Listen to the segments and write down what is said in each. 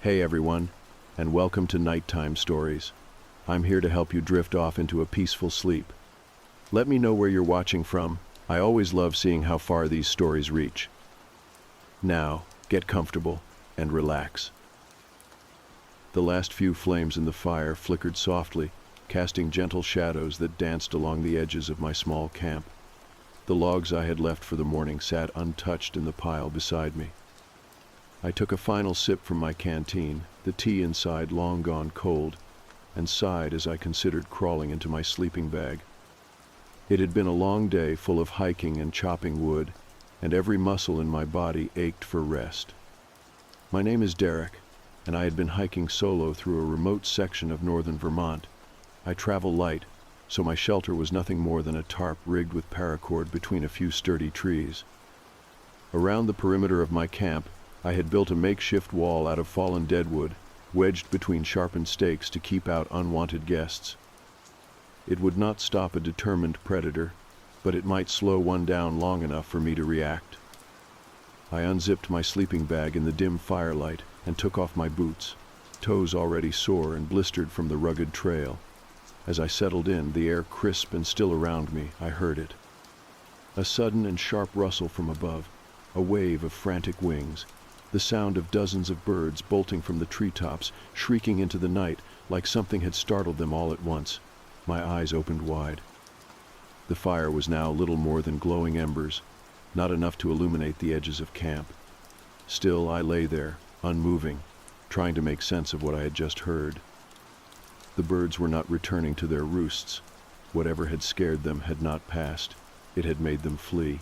Hey everyone, and welcome to Nighttime Stories. I'm here to help you drift off into a peaceful sleep. Let me know where you're watching from. I always love seeing how far these stories reach. Now, get comfortable and relax. The last few flames in the fire flickered softly, casting gentle shadows that danced along the edges of my small camp. The logs I had left for the morning sat untouched in the pile beside me. I took a final sip from my canteen, the tea inside long gone cold, and sighed as I considered crawling into my sleeping bag. It had been a long day full of hiking and chopping wood, and every muscle in my body ached for rest. My name is Derek, and I had been hiking solo through a remote section of northern Vermont. I travel light, so my shelter was nothing more than a tarp rigged with paracord between a few sturdy trees. Around the perimeter of my camp, I had built a makeshift wall out of fallen deadwood, wedged between sharpened stakes to keep out unwanted guests. It would not stop a determined predator, but it might slow one down long enough for me to react. I unzipped my sleeping bag in the dim firelight and took off my boots, toes already sore and blistered from the rugged trail. As I settled in, the air crisp and still around me, I heard it. A sudden and sharp rustle from above, a wave of frantic wings, the sound of dozens of birds bolting from the treetops, shrieking into the night like something had startled them all at once. My eyes opened wide. The fire was now little more than glowing embers, not enough to illuminate the edges of camp. Still, I lay there, unmoving, trying to make sense of what I had just heard. The birds were not returning to their roosts. Whatever had scared them had not passed. It had made them flee.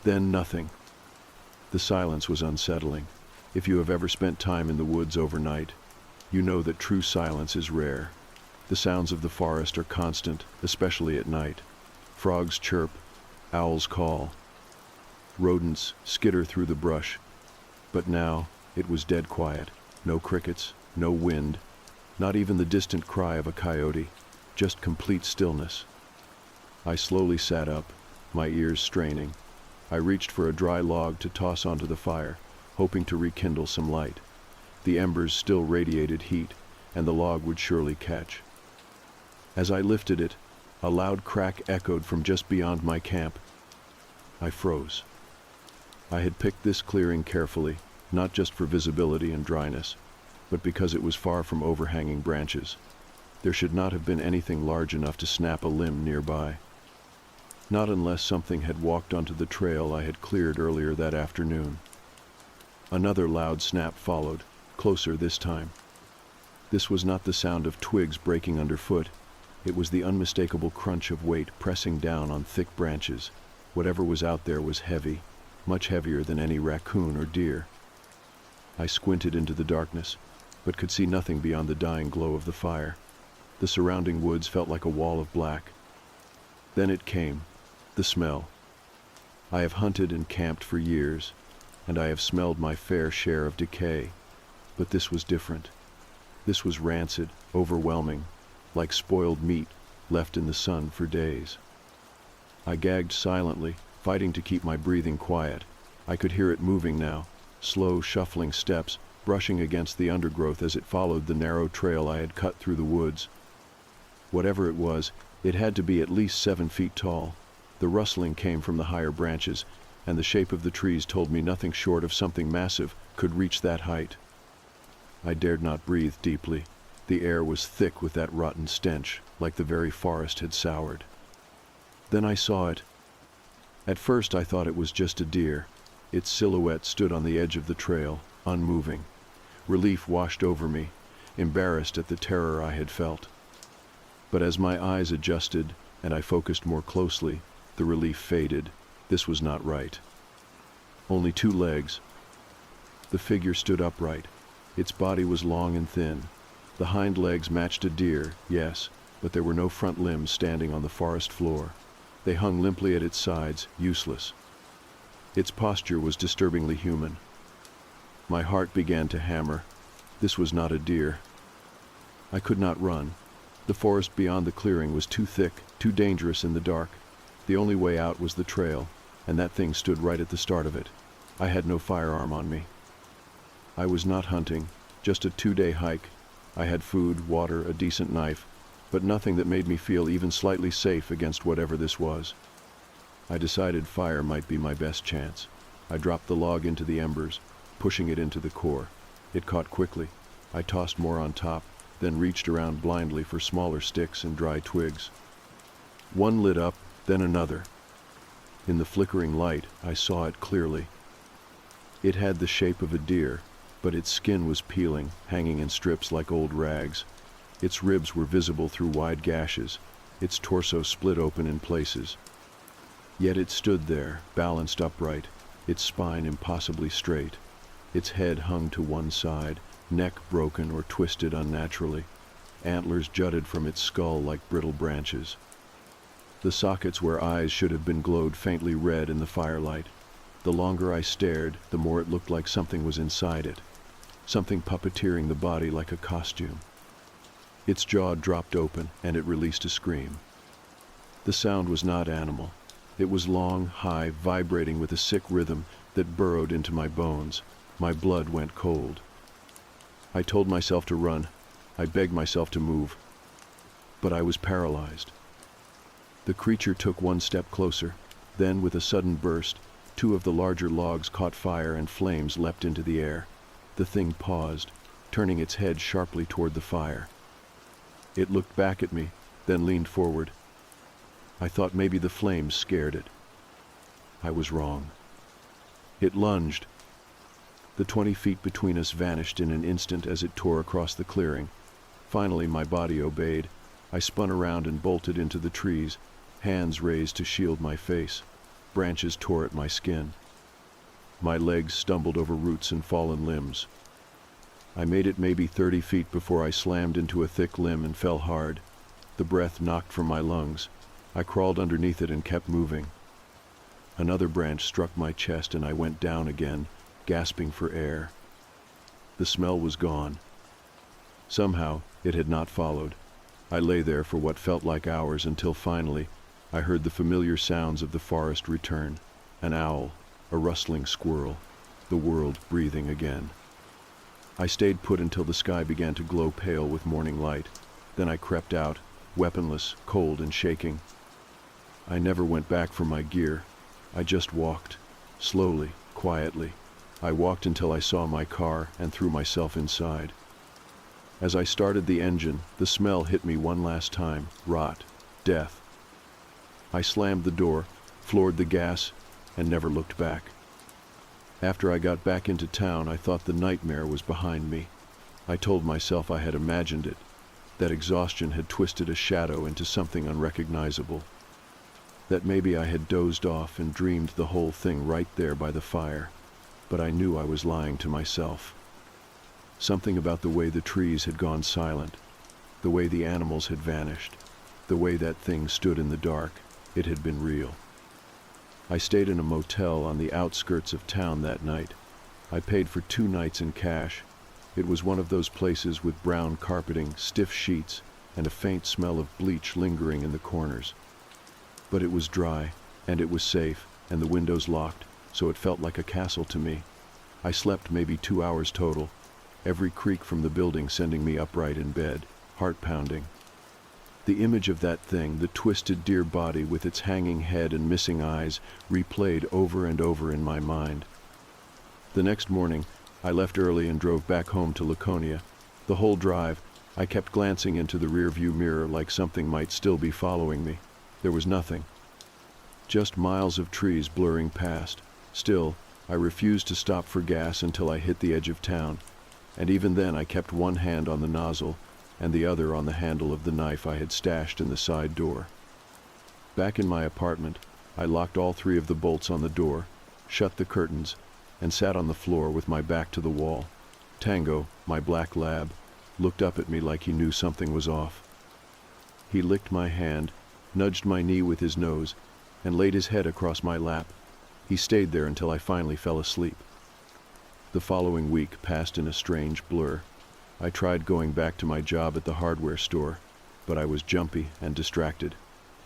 Then nothing. The silence was unsettling. If you have ever spent time in the woods overnight, you know that true silence is rare. The sounds of the forest are constant, especially at night. Frogs chirp, owls call. Rodents skitter through the brush. But now, it was dead quiet. No crickets, no wind, not even the distant cry of a coyote, just complete stillness. I slowly sat up, my ears straining. I reached for a dry log to toss onto the fire, hoping to rekindle some light. The embers still radiated heat, and the log would surely catch. As I lifted it, a loud crack echoed from just beyond my camp. I froze. I had picked this clearing carefully, not just for visibility and dryness, but because it was far from overhanging branches. There should not have been anything large enough to snap a limb nearby. Not unless something had walked onto the trail I had cleared earlier that afternoon. Another loud snap followed, closer this time. This was not the sound of twigs breaking underfoot. It was the unmistakable crunch of weight pressing down on thick branches. Whatever was out there was heavy, much heavier than any raccoon or deer. I squinted into the darkness, but could see nothing beyond the dying glow of the fire. The surrounding woods felt like a wall of black. Then it came, the smell. I have hunted and camped for years, and I have smelled my fair share of decay, but this was different. This was rancid, overwhelming, like spoiled meat left in the sun for days. I gagged silently, fighting to keep my breathing quiet. I could hear it moving now, slow, shuffling steps, brushing against the undergrowth as it followed the narrow trail I had cut through the woods. Whatever it was, it had to be at least 7 feet tall. The rustling came from the higher branches, and the shape of the trees told me nothing short of something massive could reach that height. I dared not breathe deeply. The air was thick with that rotten stench, like the very forest had soured. Then I saw it. At first I thought it was just a deer. Its silhouette stood on the edge of the trail, unmoving. Relief washed over me, embarrassed at the terror I had felt. But as my eyes adjusted and I focused more closely, the relief faded. This was not right. Only 2 legs. The figure stood upright. Its body was long and thin. The hind legs matched a deer, yes, but there were no front limbs standing on the forest floor. They hung limply at its sides, useless. Its posture was disturbingly human. My heart began to hammer. This was not a deer. I could not run. The forest beyond the clearing was too thick, too dangerous in the dark. The only way out was the trail, and that thing stood right at the start of it. I had no firearm on me. I was not hunting, just a 2-day hike. I had food, water, a decent knife, but nothing that made me feel even slightly safe against whatever this was. I decided fire might be my best chance. I dropped the log into the embers, pushing it into the core. It caught quickly. I tossed more on top, then reached around blindly for smaller sticks and dry twigs. One lit up, then another. In the flickering light, I saw it clearly. It had the shape of a deer, but its skin was peeling, hanging in strips like old rags. Its ribs were visible through wide gashes, its torso split open in places. Yet it stood there, balanced upright, its spine impossibly straight. Its head hung to one side, neck broken or twisted unnaturally. Antlers jutted from its skull like brittle branches. The sockets where eyes should have been glowed faintly red in the firelight. The longer I stared, the more it looked like something was inside it, something puppeteering the body like a costume. Its jaw dropped open, and it released a scream. The sound was not animal. It was long, high, vibrating with a sick rhythm that burrowed into my bones. My blood went cold. I told myself to run. I begged myself to move. But I was paralyzed. The creature took one step closer. Then, with a sudden burst, 2 of the larger logs caught fire and flames leapt into the air. The thing paused, turning its head sharply toward the fire. It looked back at me, then leaned forward. I thought maybe the flames scared it. I was wrong. It lunged. The 20 feet between us vanished in an instant as it tore across the clearing. Finally, my body obeyed. I spun around and bolted into the trees, hands raised to shield my face. Branches tore at my skin. My legs stumbled over roots and fallen limbs. I made it maybe 30 feet before I slammed into a thick limb and fell hard. The breath knocked from my lungs. I crawled underneath it and kept moving. Another branch struck my chest and I went down again, gasping for air. The smell was gone. Somehow, it had not followed. I lay there for what felt like hours until finally, I heard the familiar sounds of the forest return. An owl, a rustling squirrel, the world breathing again. I stayed put until the sky began to glow pale with morning light. Then I crept out, weaponless, cold and shaking. I never went back for my gear. I just walked, slowly, quietly. I walked until I saw my car and threw myself inside. As I started the engine, the smell hit me one last time. Rot. Death. I slammed the door, floored the gas, and never looked back. After I got back into town, I thought the nightmare was behind me. I told myself I had imagined it, that exhaustion had twisted a shadow into something unrecognizable, that maybe I had dozed off and dreamed the whole thing right there by the fire. But I knew I was lying to myself. Something about the way the trees had gone silent, the way the animals had vanished, the way that thing stood in the dark, it had been real. I stayed in a motel on the outskirts of town that night. I paid for 2 nights in cash. It was one of those places with brown carpeting, stiff sheets, and a faint smell of bleach lingering in the corners. But it was dry, and it was safe, and the windows locked, so it felt like a castle to me. I slept maybe 2 hours total, every creak from the building sending me upright in bed, heart pounding. The image of that thing, the twisted deer body with its hanging head and missing eyes, replayed over and over in my mind. The next morning, I left early and drove back home to Laconia. The whole drive, I kept glancing into the rearview mirror like something might still be following me. There was nothing. Just miles of trees blurring past. Still, I refused to stop for gas until I hit the edge of town, and even then I kept one hand on the nozzle and the other on the handle of the knife I had stashed in the side door. Back in my apartment, I locked all 3 of the bolts on the door, shut the curtains, and sat on the floor with my back to the wall. Tango, my black lab, looked up at me like he knew something was off. He licked my hand, nudged my knee with his nose, and laid his head across my lap. He stayed there until I finally fell asleep. The following week passed in a strange blur. I tried going back to my job at the hardware store, but I was jumpy and distracted.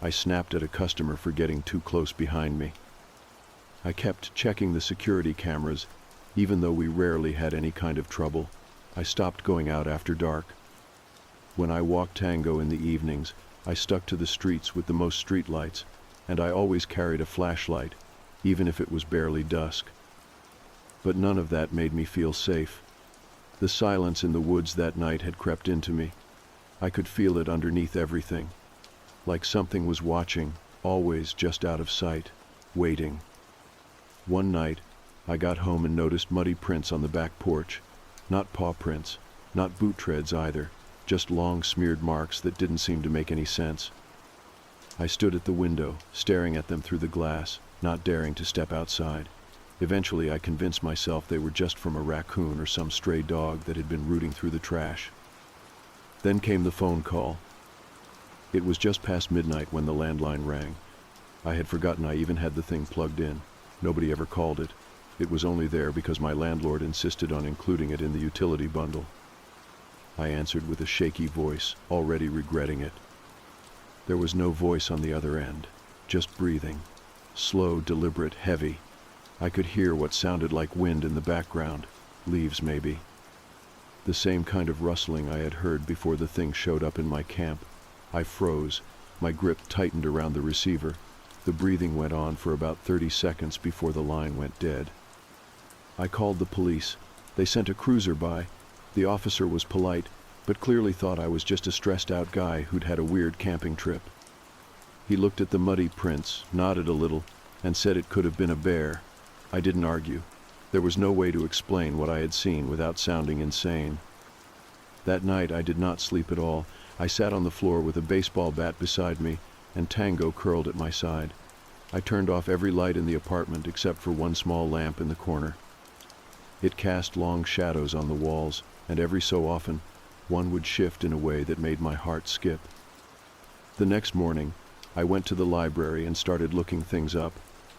I snapped at a customer for getting too close behind me. I kept checking the security cameras, Even though we rarely had any kind of trouble, I stopped going out after dark. When I walked Tango in the evenings, I stuck to the streets with the most streetlights, and I always carried a flashlight, even if it was barely dusk. But none of that made me feel safe. The silence in the woods that night had crept into me. I could feel it underneath everything, like something was watching, always just out of sight, waiting. One night, I got home and noticed muddy prints on the back porch. Not paw prints, not boot treads either, just long smeared marks that didn't seem to make any sense. I stood at the window, staring at them through the glass, not daring to step outside. Eventually, I convinced myself they were just from a raccoon or some stray dog that had been rooting through the trash. Then came the phone call. It was just past midnight when the landline rang. I had forgotten I even had the thing plugged in. Nobody ever called it. It was only there because my landlord insisted on including it in the utility bundle. I answered with a shaky voice, already regretting it. There was no voice on the other end, just breathing. Slow, deliberate, heavy. I could hear what sounded like wind in the background, leaves maybe. The same kind of rustling I had heard before the thing showed up in my camp. I froze, my grip tightened around the receiver. The breathing went on for about 30 seconds before the line went dead. I called the police. They sent a cruiser by. The officer was polite, but clearly thought I was just a stressed-out guy who'd had a weird camping trip. He looked at the muddy prints, nodded a little, and said it could have been a bear. I didn't argue. There was no way to explain what I had seen without sounding insane. That night I did not sleep at all. I sat on the floor with a baseball bat beside me, and Tango curled at my side. I turned off every light in the apartment except for one small lamp in the corner. It cast long shadows on the walls, and every so often, one would shift in a way that made my heart skip. The next morning, I went to the library and started looking things up.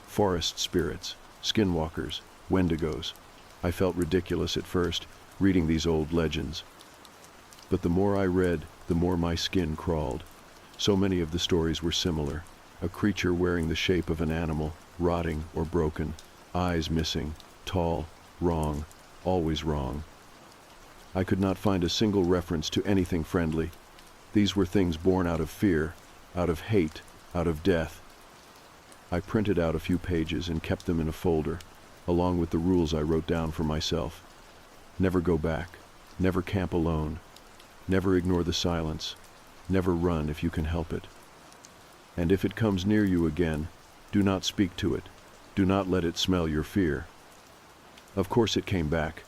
Forest spirits, skinwalkers, wendigos. I felt ridiculous at first, reading these old legends. But the more I read, the more my skin crawled. So many of the stories were similar. A creature wearing the shape of an animal, rotting or broken, eyes missing, tall, wrong, always wrong. I could not find a single reference to anything friendly. These were things born out of fear, out of hate, out of death. I printed out a few pages and kept them in a folder, along with the rules I wrote down for myself. Never go back, never camp alone, never ignore the silence, never run if you can help it. And if it comes near you again, do not speak to it. Do not let it smell your fear. Of course it came back.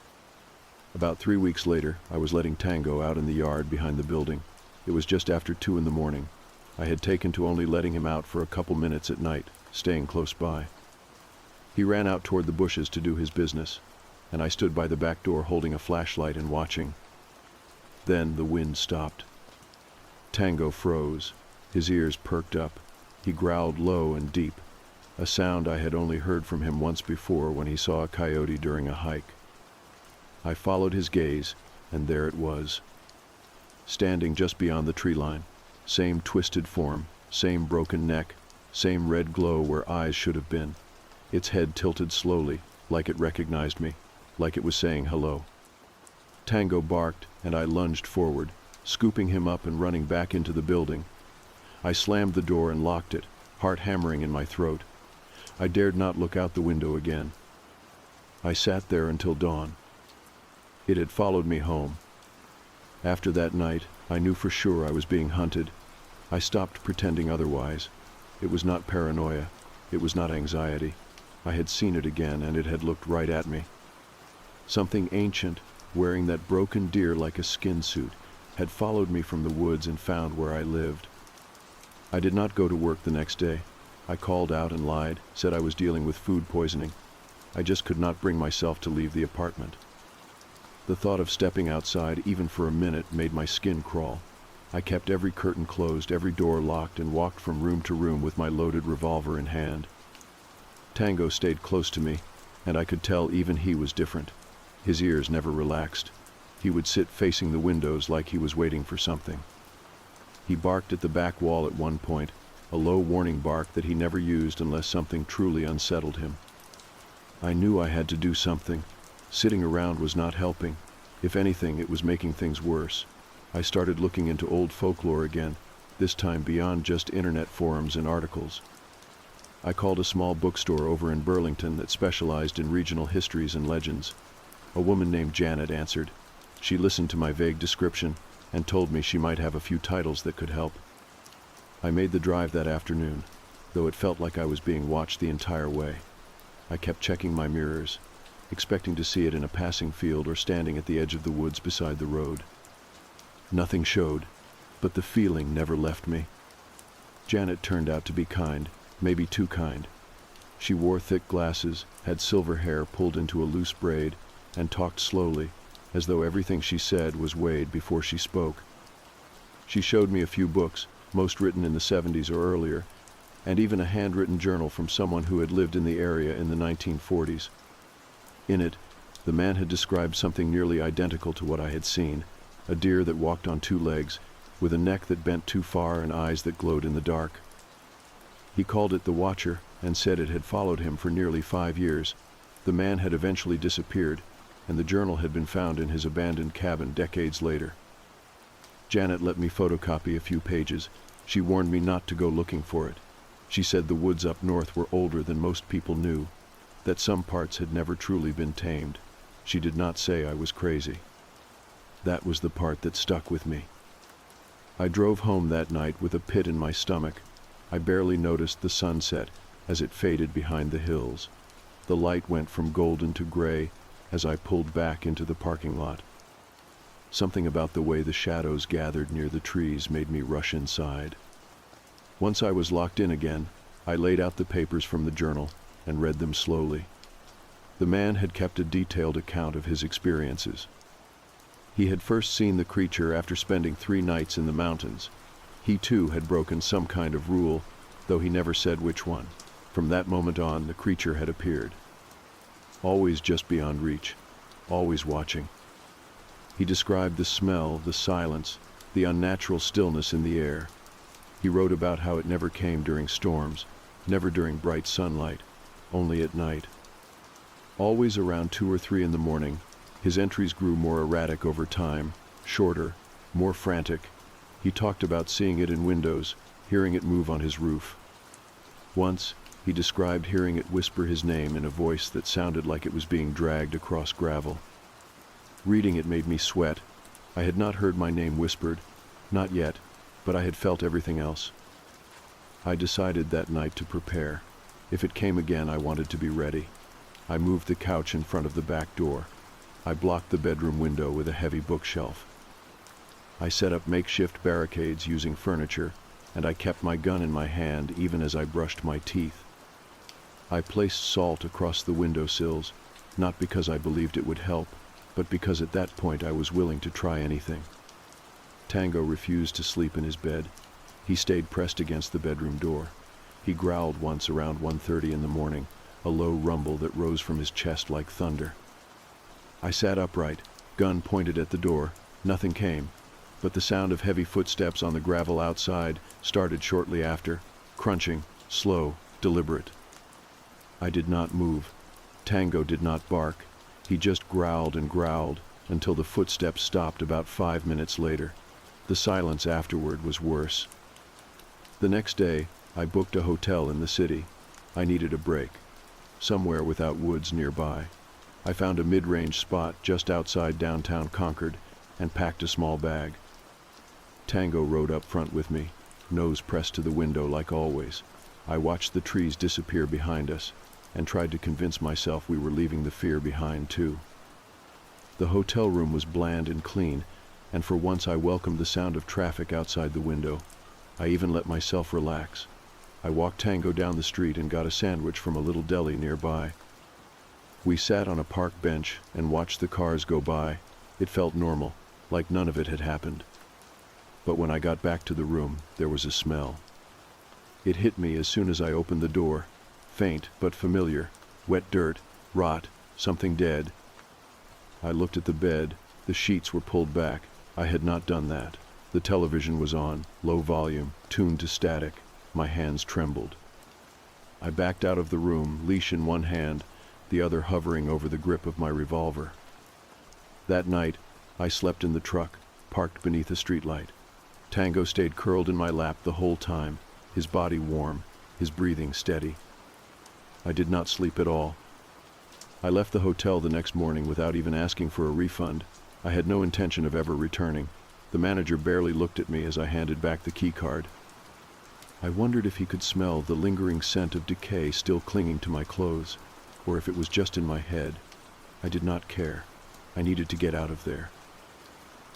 About 3 weeks later, I was letting Tango out in the yard behind the building. It was just after 2 in the morning. I had taken to only letting him out for a couple minutes at night, staying close by. He ran out toward the bushes to do his business, and I stood by the back door holding a flashlight and watching. Then the wind stopped. Tango froze. His ears perked up. He growled low and deep, a sound I had only heard from him once before when he saw a coyote during a hike. I followed his gaze, and there it was. Standing just beyond the tree line, same twisted form, same broken neck, same red glow where eyes should have been. Its head tilted slowly, like it recognized me, like it was saying hello. Tango barked, and I lunged forward, scooping him up and running back into the building. I slammed the door and locked it, heart hammering in my throat. I dared not look out the window again. I sat there until dawn. It had followed me home. After that night, I knew for sure I was being hunted. I stopped pretending otherwise. It was not paranoia. It was not anxiety. I had seen it again, and it had looked right at me. Something ancient, wearing that broken deer like a skin suit, had followed me from the woods and found where I lived. I did not go to work the next day. I called out and lied, said I was dealing with food poisoning. I just could not bring myself to leave the apartment. The thought of stepping outside, even for a minute, made my skin crawl. I kept every curtain closed, every door locked, and walked from room to room with my loaded revolver in hand. Tango stayed close to me, and I could tell even he was different. His ears never relaxed. He would sit facing the windows like he was waiting for something. He barked at the back wall at one point, a low warning bark that he never used unless something truly unsettled him. I knew I had to do something. Sitting around was not helping. If anything, it was making things worse. I started looking into old folklore again, this time beyond just internet forums and articles. I called a small bookstore over in Burlington that specialized in regional histories and legends. A woman named Janet answered. She listened to my vague description and told me she might have a few titles that could help. I made the drive that afternoon, though it felt like I was being watched the entire way. I kept checking my mirrors, expecting to see it in a passing field or standing at the edge of the woods beside the road. Nothing showed, but the feeling never left me. Janet turned out to be kind, maybe too kind. She wore thick glasses, had silver hair pulled into a loose braid, and talked slowly, as though everything she said was weighed before she spoke. She showed me a few books, most written in the 70s or earlier, and even a handwritten journal from someone who had lived in the area in the 1940s. In it, the man had described something nearly identical to what I had seen, a deer that walked on two legs, with a neck that bent too far and eyes that glowed in the dark. He called it the Watcher and said it had followed him for nearly 5 years. The man had eventually disappeared, and the journal had been found in his abandoned cabin decades later. Janet let me photocopy a few pages. She warned me not to go looking for it. She said the woods up north were older than most people knew, that some parts had never truly been tamed. She did not say I was crazy. That was the part that stuck with me. I drove home that night with a pit in my stomach. I barely noticed the sunset as it faded behind the hills. The light went from golden to gray as I pulled back into the parking lot. Something about the way the shadows gathered near the trees made me rush inside. Once I was locked in again, I laid out the papers from the journal and read them slowly. The man had kept a detailed account of his experiences. He had first seen the creature after spending 3 nights in the mountains. He too had broken some kind of rule, though he never said which one. From that moment on, the creature had appeared. Always just beyond reach, always watching. He described the smell, the silence, the unnatural stillness in the air. He wrote about how it never came during storms, never during bright sunlight, only at night. Always around 2 or 3 in the morning, his entries grew more erratic over time, shorter, more frantic. He talked about seeing it in windows, hearing it move on his roof. Once, he described hearing it whisper his name in a voice that sounded like it was being dragged across gravel. Reading it made me sweat. I had not heard my name whispered, not yet, but I had felt everything else. I decided that night to prepare. If it came again, I wanted to be ready. I moved the couch in front of the back door. I blocked the bedroom window with a heavy bookshelf. I set up makeshift barricades using furniture, and I kept my gun in my hand even as I brushed my teeth. I placed salt across the windowsills, not because I believed it would help, but because at that point I was willing to try anything. Tango refused to sleep in his bed. He stayed pressed against the bedroom door. He growled once around 1:30 in the morning, a low rumble that rose from his chest like thunder. I sat upright, gun pointed at the door. Nothing came, but the sound of heavy footsteps on the gravel outside started shortly after, crunching, slow, deliberate. I did not move. Tango did not bark. He just growled and growled until the footsteps stopped about 5 minutes later. The silence afterward was worse. The next day, I booked a hotel in the city. I needed a break, somewhere without woods nearby. I found a mid-range spot just outside downtown Concord and packed a small bag. Tango rode up front with me, nose pressed to the window like always. I watched the trees disappear behind us and tried to convince myself we were leaving the fear behind too. The hotel room was bland and clean, and for once I welcomed the sound of traffic outside the window. I even let myself relax. I walked Tango down the street and got a sandwich from a little deli nearby. We sat on a park bench and watched the cars go by. It felt normal, like none of it had happened. But when I got back to the room, there was a smell. It hit me as soon as I opened the door. Faint but familiar. Wet dirt, rot, something dead. I looked at the bed. The sheets were pulled back. I had not done that. The television was on, low volume, tuned to static. My hands trembled. I backed out of the room, leash in one hand, the other hovering over the grip of my revolver. That night, I slept in the truck, parked beneath a streetlight. Tango stayed curled in my lap the whole time, his body warm, his breathing steady. I did not sleep at all. I left the hotel the next morning without even asking for a refund. I had no intention of ever returning. The manager barely looked at me as I handed back the key card. I wondered if he could smell the lingering scent of decay still clinging to my clothes, or if it was just in my head. I did not care. I needed to get out of there.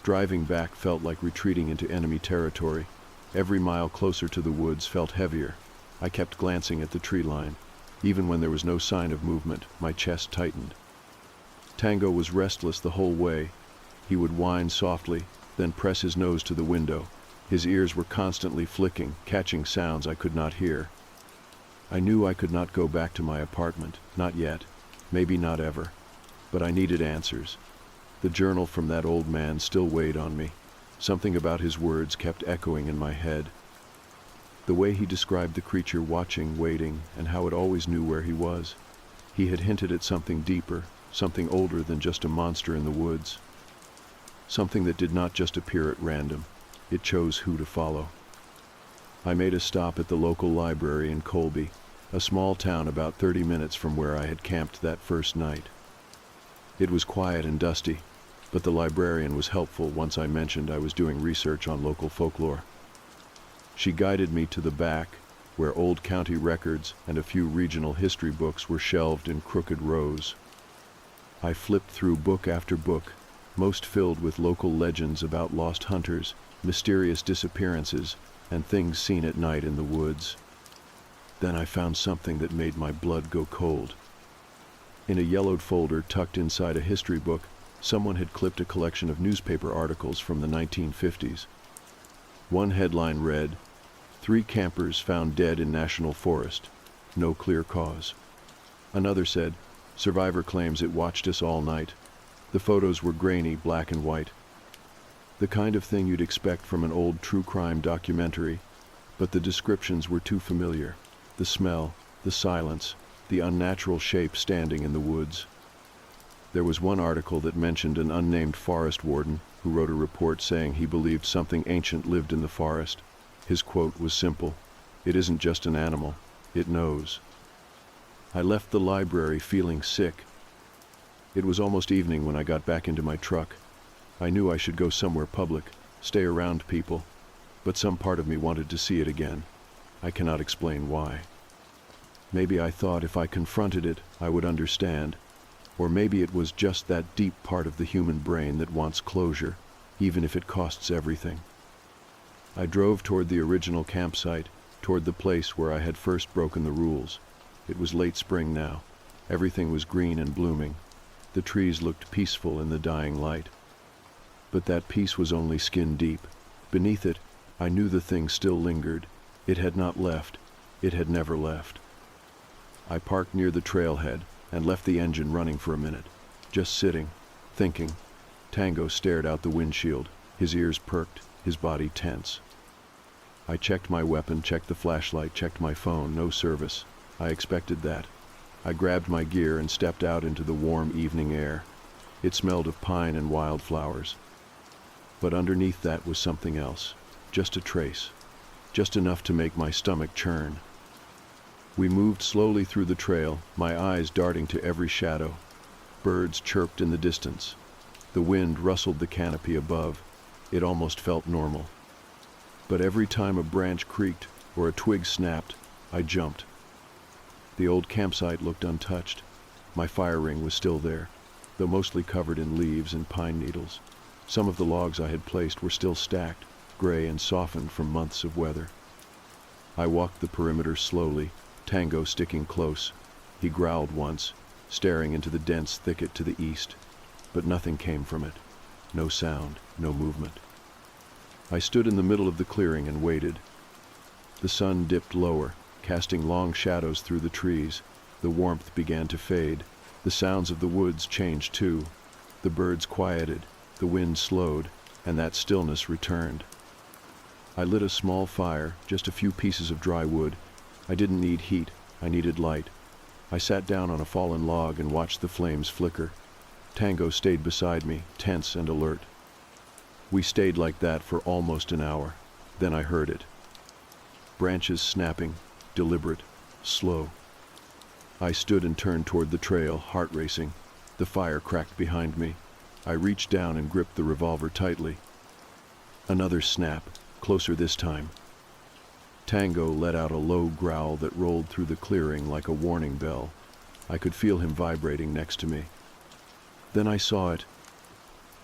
Driving back felt like retreating into enemy territory. Every mile closer to the woods felt heavier. I kept glancing at the tree line. Even when there was no sign of movement, my chest tightened. Tango was restless the whole way. He would whine softly, then press his nose to the window. His ears were constantly flicking, catching sounds I could not hear. I knew I could not go back to my apartment, not yet, maybe not ever. But I needed answers. The journal from that old man still weighed on me. Something about his words kept echoing in my head. The way he described the creature watching, waiting, and how it always knew where he was. He had hinted at something deeper, something older than just a monster in the woods. Something that did not just appear at random. It chose who to follow. I made a stop at the local library in Colby, a small town about 30 minutes from where I had camped that first night. It was quiet and dusty, but the librarian was helpful once I mentioned I was doing research on local folklore. She guided me to the back, where old county records and a few regional history books were shelved in crooked rows. I flipped through book after book, most filled with local legends about lost hunters, mysterious disappearances, and things seen at night in the woods. Then I found something that made my blood go cold. In a yellowed folder tucked inside a history book, someone had clipped a collection of newspaper articles from the 1950s. One headline read, "3 campers found dead in National Forest. No clear cause." Another said, "Survivor claims it watched us all night." The photos were grainy, black and white. The kind of thing you'd expect from an old true crime documentary, but the descriptions were too familiar. The smell, the silence, the unnatural shape standing in the woods. There was one article that mentioned an unnamed forest warden who wrote a report saying he believed something ancient lived in the forest. His quote was simple, "It isn't just an animal, it knows." I left the library feeling sick. It was almost evening when I got back into my truck. I knew I should go somewhere public, stay around people, but some part of me wanted to see it again. I cannot explain why. Maybe I thought if I confronted it, I would understand. Or maybe it was just that deep part of the human brain that wants closure, even if it costs everything. I drove toward the original campsite, toward the place where I had first broken the rules. It was late spring now. Everything was green and blooming. The trees looked peaceful in the dying light. But that peace was only skin deep. Beneath it, I knew the thing still lingered. It had not left. It had never left. I parked near the trailhead and left the engine running for a minute, just sitting, thinking. Tango stared out the windshield, his ears perked, his body tense. I checked my weapon, checked the flashlight, checked my phone, no service. I expected that. I grabbed my gear and stepped out into the warm evening air. It smelled of pine and wildflowers. But underneath that was something else, just a trace, just enough to make my stomach churn. We moved slowly through the trail, my eyes darting to every shadow. Birds chirped in the distance. The wind rustled the canopy above. It almost felt normal. But every time a branch creaked or a twig snapped, I jumped. The old campsite looked untouched. My fire ring was still there, though mostly covered in leaves and pine needles. Some of the logs I had placed were still stacked, gray and softened from months of weather. I walked the perimeter slowly, Tango sticking close. He growled once, staring into the dense thicket to the east, but nothing came from it. No sound, no movement. I stood in the middle of the clearing and waited. The sun dipped lower, casting long shadows through the trees. The warmth began to fade. The sounds of the woods changed too. The birds quieted, the wind slowed, and that stillness returned. I lit a small fire, just a few pieces of dry wood. I didn't need heat, I needed light. I sat down on a fallen log and watched the flames flicker. Tango stayed beside me, tense and alert. We stayed like that for almost an hour. Then I heard it. Branches snapping, deliberate, slow. I stood and turned toward the trail, heart racing. The fire cracked behind me. I reached down and gripped the revolver tightly. Another snap, closer this time. Tango let out a low growl that rolled through the clearing like a warning bell. I could feel him vibrating next to me. Then I saw it.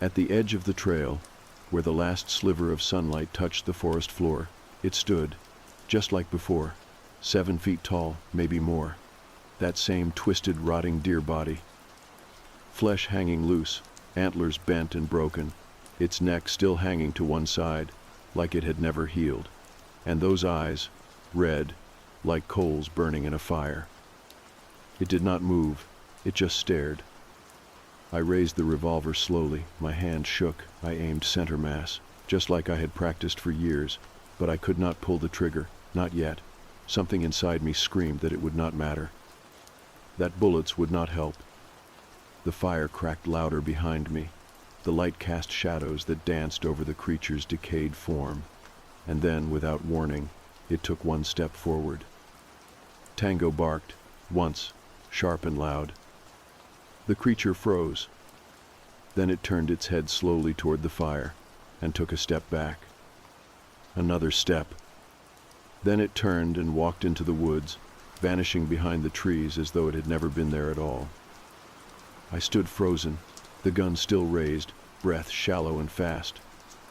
At the edge of the trail, where the last sliver of sunlight touched the forest floor, it stood, just like before, 7 feet tall, maybe more. That same twisted, rotting deer body. Flesh hanging loose, antlers bent and broken, its neck still hanging to one side, like it had never healed. And those eyes, red, like coals burning in a fire. It did not move, it just stared. I raised the revolver slowly, my hand shook, I aimed center mass, just like I had practiced for years, but I could not pull the trigger, not yet. Something inside me screamed that it would not matter. That bullets would not help. The fire cracked louder behind me. The light cast shadows that danced over the creature's decayed form. And then, without warning, it took one step forward. Tango barked, once, sharp and loud. The creature froze. Then it turned its head slowly toward the fire and took a step back. Another step. Then it turned and walked into the woods, vanishing behind the trees as though it had never been there at all. I stood frozen, the gun still raised, breath shallow and fast.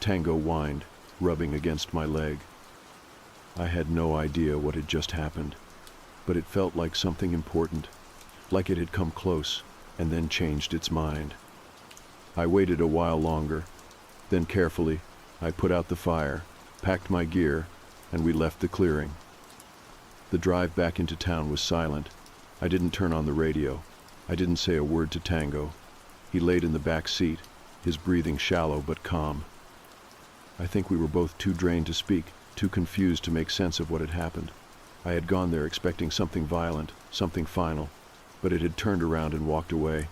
Tango whined, rubbing against my leg. I had no idea what had just happened, but it felt like something important, like it had come close and then changed its mind. I waited a while longer, then carefully I put out the fire, packed my gear, and we left the clearing. The drive back into town was silent. I didn't turn on the radio. I didn't say a word to Tango. He laid in the back seat, his breathing shallow but calm. I think we were both too drained to speak, too confused to make sense of what had happened. I had gone there expecting something violent, something final, but it had turned around and walked away.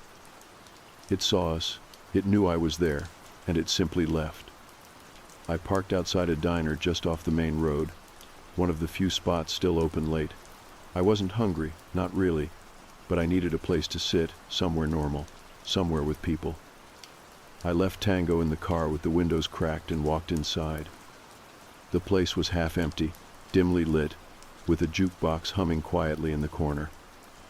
It saw us, it knew I was there, and it simply left. I parked outside a diner just off the main road, one of the few spots still open late. I wasn't hungry, not really, but I needed a place to sit, somewhere normal, somewhere with people. I left Tango in the car with the windows cracked and walked inside. The place was half empty, dimly lit, with a jukebox humming quietly in the corner.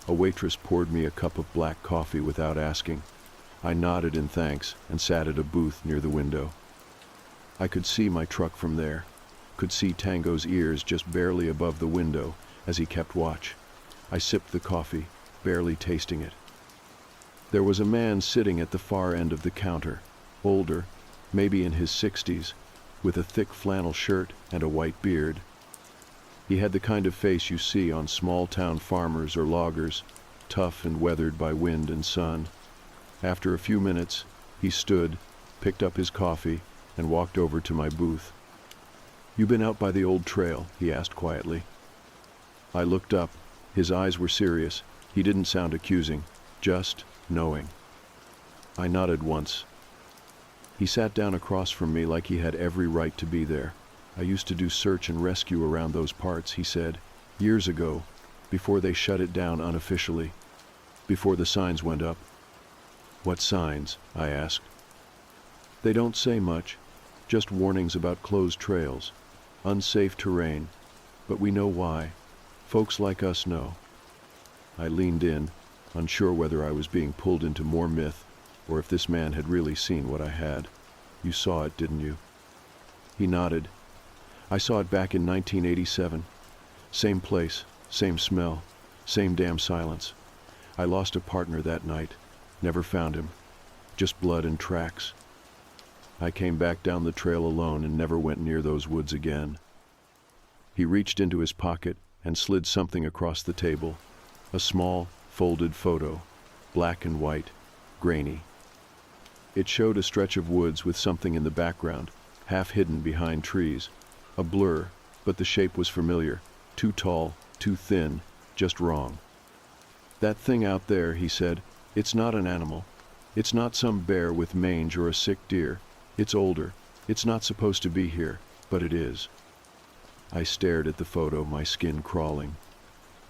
A waitress poured me a cup of black coffee without asking. I nodded in thanks and sat at a booth near the window. I could see my truck from there, could see Tango's ears just barely above the window as he kept watch. I sipped the coffee, barely tasting it. There was a man sitting at the far end of the counter, older, maybe in his 60s, with a thick flannel shirt and a white beard. He had the kind of face you see on small-town farmers or loggers, tough and weathered by wind and sun. After a few minutes, he stood, picked up his coffee, and walked over to my booth. "You been out by the old trail?" he asked quietly. I looked up. His eyes were serious. He didn't sound accusing, just knowing. I nodded once. He sat down across from me like he had every right to be there. "I used to do search and rescue around those parts," he said, "years ago, before they shut it down unofficially, before the signs went up." "What signs?" I asked. "They don't say much, just warnings about closed trails, unsafe terrain, but we know why. Folks like us know." I leaned in, unsure whether I was being pulled into more myth or if this man had really seen what I had. "You saw it, didn't you?" He nodded. "I saw it back in 1987. Same place, same smell, same damn silence. I lost a partner that night, never found him, just blood and tracks. I came back down the trail alone and never went near those woods again." He reached into his pocket and slid something across the table, a small, folded photo, black and white, grainy. It showed a stretch of woods with something in the background, half hidden behind trees. A blur, but the shape was familiar, too tall, too thin, just wrong. "That thing out there," he said, "it's not an animal. It's not some bear with mange or a sick deer. It's older. It's not supposed to be here, but it is." I stared at the photo, my skin crawling.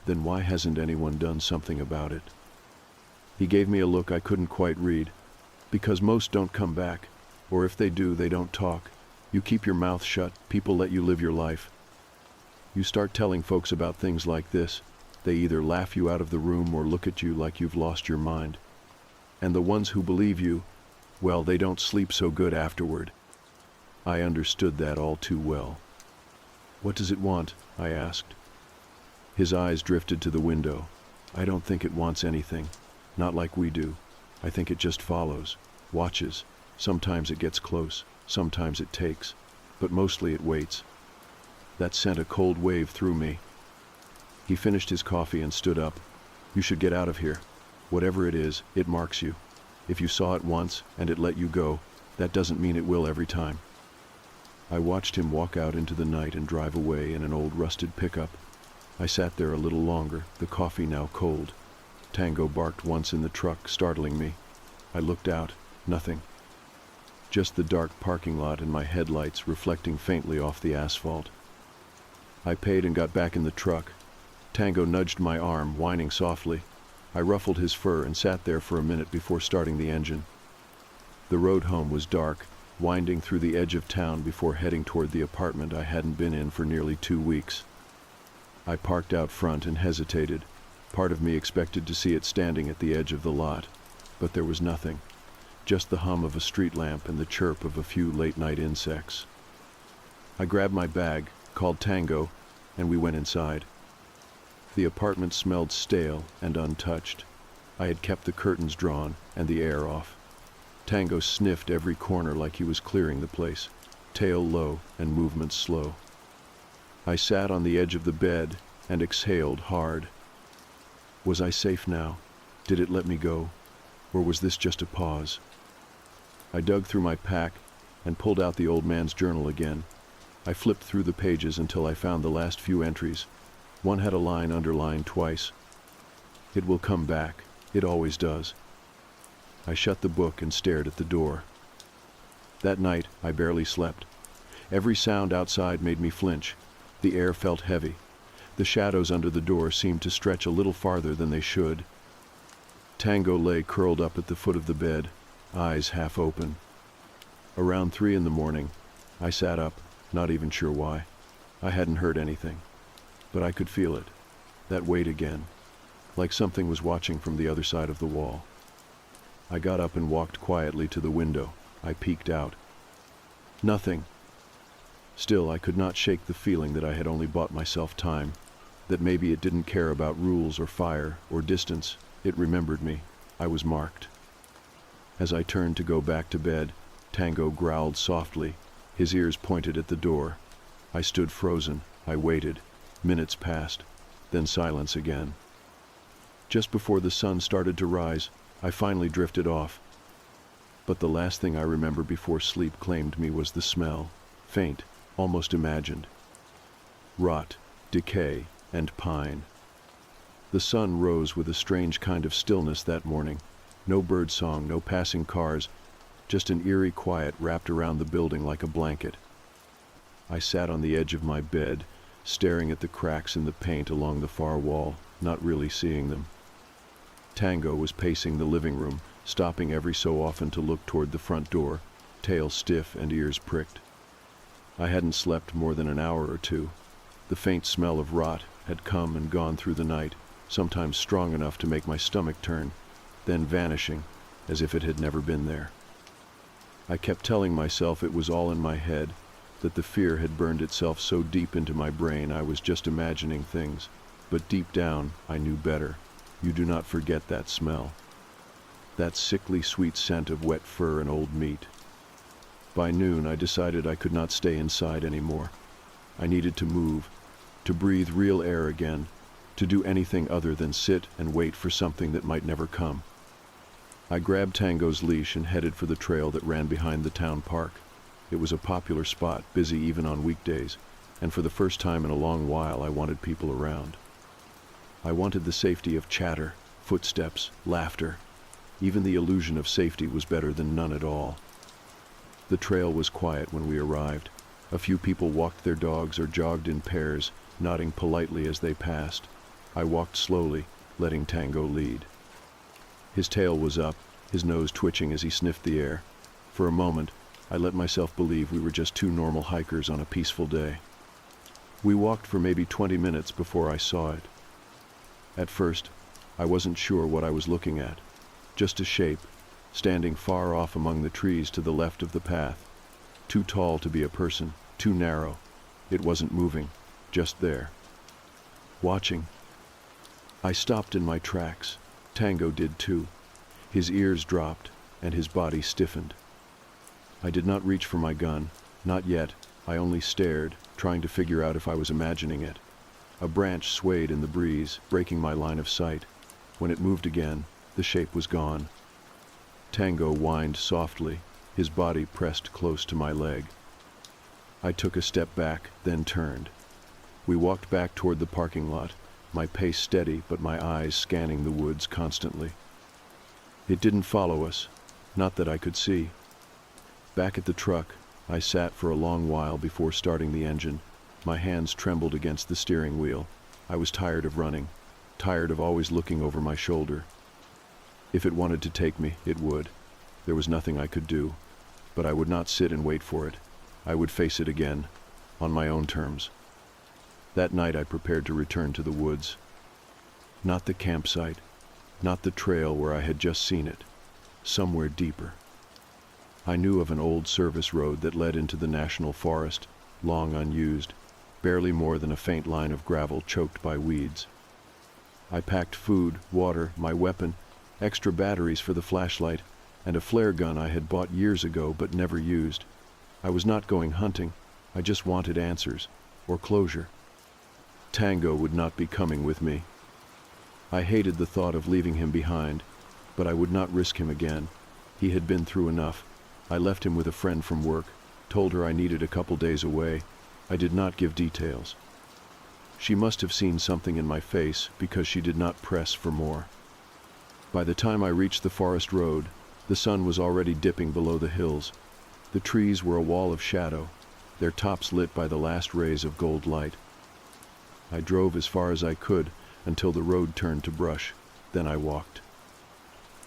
Then why hasn't anyone done something about it? He gave me a look I couldn't quite read. "Because most don't come back. Or if they do, they don't talk. You keep your mouth shut, people let you live your life. You start telling folks about things like this, they either laugh you out of the room or look at you like you've lost your mind. And the ones who believe you, well, they don't sleep so good afterward." I understood that all too well. "What does it want?" I asked. His eyes drifted to the window. "I don't think it wants anything. Not like we do. I think it just follows, watches. Sometimes it gets close, sometimes it takes, but mostly it waits." That sent a cold wave through me. He finished his coffee and stood up. "You should get out of here. Whatever it is, it marks you. If you saw it once and it let you go, that doesn't mean it will every time." I watched him walk out into the night and drive away in an old rusted pickup. I sat there a little longer, the coffee now cold. Tango barked once in the truck, startling me. I looked out. Nothing. Just the dark parking lot and my headlights reflecting faintly off the asphalt. I paid and got back in the truck. Tango nudged my arm, whining softly. I ruffled his fur and sat there for a minute before starting the engine. The road home was dark, winding through the edge of town before heading toward the apartment I hadn't been in for nearly 2 weeks. I parked out front and hesitated. Part of me expected to see it standing at the edge of the lot, but there was nothing. Just the hum of a street lamp and the chirp of a few late-night insects. I grabbed my bag, called Tango, and we went inside. The apartment smelled stale and untouched. I had kept the curtains drawn and the air off. Tango sniffed every corner like he was clearing the place, tail low and movements slow. I sat on the edge of the bed and exhaled hard. Was I safe now? Did it let me go? Or was this just a pause? I dug through my pack and pulled out the old man's journal again. I flipped through the pages until I found the last few entries. One had a line underlined twice. "It will come back. It always does." I shut the book and stared at the door. That night, I barely slept. Every sound outside made me flinch. The air felt heavy. The shadows under the door seemed to stretch a little farther than they should. Tango lay curled up at the foot of the bed, eyes half open. Around 3 in the morning, I sat up, not even sure why. I hadn't heard anything. But I could feel it. That weight again. Like something was watching from the other side of the wall. I got up and walked quietly to the window. I peeked out. Nothing. Still, I could not shake the feeling that I had only bought myself time. That maybe it didn't care about rules or fire or distance. It remembered me. I was marked. As I turned to go back to bed, Tango growled softly. His ears pointed at the door. I stood frozen. I waited. Minutes passed. Then silence again. Just before the sun started to rise, I finally drifted off. But the last thing I remember before sleep claimed me was the smell. Faint, almost imagined. Rot, decay, and pine. The sun rose with a strange kind of stillness that morning. No bird song, no passing cars, just an eerie quiet wrapped around the building like a blanket. I sat on the edge of my bed, staring at the cracks in the paint along the far wall, not really seeing them. Tango was pacing the living room, stopping every so often to look toward the front door, tail stiff and ears pricked. I hadn't slept more than an hour or two. The faint smell of rot had come and gone through the night, sometimes strong enough to make my stomach turn, then vanishing, as if it had never been there. I kept telling myself it was all in my head, that the fear had burned itself so deep into my brain I was just imagining things. But deep down, I knew better. You do not forget that smell. That sickly sweet scent of wet fur and old meat. By noon, I decided I could not stay inside anymore. I needed to move, to breathe real air again, to do anything other than sit and wait for something that might never come. I grabbed Tango's leash and headed for the trail that ran behind the town park. It was a popular spot, busy even on weekdays, and for the first time in a long while I wanted people around. I wanted the safety of chatter, Footsteps, laughter. Even the illusion of safety was better than none at all. The trail was quiet when we arrived. A few people walked their dogs or jogged in pairs, nodding politely as they passed. I walked slowly, letting Tango lead. His tail was up, his nose twitching as he sniffed the air. For a moment, I let myself believe we were just two normal hikers on a peaceful day. We walked for maybe 20 minutes before I saw it. At first, I wasn't sure what I was looking at. Just a shape, standing far off among the trees to the left of the path. Too tall to be a person, too narrow. It wasn't moving, just there. Watching. I stopped in my tracks. Tango did too. His ears dropped, and his body stiffened. I did not reach for my gun, not yet. I only stared, trying to figure out if I was imagining it. A branch swayed in the breeze, breaking my line of sight. When it moved again, the shape was gone. Tango whined softly, his body pressed close to my leg. I took a step back, then turned. We walked back toward the parking lot, my pace steady but my eyes scanning the woods constantly. It didn't follow us, not that I could see. Back at the truck, I sat for a long while before starting the engine. My hands trembled against the steering wheel. I was tired of running, tired of always looking over my shoulder. If it wanted to take me, it would. There was nothing I could do, but I would not sit and wait for it. I would face it again, on my own terms. That night I prepared to return to the woods. Not the campsite, not the trail where I had just seen it, somewhere deeper. I knew of an old service road that led into the national forest, long unused, barely more than a faint line of gravel choked by weeds. I packed food, water, my weapon, extra batteries for the flashlight, and a flare gun I had bought years ago but never used. I was not going hunting, I just wanted answers, or closure. Tango would not be coming with me. I hated the thought of leaving him behind, but I would not risk him again. He had been through enough. I left him with a friend from work, told her I needed a couple days away. I did not give details. She must have seen something in my face because she did not press for more. By the time I reached the forest road, the sun was already dipping below the hills. The trees were a wall of shadow, their tops lit by the last rays of gold light. I drove as far as I could until the road turned to brush. Then I walked.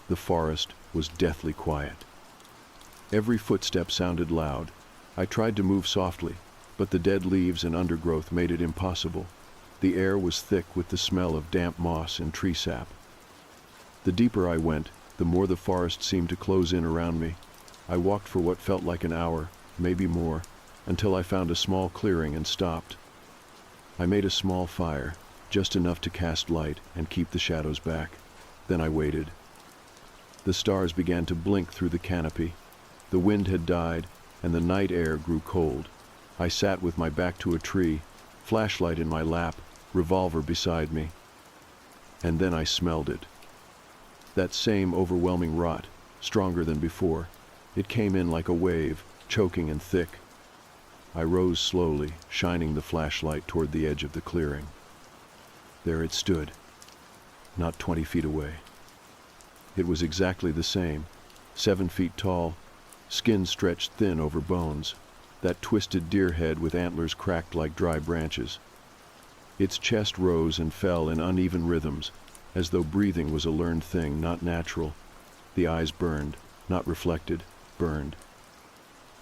The forest was deathly quiet. Every footstep sounded loud. I tried to move softly, but the dead leaves and undergrowth made it impossible. The air was thick with the smell of damp moss and tree sap. The deeper I went, the more the forest seemed to close in around me. I walked for what felt like an hour, maybe more, until I found a small clearing and stopped. I made a small fire, just enough to cast light and keep the shadows back. Then I waited. The stars began to blink through the canopy. The wind had died, and the night air grew cold. I sat with my back to a tree, flashlight in my lap, revolver beside me. And then I smelled it. That same overwhelming rot, stronger than before. It came in like a wave, choking and thick. I rose slowly, shining the flashlight toward the edge of the clearing. There it stood, not 20 feet away. It was exactly the same, 7 feet tall, skin stretched thin over bones, that twisted deer head with antlers cracked like dry branches. Its chest rose and fell in uneven rhythms, as though breathing was a learned thing, not natural. The eyes burned, not reflected, burned.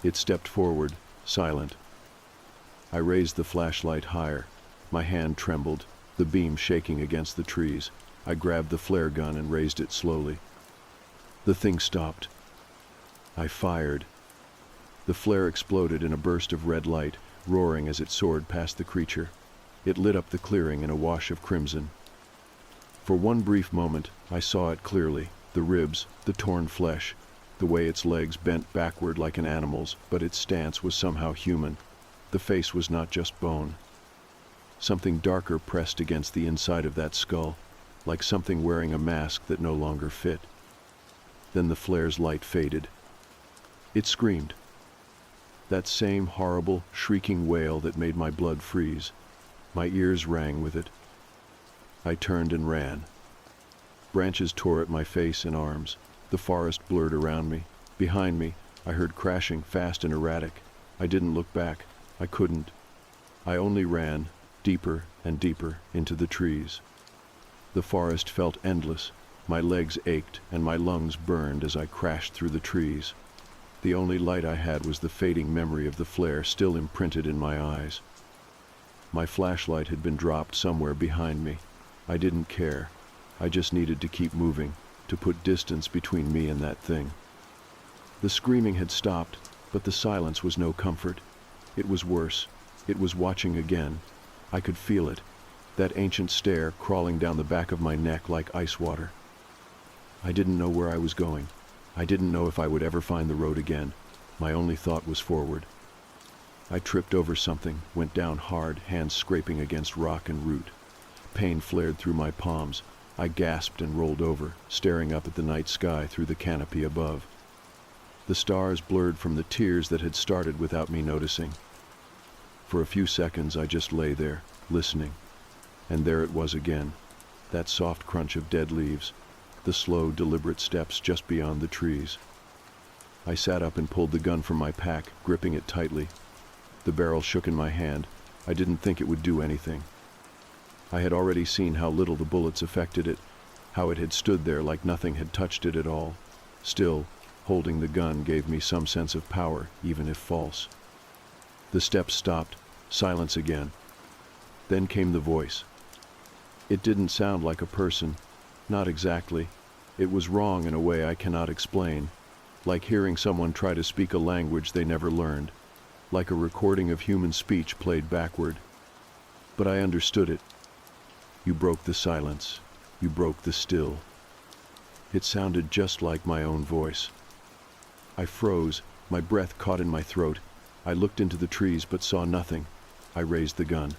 It stepped forward, silent. I raised the flashlight higher. My hand trembled, the beam shaking against the trees. I grabbed the flare gun and raised it slowly. The thing stopped. I fired. The flare exploded in a burst of red light, roaring as it soared past the creature. It lit up the clearing in a wash of crimson. For one brief moment, I saw it clearly, the ribs, the torn flesh, the way its legs bent backward like an animal's, but its stance was somehow human. The face was not just bone. Something darker pressed against the inside of that skull, like something wearing a mask that no longer fit. Then the flare's light faded. It screamed. That same horrible, shrieking wail that made my blood freeze. My ears rang with it. I turned and ran. Branches tore at my face and arms. The forest blurred around me. Behind me, I heard crashing, fast and erratic. I didn't look back. I couldn't. I only ran, deeper and deeper, into the trees. The forest felt endless. My legs ached and my lungs burned as I crashed through the trees. The only light I had was the fading memory of the flare still imprinted in my eyes. My flashlight had been dropped somewhere behind me. I didn't care. I just needed to keep moving, to put distance between me and that thing. The screaming had stopped, but the silence was no comfort. It was worse. It was watching again. I could feel it, that ancient stare crawling down the back of my neck like ice water. I didn't know where I was going. I didn't know if I would ever find the road again. My only thought was forward. I tripped over something, went down hard, hands scraping against rock and root. Pain flared through my palms. I gasped and rolled over, staring up at the night sky through the canopy above. The stars blurred from the tears that had started without me noticing. For a few seconds I just lay there, listening. And there it was again, that soft crunch of dead leaves, the slow, deliberate steps just beyond the trees. I sat up and pulled the gun from my pack, gripping it tightly. The barrel shook in my hand. I didn't think it would do anything. I had already seen how little the bullets affected it, how it had stood there like nothing had touched it at all. Still, holding the gun gave me some sense of power, even if false. The steps stopped, silence again. Then came the voice. It didn't sound like a person, not exactly. It was wrong in a way I cannot explain, like hearing someone try to speak a language they never learned, like a recording of human speech played backward. But I understood it. You broke the silence. You broke the still. It sounded just like my own voice. I froze, my breath caught in my throat. I looked into the trees but saw nothing. I raised the gun.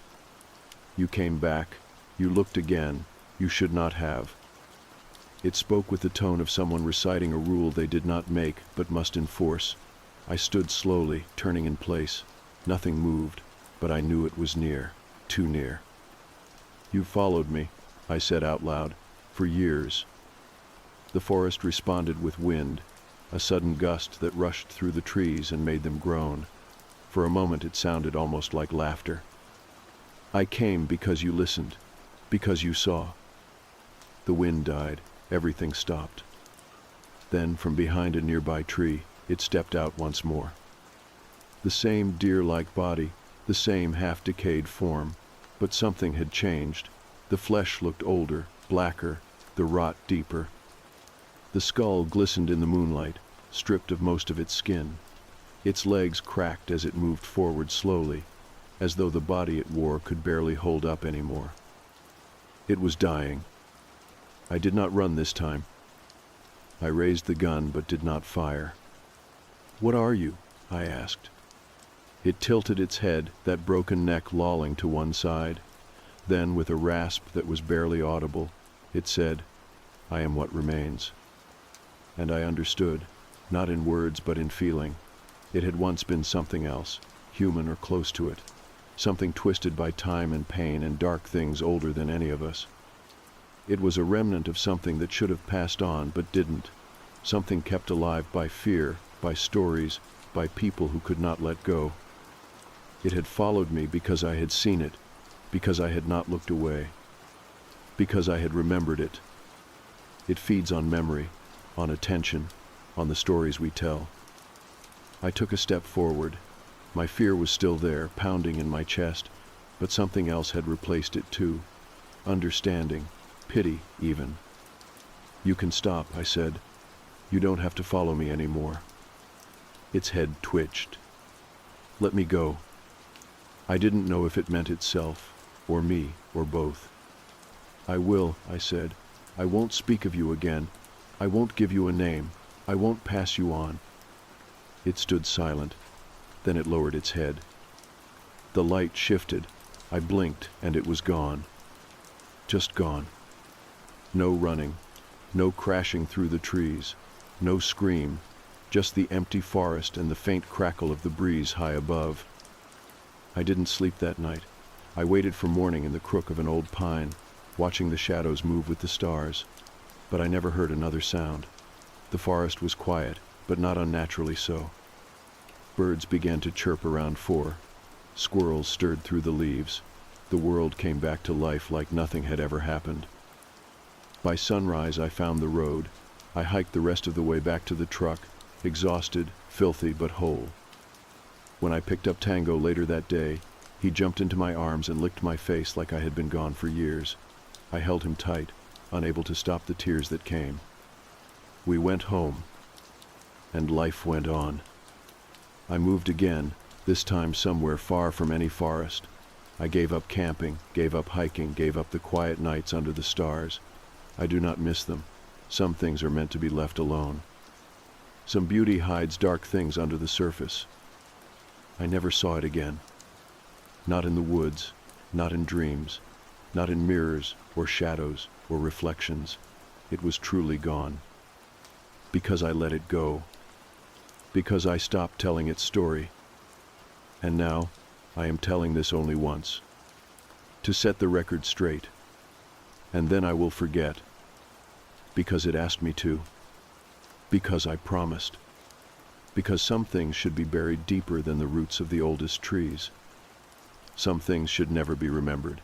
You came back. You looked again. You should not have. It spoke with the tone of someone reciting a rule they did not make but must enforce. I stood slowly, turning in place. Nothing moved, but I knew it was near, too near. You followed me, I said out loud, for years. The forest responded with wind, a sudden gust that rushed through the trees and made them groan. For a moment it sounded almost like laughter. I came because you listened, because you saw. The wind died, everything stopped. Then, from behind a nearby tree, it stepped out once more. The same deer-like body, the same half-decayed form, but something had changed. The flesh looked older, blacker, the rot deeper. The skull glistened in the moonlight, stripped of most of its skin. Its legs cracked as it moved forward slowly, as though the body it wore could barely hold up anymore. It was dying. I did not run this time. I raised the gun but did not fire. "What are you?" I asked. It tilted its head, that broken neck lolling to one side. Then, with a rasp that was barely audible, it said, "I am what remains." And I understood, not in words but in feeling. It had once been something else, human or close to it, something twisted by time and pain and dark things older than any of us. It was a remnant of something that should have passed on but didn't, something kept alive by fear, by stories, by people who could not let go. It had followed me because I had seen it, because I had not looked away, because I had remembered it. It feeds on memory, on attention, on the stories we tell. I took a step forward. My fear was still there, pounding in my chest, but something else had replaced it too. Understanding, pity even. "You can stop," I said. "You don't have to follow me anymore." Its head twitched. "Let me go." I didn't know if it meant itself, or me, or both. "I will," I said. "I won't speak of you again. I won't give you a name. I won't pass you on." It stood silent. Then it lowered its head. The light shifted. I blinked, and it was gone. Just gone. No running. No crashing through the trees. No scream. Just the empty forest and the faint crackle of the breeze high above. I didn't sleep that night. I waited for morning in the crook of an old pine, watching the shadows move with the stars. but I never heard another sound. The forest was quiet, but not unnaturally so. Birds began to chirp around 4. Squirrels stirred through the leaves. The world came back to life like nothing had ever happened. By sunrise, I found the road. I hiked the rest of the way back to the truck, exhausted, filthy, but whole. When I picked up Tango later that day, he jumped into my arms and licked my face like I had been gone for years. I held him tight, unable to stop the tears that came. We went home, and life went on. I moved again, this time somewhere far from any forest. I gave up camping, gave up hiking, gave up the quiet nights under the stars. I do not miss them. Some things are meant to be left alone. Some beauty hides dark things under the surface. I never saw it again. Not in the woods, not in dreams, not in mirrors or shadows or reflections. It was truly gone. Because I let it go. Because I stopped telling its story. And now, I am telling this only once. To set the record straight. And then I will forget. Because it asked me to. Because I promised. Because some things should be buried deeper than the roots of the oldest trees. Some things should never be remembered.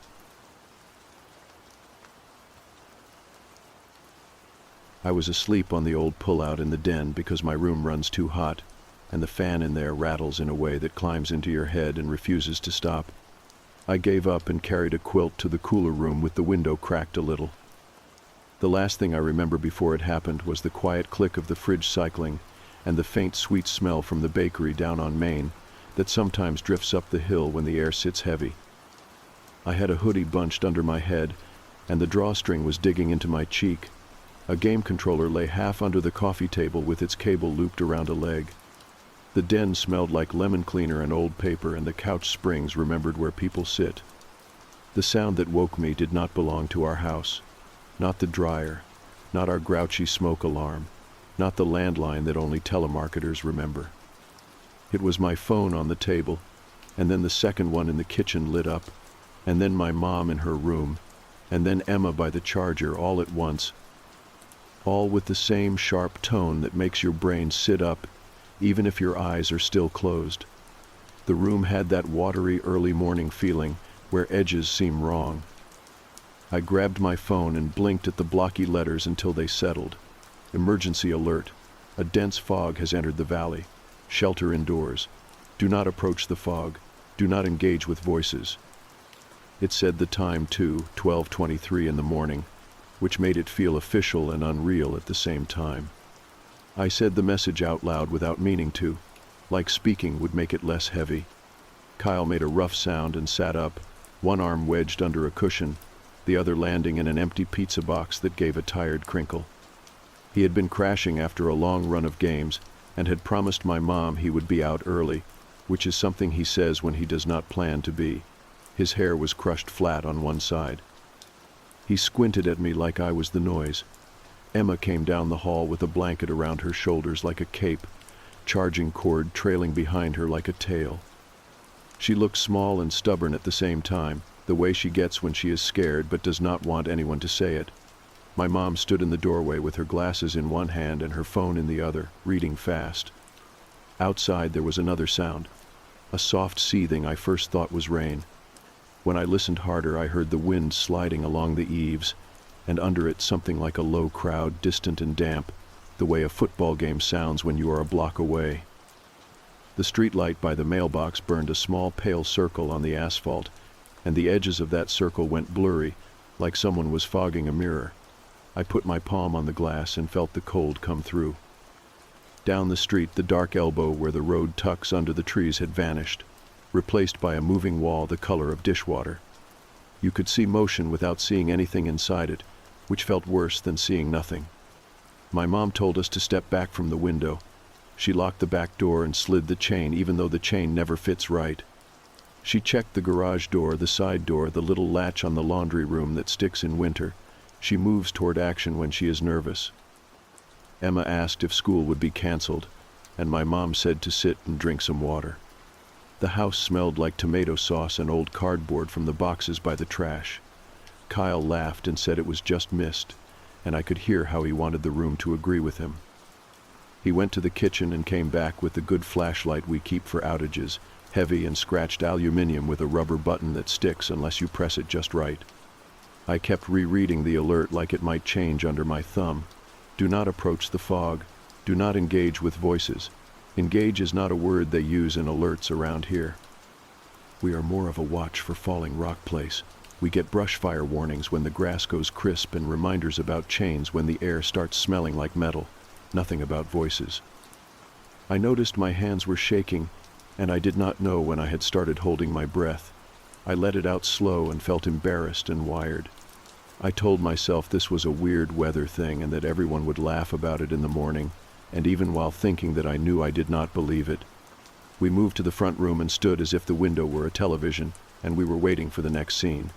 I was asleep on the old pullout in the den because my room runs too hot, and the fan in there rattles in a way that climbs into your head and refuses to stop. I gave up and carried a quilt to the cooler room with the window cracked a little. The last thing I remember before it happened was the quiet click of the fridge cycling and the faint sweet smell from the bakery down on Main that sometimes drifts up the hill when the air sits heavy. I had a hoodie bunched under my head, and the drawstring was digging into my cheek. A game controller lay half under the coffee table with its cable looped around a leg. The den smelled like lemon cleaner and old paper, and the couch springs remembered where people sit. The sound that woke me did not belong to our house. Not the dryer, not our grouchy smoke alarm, not the landline that only telemarketers remember. It was my phone on the table, and then the second one in the kitchen lit up, and then my mom in her room, and then Emma by the charger all at once, all with the same sharp tone that makes your brain sit up, even if your eyes are still closed. The room had that watery early morning feeling where edges seem wrong. I grabbed my phone and blinked at the blocky letters until they settled. Emergency alert. A dense fog has entered the valley. Shelter indoors. Do not approach the fog. Do not engage with voices. It said the time too, 12:23 in the morning, which made it feel official and unreal at the same time. I said the message out loud without meaning to, like speaking would make it less heavy. Kyle made a rough sound and sat up, one arm wedged under a cushion, the other landing in an empty pizza box that gave a tired crinkle. He had been crashing after a long run of games and had promised my mom he would be out early, which is something he says when he does not plan to be. His hair was crushed flat on one side. He squinted at me like I was the noise. Emma came down the hall with a blanket around her shoulders like a cape, charging cord trailing behind her like a tail. She looked small and stubborn at the same time, the way she gets when she is scared but does not want anyone to say it. My mom stood in the doorway with her glasses in one hand and her phone in the other, reading fast. Outside there was another sound, a soft seething I first thought was rain. When I listened harder, I heard the wind sliding along the eaves, and under it something like a low crowd, distant and damp, the way a football game sounds when you are a block away. The streetlight by the mailbox burned a small pale circle on the asphalt, and the edges of that circle went blurry, like someone was fogging a mirror. I put my palm on the glass and felt the cold come through. Down the street, the dark elbow where the road tucks under the trees had vanished, replaced by a moving wall the color of dishwater. You could see motion without seeing anything inside it, which felt worse than seeing nothing. My mom told us to step back from the window. She locked the back door and slid the chain, even though the chain never fits right. She checked the garage door, the side door, the little latch on the laundry room that sticks in winter. She moves toward action when she is nervous. Emma asked if school would be canceled, and my mom said to sit and drink some water. The house smelled like tomato sauce and old cardboard from the boxes by the trash. Kyle laughed and said it was just mist. and I could hear how he wanted the room to agree with him. He went to the kitchen and came back with the good flashlight we keep for outages, heavy and scratched aluminum with a rubber button that sticks unless you press it just right. I kept rereading the alert like it might change under my thumb. Do not approach the fog. Do not engage with voices. Engage is not a word they use in alerts around here. We are more of a watch for falling rock place. We get brush fire warnings when the grass goes crisp and reminders about chains when the air starts smelling like metal. Nothing about voices. I noticed my hands were shaking, and I did not know when I had started holding my breath. I let it out slow and felt embarrassed and wired. I told myself this was a weird weather thing and that everyone would laugh about it in the morning, and even while thinking that I knew I did not believe it. We moved to the front room and stood as if the window were a television, and we were waiting for the next scene.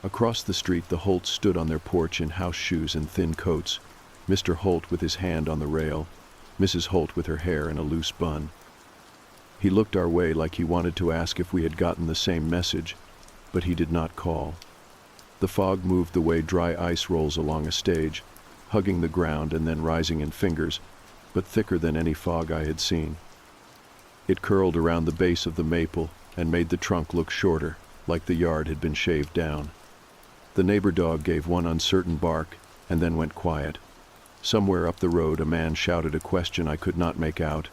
Across the street, the Holts stood on their porch in house shoes and thin coats, Mr. Holt with his hand on the rail, Mrs. Holt with her hair in a loose bun. He looked our way like he wanted to ask if we had gotten the same message, but he did not call. The fog moved the way dry ice rolls along a stage, hugging the ground and then rising in fingers, but thicker than any fog I had seen. It curled around the base of the maple and made the trunk look shorter, like the yard had been shaved down. The neighbor dog gave one uncertain bark and then went quiet. Somewhere up the road a man shouted a question I could not make out.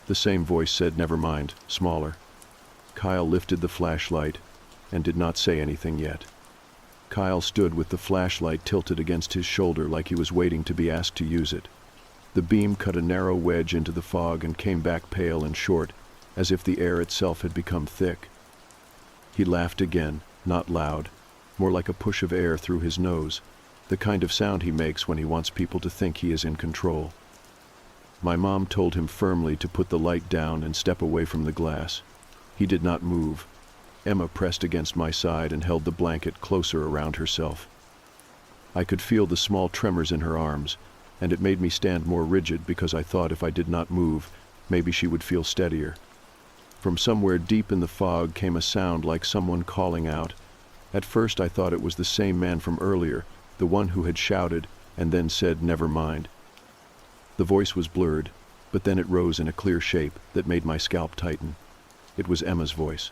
The same voice said, "Never mind," smaller. Kyle lifted the flashlight and did not say anything yet. Kyle stood with the flashlight tilted against his shoulder like he was waiting to be asked to use it. The beam cut a narrow wedge into the fog and came back pale and short, as if the air itself had become thick. He laughed again, not loud, more like a push of air through his nose, the kind of sound he makes when he wants people to think he is in control. My mom told him firmly to put the light down and step away from the glass. He did not move. Emma pressed against my side and held the blanket closer around herself. I could feel the small tremors in her arms, and it made me stand more rigid because I thought if I did not move, maybe she would feel steadier. From somewhere deep in the fog came a sound like someone calling out. At first I thought it was the same man from earlier, the one who had shouted and then said, "Never mind." The voice was blurred, but then it rose in a clear shape that made my scalp tighten. It was Emma's voice.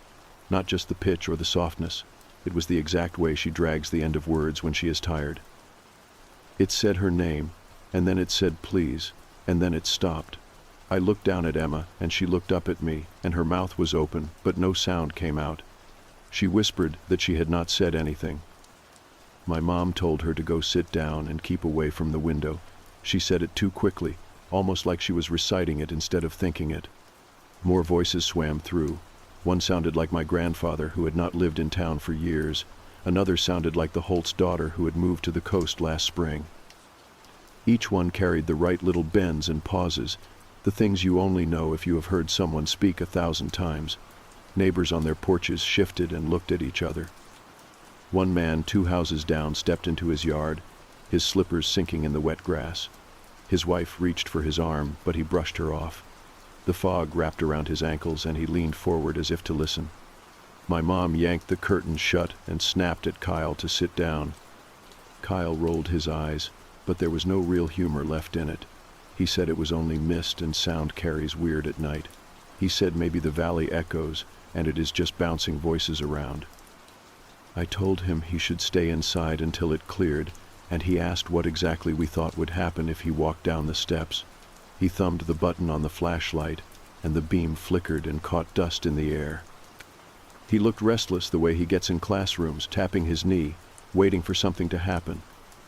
Not just the pitch or the softness. It was the exact way she drags the end of words when she is tired. It said her name, and then it said please, and then it stopped. I looked down at Emma, and she looked up at me, and her mouth was open, but no sound came out. She whispered that she had not said anything. My mom told her to go sit down and keep away from the window. She said it too quickly, almost like she was reciting it instead of thinking it. More voices swam through. One sounded like my grandfather, who had not lived in town for years. Another sounded like the Holt's daughter, who had moved to the coast last spring. Each one carried the right little bends and pauses, the things you only know if you have heard someone speak 1,000 times. Neighbors on their porches shifted and looked at each other. One man 2 houses down stepped into his yard, his slippers sinking in the wet grass. His wife reached for his arm, but he brushed her off. The fog wrapped around his ankles and he leaned forward as if to listen. My mom yanked the curtains shut and snapped at Kyle to sit down. Kyle rolled his eyes, but there was no real humor left in it. He said it was only mist and sound carries weird at night. He said maybe the valley echoes and it is just bouncing voices around. I told him he should stay inside until it cleared, and he asked what exactly we thought would happen if he walked down the steps. He thumbed the button on the flashlight, and the beam flickered and caught dust in the air. He looked restless the way he gets in classrooms, tapping his knee, waiting for something to happen.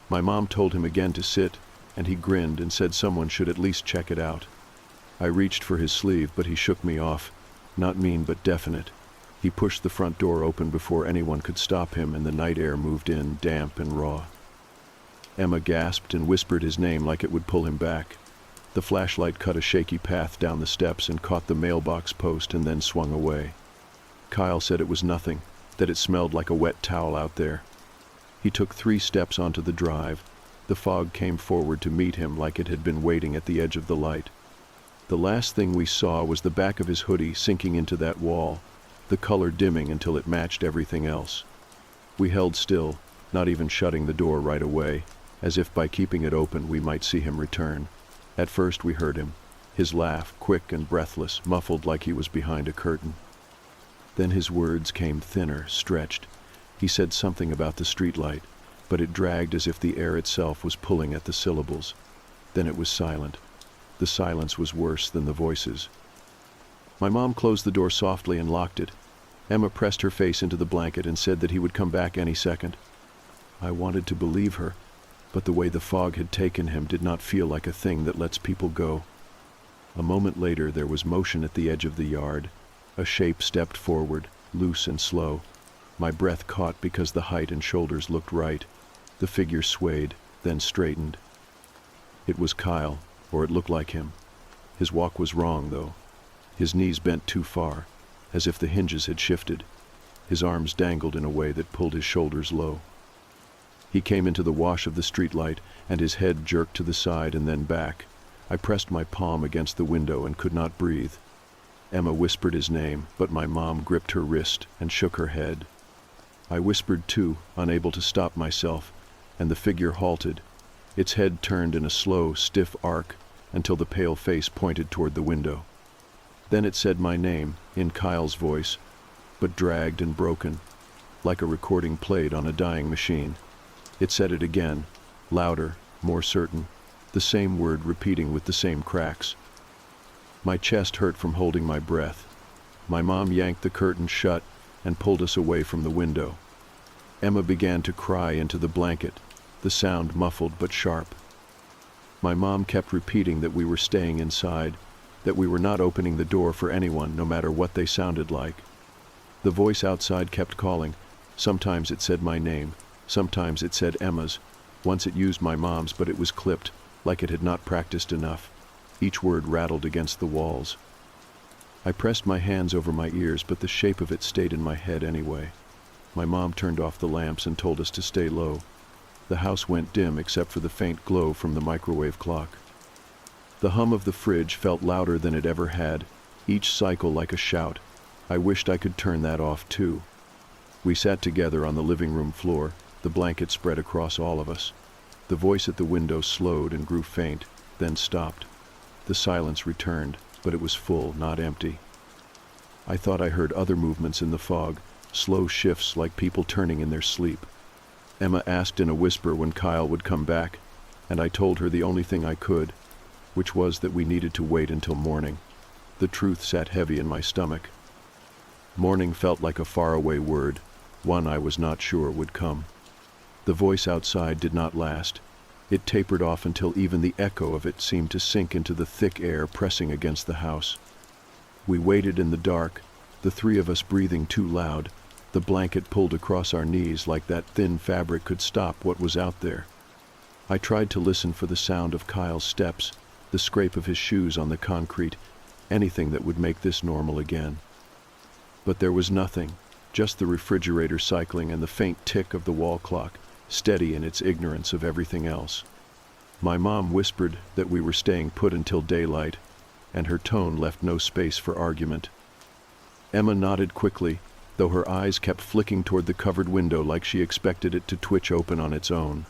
My mom told him again to sit, and he grinned and said someone should at least check it out. I reached for his sleeve, but he shook me off. Not mean, but definite. He pushed the front door open before anyone could stop him, and the night air moved in, damp and raw. Emma gasped and whispered his name like it would pull him back. The flashlight cut a shaky path down the steps and caught the mailbox post and then swung away. Kyle said it was nothing, that it smelled like a wet towel out there. He took 3 steps onto the drive. The fog came forward to meet him like it had been waiting at the edge of the light. The last thing we saw was the back of his hoodie sinking into that wall, the color dimming until it matched everything else. We held still, not even shutting the door right away. as if by keeping it open we might see him return. At first we heard him, his laugh, quick and breathless, muffled like he was behind a curtain. Then his words came thinner, stretched. He said something about the streetlight, but it dragged as if the air itself was pulling at the syllables. Then it was silent. The silence was worse than the voices. My mom closed the door softly and locked it. Emma pressed her face into the blanket and said that he would come back any second. I wanted to believe her, but the way the fog had taken him did not feel like a thing that lets people go. A moment later there was motion at the edge of the yard. A shape stepped forward, loose and slow. My breath caught because the height and shoulders looked right. The figure swayed, then straightened. It was Kyle, or it looked like him. His walk was wrong, though. His knees bent too far, as if the hinges had shifted. His arms dangled in a way that pulled his shoulders low. He came into the wash of the streetlight, and his head jerked to the side and then back. I pressed my palm against the window and could not breathe. Emma whispered his name, but my mom gripped her wrist and shook her head. I whispered too, unable to stop myself, and the figure halted. Its head turned in a slow, stiff arc until the pale face pointed toward the window. Then it said my name, in Kyle's voice, but dragged and broken, like a recording played on a dying machine. It said it again, louder, more certain, the same word repeating with the same cracks. My chest hurt from holding my breath. My mom yanked the curtain shut and pulled us away from the window. Emma began to cry into the blanket, the sound muffled but sharp. My mom kept repeating that we were staying inside, that we were not opening the door for anyone, no matter what they sounded like. The voice outside kept calling. Sometimes it said my name, sometimes it said Emma's. Once it used my mom's, but it was clipped, like it had not practiced enough. Each word rattled against the walls. I pressed my hands over my ears, but the shape of it stayed in my head anyway. My mom turned off the lamps and told us to stay low. The house went dim except for the faint glow from the microwave clock. The hum of the fridge felt louder than it ever had, each cycle like a shout. I wished I could turn that off too. We sat together on the living room floor, the blanket spread across all of us. The voice at the window slowed and grew faint, then stopped. The silence returned, but it was full, not empty. I thought I heard other movements in the fog, slow shifts like people turning in their sleep. Emma asked in a whisper when Kyle would come back, and I told her the only thing I could, which was that we needed to wait until morning. The truth sat heavy in my stomach. Morning felt like a faraway word, one I was not sure would come. The voice outside did not last. It tapered off until even the echo of it seemed to sink into the thick air pressing against the house. We waited in the dark, the three of us breathing too loud, the blanket pulled across our knees like that thin fabric could stop what was out there. I tried to listen for the sound of Kyle's steps, the scrape of his shoes on the concrete, anything that would make this normal again. But there was nothing, just the refrigerator cycling and the faint tick of the wall clock, steady in its ignorance of everything else. My mom whispered that we were staying put until daylight, and her tone left no space for argument. Emma nodded quickly, though her eyes kept flicking toward the covered window like she expected it to twitch open on its own.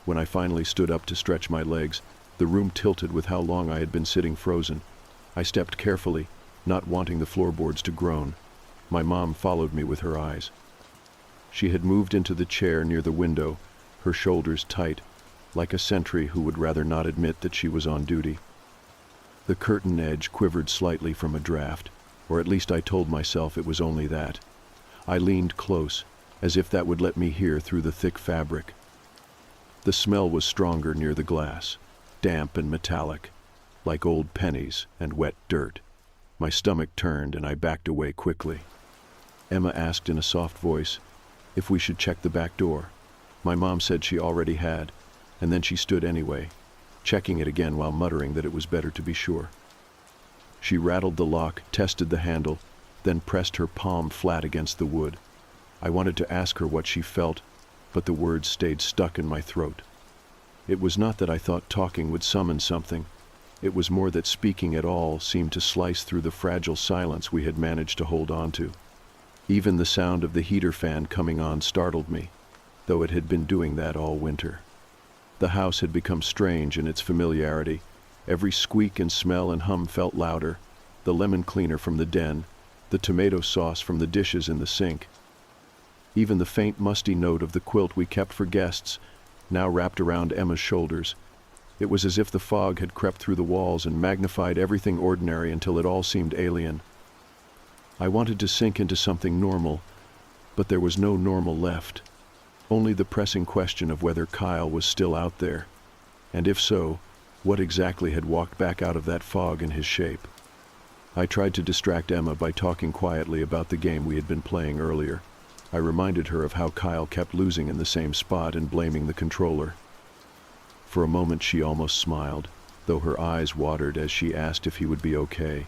When I finally stood up to stretch my legs, the room tilted with how long I had been sitting frozen. I stepped carefully, not wanting the floorboards to groan. My mom followed me with her eyes. She had moved into the chair near the window, her shoulders tight, like a sentry who would rather not admit that she was on duty. The curtain edge quivered slightly from a draft, or at least I told myself it was only that. I leaned close, as if that would let me hear through the thick fabric. The smell was stronger near the glass, damp and metallic, like old pennies and wet dirt. My stomach turned and I backed away quickly. Emma asked in a soft voice if we should check the back door. My mom said she already had, and then she stood anyway, checking it again while muttering that it was better to be sure. She rattled the lock, tested the handle, then pressed her palm flat against the wood. I wanted to ask her what she felt, but the words stayed stuck in my throat. It was not that I thought talking would summon something. It was more that speaking at all seemed to slice through the fragile silence we had managed to hold on to. Even the sound of the heater fan coming on startled me, though it had been doing that all winter. The house had become strange in its familiarity. Every squeak and smell and hum felt louder. The lemon cleaner from the den, the tomato sauce from the dishes in the sink. Even the faint musty note of the quilt we kept for guests, now wrapped around Emma's shoulders. It was as if the fog had crept through the walls and magnified everything ordinary until it all seemed alien. I wanted to sink into something normal, but there was no normal left. Only the pressing question of whether Kyle was still out there, and if so, what exactly had walked back out of that fog in his shape. I tried to distract Emma by talking quietly about the game we had been playing earlier. I reminded her of how Kyle kept losing in the same spot and blaming the controller. For a moment she almost smiled, though her eyes watered as she asked if he would be okay.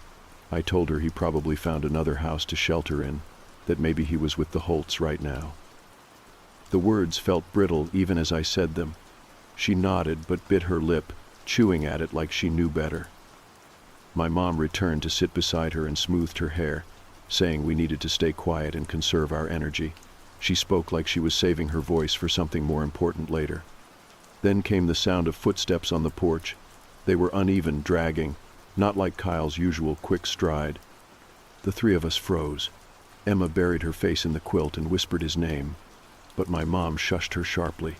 I told her he probably found another house to shelter in, that maybe he was with the Holts right now. The words felt brittle even as I said them. She nodded but bit her lip, chewing at it like she knew better. My mom returned to sit beside her and smoothed her hair, saying we needed to stay quiet and conserve our energy. She spoke like she was saving her voice for something more important later. Then came the sound of footsteps on the porch. They were uneven, dragging, not like Kyle's usual quick stride. The three of us froze. Emma buried her face in the quilt and whispered his name, but my mom shushed her sharply.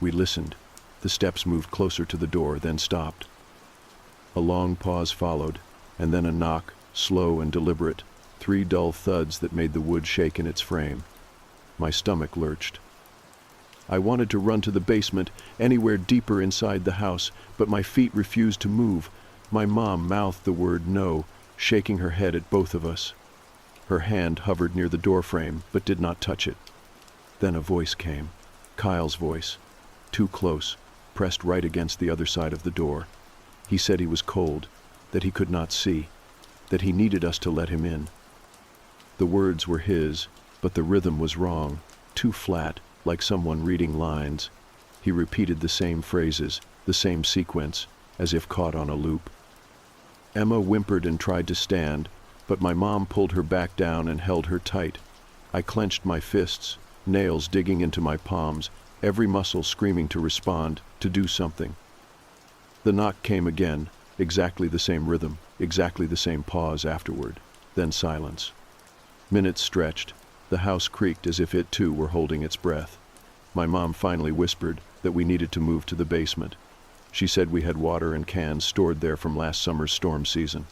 We listened. The steps moved closer to the door, then stopped. A long pause followed, and then a knock, slow and deliberate, 3 dull thuds that made the wood shake in its frame. My stomach lurched. I wanted to run to the basement, anywhere deeper inside the house, but my feet refused to move. My mom mouthed the word no, shaking her head at both of us. Her hand hovered near the doorframe, but did not touch it. Then a voice came, Kyle's voice, too close, pressed right against the other side of the door. He said he was cold, that he could not see, that he needed us to let him in. The words were his, but the rhythm was wrong, too flat, like someone reading lines. He repeated the same phrases, the same sequence, as if caught on a loop. Emma whimpered and tried to stand, but my mom pulled her back down and held her tight. I clenched my fists, nails digging into my palms, every muscle screaming to respond, to do something. The knock came again, exactly the same rhythm, exactly the same pause afterward, then silence. Minutes stretched. The house creaked as if it too were holding its breath. My mom finally whispered that we needed to move to the basement. She said we had water and cans stored there from last summer's storm season.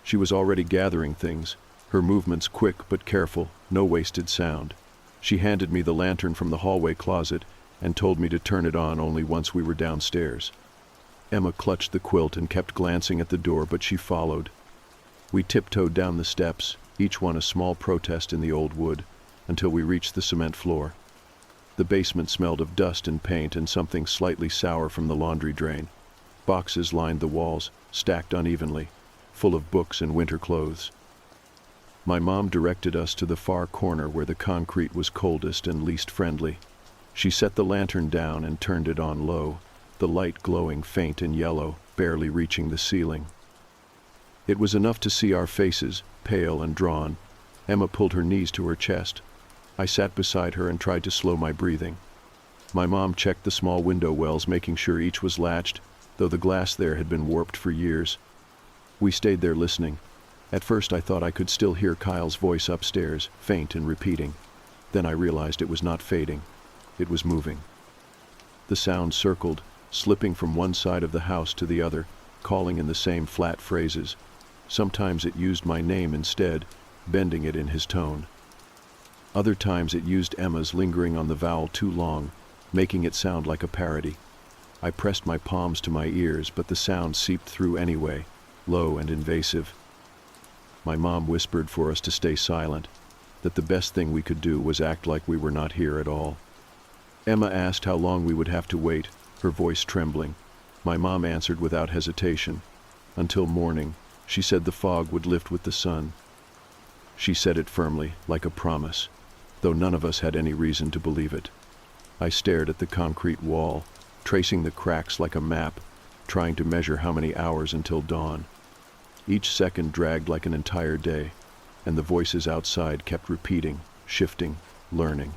She was already gathering things, her movements quick but careful, no wasted sound. She handed me the lantern from the hallway closet and told me to turn it on only once we were downstairs. Emma clutched the quilt and kept glancing at the door, but she followed. We tiptoed down the steps, each one a small protest in the old wood, until we reached the cement floor. The basement smelled of dust and paint and something slightly sour from the laundry drain. Boxes lined the walls, stacked unevenly, full of books and winter clothes. My mom directed us to the far corner where the concrete was coldest and least friendly. She set the lantern down and turned it on low, the light glowing faint and yellow, barely reaching the ceiling. It was enough to see our faces, pale and drawn. Emma pulled her knees to her chest. I sat beside her and tried to slow my breathing. My mom checked the small window wells, making sure each was latched, though the glass there had been warped for years. We stayed there listening. At first I thought I could still hear Kyle's voice upstairs, faint and repeating. Then I realized it was not fading. It was moving. The sound circled, slipping from one side of the house to the other, calling in the same flat phrases. Sometimes it used my name instead, bending it in his tone. Other times it used Emma's, lingering on the vowel too long, making it sound like a parody. I pressed my palms to my ears, but the sound seeped through anyway, low and invasive. My mom whispered for us to stay silent, that the best thing we could do was act like we were not here at all. Emma asked how long we would have to wait, her voice trembling. My mom answered without hesitation. Until morning. She said the fog would lift with the sun. She said it firmly, like a promise, though none of us had any reason to believe it. I stared at the concrete wall, tracing the cracks like a map, trying to measure how many hours until dawn. Each second dragged like an entire day, and the voices outside kept repeating, shifting, learning.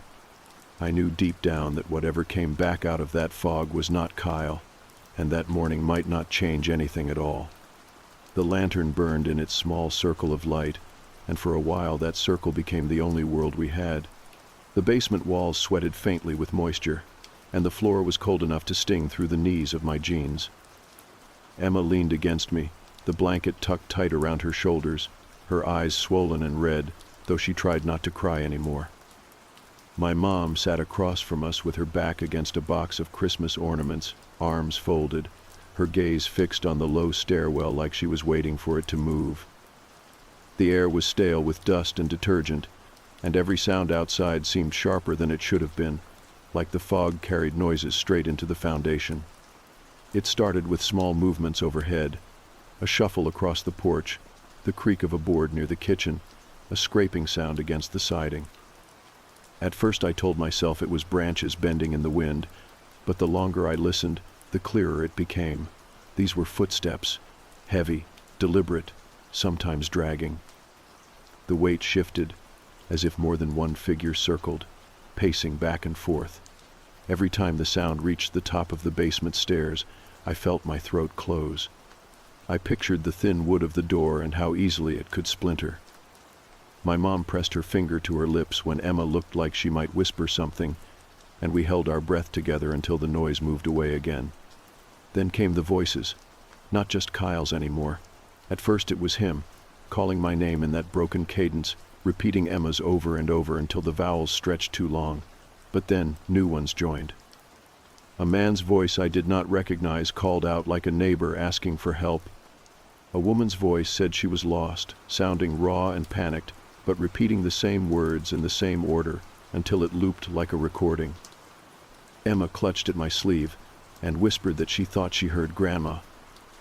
I knew deep down that whatever came back out of that fog was not Kyle, and that morning might not change anything at all. The lantern burned in its small circle of light, and for a while that circle became the only world we had. The basement walls sweated faintly with moisture, and the floor was cold enough to sting through the knees of my jeans. Emma leaned against me, the blanket tucked tight around her shoulders, her eyes swollen and red, though she tried not to cry anymore. My mom sat across from us with her back against a box of Christmas ornaments, arms folded, her gaze fixed on the low stairwell like she was waiting for it to move. The air was stale with dust and detergent, and every sound outside seemed sharper than it should have been, like the fog carried noises straight into the foundation. It started with small movements overhead, a shuffle across the porch, the creak of a board near the kitchen, a scraping sound against the siding. At first I told myself it was branches bending in the wind, but the longer I listened, the clearer it became. These were footsteps, heavy, deliberate, sometimes dragging. The weight shifted, as if more than one figure circled, pacing back and forth. Every time the sound reached the top of the basement stairs, I felt my throat close. I pictured the thin wood of the door and how easily it could splinter. My mom pressed her finger to her lips when Emma looked like she might whisper something, and we held our breath together until the noise moved away again. Then came the voices, not just Kyle's anymore. At first it was him, calling my name in that broken cadence, repeating Emma's over and over until the vowels stretched too long. But then new ones joined. A man's voice I did not recognize called out like a neighbor asking for help. A woman's voice said she was lost, sounding raw and panicked, but repeating the same words in the same order until it looped like a recording. Emma clutched at my sleeve and whispered that she thought she heard Grandma.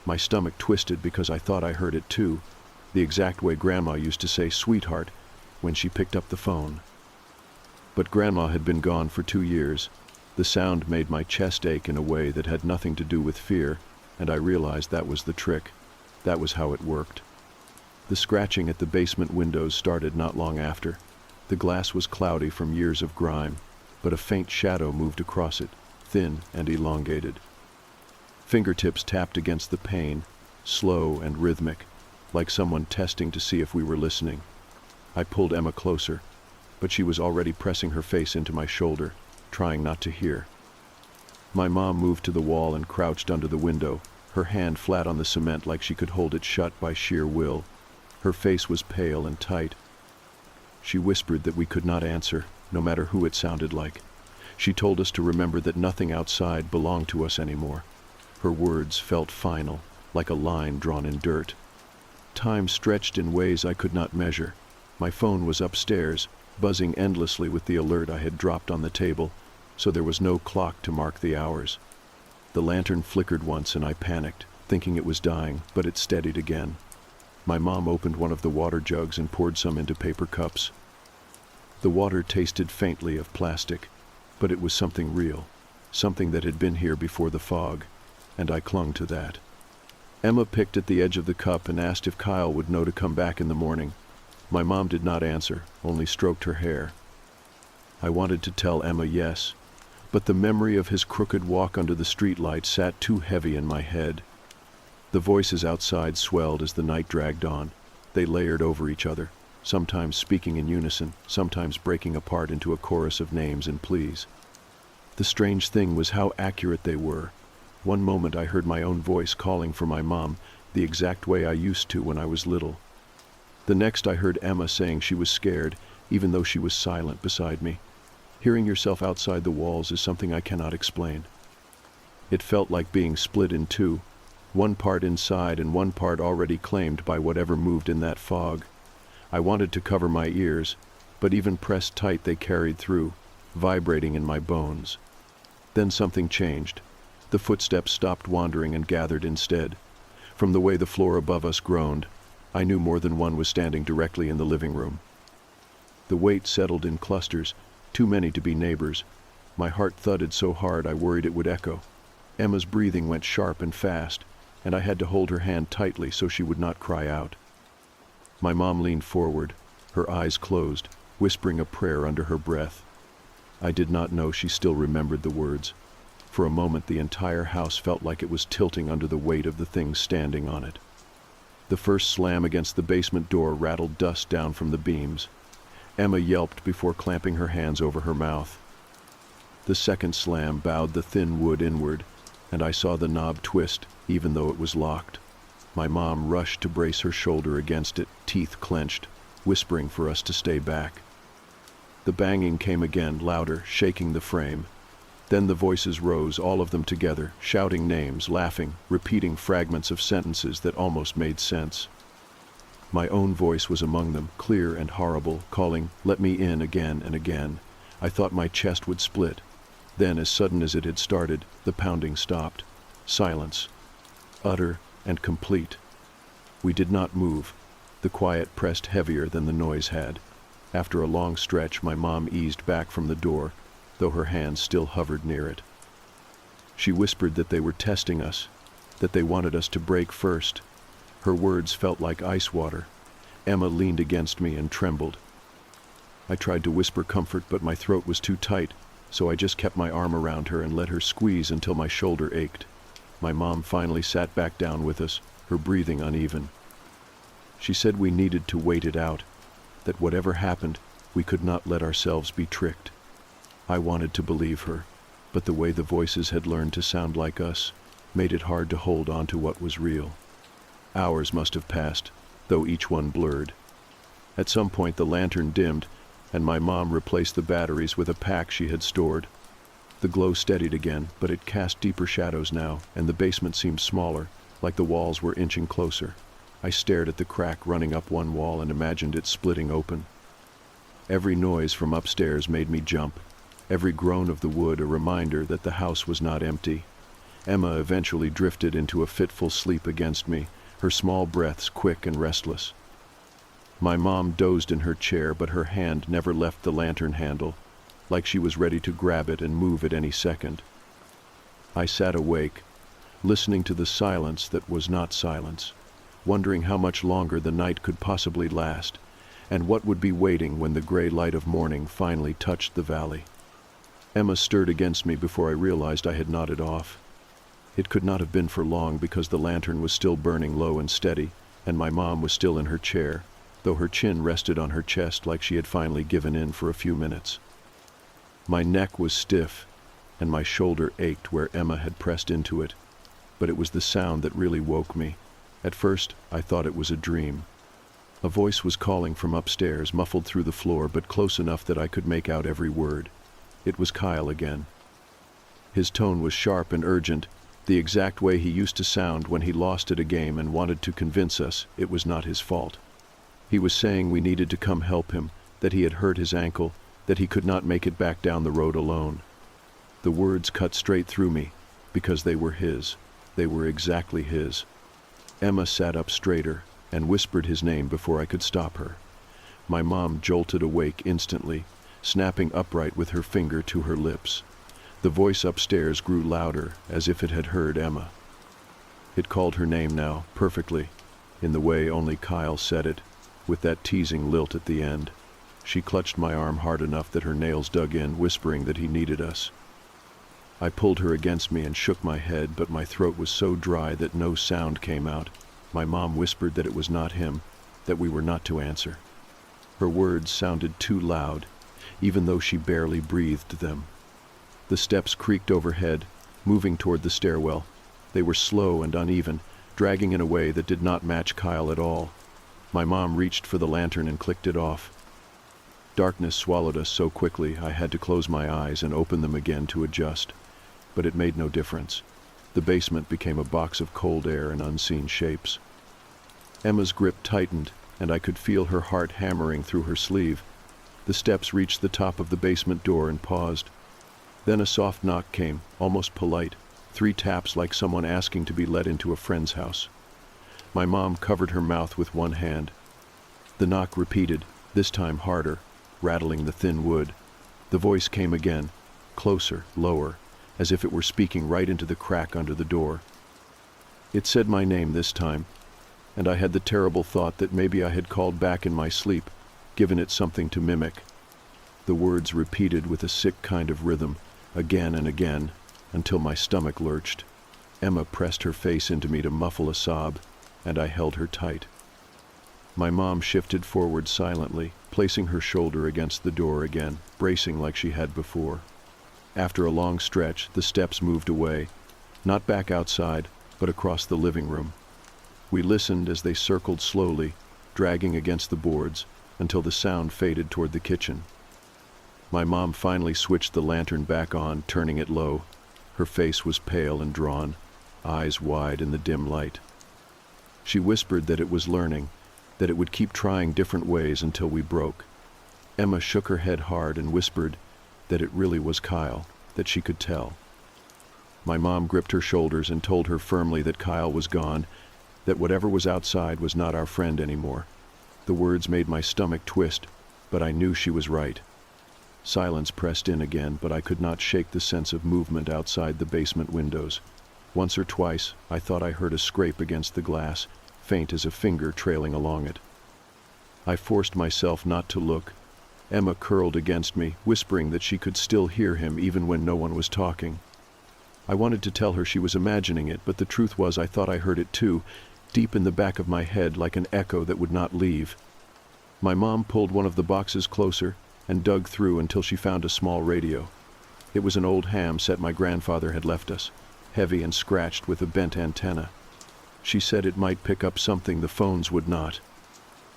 My stomach twisted because I thought I heard it too, the exact way Grandma used to say "sweetheart" when she picked up the phone. But Grandma had been gone for 2 years. The sound made my chest ache in a way that had nothing to do with fear, and I realized that was the trick. That was how it worked. The scratching at the basement windows started not long after. The glass was cloudy from years of grime, but a faint shadow moved across it, thin and elongated. Fingertips tapped against the pane, slow and rhythmic, like someone testing to see if we were listening. I pulled Emma closer, but she was already pressing her face into my shoulder, trying not to hear. My mom moved to the wall and crouched under the window, her hand flat on the cement like she could hold it shut by sheer will. Her face was pale and tight. She whispered that we could not answer, no matter who it sounded like. She told us to remember that nothing outside belonged to us anymore. Her words felt final, like a line drawn in dirt. Time stretched in ways I could not measure. My phone was upstairs, buzzing endlessly with the alert I had dropped on the table, so there was no clock to mark the hours. The lantern flickered once and I panicked, thinking it was dying, but it steadied again. My mom opened one of the water jugs and poured some into paper cups. The water tasted faintly of plastic, but it was something real, something that had been here before the fog, and I clung to that. Emma picked at the edge of the cup and asked if Kyle would know to come back in the morning. My mom did not answer, only stroked her hair. I wanted to tell Emma yes, but the memory of his crooked walk under the streetlight sat too heavy in my head. The voices outside swelled as the night dragged on. They layered over each other, sometimes speaking in unison, sometimes breaking apart into a chorus of names and pleas. The strange thing was how accurate they were. One moment I heard my own voice calling for my mom, the exact way I used to when I was little. The next I heard Emma saying she was scared, even though she was silent beside me. Hearing yourself outside the walls is something I cannot explain. It felt like being split in two, one part inside and one part already claimed by whatever moved in that fog. I wanted to cover my ears, but even pressed tight they carried through, vibrating in my bones. Then something changed. The footsteps stopped wandering and gathered instead. From the way the floor above us groaned, I knew more than one was standing directly in the living room. The weight settled in clusters, too many to be neighbors. My heart thudded so hard I worried it would echo. Emma's breathing went sharp and fast, and I had to hold her hand tightly so she would not cry out. My mom leaned forward, her eyes closed, whispering a prayer under her breath. I did not know she still remembered the words. For a moment, the entire house felt like it was tilting under the weight of the thing standing on it. The first slam against the basement door rattled dust down from the beams. Emma yelped before clamping her hands over her mouth. The second slam bowed the thin wood inward, and I saw the knob twist, even though it was locked. My mom rushed to brace her shoulder against it, teeth clenched, whispering for us to stay back. The banging came again, louder, shaking the frame. Then the voices rose, all of them together, shouting names, laughing, repeating fragments of sentences that almost made sense. My own voice was among them, clear and horrible, calling, "Let me in," again and again. I thought my chest would split. Then, as sudden as it had started, the pounding stopped. Silence. Utter and complete. We did not move. The quiet pressed heavier than the noise had. After a long stretch, my mom eased back from the door, though her hands still hovered near it. She whispered that they were testing us, that they wanted us to break first. Her words felt like ice water. Emma leaned against me and trembled. I tried to whisper comfort, but my throat was too tight, so I just kept my arm around her and let her squeeze until my shoulder ached. My mom finally sat back down with us, her breathing uneven. She said we needed to wait it out, that whatever happened, we could not let ourselves be tricked. I wanted to believe her, but the way the voices had learned to sound like us made it hard to hold on to what was real. Hours must have passed, though each one blurred. At some point the lantern dimmed, and my mom replaced the batteries with a pack she had stored. The glow steadied again, but it cast deeper shadows now, and the basement seemed smaller, like the walls were inching closer. I stared at the crack running up one wall and imagined it splitting open. Every noise from upstairs made me jump, every groan of the wood a reminder that the house was not empty. Emma eventually drifted into a fitful sleep against me, her small breaths quick and restless. My mom dozed in her chair, but her hand never left the lantern handle, like she was ready to grab it and move at any second. I sat awake, listening to the silence that was not silence, wondering how much longer the night could possibly last, and what would be waiting when the gray light of morning finally touched the valley. Emma stirred against me before I realized I had nodded off. It could not have been for long because the lantern was still burning low and steady, and my mom was still in her chair, though her chin rested on her chest like she had finally given in for a few minutes. My neck was stiff, and my shoulder ached where Emma had pressed into it, but it was the sound that really woke me. At first, I thought it was a dream. A voice was calling from upstairs, muffled through the floor, but close enough that I could make out every word. It was Kyle again. His tone was sharp and urgent, the exact way he used to sound when he lost at a game and wanted to convince us it was not his fault. He was saying we needed to come help him, that he had hurt his ankle, that he could not make it back down the road alone. The words cut straight through me, because they were his. They were exactly his. Emma sat up straighter and whispered his name before I could stop her. My mom jolted awake instantly, snapping upright with her finger to her lips. The voice upstairs grew louder, as if it had heard Emma. It called her name now, perfectly, in the way only Kyle said it, with that teasing lilt at the end. She clutched my arm hard enough that her nails dug in, whispering that he needed us. I pulled her against me and shook my head, but my throat was so dry that no sound came out. My mom whispered that it was not him, that we were not to answer. Her words sounded too loud, even though she barely breathed them. The steps creaked overhead, moving toward the stairwell. They were slow and uneven, dragging in a way that did not match Kyle at all. My mom reached for the lantern and clicked it off. Darkness swallowed us so quickly I had to close my eyes and open them again to adjust. But it made no difference. The basement became a box of cold air and unseen shapes. Emma's grip tightened, and I could feel her heart hammering through her sleeve. The steps reached the top of the basement door and paused. Then a soft knock came, almost polite, 3 taps like someone asking to be let into a friend's house. My mom covered her mouth with one hand. The knock repeated, this time harder, rattling the thin wood. The voice came again, closer, lower, as if it were speaking right into the crack under the door. It said my name this time, and I had the terrible thought that maybe I had called back in my sleep, given it something to mimic. The words repeated with a sick kind of rhythm, again and again, until my stomach lurched. Emma pressed her face into me to muffle a sob, and I held her tight. My mom shifted forward silently, placing her shoulder against the door again, bracing like she had before. After a long stretch, the steps moved away, not back outside, but across the living room. We listened as they circled slowly, dragging against the boards, until the sound faded toward the kitchen. My mom finally switched the lantern back on, turning it low. Her face was pale and drawn, eyes wide in the dim light. She whispered that it was learning, that it would keep trying different ways until we broke. Emma shook her head hard and whispered that it really was Kyle, that she could tell. My mom gripped her shoulders and told her firmly that Kyle was gone, that whatever was outside was not our friend anymore. The words made my stomach twist, but I knew she was right. Silence pressed in again, but I could not shake the sense of movement outside the basement windows. Once or twice, I thought I heard a scrape against the glass, faint as a finger trailing along it. I forced myself not to look. Emma curled against me, whispering that she could still hear him even when no one was talking. I wanted to tell her she was imagining it, but the truth was I thought I heard it too, deep in the back of my head like an echo that would not leave. My mom pulled one of the boxes closer and dug through until she found a small radio. It was an old ham set my grandfather had left us, heavy and scratched with a bent antenna. She said it might pick up something the phones would not.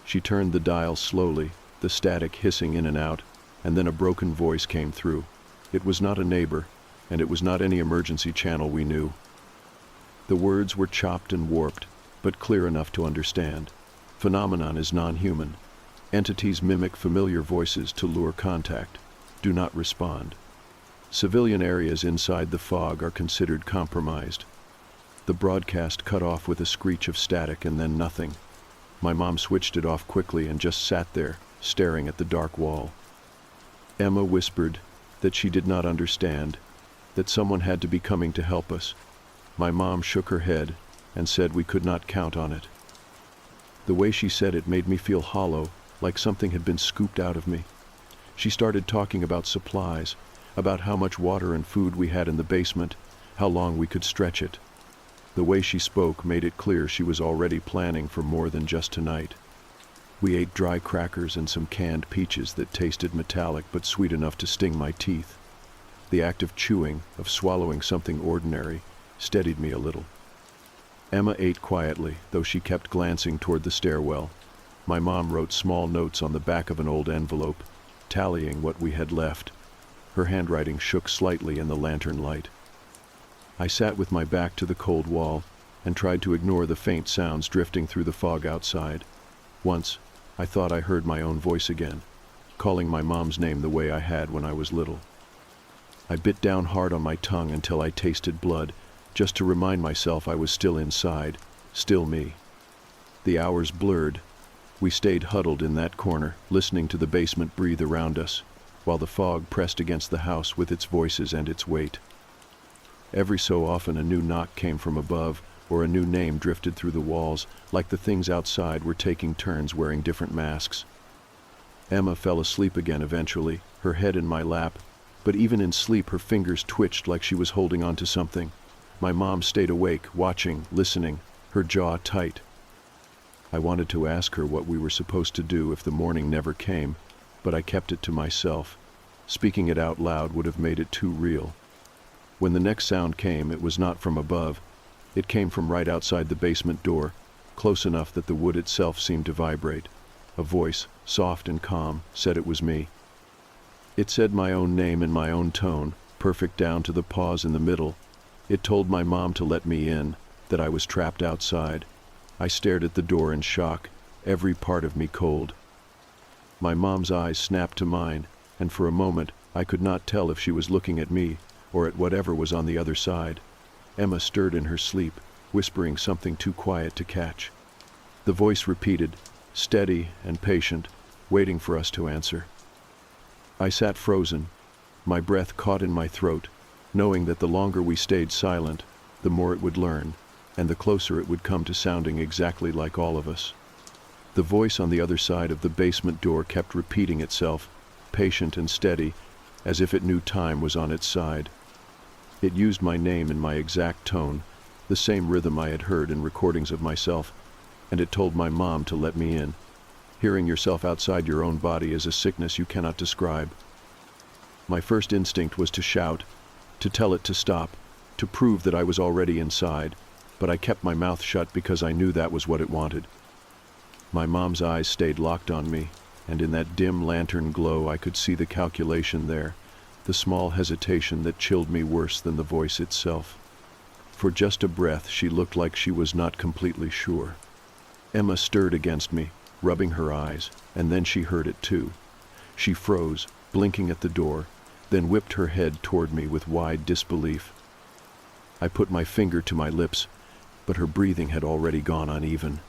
She turned the dial slowly, the static hissing in and out, and then a broken voice came through. It was not a neighbor, and it was not any emergency channel we knew. The words were chopped and warped, but clear enough to understand. Phenomenon is non-human. Entities mimic familiar voices to lure contact. Do not respond. Civilian areas inside the fog are considered compromised. The broadcast cut off with a screech of static and then nothing. My mom switched it off quickly and just sat there, staring at the dark wall. Emma whispered that she did not understand, that someone had to be coming to help us. My mom shook her head and said we could not count on it. The way she said it made me feel hollow, like something had been scooped out of me. She started talking about supplies, about how much water and food we had in the basement, how long we could stretch it. The way she spoke made it clear she was already planning for more than just tonight. We ate dry crackers and some canned peaches that tasted metallic but sweet enough to sting my teeth. The act of chewing, of swallowing something ordinary, steadied me a little. Emma ate quietly, though she kept glancing toward the stairwell. My mom wrote small notes on the back of an old envelope, tallying what we had left. Her handwriting shook slightly in the lantern light. I sat with my back to the cold wall and tried to ignore the faint sounds drifting through the fog outside. Once, I thought I heard my own voice again, calling my mom's name the way I had when I was little. I bit down hard on my tongue until I tasted blood, just to remind myself I was still inside, still me. The hours blurred. We stayed huddled in that corner, listening to the basement breathe around us, while the fog pressed against the house with its voices and its weight. Every so often a new knock came from above, or a new name drifted through the walls, like the things outside were taking turns wearing different masks. Emma fell asleep again eventually, her head in my lap, but even in sleep her fingers twitched like she was holding on to something. My mom stayed awake, watching, listening, her jaw tight. I wanted to ask her what we were supposed to do if the morning never came, but I kept it to myself. Speaking it out loud would have made it too real. When the next sound came, it was not from above. It came from right outside the basement door, close enough that the wood itself seemed to vibrate. A voice, soft and calm, said it was me. It said my own name in my own tone, perfect down to the pause in the middle. It told my mom to let me in, that I was trapped outside. I stared at the door in shock, every part of me cold. My mom's eyes snapped to mine, and for a moment I could not tell if she was looking at me or at whatever was on the other side. Emma stirred in her sleep, whispering something too quiet to catch. The voice repeated, steady and patient, waiting for us to answer. I sat frozen, my breath caught in my throat, knowing that the longer we stayed silent, the more it would learn, and the closer it would come to sounding exactly like all of us. The voice on the other side of the basement door kept repeating itself, patient and steady, as if it knew time was on its side. It used my name in my exact tone, the same rhythm I had heard in recordings of myself, and it told my mom to let me in. Hearing yourself outside your own body is a sickness you cannot describe. My first instinct was to shout, to tell it to stop, to prove that I was already inside, but I kept my mouth shut because I knew that was what it wanted. My mom's eyes stayed locked on me, and in that dim lantern glow I could see the calculation there, the small hesitation that chilled me worse than the voice itself. For just a breath she looked like she was not completely sure. Emma stirred against me, rubbing her eyes, and then she heard it too. She froze, blinking at the door, then whipped her head toward me with wide disbelief. I put my finger to my lips, but her breathing had already gone uneven.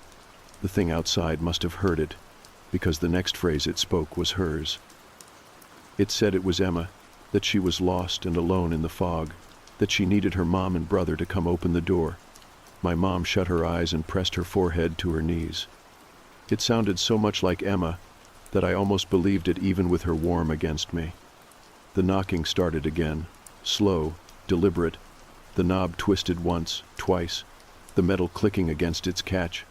The thing outside must have heard it, because the next phrase it spoke was hers. It said it was Emma, that she was lost and alone in the fog, that she needed her mom and brother to come open the door. My mom shut her eyes and pressed her forehead to her knees. It sounded so much like Emma that I almost believed it even with her warm against me. The knocking started again, slow, deliberate, the knob twisted once, twice, the metal clicking against its catch.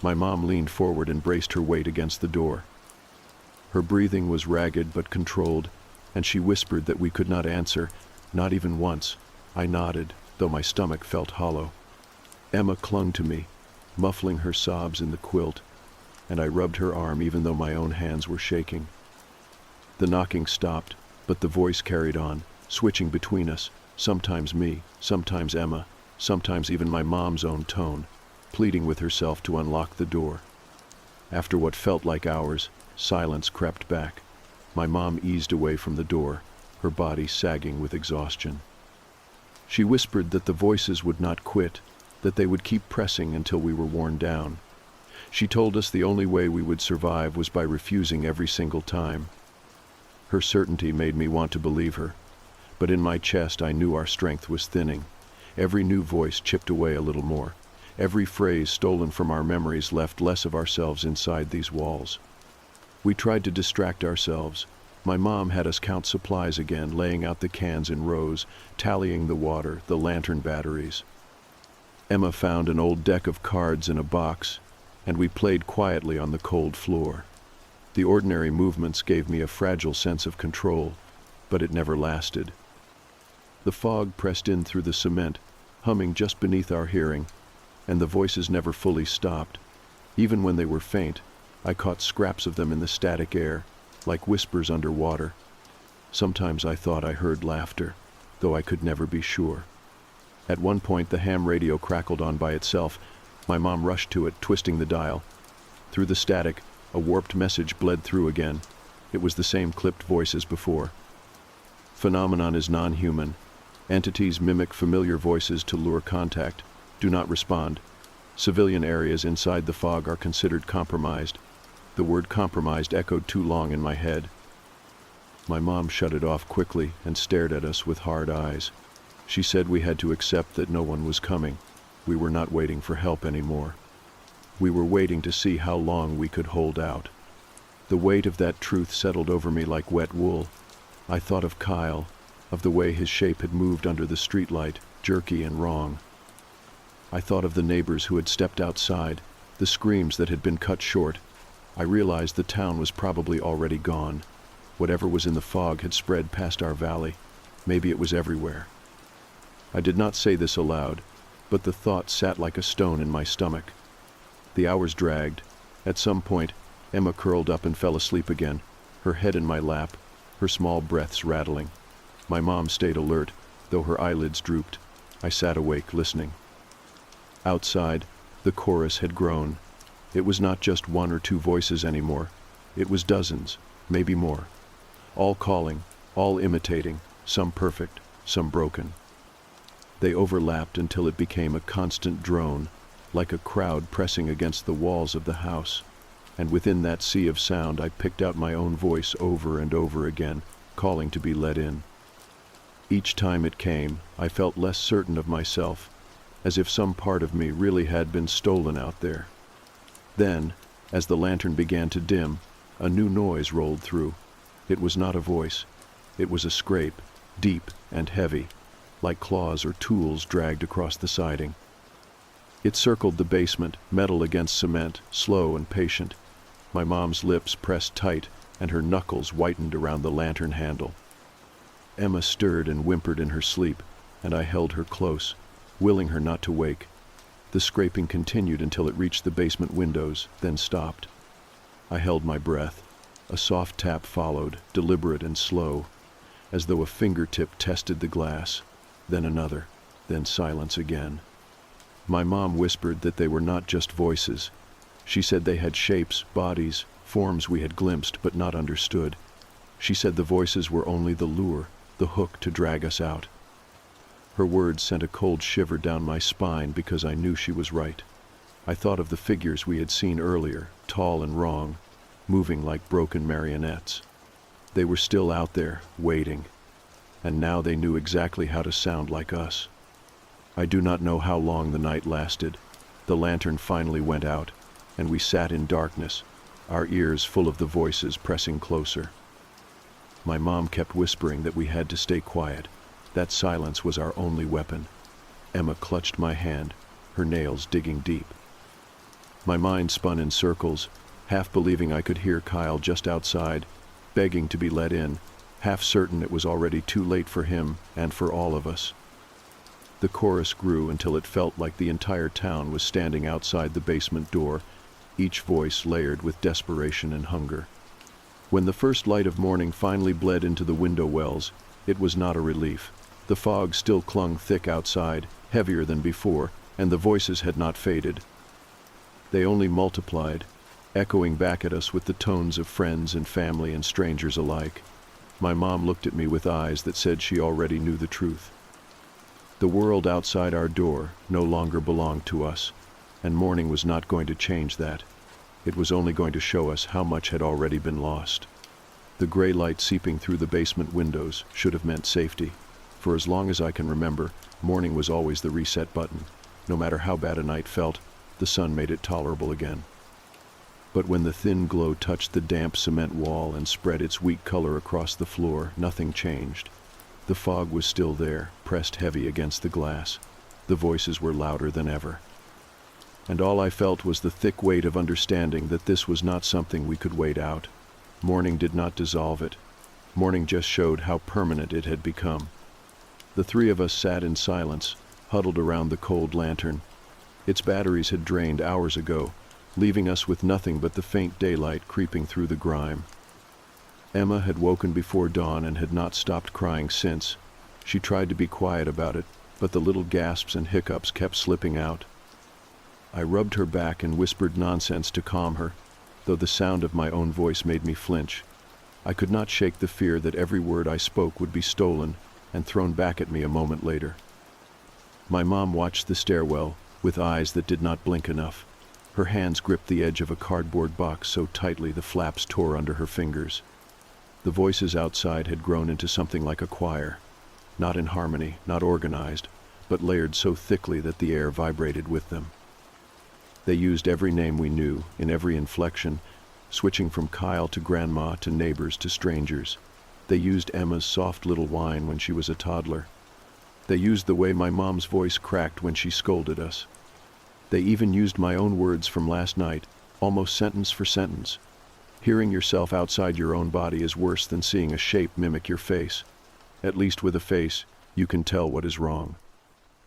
My mom leaned forward and braced her weight against the door. Her breathing was ragged but controlled, and she whispered that we could not answer, not even once. I nodded, though my stomach felt hollow. Emma clung to me, muffling her sobs in the quilt, and I rubbed her arm even though my own hands were shaking. The knocking stopped, but the voice carried on, switching between us, sometimes me, sometimes Emma, sometimes even my mom's own tone, pleading with herself to unlock the door. After what felt like hours, silence crept back. My mom eased away from the door, her body sagging with exhaustion. She whispered that the voices would not quit, that they would keep pressing until we were worn down. She told us the only way we would survive was by refusing every single time. Her certainty made me want to believe her, but in my chest I knew our strength was thinning. Every new voice chipped away a little more. Every phrase stolen from our memories left less of ourselves inside these walls. We tried to distract ourselves. My mom had us count supplies again, laying out the cans in rows, tallying the water, the lantern batteries. Emma found an old deck of cards in a box, and we played quietly on the cold floor. The ordinary movements gave me a fragile sense of control, but it never lasted. The fog pressed in through the cement, humming just beneath our hearing, and the voices never fully stopped. Even when they were faint, I caught scraps of them in the static air, like whispers underwater. Sometimes I thought I heard laughter, though I could never be sure. At one point the ham radio crackled on by itself. My mom rushed to it, twisting the dial. Through the static, a warped message bled through again. It was the same clipped voice as before. Phenomenon is non-human. Entities mimic familiar voices to lure contact. Do not respond. Civilian areas inside the fog are considered compromised. The word compromised echoed too long in my head. My mom shut it off quickly and stared at us with hard eyes. She said we had to accept that no one was coming. We were not waiting for help anymore. We were waiting to see how long we could hold out. The weight of that truth settled over me like wet wool. I thought of Kyle, of the way his shape had moved under the streetlight, jerky and wrong. I thought of the neighbors who had stepped outside, the screams that had been cut short. I realized the town was probably already gone. Whatever was in the fog had spread past our valley. Maybe it was everywhere. I did not say this aloud, but the thought sat like a stone in my stomach. The hours dragged. At some point, Emma curled up and fell asleep again, her head in my lap, her small breaths rattling. My mom stayed alert, though her eyelids drooped. I sat awake, listening. Outside, the chorus had grown. It was not just one or two voices anymore. It was dozens, maybe more. All calling, all imitating, some perfect, some broken. They overlapped until it became a constant drone, like a crowd pressing against the walls of the house. And within that sea of sound I picked out my own voice over and over again, calling to be let in. Each time it came, I felt less certain of myself, as if some part of me really had been stolen out there. Then, as the lantern began to dim, a new noise rolled through. It was not a voice. It was a scrape, deep and heavy, like claws or tools dragged across the siding. It circled the basement, metal against cement, slow and patient. My mom's lips pressed tight, and her knuckles whitened around the lantern handle. Emma stirred and whimpered in her sleep, and I held her close, willing her not to wake. The scraping continued until it reached the basement windows, then stopped. I held my breath. A soft tap followed, deliberate and slow, as though a fingertip tested the glass, then another, then silence again. My mom whispered that they were not just voices. She said they had shapes, bodies, forms we had glimpsed but not understood. She said the voices were only the lure, the hook to drag us out. Her words sent a cold shiver down my spine because I knew she was right. I thought of the figures we had seen earlier, tall and wrong, moving like broken marionettes. They were still out there, waiting, and now they knew exactly how to sound like us. I do not know how long the night lasted. The lantern finally went out, and we sat in darkness, our ears full of the voices pressing closer. My mom kept whispering that we had to stay quiet. That silence was our only weapon. Emma clutched my hand, her nails digging deep. My mind spun in circles, half believing I could hear Kyle just outside, begging to be let in, half certain it was already too late for him and for all of us. The chorus grew until it felt like the entire town was standing outside the basement door, each voice layered with desperation and hunger. When the first light of morning finally bled into the window wells, it was not a relief. The fog still clung thick outside, heavier than before, and the voices had not faded. They only multiplied, echoing back at us with the tones of friends and family and strangers alike. My mom looked at me with eyes that said she already knew the truth. The world outside our door no longer belonged to us, and morning was not going to change that. It was only going to show us how much had already been lost. The gray light seeping through the basement windows should have meant safety. For as long as I can remember, morning was always the reset button. No matter how bad a night felt, the sun made it tolerable again. But when the thin glow touched the damp cement wall and spread its weak color across the floor, nothing changed. The fog was still there, pressed heavy against the glass. The voices were louder than ever. And all I felt was the thick weight of understanding that this was not something we could wait out. Morning did not dissolve it. Morning just showed how permanent it had become. The three of us sat in silence, huddled around the cold lantern. Its batteries had drained hours ago, leaving us with nothing but the faint daylight creeping through the grime. Emma had woken before dawn and had not stopped crying since. She tried to be quiet about it, but the little gasps and hiccups kept slipping out. I rubbed her back and whispered nonsense to calm her, though the sound of my own voice made me flinch. I could not shake the fear that every word I spoke would be stolen and thrown back at me a moment later. My mom watched the stairwell, with eyes that did not blink enough. Her hands gripped the edge of a cardboard box so tightly the flaps tore under her fingers. The voices outside had grown into something like a choir, not in harmony, not organized, but layered so thickly that the air vibrated with them. They used every name we knew, in every inflection, switching from Kyle to Grandma to neighbors to strangers. They used Emma's soft little whine when she was a toddler. They used the way my mom's voice cracked when she scolded us. They even used my own words from last night, almost sentence for sentence. Hearing yourself outside your own body is worse than seeing a shape mimic your face. At least with a face, you can tell what is wrong.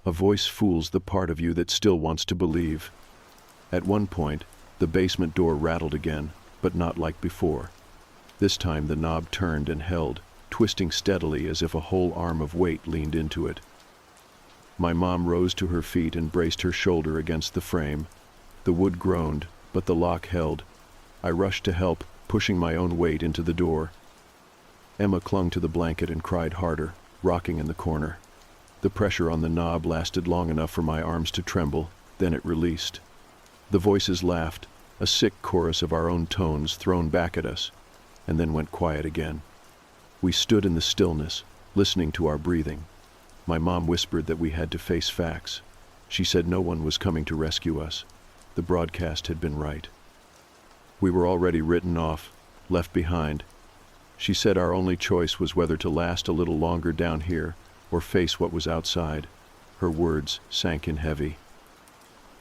A voice fools the part of you that still wants to believe. At one point, the basement door rattled again, but not like before. This time the knob turned and held, twisting steadily as if a whole arm of weight leaned into it. My mom rose to her feet and braced her shoulder against the frame. The wood groaned, but the lock held. I rushed to help, pushing my own weight into the door. Emma clung to the blanket and cried harder, rocking in the corner. The pressure on the knob lasted long enough for my arms to tremble, then it released. The voices laughed, a sick chorus of our own tones thrown back at us, and then went quiet again. We stood in the stillness, listening to our breathing. My mom whispered that we had to face facts. She said no one was coming to rescue us. The broadcast had been right. We were already written off, left behind. She said our only choice was whether to last a little longer down here or face what was outside. Her words sank in heavy.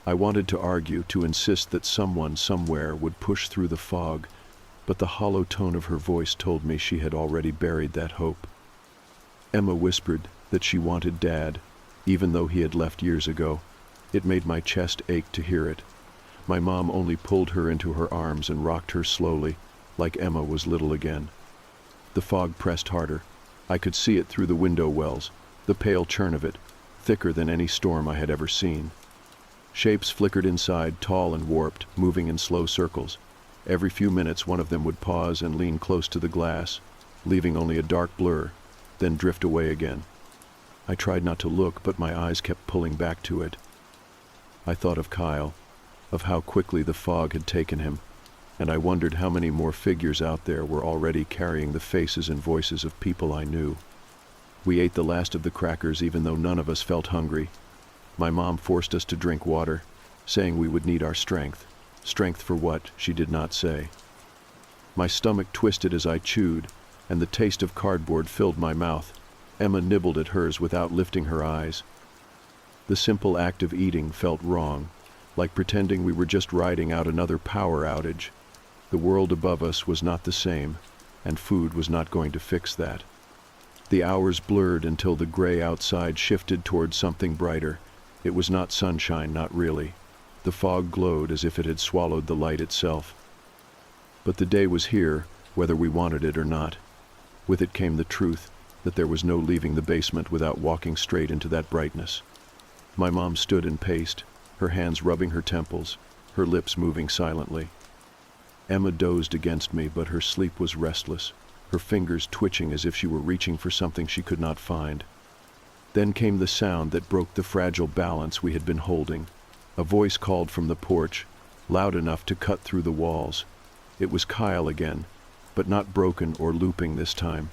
I wanted to argue, to insist that someone somewhere would push through the fog, but the hollow tone of her voice told me she had already buried that hope. Emma whispered that she wanted Dad, even though he had left years ago. It made my chest ache to hear it. My mom only pulled her into her arms and rocked her slowly, like Emma was little again. The fog pressed harder. I could see it through the window wells, the pale churn of it, thicker than any storm I had ever seen. Shapes flickered inside, tall and warped, moving in slow circles. Every few minutes one of them would pause and lean close to the glass, leaving only a dark blur, then drift away again. I tried not to look, but my eyes kept pulling back to it. I thought of Kyle, of how quickly the fog had taken him, and I wondered how many more figures out there were already carrying the faces and voices of people I knew. We ate the last of the crackers even though none of us felt hungry. My mom forced us to drink water, saying we would need our strength. Strength for what, she did not say. My stomach twisted as I chewed, and the taste of cardboard filled my mouth. Emma nibbled at hers without lifting her eyes. The simple act of eating felt wrong, like pretending we were just riding out another power outage. The world above us was not the same, and food was not going to fix that. The hours blurred until the gray outside shifted towards something brighter. It was not sunshine, not really. The fog glowed as if it had swallowed the light itself. But the day was here, whether we wanted it or not. With it came the truth that there was no leaving the basement without walking straight into that brightness. My mom stood and paced, her hands rubbing her temples, her lips moving silently. Emma dozed against me, but her sleep was restless, her fingers twitching as if she were reaching for something she could not find. Then came the sound that broke the fragile balance we had been holding. A voice called from the porch, loud enough to cut through the walls. It was Kyle again, but not broken or looping this time.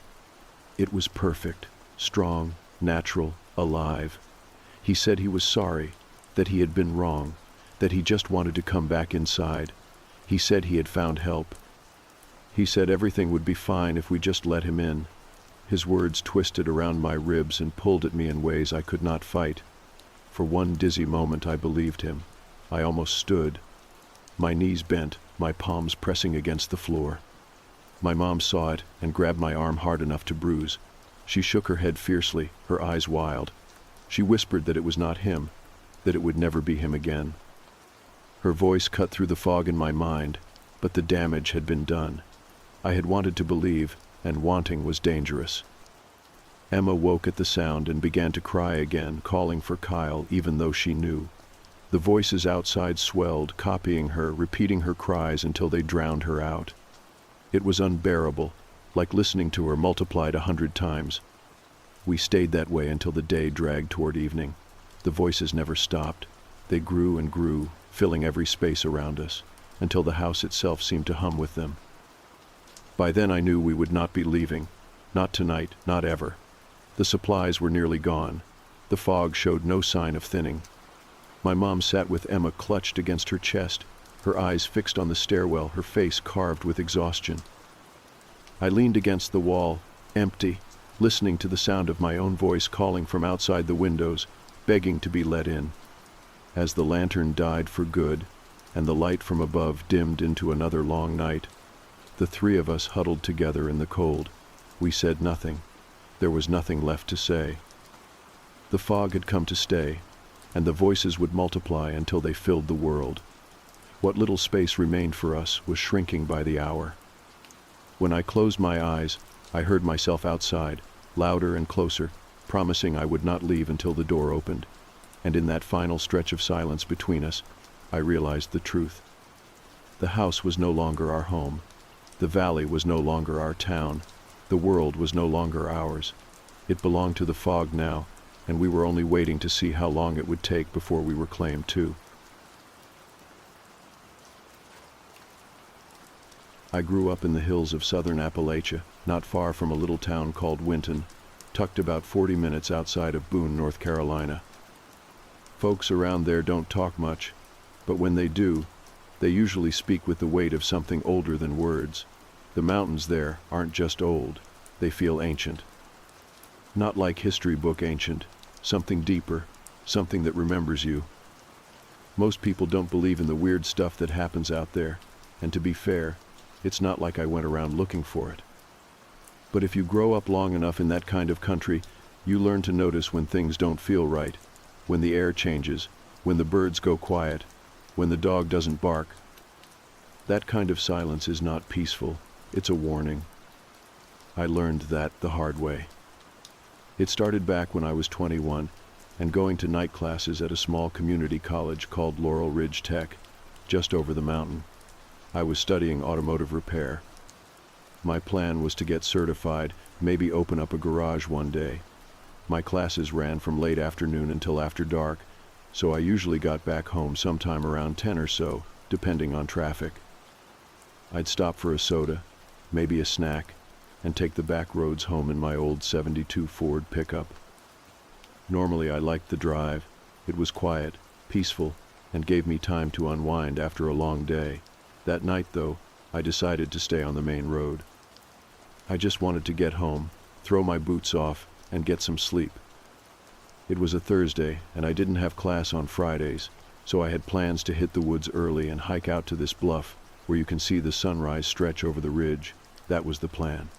It was perfect, strong, natural, alive. He said he was sorry, that he had been wrong, that he just wanted to come back inside. He said he had found help. He said everything would be fine if we just let him in. His words twisted around my ribs and pulled at me in ways I could not fight. For one dizzy moment I believed him. I almost stood. My knees bent, my palms pressing against the floor. My mom saw it and grabbed my arm hard enough to bruise. She shook her head fiercely, her eyes wild. She whispered that it was not him, that it would never be him again. Her voice cut through the fog in my mind, but the damage had been done. I had wanted to believe, and wanting was dangerous. Emma woke at the sound and began to cry again, calling for Kyle even though she knew. The voices outside swelled, copying her, repeating her cries until they drowned her out. It was unbearable, like listening to her multiplied 100 times. We stayed that way until the day dragged toward evening. The voices never stopped. They grew and grew, filling every space around us, until the house itself seemed to hum with them. By then I knew we would not be leaving. Not tonight, not ever. The supplies were nearly gone. The fog showed no sign of thinning. My mom sat with Emma clutched against her chest, her eyes fixed on the stairwell, her face carved with exhaustion. I leaned against the wall, empty, listening to the sound of my own voice calling from outside the windows, begging to be let in. As the lantern died for good, and the light from above dimmed into another long night, the three of us huddled together in the cold. We said nothing. There was nothing left to say. The fog had come to stay, and the voices would multiply until they filled the world. What little space remained for us was shrinking by the hour. When I closed my eyes, I heard myself outside, louder and closer, promising I would not leave until the door opened. And in that final stretch of silence between us, I realized the truth. The house was no longer our home. The valley was no longer our town. The world was no longer ours. It belonged to the fog now, and we were only waiting to see how long it would take before we were claimed too. I grew up in the hills of southern Appalachia, not far from a little town called Winton, tucked about 40 minutes outside of Boone, North Carolina. Folks around there don't talk much, but when they do, they usually speak with the weight of something older than words. The mountains there aren't just old, they feel ancient. Not like history book ancient, something deeper, something that remembers you. Most people don't believe in the weird stuff that happens out there, and to be fair, it's not like I went around looking for it. But if you grow up long enough in that kind of country, you learn to notice when things don't feel right, when the air changes, when the birds go quiet, when the dog doesn't bark. That kind of silence is not peaceful, it's a warning. I learned that the hard way. It started back when I was 21 and going to night classes at a small community college called Laurel Ridge Tech, just over the mountain. I was studying automotive repair. My plan was to get certified, maybe open up a garage one day. My classes ran from late afternoon until after dark, so I usually got back home sometime around 10 or so, depending on traffic. I'd stop for a soda, maybe a snack, and take the back roads home in my old '72 Ford pickup. Normally I liked the drive. It was quiet, peaceful, and gave me time to unwind after a long day. That night, though, I decided to stay on the main road. I just wanted to get home, throw my boots off, and get some sleep. It was a Thursday, and I didn't have class on Fridays, so I had plans to hit the woods early and hike out to this bluff, where you can see the sunrise stretch over the ridge. That was the plan.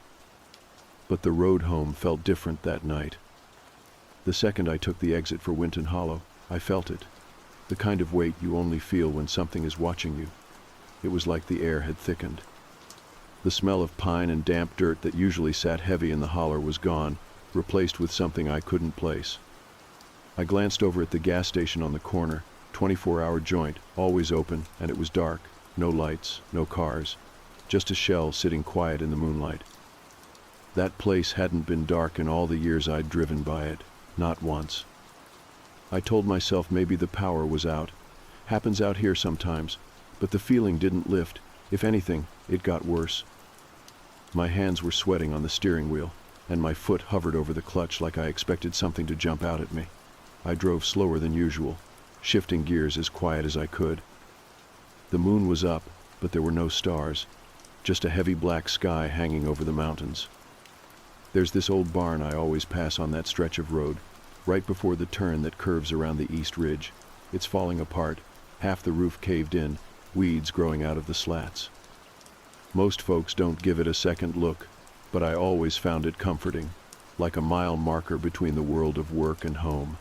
But the road home felt different that night. The second I took the exit for Winton Hollow, I felt it. The kind of weight you only feel when something is watching you. It was like the air had thickened. The smell of pine and damp dirt that usually sat heavy in the holler was gone, replaced with something I couldn't place. I glanced over at the gas station on the corner, 24-hour joint, always open, and it was dark. No lights, no cars, just a shell sitting quiet in the moonlight. That place hadn't been dark in all the years I'd driven by it, not once. I told myself maybe the power was out. Happens out here sometimes, but the feeling didn't lift. If anything, it got worse. My hands were sweating on the steering wheel, and my foot hovered over the clutch like I expected something to jump out at me. I drove slower than usual, shifting gears as quiet as I could. The moon was up, but there were no stars, just a heavy black sky hanging over the mountains. There's this old barn I always pass on that stretch of road, right before the turn that curves around the east ridge. It's falling apart, half the roof caved in, weeds growing out of the slats. Most folks don't give it a second look, but I always found it comforting, like a mile marker between the world of work and home.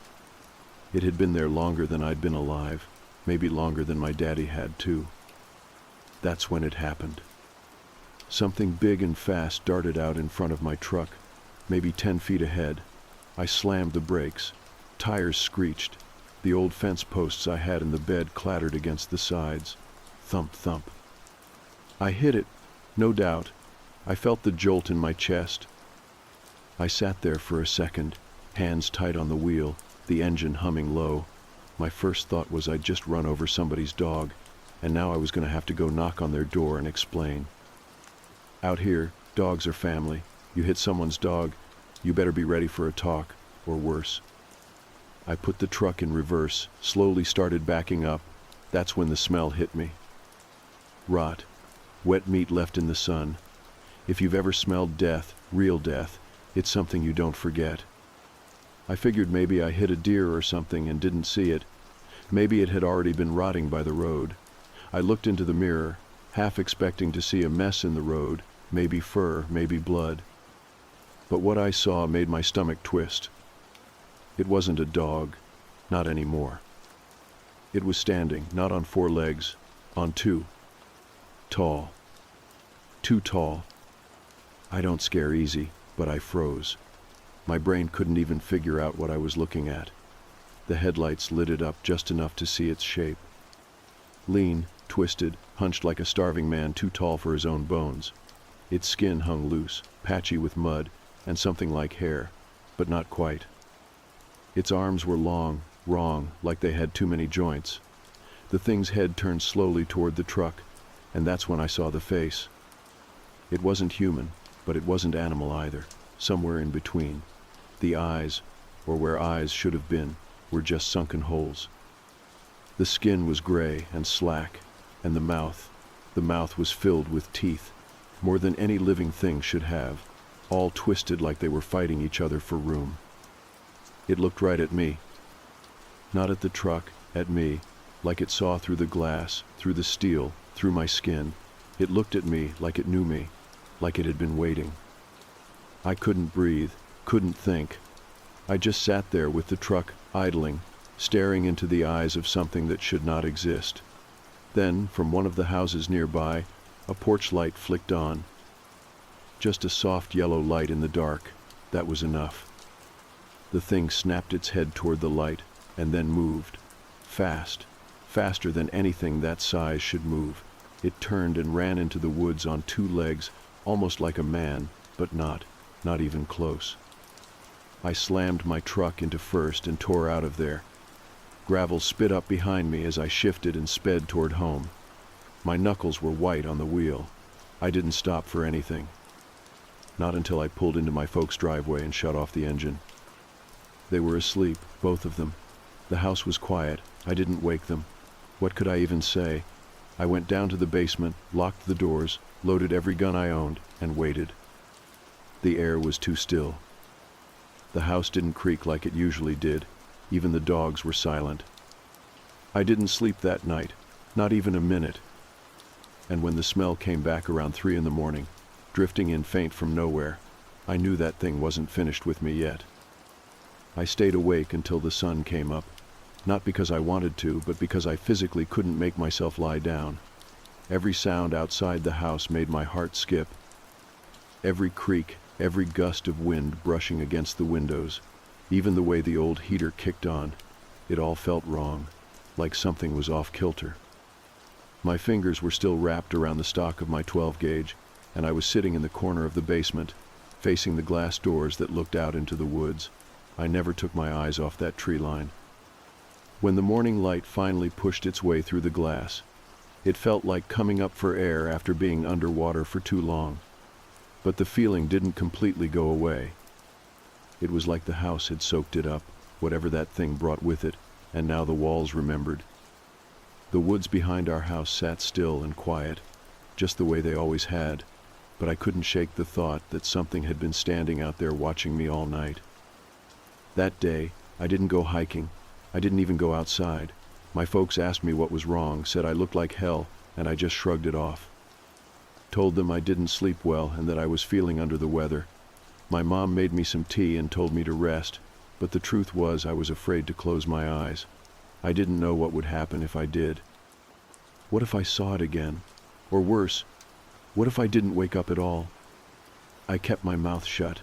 It had been there longer than I'd been alive, maybe longer than my daddy had too. That's when it happened. Something big and fast darted out in front of my truck, maybe 10 feet ahead. I slammed the brakes. Tires screeched. The old fence posts I had in the bed clattered against the sides. Thump, thump. I hit it, no doubt. I felt the jolt in my chest. I sat there for a second, hands tight on the wheel, the engine humming low. My first thought was I'd just run over somebody's dog, and now I was going to have to go knock on their door and explain. Out here, dogs are family. You hit someone's dog, you better be ready for a talk, or worse. I put the truck in reverse, slowly started backing up. That's when the smell hit me. Rot. Wet meat left in the sun. If you've ever smelled death, real death, it's something you don't forget. I figured maybe I hit a deer or something and didn't see it. Maybe it had already been rotting by the road. I looked into the mirror, half expecting to see a mess in the road, maybe fur, maybe blood. But what I saw made my stomach twist. It wasn't a dog, not anymore. It was standing, not on 4 legs, on 2. Tall. Too tall. I don't scare easy, but I froze. My brain couldn't even figure out what I was looking at. The headlights lit it up just enough to see its shape. Lean, twisted, hunched like a starving man too tall for his own bones. Its skin hung loose, patchy with mud, and something like hair, but not quite. Its arms were long, wrong, like they had too many joints. The thing's head turned slowly toward the truck, and that's when I saw the face. It wasn't human, but it wasn't animal either, somewhere in between. The eyes, or where eyes should have been, were just sunken holes. The skin was gray and slack, and the mouth was filled with teeth, more than any living thing should have, all twisted like they were fighting each other for room. It looked right at me. Not at the truck, at me, like it saw through the glass, through the steel, through my skin. It looked at me like it knew me, like it had been waiting. I couldn't breathe, couldn't think. I just sat there with the truck idling, staring into the eyes of something that should not exist. Then, from one of the houses nearby, a porch light flicked on. Just a soft yellow light in the dark. That was enough. The thing snapped its head toward the light, and then moved. Fast, faster than anything that size should move. It turned and ran into the woods on two legs, almost like a man, but not even close. I slammed my truck into first and tore out of there. Gravel spit up behind me as I shifted and sped toward home. My knuckles were white on the wheel. I didn't stop for anything. Not until I pulled into my folks' driveway and shut off the engine. They were asleep, both of them. The house was quiet. I didn't wake them. What could I even say? I went down to the basement, locked the doors, loaded every gun I owned, and waited. The air was too still. The house didn't creak like it usually did. Even the dogs were silent. I didn't sleep that night, not even a minute. And when the smell came back around 3 in the morning, drifting in faint from nowhere, I knew that thing wasn't finished with me yet. I stayed awake until the sun came up, not because I wanted to, but because I physically couldn't make myself lie down. Every sound outside the house made my heart skip. Every creak, every gust of wind brushing against the windows, even the way the old heater kicked on, it all felt wrong, like something was off kilter. My fingers were still wrapped around the stock of my 12-gauge, and I was sitting in the corner of the basement, facing the glass doors that looked out into the woods. I never took my eyes off that tree line. When the morning light finally pushed its way through the glass, it felt like coming up for air after being underwater for too long. But the feeling didn't completely go away. It was like the house had soaked it up, whatever that thing brought with it, and now the walls remembered. The woods behind our house sat still and quiet, just the way they always had, but I couldn't shake the thought that something had been standing out there watching me all night. That day, I didn't go hiking. I didn't even go outside. My folks asked me what was wrong, said I looked like hell, and I just shrugged it off. Told them I didn't sleep well and that I was feeling under the weather. My mom made me some tea and told me to rest, but the truth was I was afraid to close my eyes. I didn't know what would happen if I did. What if I saw it again? Or worse, what if I didn't wake up at all? I kept my mouth shut,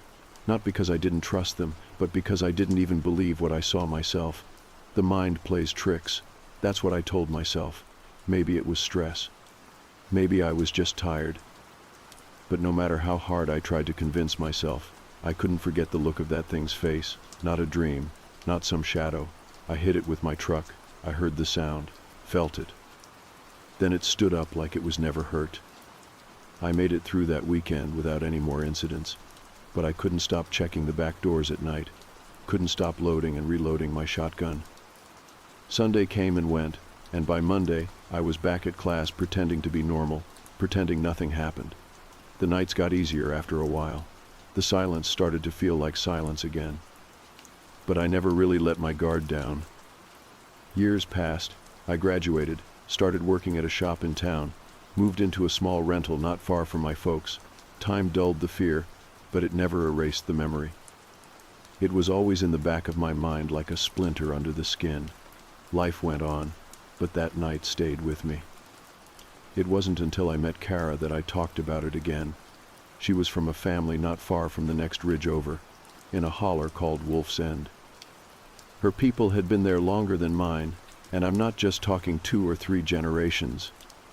not because I didn't trust them, but because I didn't even believe what I saw myself. The mind plays tricks. That's what I told myself. Maybe it was stress. Maybe I was just tired. But no matter how hard I tried to convince myself, I couldn't forget the look of that thing's face. Not a dream, not some shadow. I hit it with my truck. I heard the sound, felt it. Then it stood up like it was never hurt. I made it through that weekend without any more incidents, but I couldn't stop checking the back doors at night. Couldn't stop loading and reloading my shotgun. Sunday came and went, and by Monday, I was back at class pretending to be normal, pretending nothing happened. The nights got easier after a while. The silence started to feel like silence again. But I never really let my guard down. Years passed. I graduated, started working at a shop in town, moved into a small rental not far from my folks. Time dulled the fear, but it never erased the memory. It was always in the back of my mind like a splinter under the skin. Life went on, but that night stayed with me. It wasn't until I met Kara that I talked about it again. She was from a family not far from the next ridge over, in a holler called Wolf's End. Her people had been there longer than mine, and I'm not just talking 2 or 3 generations.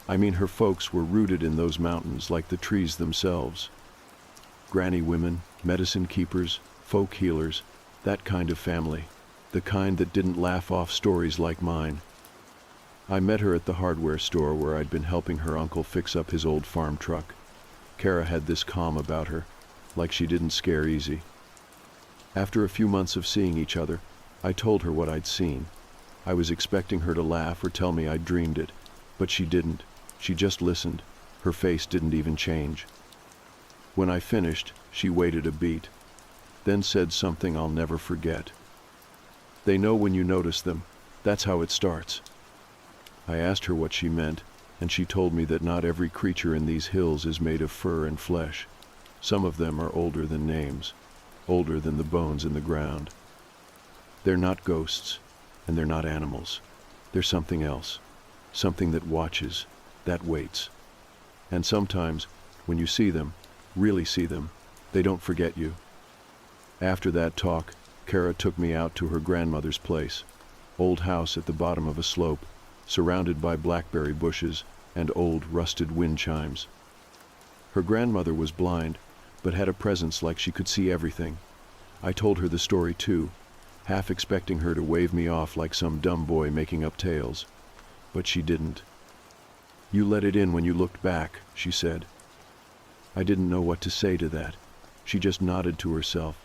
I mean her folks were rooted in those mountains like the trees themselves. Granny women, medicine keepers, folk healers, that kind of family, the kind that didn't laugh off stories like mine. I met her at the hardware store where I'd been helping her uncle fix up his old farm truck. Kara had this calm about her, like she didn't scare easy. After a few months of seeing each other, I told her what I'd seen. I was expecting her to laugh or tell me I'd dreamed it, but she didn't. She just listened. Her face didn't even change. When I finished, she waited a beat, then said something I'll never forget. "They know when you notice them. That's how it starts." I asked her what she meant, and she told me that not every creature in these hills is made of fur and flesh. Some of them are older than names, older than the bones in the ground. They're not ghosts, and they're not animals. They're something else, something that watches, that waits. And sometimes, when you see them, really see them, they don't forget you. After that talk, Kara took me out to her grandmother's place, old house at the bottom of a slope, surrounded by blackberry bushes and old rusted wind chimes. Her grandmother was blind, but had a presence like she could see everything. I told her the story too, half expecting her to wave me off like some dumb boy making up tales. But she didn't. "You let it in when you looked back," she said. I didn't know what to say to that. She just nodded to herself,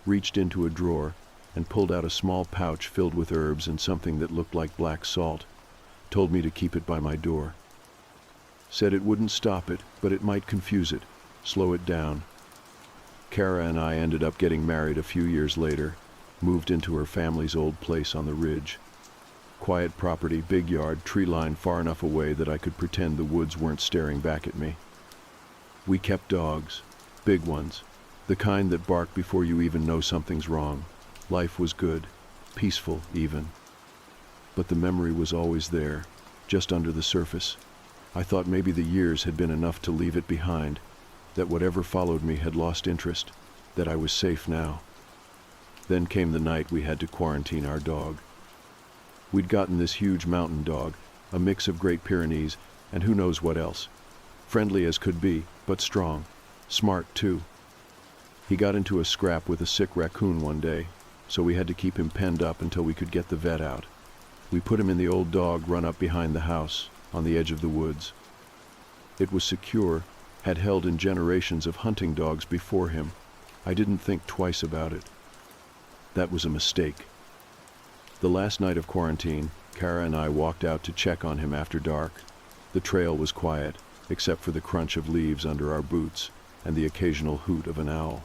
reached into a drawer, and pulled out a small pouch filled with herbs and something that looked like black salt. Told me to keep it by my door. Said it wouldn't stop it, but it might confuse it, slow it down. Kara and I ended up getting married a few years later, moved into her family's old place on the ridge. Quiet property, big yard, tree line far enough away that I could pretend the woods weren't staring back at me. We kept dogs, big ones, the kind that bark before you even know something's wrong. Life was good, peaceful even. But the memory was always there, just under the surface. I thought maybe the years had been enough to leave it behind, that whatever followed me had lost interest, that I was safe now. Then came the night we had to quarantine our dog. We'd gotten this huge mountain dog, a mix of Great Pyrenees and who knows what else. Friendly as could be, but strong. Smart, too. He got into a scrap with a sick raccoon one day, so we had to keep him penned up until we could get the vet out. We put him in the old dog run up behind the house, on the edge of the woods. It was secure, had held in generations of hunting dogs before him. I didn't think twice about it. That was a mistake. The last night of quarantine, Kara and I walked out to check on him after dark. The trail was quiet, except for the crunch of leaves under our boots and the occasional hoot of an owl.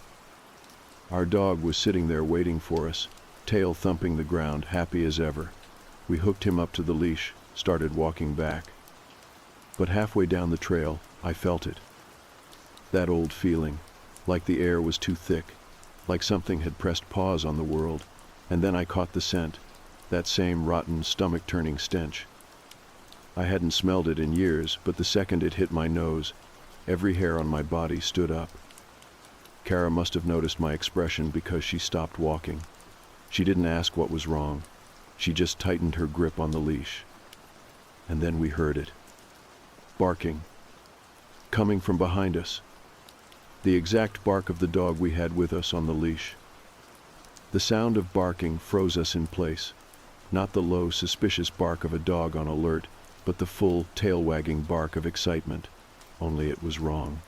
Our dog was sitting there waiting for us, tail thumping the ground, happy as ever. We hooked him up to the leash, started walking back. But halfway down the trail, I felt it. That old feeling, like the air was too thick, like something had pressed pause on the world, and then I caught the scent, that same rotten, stomach-turning stench. I hadn't smelled it in years, but the second it hit my nose, every hair on my body stood up. Kara must have noticed my expression because she stopped walking. She didn't ask what was wrong. She just tightened her grip on the leash. And then we heard it. Barking. Coming from behind us. The exact bark of the dog we had with us on the leash. The sound of barking froze us in place. Not the low, suspicious bark of a dog on alert, but the full, tail-wagging bark of excitement. Only it was wrong.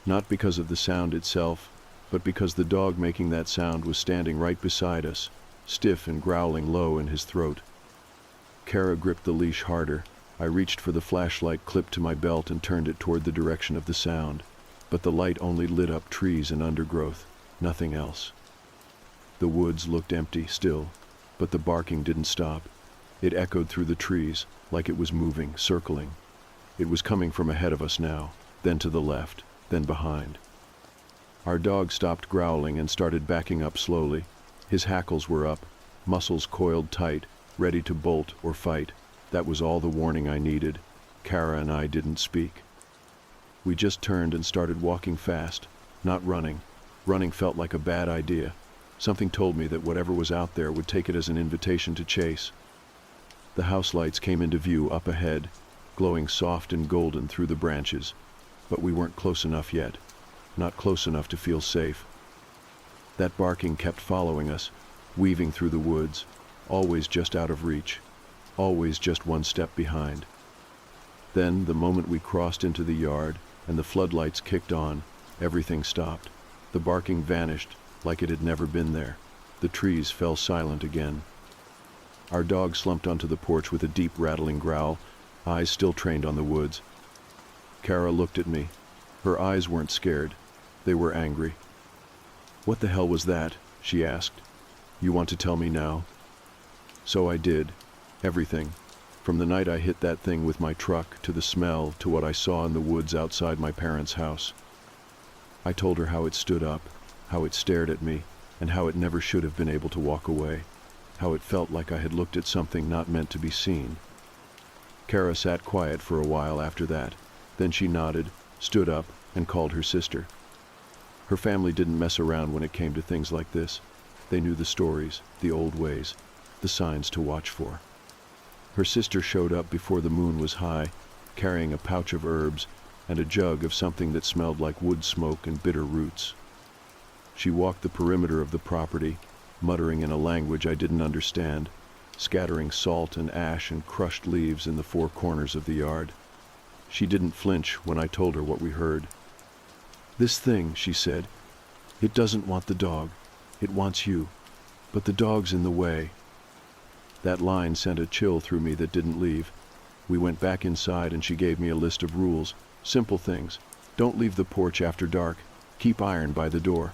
Not because of the sound itself, but because the dog making that sound was standing right beside us, stiff and growling low in his throat. Kara gripped the leash harder. I reached for the flashlight clipped to my belt and turned it toward the direction of the sound. But the light only lit up trees and undergrowth, nothing else. The woods looked empty still, but the barking didn't stop. It echoed through the trees, like it was moving, circling. It was coming from ahead of us now, then to the left, then behind. Our dog stopped growling and started backing up slowly. His hackles were up, muscles coiled tight, ready to bolt or fight. That was all the warning I needed. Kara and I didn't speak. We just turned and started walking fast, not running. Running felt like a bad idea. Something told me that whatever was out there would take it as an invitation to chase. The house lights came into view up ahead, glowing soft and golden through the branches. But we weren't close enough yet. Not close enough to feel safe. That barking kept following us, weaving through the woods, always just out of reach, always just one step behind. Then, the moment we crossed into the yard and the floodlights kicked on, everything stopped. The barking vanished, like it had never been there. The trees fell silent again. Our dog slumped onto the porch with a deep rattling growl, eyes still trained on the woods. Kara looked at me. Her eyes weren't scared, They were angry. "What the hell was that?" she asked. "You want to tell me now?" So I did. Everything. From the night I hit that thing with my truck, to the smell, to what I saw in the woods outside my parents' house. I told her how it stood up, how it stared at me, and how it never should have been able to walk away, how it felt like I had looked at something not meant to be seen. Kara sat quiet for a while after that. Then she nodded, stood up, and called her sister. Her family didn't mess around when it came to things like this. They knew the stories, the old ways, the signs to watch for. Her sister showed up before the moon was high, carrying a pouch of herbs and a jug of something that smelled like wood smoke and bitter roots. She walked the perimeter of the property, muttering in a language I didn't understand, scattering salt and ash and crushed leaves in the four corners of the yard. She didn't flinch when I told her what we heard. "This thing," she said, "it doesn't want the dog. It wants you. But the dog's in the way." That line sent a chill through me that didn't leave. We went back inside and she gave me a list of rules, simple things. Don't leave the porch after dark. Keep iron by the door.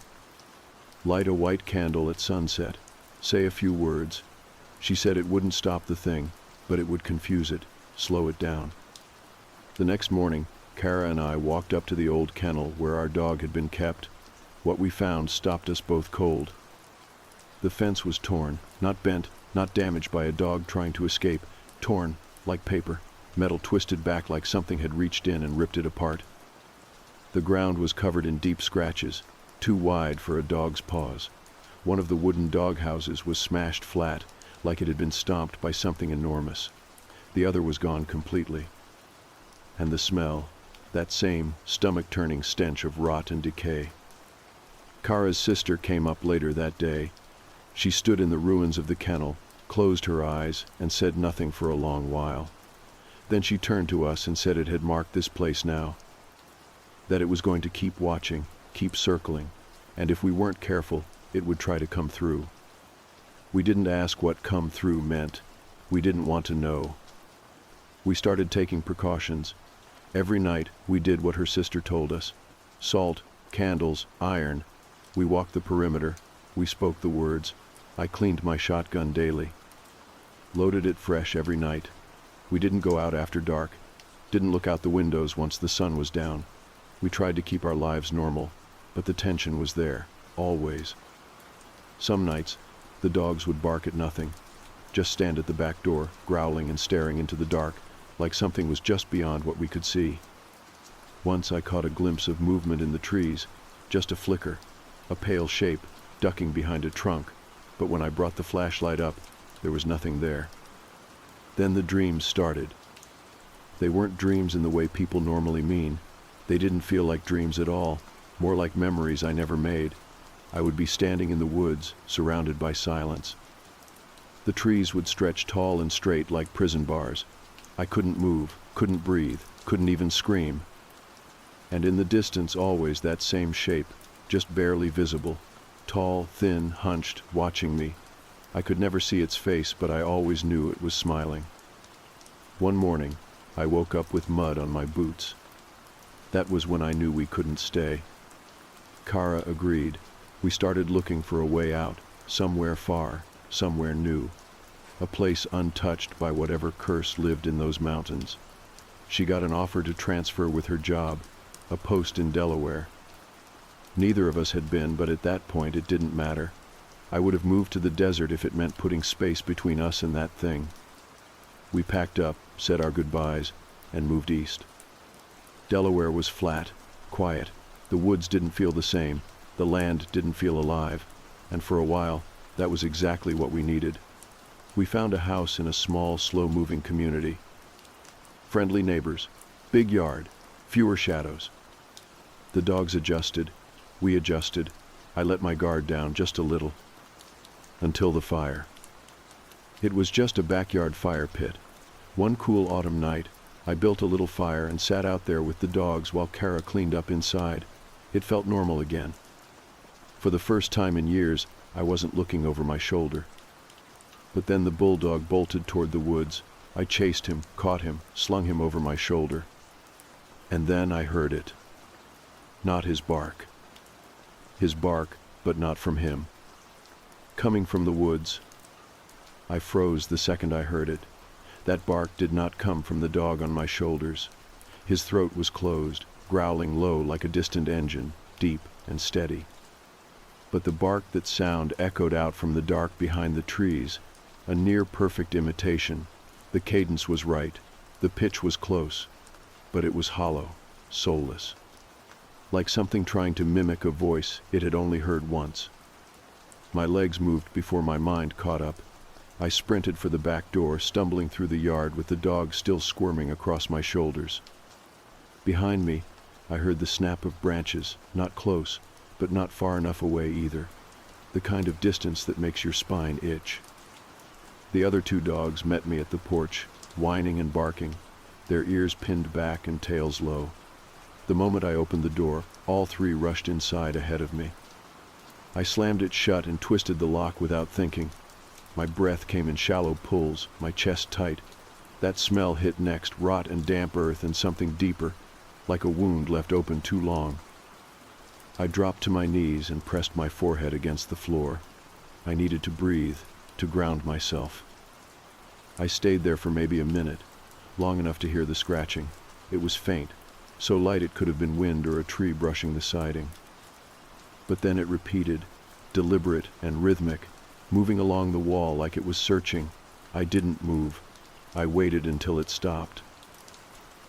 Light a white candle at sunset. Say a few words. She said it wouldn't stop the thing, but it would confuse it, slow it down. The next morning, Kara and I walked up to the old kennel where our dog had been kept. What we found stopped us both cold. The fence was torn, not bent, not damaged by a dog trying to escape, torn like paper, metal twisted back like something had reached in and ripped it apart. The ground was covered in deep scratches, too wide for a dog's paws. One of the wooden dog houses was smashed flat, like it had been stomped by something enormous. The other was gone completely. And the smell, that same stomach-turning stench of rot and decay. Kara's sister came up later that day. She stood in the ruins of the kennel, closed her eyes, and said nothing for a long while. Then she turned to us and said it had marked this place now. That it was going to keep watching, keep circling, and if we weren't careful, it would try to come through. We didn't ask what "come through" meant. We didn't want to know. We started taking precautions. Every night, we did what her sister told us. Salt, candles, iron. We walked the perimeter. We spoke the words. I cleaned my shotgun daily. Loaded it fresh every night. We didn't go out after dark. Didn't look out the windows once the sun was down. We tried to keep our lives normal, but the tension was there, always. Some nights, the dogs would bark at nothing, just stand at the back door, growling and staring into the dark, like something was just beyond what we could see. Once I caught a glimpse of movement in the trees, just a flicker, a pale shape, ducking behind a trunk, but when I brought the flashlight up, there was nothing there. Then the dreams started. They weren't dreams in the way people normally mean. They didn't feel like dreams at all, more like memories I never made. I would be standing in the woods, surrounded by silence. The trees would stretch tall and straight like prison bars. I couldn't move, couldn't breathe, couldn't even scream. And in the distance always that same shape, just barely visible, tall, thin, hunched, watching me. I could never see its face, but I always knew it was smiling. One morning, I woke up with mud on my boots. That was when I knew we couldn't stay. Kara agreed. We started looking for a way out, somewhere far, somewhere new. A place untouched by whatever curse lived in those mountains. She got an offer to transfer with her job, a post in Delaware. Neither of us had been, but at that point it didn't matter. I would have moved to the desert if it meant putting space between us and that thing. We packed up, said our goodbyes, and moved east. Delaware was flat, quiet. The woods didn't feel the same. The land didn't feel alive. And for a while, that was exactly what we needed. We found a house in a small, slow-moving community. Friendly neighbors, big yard, fewer shadows. The dogs adjusted. We adjusted. I let my guard down just a little. Until the fire. It was just a backyard fire pit. One cool autumn night, I built a little fire and sat out there with the dogs while Kara cleaned up inside. It felt normal again. For the first time in years, I wasn't looking over my shoulder. But then the bulldog bolted toward the woods. I chased him, caught him, slung him over my shoulder. And then I heard it. Not his bark. his bark, but not from him. Coming from the woods. I froze the second I heard it. That bark did not come from the dog on my shoulders. His throat was closed, growling low like a distant engine, deep and steady. But the bark that sound echoed out from the dark behind the trees, a near-perfect imitation. The cadence was right, the pitch was close, but it was hollow, soulless. Like something trying to mimic a voice it had only heard once. My legs moved before my mind caught up. I sprinted for the back door, stumbling through the yard with the dog still squirming across my shoulders. Behind me, I heard the snap of branches, not close, but not far enough away either. The kind of distance that makes your spine itch. The other two dogs met me at the porch, whining and barking, their ears pinned back and tails low. The moment I opened the door, all three rushed inside ahead of me. I slammed it shut and twisted the lock without thinking. My breath came in shallow pulls, my chest tight. That smell hit next, rot and damp earth and something deeper, like a wound left open too long. I dropped to my knees and pressed my forehead against the floor. I needed to breathe, to ground myself. I stayed there for maybe a minute, long enough to hear the scratching. It was faint, so light it could have been wind or a tree brushing the siding. But then it repeated, deliberate and rhythmic, moving along the wall like it was searching. I didn't move. I waited until it stopped.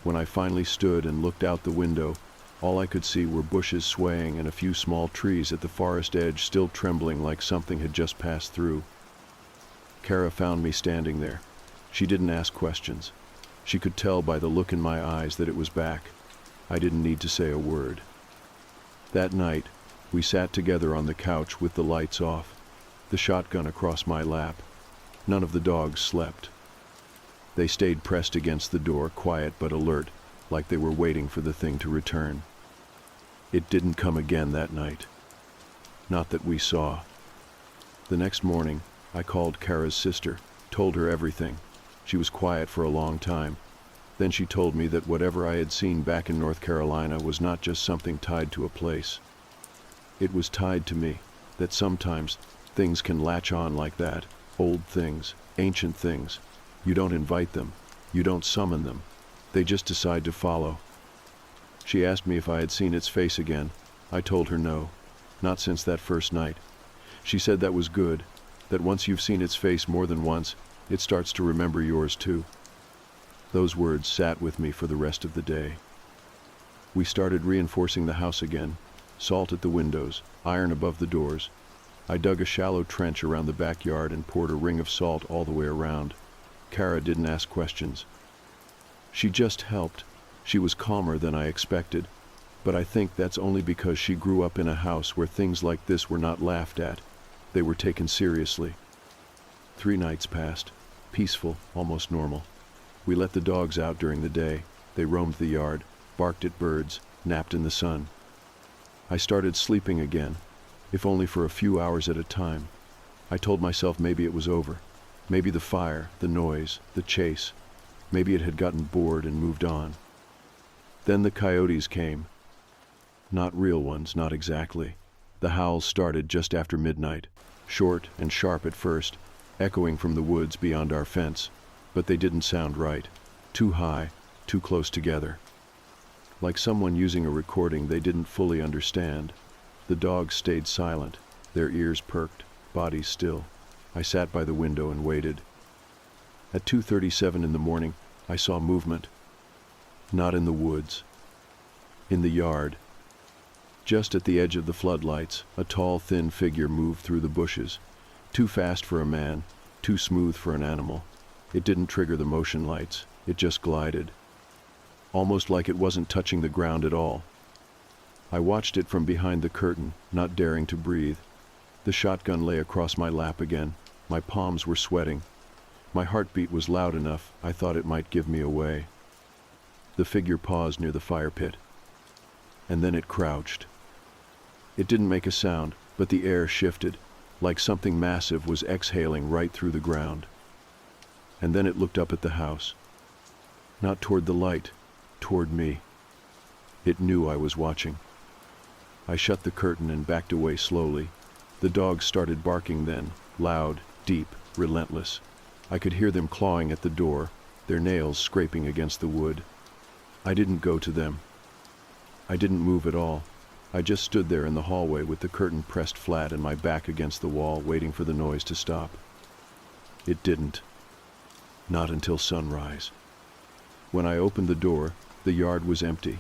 When I finally stood and looked out the window, all I could see were bushes swaying and a few small trees at the forest edge still trembling like something had just passed through. Kara found me standing there. She didn't ask questions. She could tell by the look in my eyes that it was back. I didn't need to say a word. That night, we sat together on the couch with the lights off, the shotgun across my lap. None of the dogs slept. They stayed pressed against the door, quiet but alert, like they were waiting for the thing to return. It didn't come again that night. Not that we saw. The next morning, I called Kara's sister, told her everything. She was quiet for a long time. Then she told me that whatever I had seen back in North Carolina was not just something tied to a place. It was tied to me, that sometimes things can latch on like that, old things, ancient things. You don't invite them, you don't summon them, they just decide to follow. She asked me if I had seen its face again. I told her no, not since that first night. She said that was good, that once you've seen its face more than once, it starts to remember yours too. Those words sat with me for the rest of the day. We started reinforcing the house again, salt at the windows, iron above the doors. I dug a shallow trench around the backyard and poured a ring of salt all the way around. Kara didn't ask questions. She just helped. She was calmer than I expected, but I think that's only because she grew up in a house where things like this were not laughed at. They were taken seriously. 3 nights passed, peaceful, almost normal. We let the dogs out during the day. They roamed the yard, barked at birds, napped in the sun. I started sleeping again, if only for a few hours at a time. I told myself maybe it was over. Maybe the fire, the noise, the chase. Maybe it had gotten bored and moved on. Then the coyotes came. Not real ones, not exactly. The howls started just after midnight, short and sharp at first, echoing from the woods beyond our fence. But they didn't sound right. Too high, too close together. Like someone using a recording they didn't fully understand. The dogs stayed silent, their ears perked, bodies still. I sat by the window and waited. At 2:37 in the morning, I saw movement. Not in the woods. In the yard. Just at the edge of the floodlights, a tall, thin figure moved through the bushes. Too fast for a man, too smooth for an animal. It didn't trigger the motion lights, it just glided. Almost like it wasn't touching the ground at all. I watched it from behind the curtain, not daring to breathe. The shotgun lay across my lap again. My palms were sweating. My heartbeat was loud enough, I thought it might give me away. The figure paused near the fire pit. And then it crouched. It didn't make a sound, but the air shifted, like something massive was exhaling right through the ground. And then it looked up at the house. Not toward the light, toward me. It knew I was watching. I shut the curtain and backed away slowly. The dogs started barking then, loud, deep, relentless. I could hear them clawing at the door, their nails scraping against the wood. I didn't go to them. I didn't move at all. I just stood there in the hallway with the curtain pressed flat and my back against the wall, waiting for the noise to stop. It didn't. Not until sunrise. When I opened the door, the yard was empty.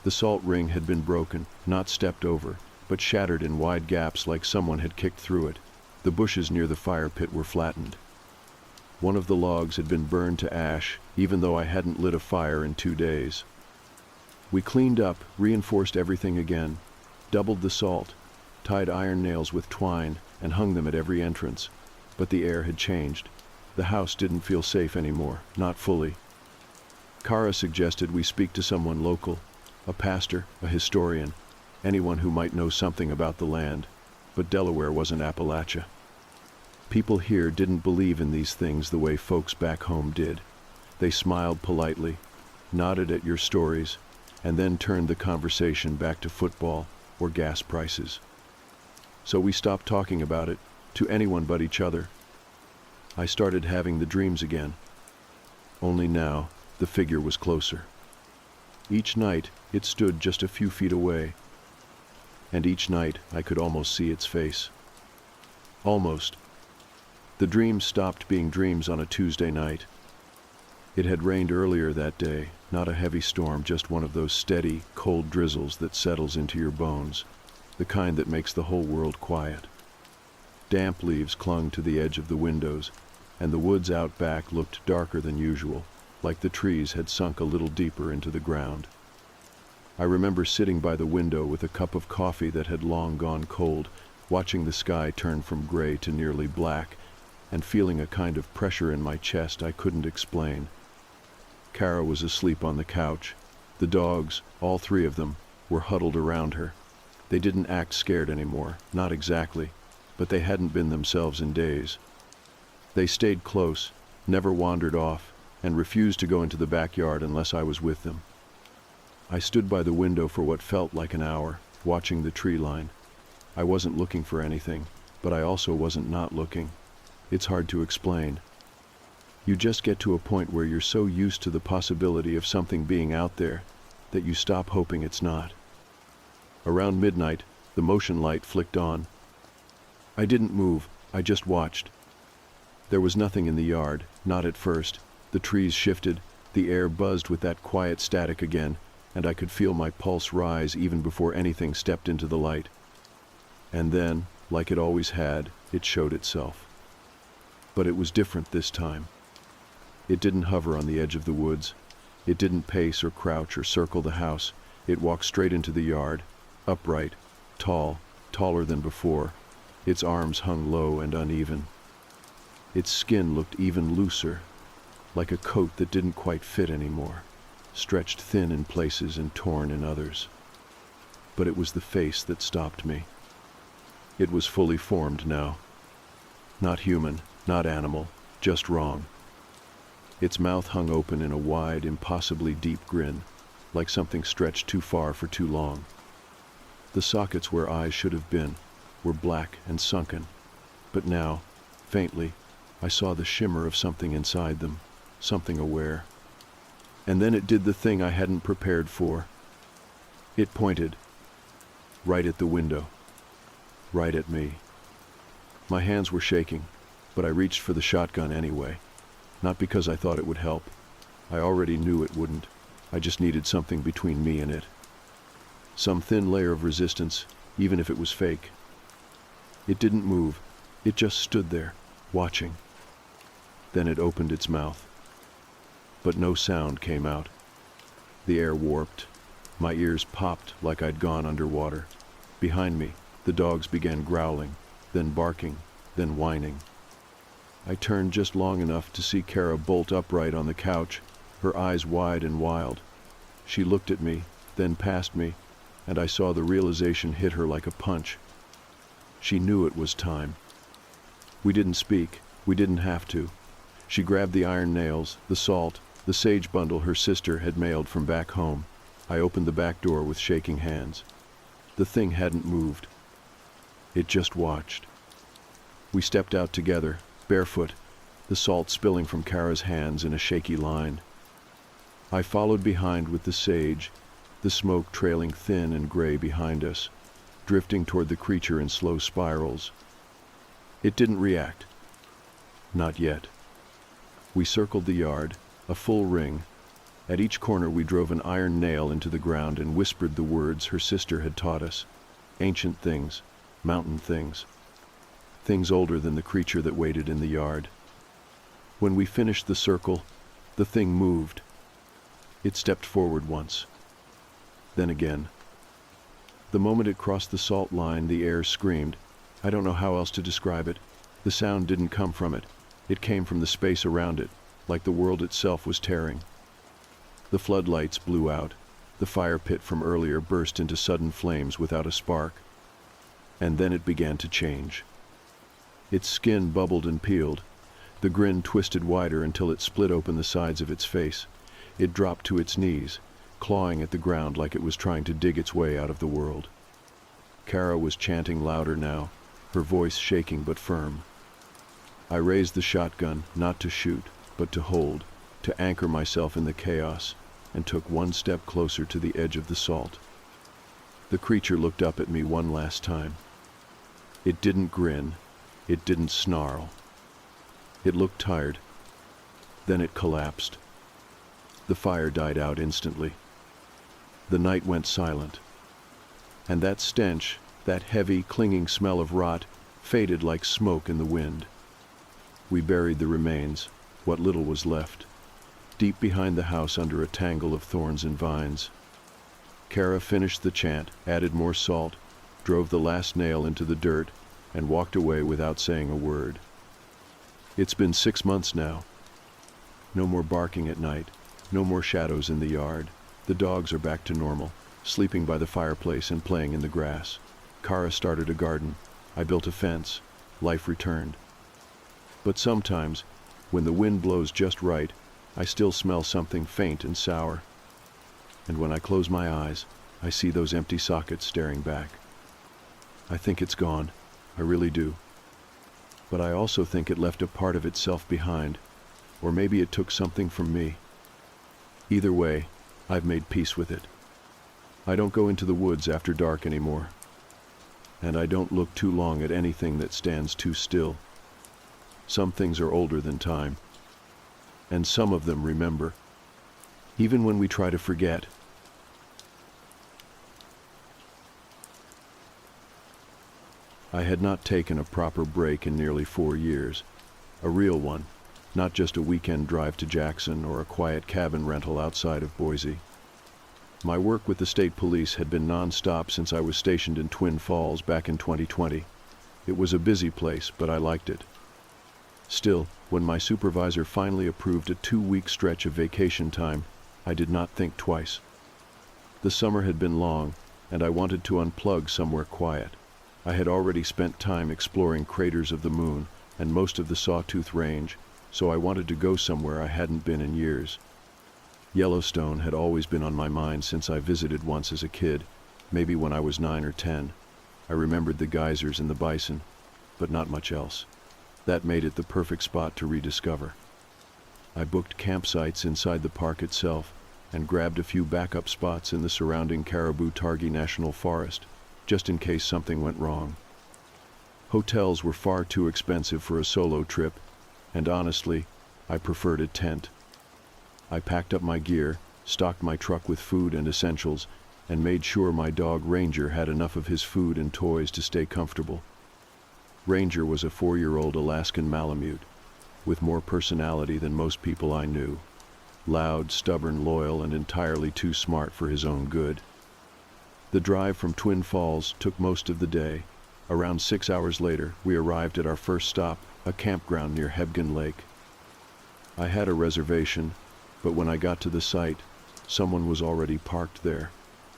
The salt ring had been broken, not stepped over, but shattered in wide gaps like someone had kicked through it. The bushes near the fire pit were flattened. One of the logs had been burned to ash, even though I hadn't lit a fire in 2 days. We cleaned up, reinforced everything again, doubled the salt, tied iron nails with twine, and hung them at every entrance. But the air had changed. The house didn't feel safe anymore, not fully. Kara suggested we speak to someone local, a pastor, a historian, anyone who might know something about the land. But Delaware wasn't Appalachia. People here didn't believe in these things the way folks back home did. They smiled politely, nodded at your stories, and then turned the conversation back to football or gas prices. So we stopped talking about it to anyone but each other. I started having the dreams again. Only now, the figure was closer. Each night, it stood just a few feet away. And each night, I could almost see its face. Almost. The dreams stopped being dreams on a Tuesday night. It had rained earlier that day, not a heavy storm, just one of those steady, cold drizzles that settles into your bones, the kind that makes the whole world quiet. Damp leaves clung to the edge of the windows, and the woods out back looked darker than usual, like the trees had sunk a little deeper into the ground. I remember sitting by the window with a cup of coffee that had long gone cold, watching the sky turn from gray to nearly black, and feeling a kind of pressure in my chest I couldn't explain. Kara was asleep on the couch. The dogs, all 3 of them, were huddled around her. They didn't act scared anymore, not exactly, but they hadn't been themselves in days. They stayed close, never wandered off, and refused to go into the backyard unless I was with them. I stood by the window for what felt like an hour, watching the tree line. I wasn't looking for anything, but I also wasn't not looking. It's hard to explain. You just get to a point where you're so used to the possibility of something being out there that you stop hoping it's not. Around midnight, the motion light flicked on. I didn't move, I just watched. There was nothing in the yard, not at first. The trees shifted, the air buzzed with that quiet static again, and I could feel my pulse rise even before anything stepped into the light. And then, like it always had, it showed itself. But it was different this time. It didn't hover on the edge of the woods. It didn't pace or crouch or circle the house. It walked straight into the yard, upright, tall, taller than before. Its arms hung low and uneven. Its skin looked even looser, like a coat that didn't quite fit anymore, stretched thin in places and torn in others. But it was the face that stopped me. It was fully formed now. Not human, not animal, just wrong. Its mouth hung open in a wide, impossibly deep grin, like something stretched too far for too long. The sockets where eyes should have been were black and sunken, but now, faintly, I saw the shimmer of something inside them, something aware. And then it did the thing I hadn't prepared for. It pointed, right at the window, right at me. My hands were shaking, but I reached for the shotgun anyway. Not because I thought it would help. I already knew it wouldn't. I just needed something between me and it. Some thin layer of resistance, even if it was fake. It didn't move. It just stood there, watching. Then it opened its mouth. But no sound came out. The air warped. My ears popped like I'd gone underwater. Behind me, the dogs began growling, then barking, then whining. I turned just long enough to see Kara bolt upright on the couch, her eyes wide and wild. She looked at me, then past me, and I saw the realization hit her like a punch. She knew it was time. We didn't speak. We didn't have to. She grabbed the iron nails, the salt, the sage bundle her sister had mailed from back home. I opened the back door with shaking hands. The thing hadn't moved. It just watched. We stepped out together, barefoot, the salt spilling from Kara's hands in a shaky line. I followed behind with the sage, the smoke trailing thin and gray behind us, drifting toward the creature in slow spirals. It didn't react. Not yet. We circled the yard, a full ring. At each corner we drove an iron nail into the ground and whispered the words her sister had taught us. Ancient things, mountain things. Things older than the creature that waited in the yard. When we finished the circle, the thing moved. It stepped forward once. Then again. The moment it crossed the salt line, the air screamed. I don't know how else to describe it. The sound didn't come from it. It came from the space around it, like the world itself was tearing. The floodlights blew out. The fire pit from earlier burst into sudden flames without a spark. And then it began to change. Its skin bubbled and peeled. The grin twisted wider until it split open the sides of its face. It dropped to its knees, clawing at the ground like it was trying to dig its way out of the world. Kara was chanting louder now, her voice shaking but firm. I raised the shotgun, not to shoot, but to hold, to anchor myself in the chaos, and took one step closer to the edge of the salt. The creature looked up at me one last time. It didn't grin. It didn't snarl. It looked tired. Then it collapsed. The fire died out instantly. The night went silent. And that stench, that heavy, clinging smell of rot, faded like smoke in the wind. We buried the remains, what little was left, deep behind the house under a tangle of thorns and vines. Kara finished the chant, added more salt, drove the last nail into the dirt, and walked away without saying a word. It's been 6 months now. No more barking at night, no more shadows in the yard. The dogs are back to normal, sleeping by the fireplace and playing in the grass. Kara started a garden. I built a fence. Life returned. But sometimes, when the wind blows just right, I still smell something faint and sour. And when I close my eyes, I see those empty sockets staring back. I think it's gone. I really do. But I also think it left a part of itself behind, or maybe it took something from me. Either way, I've made peace with it. I don't go into the woods after dark anymore. And I don't look too long at anything that stands too still. Some things are older than time. And some of them remember. Even when we try to forget. I had not taken a proper break in nearly 4 years. A real one. Not just a weekend drive to Jackson or a quiet cabin rental outside of Boise. My work with the state police had been non-stop since I was stationed in Twin Falls back in 2020. It was a busy place, but I liked it. Still, when my supervisor finally approved a 2-week stretch of vacation time, I did not think twice. The summer had been long, and I wanted to unplug somewhere quiet. I had already spent time exploring craters of the moon and most of the Sawtooth Range, so I wanted to go somewhere I hadn't been in years. Yellowstone had always been on my mind since I visited once as a kid, maybe when I was 9 or 10. I remembered the geysers and the bison, but not much else. That made it the perfect spot to rediscover. I booked campsites inside the park itself and grabbed a few backup spots in the surrounding Caribou-Targhee National Forest, just in case something went wrong. Hotels were far too expensive for a solo trip, and honestly, I preferred a tent. I packed up my gear, stocked my truck with food and essentials, and made sure my dog Ranger had enough of his food and toys to stay comfortable. Ranger was a 4-year-old Alaskan Malamute, with more personality than most people I knew. Loud, stubborn, loyal, and entirely too smart for his own good. The drive from Twin Falls took most of the day. Around 6 hours later, we arrived at our first stop, a campground near Hebgen Lake. I had a reservation, but when I got to the site, someone was already parked there.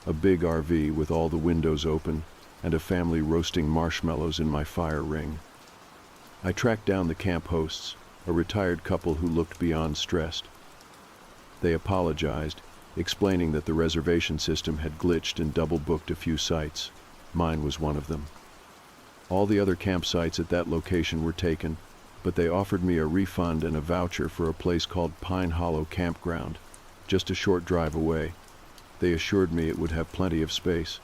A big RV with all the windows open, and a family roasting marshmallows in my fire ring. I tracked down the camp hosts, a retired couple who looked beyond stressed. They apologized, explaining that the reservation system had glitched and double-booked a few sites. Mine was one of them. All the other campsites at that location were taken, but they offered me a refund and a voucher for a place called Pine Hollow Campground, just a short drive away. They assured me it would have plenty of space.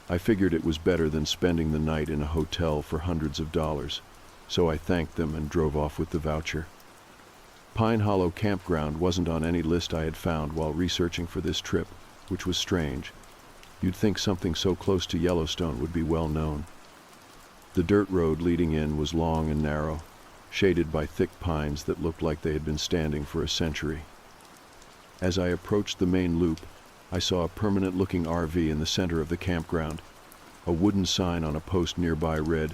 I figured it was better than spending the night in a hotel for hundreds of dollars, so I thanked them and drove off with the voucher. Pine Hollow Campground wasn't on any list I had found while researching for this trip, which was strange. You'd think something so close to Yellowstone would be well known. The dirt road leading in was long and narrow, shaded by thick pines that looked like they had been standing for a century. As I approached the main loop, I saw a permanent-looking RV in the center of the campground. A wooden sign on a post nearby read,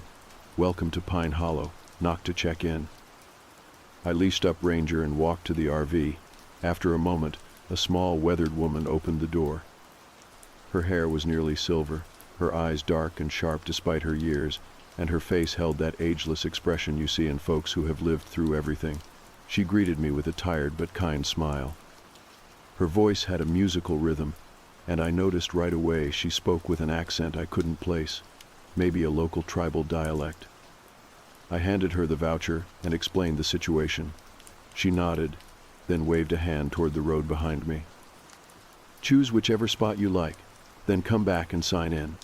"Welcome to Pine Hollow, knock to check in." I leashed up Ranger and walked to the RV. After a moment, a small, weathered woman opened the door. Her hair was nearly silver, her eyes dark and sharp despite her years, and her face held that ageless expression you see in folks who have lived through everything. She greeted me with a tired but kind smile. Her voice had a musical rhythm, and I noticed right away she spoke with an accent I couldn't place, maybe a local tribal dialect. I handed her the voucher and explained the situation. She nodded, then waved a hand toward the road behind me. "Choose whichever spot you like, then come back and sign in."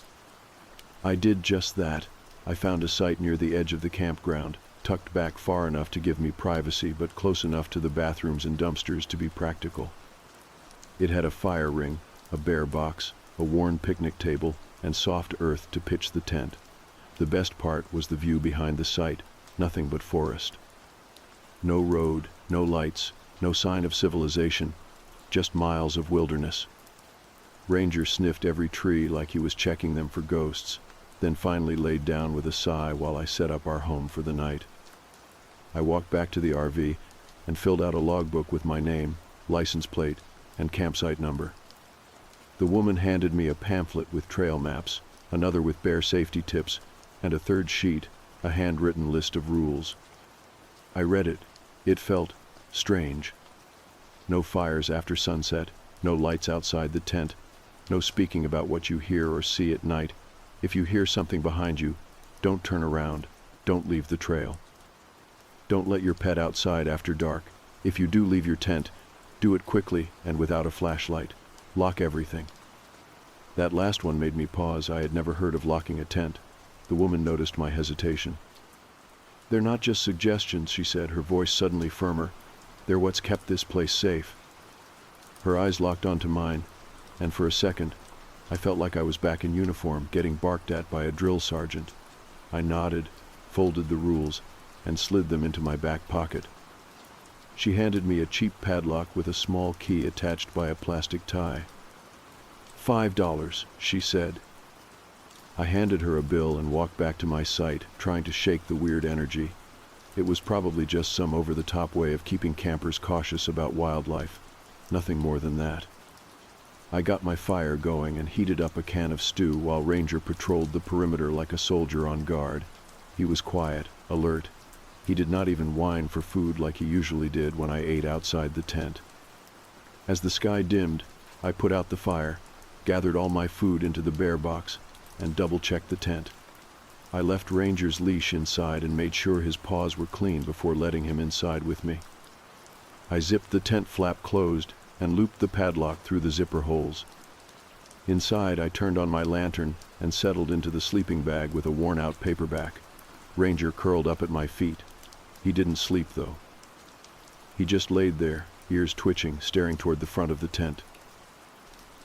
I did just that. I found a site near the edge of the campground, tucked back far enough to give me privacy but close enough to the bathrooms and dumpsters to be practical. It had a fire ring, a bear box, a worn picnic table, and soft earth to pitch the tent. The best part was the view behind the site, nothing but forest. No road, no lights, no sign of civilization, just miles of wilderness. Ranger sniffed every tree like he was checking them for ghosts, then finally laid down with a sigh while I set up our home for the night. I walked back to the RV and filled out a logbook with my name, license plate, and campsite number. The woman handed me a pamphlet with trail maps, another with bear safety tips, and a third sheet, a handwritten list of rules. I read it. It felt strange. No fires after sunset, no lights outside the tent, no speaking about what you hear or see at night. If you hear something behind you, don't turn around, don't leave the trail. Don't let your pet outside after dark. If you do leave your tent, do it quickly and without a flashlight. Lock everything. That last one made me pause. I had never heard of locking a tent. The woman noticed my hesitation. "They're not just suggestions," she said, her voice suddenly firmer. "They're what's kept this place safe." Her eyes locked onto mine, and for a second, I felt like I was back in uniform, getting barked at by a drill sergeant. I nodded, folded the rules, and slid them into my back pocket. She handed me a cheap padlock with a small key attached by a plastic tie. $5, she said. I handed her a bill and walked back to my site, trying to shake the weird energy. It was probably just some over-the-top way of keeping campers cautious about wildlife. Nothing more than that. I got my fire going and heated up a can of stew while Ranger patrolled the perimeter like a soldier on guard. He was quiet, alert. He did not even whine for food like he usually did when I ate outside the tent. As the sky dimmed, I put out the fire, gathered all my food into the bear box, and double-checked the tent. I left Ranger's leash inside and made sure his paws were clean before letting him inside with me. I zipped the tent flap closed and looped the padlock through the zipper holes. Inside, I turned on my lantern and settled into the sleeping bag with a worn-out paperback. Ranger curled up at my feet. He didn't sleep, though. He just laid there, ears twitching, staring toward the front of the tent.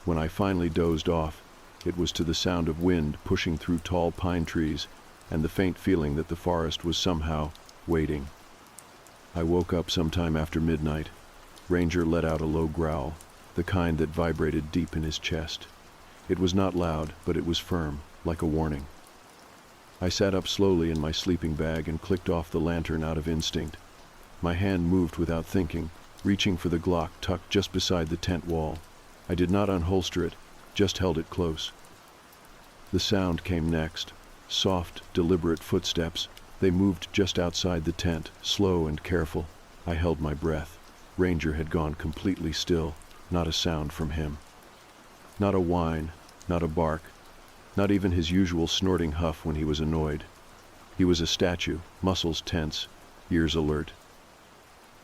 When I finally dozed off, it was to the sound of wind pushing through tall pine trees and the faint feeling that the forest was somehow waiting. I woke up sometime after midnight. Ranger let out a low growl, the kind that vibrated deep in his chest. It was not loud, but it was firm, like a warning. I sat up slowly in my sleeping bag and clicked off the lantern out of instinct. My hand moved without thinking, reaching for the Glock tucked just beside the tent wall. I did not unholster it, just held it close. The sound came next. Soft, deliberate footsteps. They moved just outside the tent, slow and careful. I held my breath. Ranger had gone completely still, not a sound from him. Not a whine, not a bark, Not even his usual snorting huff when he was annoyed. He was a statue, muscles tense, ears alert.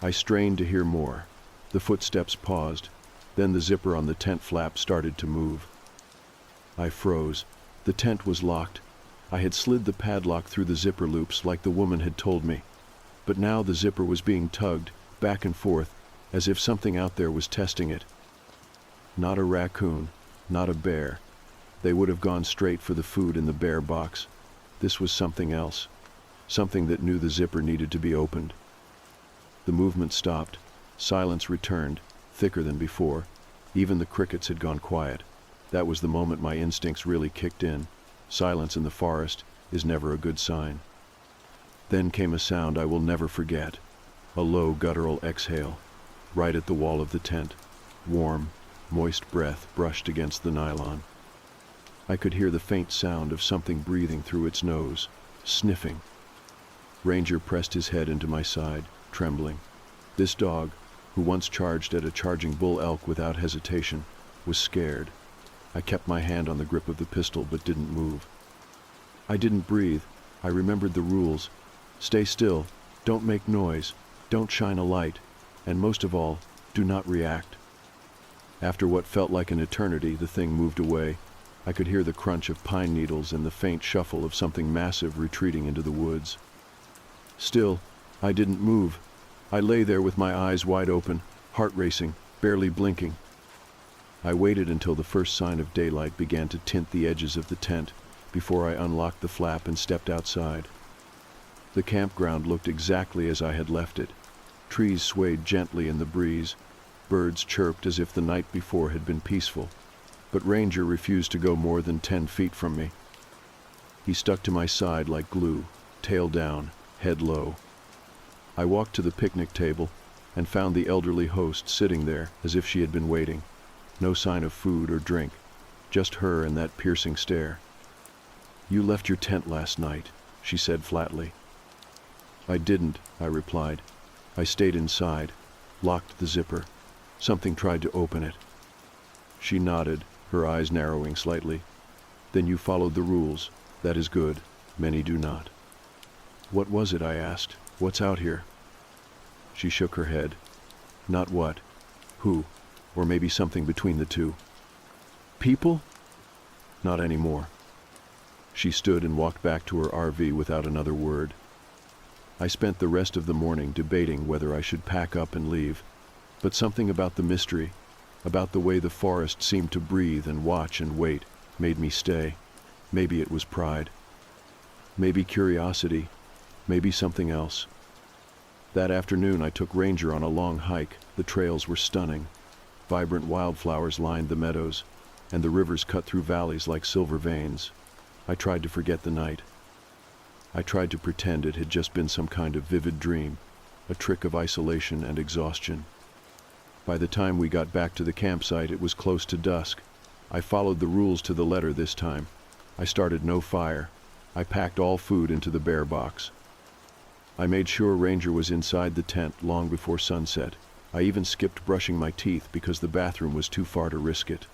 I strained to hear more. The footsteps paused. Then the zipper on the tent flap started to move. I froze. The tent was locked. I had slid the padlock through the zipper loops like the woman had told me. But now the zipper was being tugged, back and forth, as if something out there was testing it. Not a raccoon, not a bear. They would have gone straight for the food in the bear box. This was something else. Something that knew the zipper needed to be opened. The movement stopped. Silence returned, thicker than before. Even the crickets had gone quiet. That was the moment my instincts really kicked in. Silence in the forest is never a good sign. Then came a sound I will never forget. A low guttural exhale, right at the wall of the tent. Warm, moist breath brushed against the nylon. I could hear the faint sound of something breathing through its nose, sniffing. Ranger pressed his head into my side, trembling. This dog, who once charged at a charging bull elk without hesitation, was scared. I kept my hand on the grip of the pistol but didn't move. I didn't breathe. I remembered the rules. Stay still, don't make noise, don't shine a light, and most of all, do not react. After what felt like an eternity, the thing moved away. I could hear the crunch of pine needles and the faint shuffle of something massive retreating into the woods. Still, I didn't move. I lay there with my eyes wide open, heart racing, barely blinking. I waited until the first sign of daylight began to tint the edges of the tent before I unlocked the flap and stepped outside. The campground looked exactly as I had left it. Trees swayed gently in the breeze. Birds chirped as if the night before had been peaceful. But Ranger refused to go more than 10 feet from me. He stuck to my side like glue, tail down, head low. I walked to the picnic table and found the elderly host sitting there as if she had been waiting. No sign of food or drink, just her and that piercing stare. "You left your tent last night," she said flatly. "I didn't," I replied. "I stayed inside, locked the zipper. Something tried to open it." She nodded, her eyes narrowing slightly. "Then you followed the rules. That is good. Many do not." "What was it?" I asked. "What's out here?" She shook her head. "Not what. Who? Or maybe something between the two." "People?" "Not anymore." She stood and walked back to her RV without another word. I spent the rest of the morning debating whether I should pack up and leave, but something about the mystery, about the way the forest seemed to breathe and watch and wait, made me stay. Maybe it was pride. Maybe curiosity. Maybe something else. That afternoon I took Ranger on a long hike. The trails were stunning. Vibrant wildflowers lined the meadows, and the rivers cut through valleys like silver veins. I tried to forget the night. I tried to pretend it had just been some kind of vivid dream, a trick of isolation and exhaustion. By the time we got back to the campsite, it was close to dusk. I followed the rules to the letter this time. I started no fire. I packed all food into the bear box. I made sure Ranger was inside the tent long before sunset. I even skipped brushing my teeth because the bathroom was too far to risk it.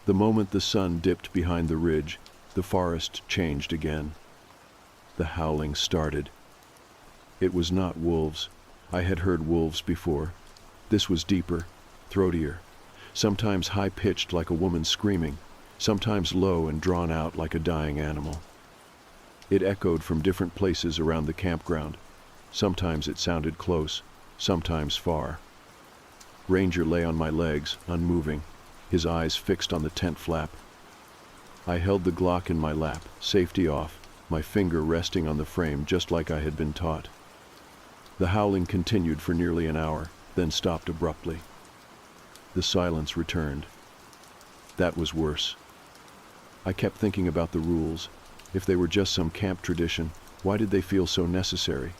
The moment the sun dipped behind the ridge, the forest changed again. The howling started. It was not wolves. I had heard wolves before. This was deeper, throatier, sometimes high-pitched like a woman screaming, sometimes low and drawn out like a dying animal. It echoed from different places around the campground. Sometimes it sounded close, sometimes far. Ranger lay on my legs, unmoving, his eyes fixed on the tent flap. I held the Glock in my lap, safety off, my finger resting on the frame just like I had been taught. The howling continued for nearly an hour, then stopped abruptly. The silence returned. That was worse. I kept thinking about the rules. If they were just some camp tradition, why did they feel so necessary?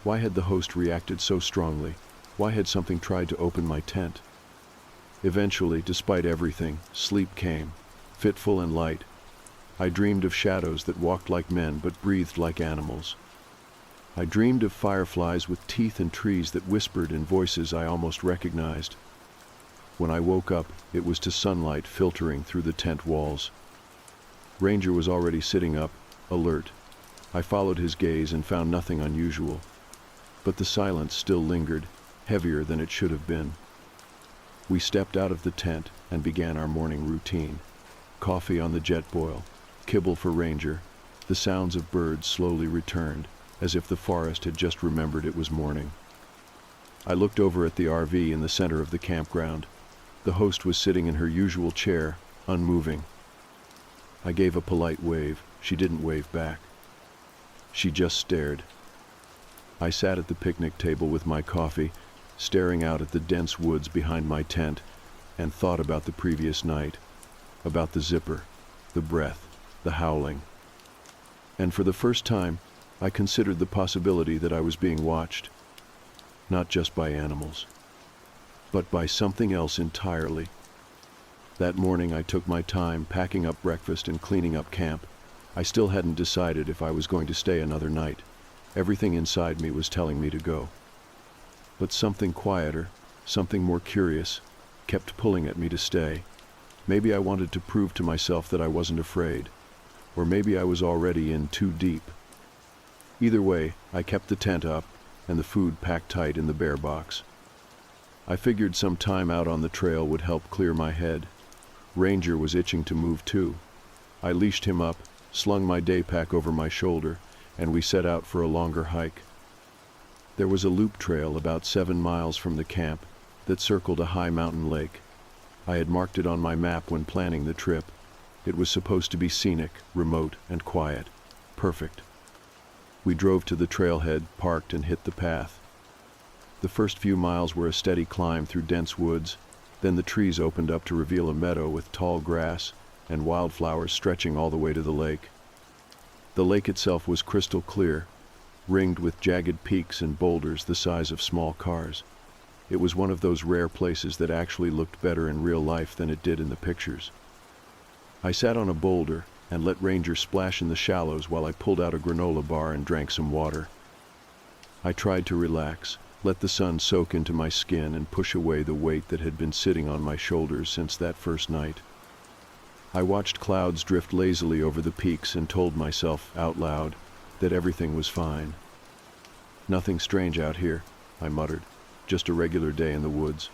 Why had the host reacted so strongly? Why had something tried to open my tent? Eventually, despite everything, sleep came, fitful and light. I dreamed of shadows that walked like men but breathed like animals. I dreamed of fireflies with teeth and trees that whispered in voices I almost recognized. When I woke up, it was to sunlight filtering through the tent walls. Ranger was already sitting up, alert. I followed his gaze and found nothing unusual. But the silence still lingered, heavier than it should have been. We stepped out of the tent and began our morning routine. Coffee on the jet boil, kibble for Ranger. The sounds of birds slowly returned, as if the forest had just remembered it was morning. I looked over at the RV in the center of the campground. The host was sitting in her usual chair, unmoving. I gave a polite wave. She didn't wave back. She just stared. I sat at the picnic table with my coffee, staring out at the dense woods behind my tent, and thought about the previous night, about the zipper, the breath, the howling. And for the first time, I considered the possibility that I was being watched, not just by animals, but by something else entirely. That morning I took my time packing up breakfast and cleaning up camp. I still hadn't decided if I was going to stay another night. Everything inside me was telling me to go. But something quieter, something more curious, kept pulling at me to stay. Maybe I wanted to prove to myself that I wasn't afraid, or maybe I was already in too deep. Either way, I kept the tent up and the food packed tight in the bear box. I figured some time out on the trail would help clear my head. Ranger was itching to move too. I leashed him up, slung my day pack over my shoulder, and we set out for a longer hike. There was a loop trail about 7 miles from the camp that circled a high mountain lake. I had marked it on my map when planning the trip. It was supposed to be scenic, remote, and quiet. Perfect. We drove to the trailhead, parked, and hit the path. The first few miles were a steady climb through dense woods. Then the trees opened up to reveal a meadow with tall grass and wildflowers stretching all the way to the lake. The lake itself was crystal clear, ringed with jagged peaks and boulders the size of small cars. It was one of those rare places that actually looked better in real life than it did in the pictures. I sat on a boulder and let Ranger splash in the shallows while I pulled out a granola bar and drank some water. I tried to relax, let the sun soak into my skin and push away the weight that had been sitting on my shoulders since that first night. I watched clouds drift lazily over the peaks and told myself, out loud, that everything was fine. "Nothing strange out here," I muttered. "Just a regular day in the woods."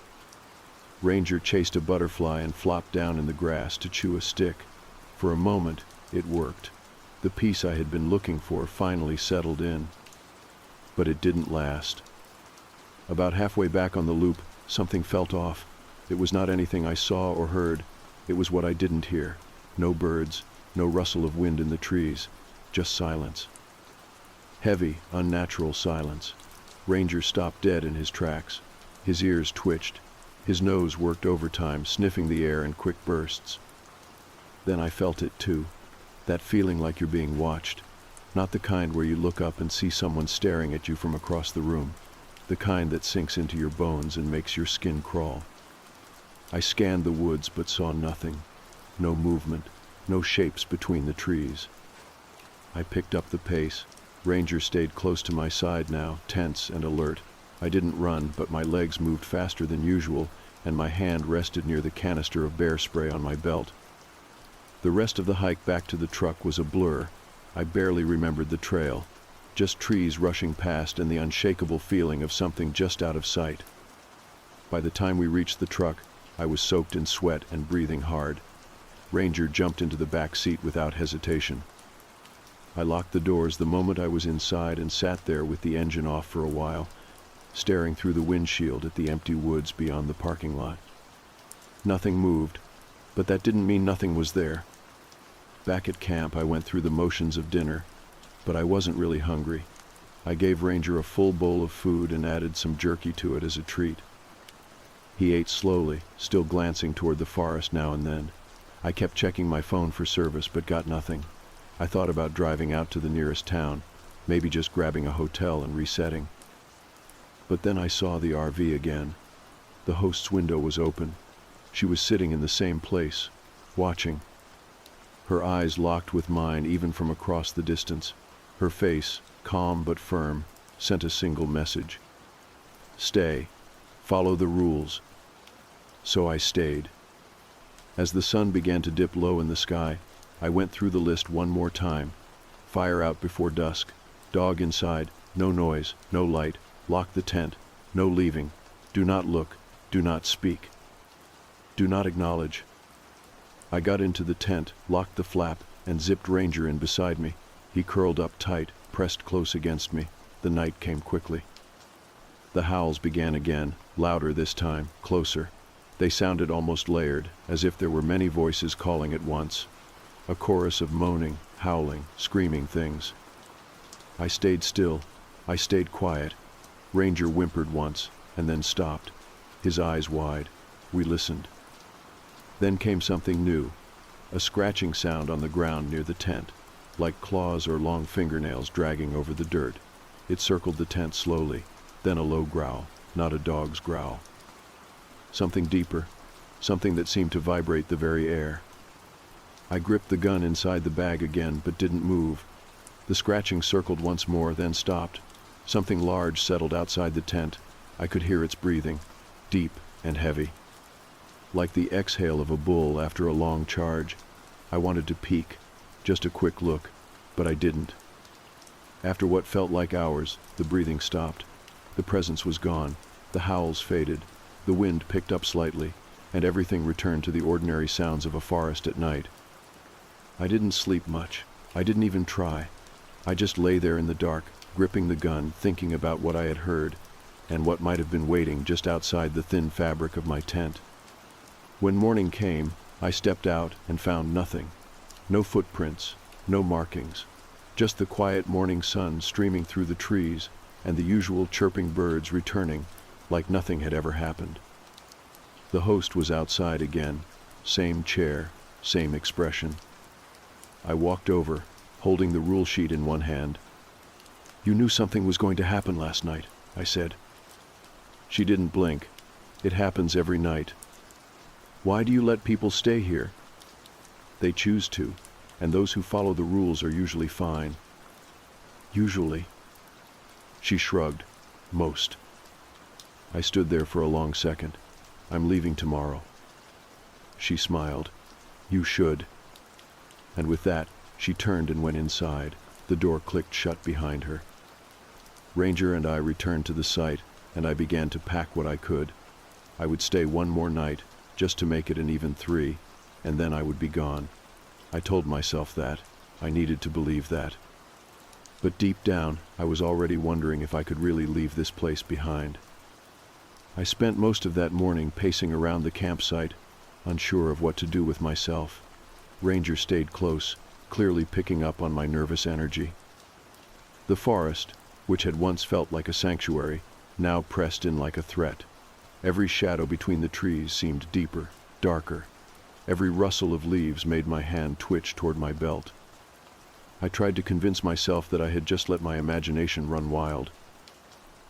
Ranger chased a butterfly and flopped down in the grass to chew a stick. For a moment, it worked. The peace I had been looking for finally settled in. But it didn't last. About halfway back on the loop, something felt off. It was not anything I saw or heard. It was what I didn't hear. No birds, no rustle of wind in the trees, just silence. Heavy, unnatural silence. Ranger stopped dead in his tracks. His ears twitched. His nose worked overtime, sniffing the air in quick bursts. Then I felt it too. That feeling like you're being watched. Not the kind where you look up and see someone staring at you from across the room. The kind that sinks into your bones and makes your skin crawl. I scanned the woods but saw nothing. No movement, no shapes between the trees. I picked up the pace. Ranger stayed close to my side now, tense and alert. I didn't run, but my legs moved faster than usual, and my hand rested near the canister of bear spray on my belt. The rest of the hike back to the truck was a blur. I barely remembered the trail. Just trees rushing past and the unshakable feeling of something just out of sight. By the time we reached the truck, I was soaked in sweat and breathing hard. Ranger jumped into the back seat without hesitation. I locked the doors the moment I was inside and sat there with the engine off for a while, staring through the windshield at the empty woods beyond the parking lot. Nothing moved, but that didn't mean nothing was there. Back at camp, I went through the motions of dinner, but I wasn't really hungry. I gave Ranger a full bowl of food and added some jerky to it as a treat. He ate slowly, still glancing toward the forest now and then. I kept checking my phone for service, but got nothing. I thought about driving out to the nearest town, maybe just grabbing a hotel and resetting. But then I saw the RV again. The host's window was open. She was sitting in the same place, watching. Her eyes locked with mine even from across the distance. Her face, calm but firm, sent a single message. Stay. Follow the rules. So I stayed. As the sun began to dip low in the sky, I went through the list one more time. Fire out before dusk. Dog inside. No noise. No light. Lock the tent. No leaving. Do not look. Do not speak. Do not acknowledge. I got into the tent, locked the flap, and zipped Ranger in beside me. He curled up tight, pressed close against me. The night came quickly. The howls began again, louder this time, closer. They sounded almost layered, as if there were many voices calling at once. A chorus of moaning, howling, screaming things. I stayed still. I stayed quiet. Ranger whimpered once, and then stopped, his eyes wide. We listened. Then came something new, a scratching sound on the ground near the tent, like claws or long fingernails dragging over the dirt. It circled the tent slowly, then a low growl, not a dog's growl. Something deeper, something that seemed to vibrate the very air. I gripped the gun inside the bag again, but didn't move. The scratching circled once more, then stopped. Something large settled outside the tent. I could hear its breathing, deep and heavy. Like the exhale of a bull after a long charge. I wanted to peek, just a quick look, but I didn't. After what felt like hours, the breathing stopped. The presence was gone. The howls faded. The wind picked up slightly, and everything returned to the ordinary sounds of a forest at night. I didn't sleep much. I didn't even try. I just lay there in the dark, gripping the gun, thinking about what I had heard, and what might have been waiting just outside the thin fabric of my tent. When morning came, I stepped out and found nothing. No footprints, no markings. Just the quiet morning sun streaming through the trees, and the usual chirping birds returning, like nothing had ever happened. The host was outside again, same chair, same expression. I walked over, holding the rule sheet in one hand. "You knew something was going to happen last night," I said. She didn't blink. "It happens every night." "Why do you let people stay here?" "They choose to, and those who follow the rules are usually fine." "Usually?" She shrugged. "Most." I stood there for a long second. "I'm leaving tomorrow." She smiled. "You should." And with that, she turned and went inside. The door clicked shut behind her. Ranger and I returned to the site, and I began to pack what I could. I would stay one more night, just to make it an even 3, and then I would be gone. I told myself that. I needed to believe that. But deep down, I was already wondering if I could really leave this place behind. I spent most of that morning pacing around the campsite, unsure of what to do with myself. Ranger stayed close, clearly picking up on my nervous energy. The forest, which had once felt like a sanctuary, now pressed in like a threat. Every shadow between the trees seemed deeper, darker. Every rustle of leaves made my hand twitch toward my belt. I tried to convince myself that I had just let my imagination run wild.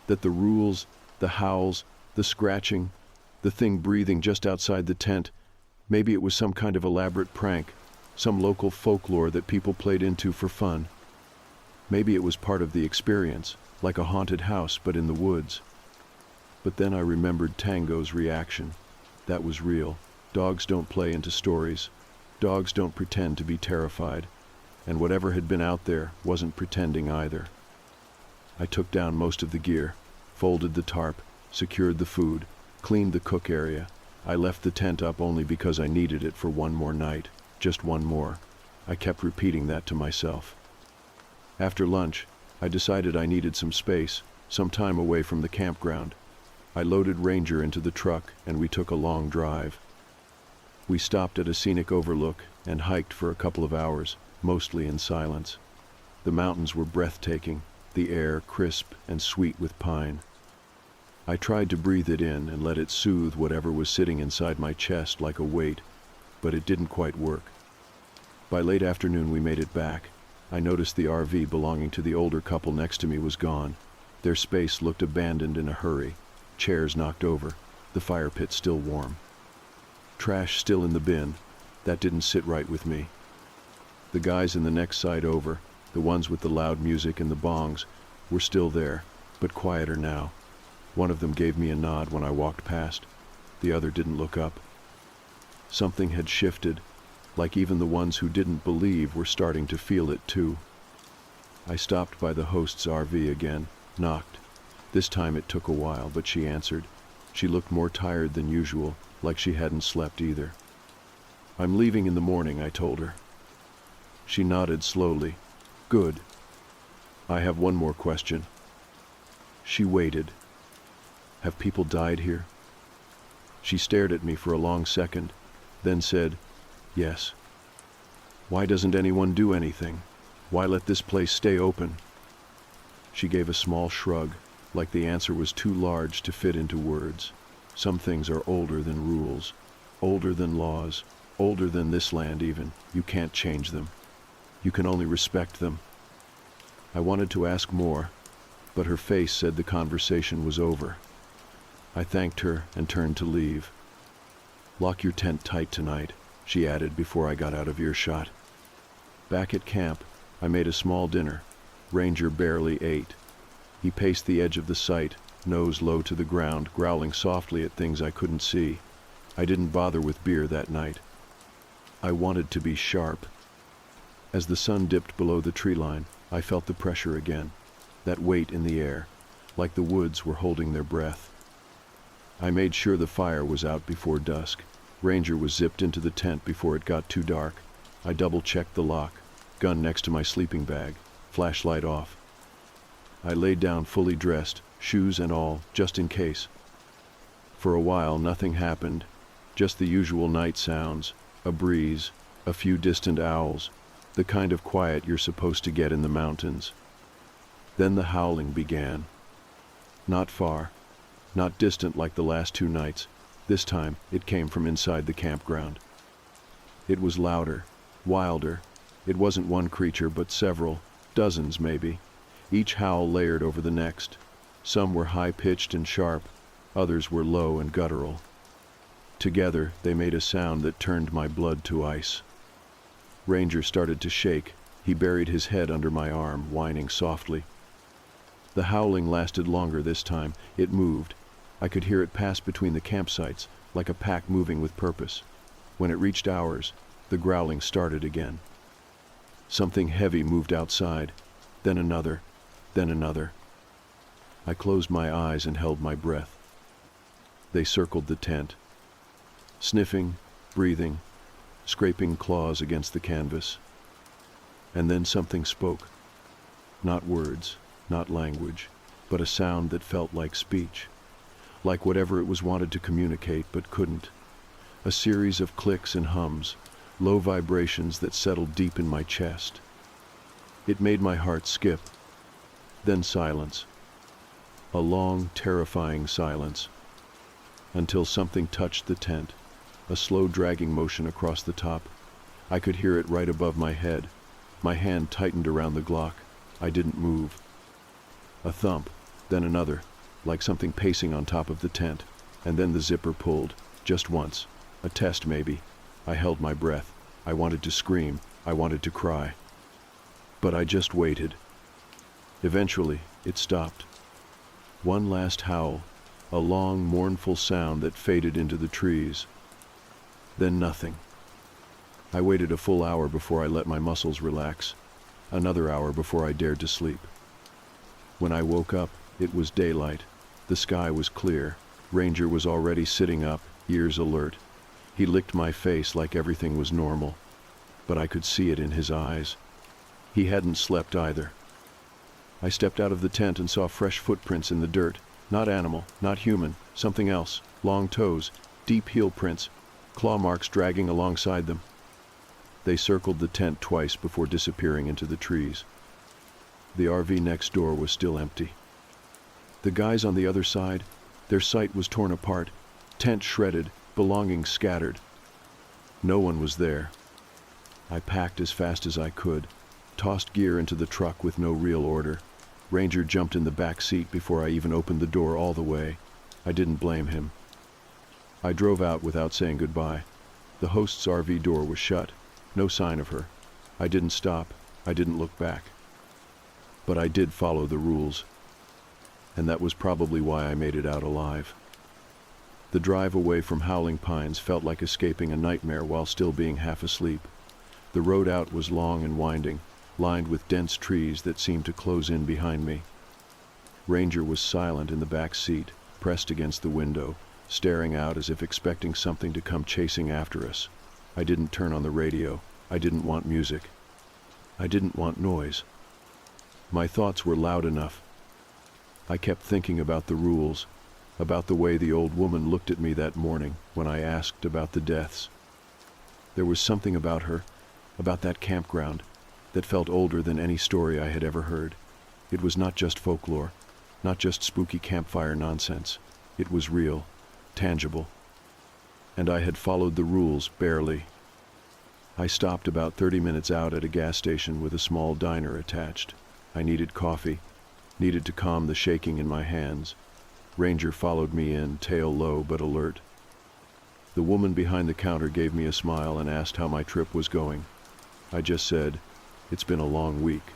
That the rules, the howls, the scratching, the thing breathing just outside the tent, maybe it was some kind of elaborate prank, some local folklore that people played into for fun. Maybe it was part of the experience, like a haunted house but in the woods. But then I remembered Tango's reaction. That was real. Dogs don't play into stories. Dogs don't pretend to be terrified. And whatever had been out there wasn't pretending either. I took down most of the gear, folded the tarp, secured the food, cleaned the cook area. I left the tent up only because I needed it for one more night, just one more. I kept repeating that to myself. After lunch, I decided I needed some space, some time away from the campground. I loaded Ranger into the truck and we took a long drive. We stopped at a scenic overlook and hiked for a couple of hours, mostly in silence. The mountains were breathtaking, the air crisp and sweet with pine. I tried to breathe it in and let it soothe whatever was sitting inside my chest like a weight, but it didn't quite work. By late afternoon we made it back. I noticed the RV belonging to the older couple next to me was gone. Their space looked abandoned in a hurry. Chairs knocked over, the fire pit still warm. Trash still in the bin. That didn't sit right with me. The guys in the next side over, the ones with the loud music and the bongs, were still there, but quieter now. One of them gave me a nod when I walked past. The other didn't look up. Something had shifted. like even the ones who didn't believe were starting to feel it too. I stopped by the host's RV again, knocked. This time it took a while, but she answered. She looked more tired than usual, like she hadn't slept either. "I'm leaving in the morning," I told her. She nodded slowly. "Good. I have one more question." She waited. "Have people died here?" She stared at me for a long second, then said, "Yes." "Why doesn't anyone do anything? Why let this place stay open?" She gave a small shrug, like the answer was too large to fit into words. Some things are older than rules, older than laws, older than this land even. You can't change them. You can only respect them. I wanted to ask more, but her face said the conversation was over. I thanked her and turned to leave. "Lock your tent tight tonight," she added before I got out of earshot. Back at camp, I made a small dinner. Ranger barely ate. He paced the edge of the site, nose low to the ground, growling softly at things I couldn't see. I didn't bother with beer that night. I wanted to be sharp. As the sun dipped below the tree line, I felt the pressure again, that weight in the air, like the woods were holding their breath. I made sure the fire was out before dusk. Ranger was zipped into the tent before it got too dark. I double-checked the lock, gun next to my sleeping bag, flashlight off. I laid down fully dressed, shoes and all, just in case. For a while nothing happened, just the usual night sounds, a breeze, a few distant owls, the kind of quiet you're supposed to get in the mountains. Then the howling began. Not far, not distant like the last 2 nights. This time it came from inside the campground. It was louder, wilder. It wasn't one creature but several, dozens maybe, each howl layered over the next. Some were high-pitched and sharp, others were low and guttural. Together they made a sound that turned my blood to ice. Ranger started to shake. He buried his head under my arm, whining softly. The howling lasted longer this time. It moved. I could hear it pass between the campsites, like a pack moving with purpose. When it reached ours, the growling started again. Something heavy moved outside, then another, then another. I closed my eyes and held my breath. They circled the tent, sniffing, breathing, scraping claws against the canvas. And then something spoke. Not words, not language, but a sound that felt like speech, like whatever it was wanted to communicate but couldn't. A series of clicks and hums, low vibrations that settled deep in my chest. It made my heart skip. Then silence. A long, terrifying silence. Until something touched the tent, a slow dragging motion across the top. I could hear it right above my head. My hand tightened around the Glock. I didn't move. A thump, then another, like something pacing on top of the tent, and then the zipper pulled, just once. A test, maybe. I held my breath. I wanted to scream. I wanted to cry. But I just waited. Eventually, it stopped. One last howl, a long, mournful sound that faded into the trees. Then nothing. I waited a full hour before I let my muscles relax, another hour before I dared to sleep. When I woke up, it was daylight. The sky was clear. Ranger was already sitting up, ears alert. He licked my face like everything was normal, but I could see it in his eyes. He hadn't slept either. I stepped out of the tent and saw fresh footprints in the dirt. Not animal, not human, something else. Long toes, deep heel prints, claw marks dragging alongside them. They circled the tent twice before disappearing into the trees. The RV next door was still empty. The guys on the other side, their sight was torn apart, tent shredded, belongings scattered. No one was there. I packed as fast as I could, tossed gear into the truck with no real order. Ranger jumped in the back seat before I even opened the door all the way. I didn't blame him. I drove out without saying goodbye. The host's RV door was shut. No sign of her. I didn't stop. I didn't look back. But I did follow the rules. And that was probably why I made it out alive. The drive away from Howling Pines felt like escaping a nightmare while still being half asleep. The road out was long and winding, lined with dense trees that seemed to close in behind me. Ranger was silent in the back seat, pressed against the window, staring out as if expecting something to come chasing after us. I didn't turn on the radio. I didn't want music. I didn't want noise. My thoughts were loud enough. I kept thinking about the rules, about the way the old woman looked at me that morning when I asked about the deaths. There was something about her, about that campground, that felt older than any story I had ever heard. It was not just folklore, not just spooky campfire nonsense. It was real, tangible. And I had followed the rules barely. I stopped about 30 minutes out at a gas station with a small diner attached. I needed coffee, needed to calm the shaking in my hands. Ranger followed me in, tail low but alert. The woman behind the counter gave me a smile and asked how my trip was going. I just said, "It's been a long week."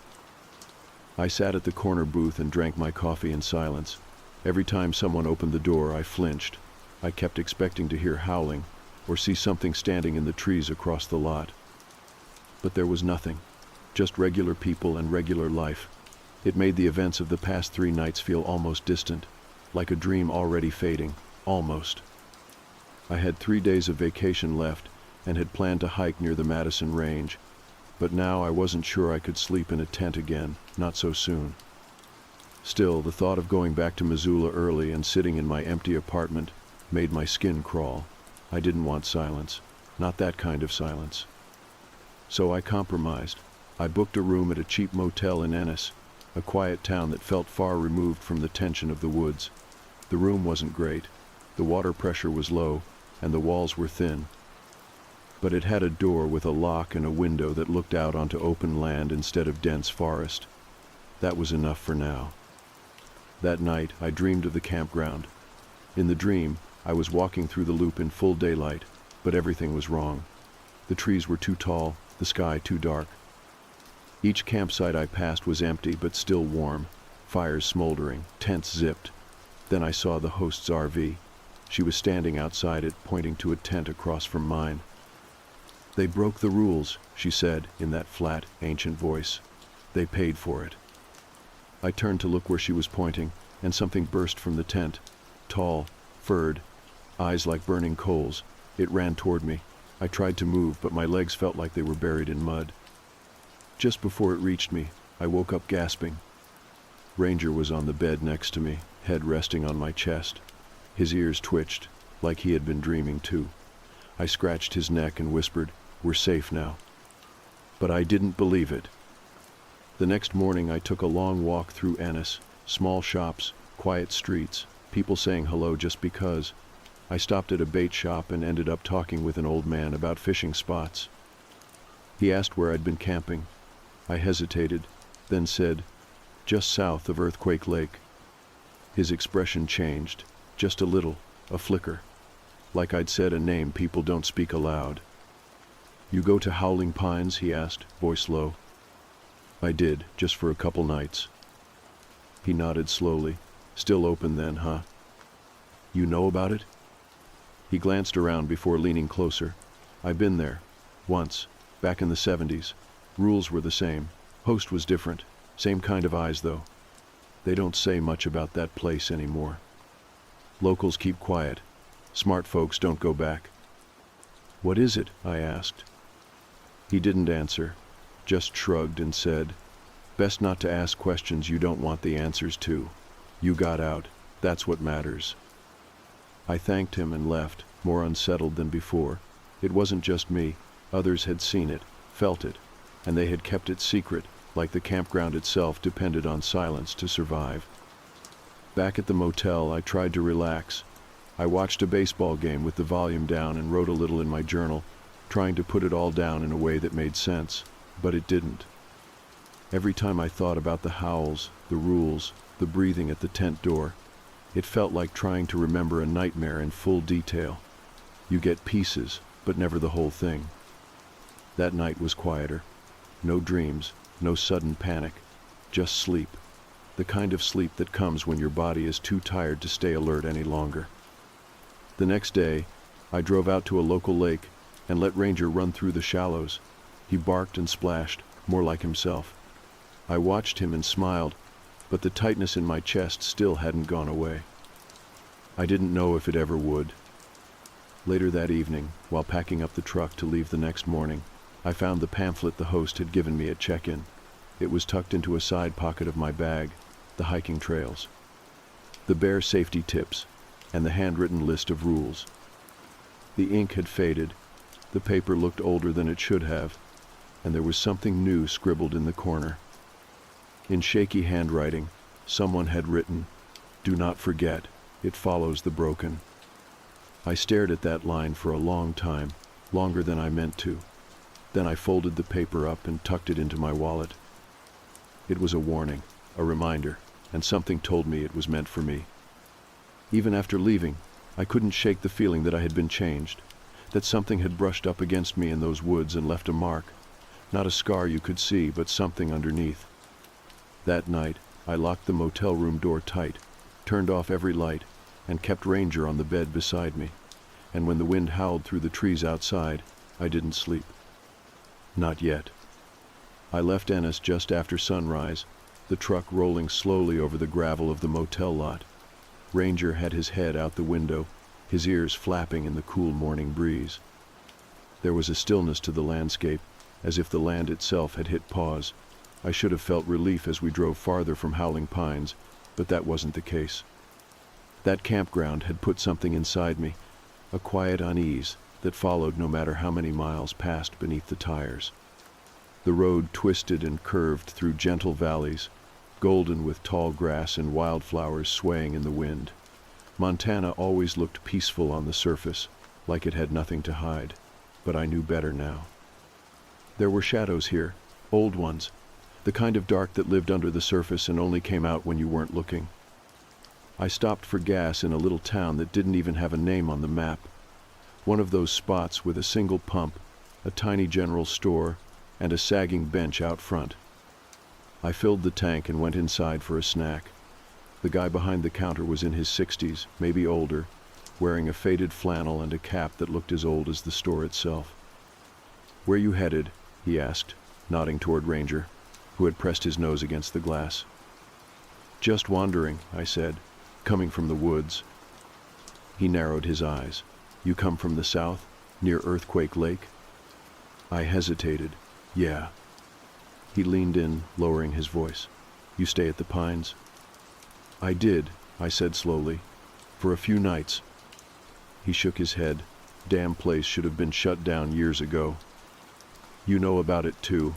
I sat at the corner booth and drank my coffee in silence. Every time someone opened the door, I flinched. I kept expecting to hear howling or see something standing in the trees across the lot. But there was nothing, just regular people and regular life. It made the events of the past 3 nights feel almost distant, like a dream already fading, almost. I had 3 days of vacation left and had planned to hike near the Madison Range, but now I wasn't sure I could sleep in a tent again, not so soon. Still, the thought of going back to Missoula early and sitting in my empty apartment made my skin crawl. I didn't want silence, not that kind of silence. So I compromised. I booked a room at a cheap motel in Ennis, a quiet town that felt far removed from the tension of the woods. The room wasn't great. The water pressure was low, and the walls were thin. But it had a door with a lock and a window that looked out onto open land instead of dense forest. That was enough for now. That night, I dreamed of the campground. In the dream, I was walking through the loop in full daylight, but everything was wrong. The trees were too tall, the sky too dark. Each campsite I passed was empty but still warm, fires smoldering, tents zipped. Then I saw the host's RV. She was standing outside it, pointing to a tent across from mine. "They broke the rules," she said in that flat, ancient voice. "They paid for it." I turned to look where she was pointing, and something burst from the tent. Tall, furred, eyes like burning coals. It ran toward me. I tried to move, but my legs felt like they were buried in mud. Just before it reached me, I woke up gasping. Ranger was on the bed next to me, head resting on my chest. His ears twitched, like he had been dreaming too. I scratched his neck and whispered, "We're safe now." But I didn't believe it. The next morning I took a long walk through Ennis, small shops, quiet streets, people saying hello just because. I stopped at a bait shop and ended up talking with an old man about fishing spots. He asked where I'd been camping. I hesitated, then said, "Just south of Earthquake Lake." His expression changed, just a little, a flicker. Like I'd said a name people don't speak aloud. "You go to Howling Pines?" he asked, voice low. I did, just for a couple nights. He nodded slowly. "Still open then, huh? You know about it?" He glanced around before leaning closer. "I've been there. Once. Back in the 70s. Rules were the same. Host was different. Same kind of eyes, though. They don't say much about that place anymore. Locals keep quiet. Smart folks don't go back." "What is it?" I asked. He didn't answer, just shrugged and said, "Best not to ask questions you don't want the answers to. You got out. That's what matters." I thanked him and left, more unsettled than before. It wasn't just me. Others had seen it, felt it, and they had kept it secret, like the campground itself depended on silence to survive. Back at the motel, I tried to relax. I watched a baseball game with the volume down and wrote a little in my journal, trying to put it all down in a way that made sense, but it didn't. Every time I thought about the howls, the rules, the breathing at the tent door, it felt like trying to remember a nightmare in full detail. You get pieces, but never the whole thing. That night was quieter. No dreams, no sudden panic, just sleep. The kind of sleep that comes when your body is too tired to stay alert any longer. The next day, I drove out to a local lake and let Ranger run through the shallows. He barked and splashed, more like himself. I watched him and smiled, but the tightness in my chest still hadn't gone away. I didn't know if it ever would. Later that evening, while packing up the truck to leave the next morning, I found the pamphlet the host had given me at check-in. It was tucked into a side pocket of my bag, the hiking trails, the bare safety tips, and the handwritten list of rules. The ink had faded, the paper looked older than it should have, and there was something new scribbled in the corner. In shaky handwriting, someone had written, "Do not forget, it follows the broken." I stared at that line for a long time, longer than I meant to. Then I folded the paper up and tucked it into my wallet. It was a warning, a reminder, and something told me it was meant for me. Even after leaving, I couldn't shake the feeling that I had been changed, that something had brushed up against me in those woods and left a mark, not a scar you could see, but something underneath. That night, I locked the motel room door tight, turned off every light, and kept Ranger on the bed beside me. And when the wind howled through the trees outside, I didn't sleep. Not yet. I left Ennis just after sunrise, the truck rolling slowly over the gravel of the motel lot. Ranger had his head out the window, his ears flapping in the cool morning breeze. There was a stillness to the landscape, as if the land itself had hit pause. I should have felt relief as we drove farther from Howling Pines, but that wasn't the case. That campground had put something inside me, a quiet unease that followed no matter how many miles passed beneath the tires. The road twisted and curved through gentle valleys, golden with tall grass and wildflowers swaying in the wind. Montana always looked peaceful on the surface, like it had nothing to hide, but I knew better now. There were shadows here, old ones, the kind of dark that lived under the surface and only came out when you weren't looking. I stopped for gas in a little town that didn't even have a name on the map. One of those spots with a single pump, a tiny general store, and a sagging bench out front. I filled the tank and went inside for a snack. The guy behind the counter was in his 60s, maybe older, wearing a faded flannel and a cap that looked as old as the store itself. "Where you headed?" he asked, nodding toward Ranger, who had pressed his nose against the glass. "Just wandering," I said, "coming from the woods." He narrowed his eyes. "You come from the south, near Earthquake Lake?" I hesitated. "Yeah." He leaned in, lowering his voice. "You stay at the Pines?" "I did," I said slowly, "for a few nights." He shook his head. "Damn place should have been shut down years ago." "You know about it too."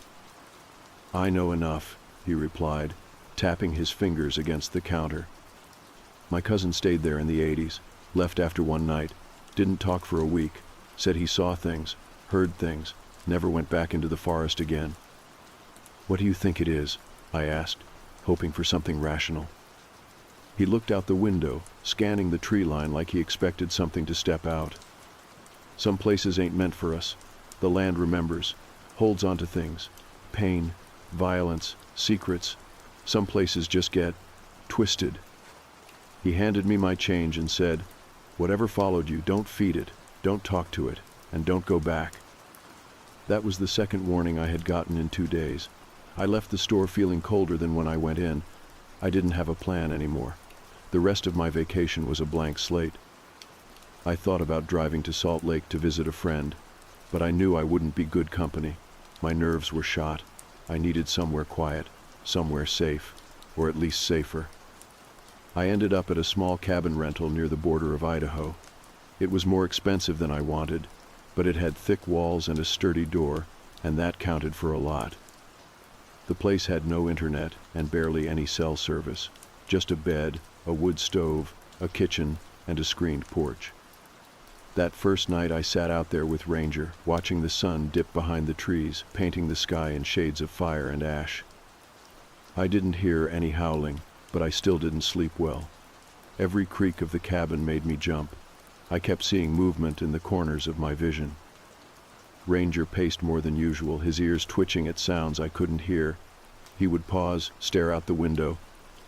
"I know enough," he replied, tapping his fingers against the counter. "My cousin stayed there in the 80s, left after one night, didn't talk for a week, said he saw things, heard things, never went back into the forest again." "What do you think it is?" I asked, hoping for something rational. He looked out the window, scanning the tree line like he expected something to step out. "Some places ain't meant for us. The land remembers, holds on to things, pain, violence, secrets. Some places just get twisted." He handed me my change and said, "Whatever followed you, don't feed it, don't talk to it, and don't go back." That was the second warning I had gotten in 2 days. I left the store feeling colder than when I went in. I didn't have a plan anymore. The rest of my vacation was a blank slate. I thought about driving to Salt Lake to visit a friend, but I knew I wouldn't be good company. My nerves were shot. I needed somewhere quiet, somewhere safe, or at least safer. I ended up at a small cabin rental near the border of Idaho. It was more expensive than I wanted, but it had thick walls and a sturdy door, and that counted for a lot. The place had no internet and barely any cell service, just a bed, a wood stove, a kitchen, and a screened porch. That first night I sat out there with Ranger, watching the sun dip behind the trees, painting the sky in shades of fire and ash. I didn't hear any howling, but I still didn't sleep well. Every creak of the cabin made me jump. I kept seeing movement in the corners of my vision. Ranger paced more than usual, his ears twitching at sounds I couldn't hear. He would pause, stare out the window,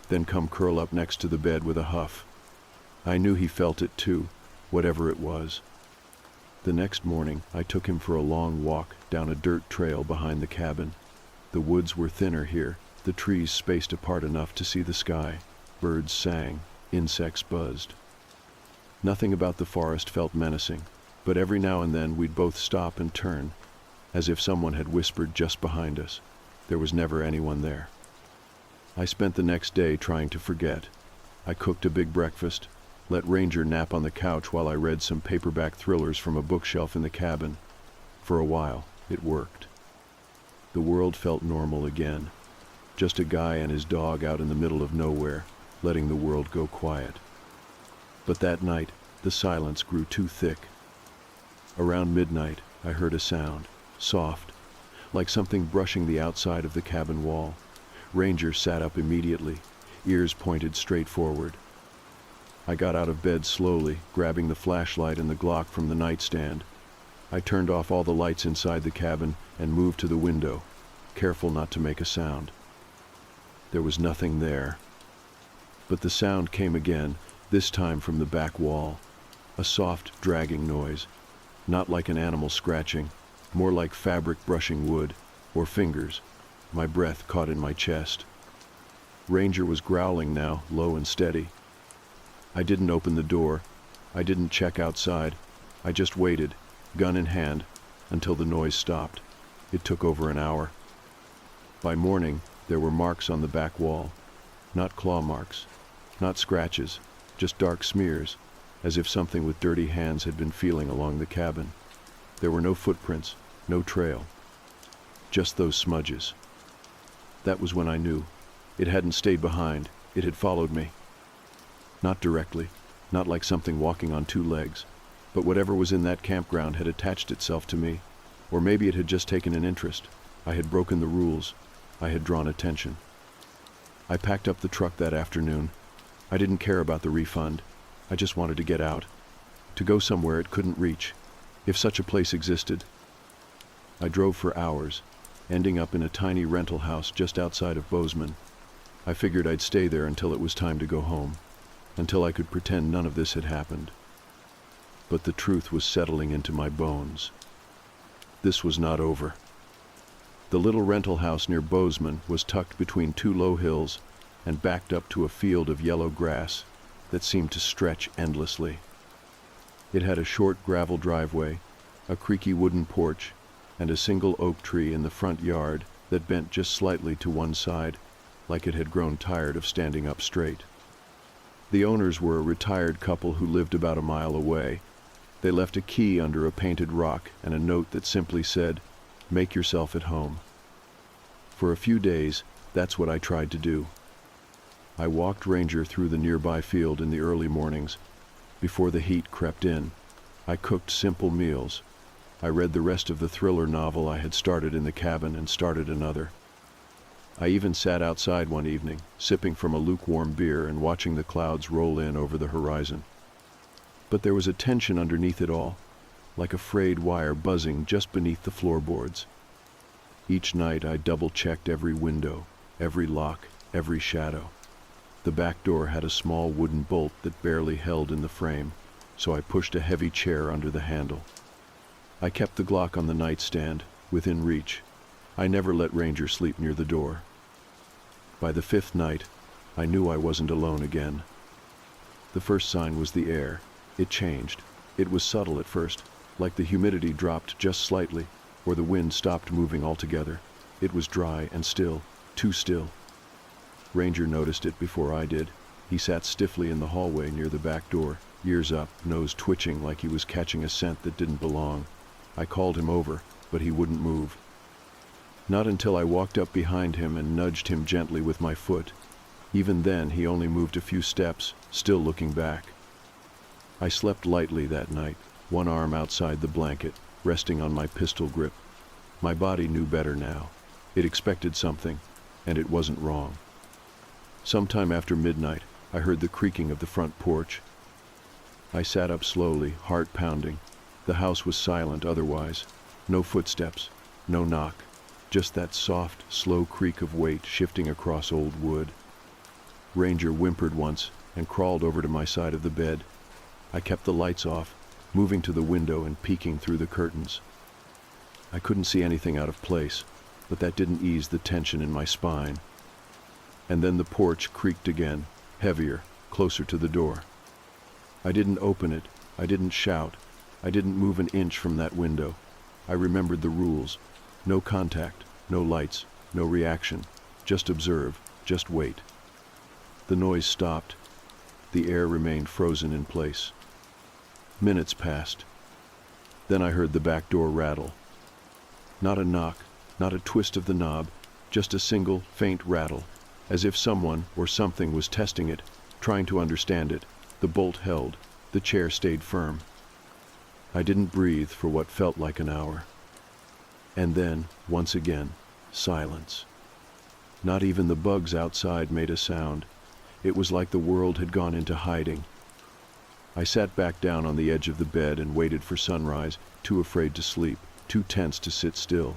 then come curl up next to the bed with a huff. I knew he felt it too, whatever it was. The next morning, I took him for a long walk down a dirt trail behind the cabin. The woods were thinner here, the trees spaced apart enough to see the sky. Birds sang, insects buzzed. Nothing about the forest felt menacing, but every now and then we'd both stop and turn, as if someone had whispered just behind us. There was never anyone there. I spent the next day trying to forget. I cooked a big breakfast, let Ranger nap on the couch while I read some paperback thrillers from a bookshelf in the cabin. For a while, it worked. The world felt normal again. Just a guy and his dog out in the middle of nowhere, letting the world go quiet. But that night, the silence grew too thick. Around midnight, I heard a sound, soft, like something brushing the outside of the cabin wall. Ranger sat up immediately, ears pointed straight forward. I got out of bed slowly, grabbing the flashlight and the Glock from the nightstand. I turned off all the lights inside the cabin and moved to the window, careful not to make a sound. There was nothing there. But the sound came again, this time from the back wall. A soft, dragging noise, not like an animal scratching, more like fabric brushing wood, or fingers. My breath caught in my chest. Ranger was growling now, low and steady. I didn't open the door. I didn't check outside. I just waited, gun in hand, until the noise stopped. It took over an hour. By morning, there were marks on the back wall. Not claw marks, not scratches, just dark smears, as if something with dirty hands had been feeling along the cabin. There were no footprints, no trail. Just those smudges. That was when I knew. It hadn't stayed behind. It had followed me. Not directly, not like something walking on two legs, but whatever was in that campground had attached itself to me. Or maybe it had just taken an interest. I had broken the rules. I had drawn attention. I packed up the truck that afternoon. I didn't care about the refund. I just wanted to get out, to go somewhere it couldn't reach, if such a place existed. I drove for hours, ending up in a tiny rental house just outside of Bozeman. I figured I'd stay there until it was time to go home, until I could pretend none of this had happened. But the truth was settling into my bones. This was not over. The little rental house near Bozeman was tucked between two low hills and backed up to a field of yellow grass that seemed to stretch endlessly. It had a short gravel driveway, a creaky wooden porch, and a single oak tree in the front yard that bent just slightly to one side, like it had grown tired of standing up straight. The owners were a retired couple who lived about a mile away. They left a key under a painted rock and a note that simply said, "Make yourself at home." For a few days, that's what I tried to do. I walked Ranger through the nearby field in the early mornings. Before the heat crept in, I cooked simple meals. I read the rest of the thriller novel I had started in the cabin and started another. I even sat outside one evening, sipping from a lukewarm beer and watching the clouds roll in over the horizon. But there was a tension underneath it all, like a frayed wire buzzing just beneath the floorboards. Each night I double-checked every window, every lock, every shadow. The back door had a small wooden bolt that barely held in the frame, so I pushed a heavy chair under the handle. I kept the Glock on the nightstand, within reach. I never let Ranger sleep near the door. By the fifth night, I knew I wasn't alone again. The first sign was the air. It changed. It was subtle at first, like the humidity dropped just slightly, or the wind stopped moving altogether. It was dry and still, too still. Ranger noticed it before I did. He sat stiffly in the hallway near the back door, ears up, nose twitching like he was catching a scent that didn't belong. I called him over, but he wouldn't move. Not until I walked up behind him and nudged him gently with my foot. Even then, he only moved a few steps, still looking back. I slept lightly that night, one arm outside the blanket, resting on my pistol grip. My body knew better now. It expected something, and it wasn't wrong. Sometime after midnight, I heard the creaking of the front porch. I sat up slowly, heart pounding. The house was silent otherwise. No footsteps, no knock. Just that soft, slow creak of weight shifting across old wood. Ranger whimpered once and crawled over to my side of the bed. I kept the lights off, moving to the window and peeking through the curtains. I couldn't see anything out of place, but that didn't ease the tension in my spine. And then the porch creaked again, heavier, closer to the door. I didn't open it, I didn't shout, I didn't move an inch from that window. I remembered the rules. No contact, no lights, no reaction. Just observe, just wait. The noise stopped. The air remained frozen in place. Minutes passed. Then I heard the back door rattle. Not a knock, not a twist of the knob, just a single, faint rattle, as if someone or something was testing it, trying to understand it. The bolt held. The chair stayed firm. I didn't breathe for what felt like an hour. And then, once again, silence. Not even the bugs outside made a sound. It was like the world had gone into hiding. I sat back down on the edge of the bed and waited for sunrise, too afraid to sleep, too tense to sit still.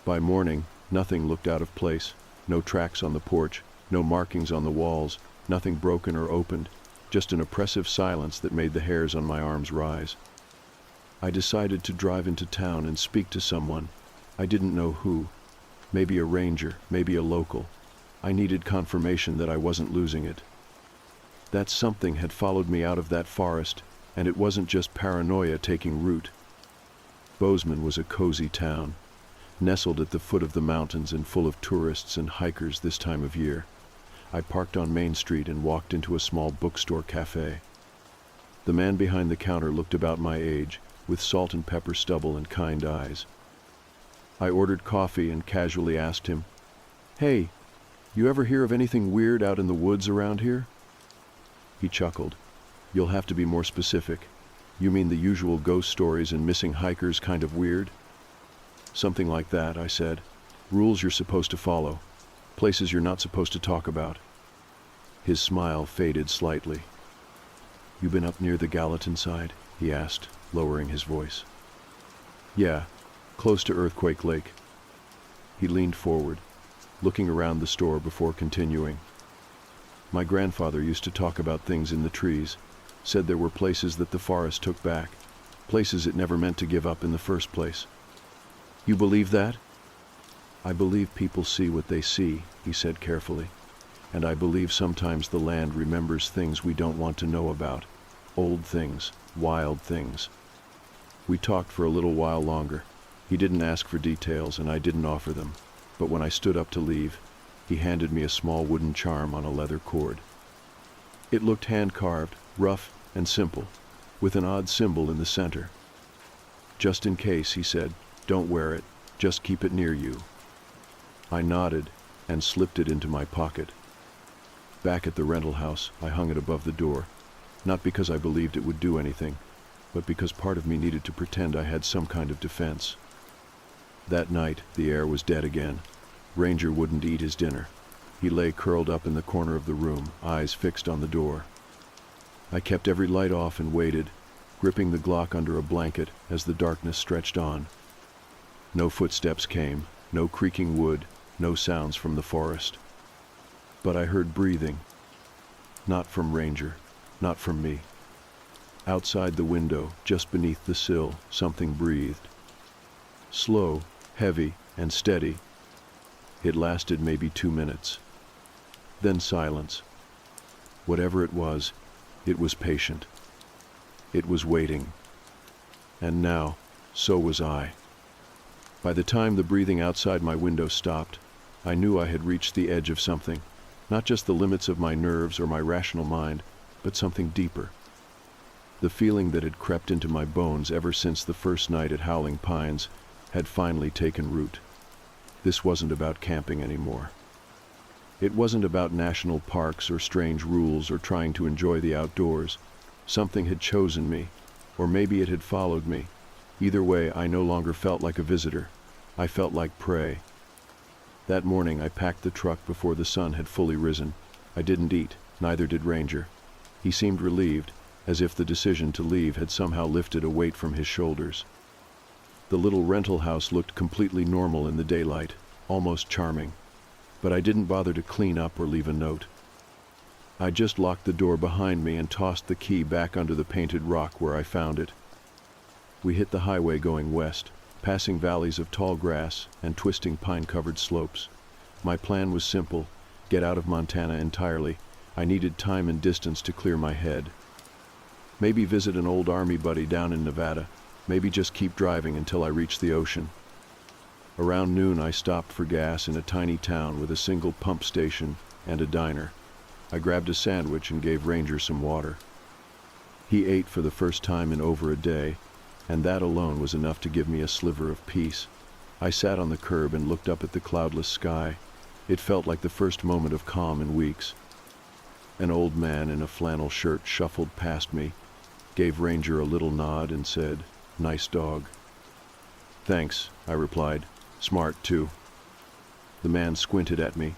By morning, nothing looked out of place. No tracks on the porch, no markings on the walls, nothing broken or opened, just an oppressive silence that made the hairs on my arms rise. I decided to drive into town and speak to someone. I didn't know who. Maybe a ranger, maybe a local. I needed confirmation that I wasn't losing it. That something had followed me out of that forest, and it wasn't just paranoia taking root. Bozeman was a cozy town, nestled at the foot of the mountains and full of tourists and hikers this time of year. I parked on Main Street and walked into a small bookstore cafe. The man behind the counter looked about my age, with salt and pepper stubble and kind eyes. I ordered coffee and casually asked him, "Hey, you ever hear of anything weird out in the woods around here?" He chuckled. "You'll have to be more specific. You mean the usual ghost stories and missing hikers kind of weird?" "Something like that," I said. "Rules you're supposed to follow. Places you're not supposed to talk about." His smile faded slightly. "You been up near the Gallatin side?" he asked, lowering his voice. "Yeah, close to Earthquake Lake." He leaned forward, looking around the store before continuing. "My grandfather used to talk about things in the trees, said there were places that the forest took back, places it never meant to give up in the first place." "You believe that?" "I believe people see what they see," he said carefully. "And I believe sometimes the land remembers things we don't want to know about. Old things, wild things." We talked for a little while longer. He didn't ask for details and I didn't offer them. But when I stood up to leave, he handed me a small wooden charm on a leather cord. It looked hand-carved, rough and simple, with an odd symbol in the center. "Just in case," he said, "don't wear it, just keep it near you." I nodded and slipped it into my pocket. Back at the rental house, I hung it above the door, not because I believed it would do anything, but because part of me needed to pretend I had some kind of defense. That night, the air was dead again. Ranger wouldn't eat his dinner. He lay curled up in the corner of the room, eyes fixed on the door. I kept every light off and waited, gripping the Glock under a blanket as the darkness stretched on. No footsteps came, no creaking wood, no sounds from the forest. But I heard breathing. Not from Ranger, not from me. Outside the window, just beneath the sill, something breathed. Slow, heavy, and steady. It lasted maybe 2 minutes. Then silence. Whatever it was patient. It was waiting. And now, so was I. By the time the breathing outside my window stopped, I knew I had reached the edge of something, not just the limits of my nerves or my rational mind, but something deeper. The feeling that had crept into my bones ever since the first night at Howling Pines had finally taken root. This wasn't about camping anymore. It wasn't about national parks or strange rules or trying to enjoy the outdoors. Something had chosen me, or maybe it had followed me. Either way, I no longer felt like a visitor. I felt like prey. That morning I packed the truck before the sun had fully risen. I didn't eat, neither did Ranger. He seemed relieved, as if the decision to leave had somehow lifted a weight from his shoulders. The little rental house looked completely normal in the daylight, almost charming. But I didn't bother to clean up or leave a note. I just locked the door behind me and tossed the key back under the painted rock where I found it. We hit the highway going west, passing valleys of tall grass and twisting pine-covered slopes. My plan was simple: get out of Montana entirely. I needed time and distance to clear my head. Maybe visit an old army buddy down in Nevada. Maybe just keep driving until I reached the ocean. Around noon, I stopped for gas in a tiny town with a single pump station and a diner. I grabbed a sandwich and gave Ranger some water. He ate for the first time in over a day, and that alone was enough to give me a sliver of peace. I sat on the curb and looked up at the cloudless sky. It felt like the first moment of calm in weeks. An old man in a flannel shirt shuffled past me, gave Ranger a little nod, and said, "Nice dog." "Thanks," I replied. "Smart, too." The man squinted at me.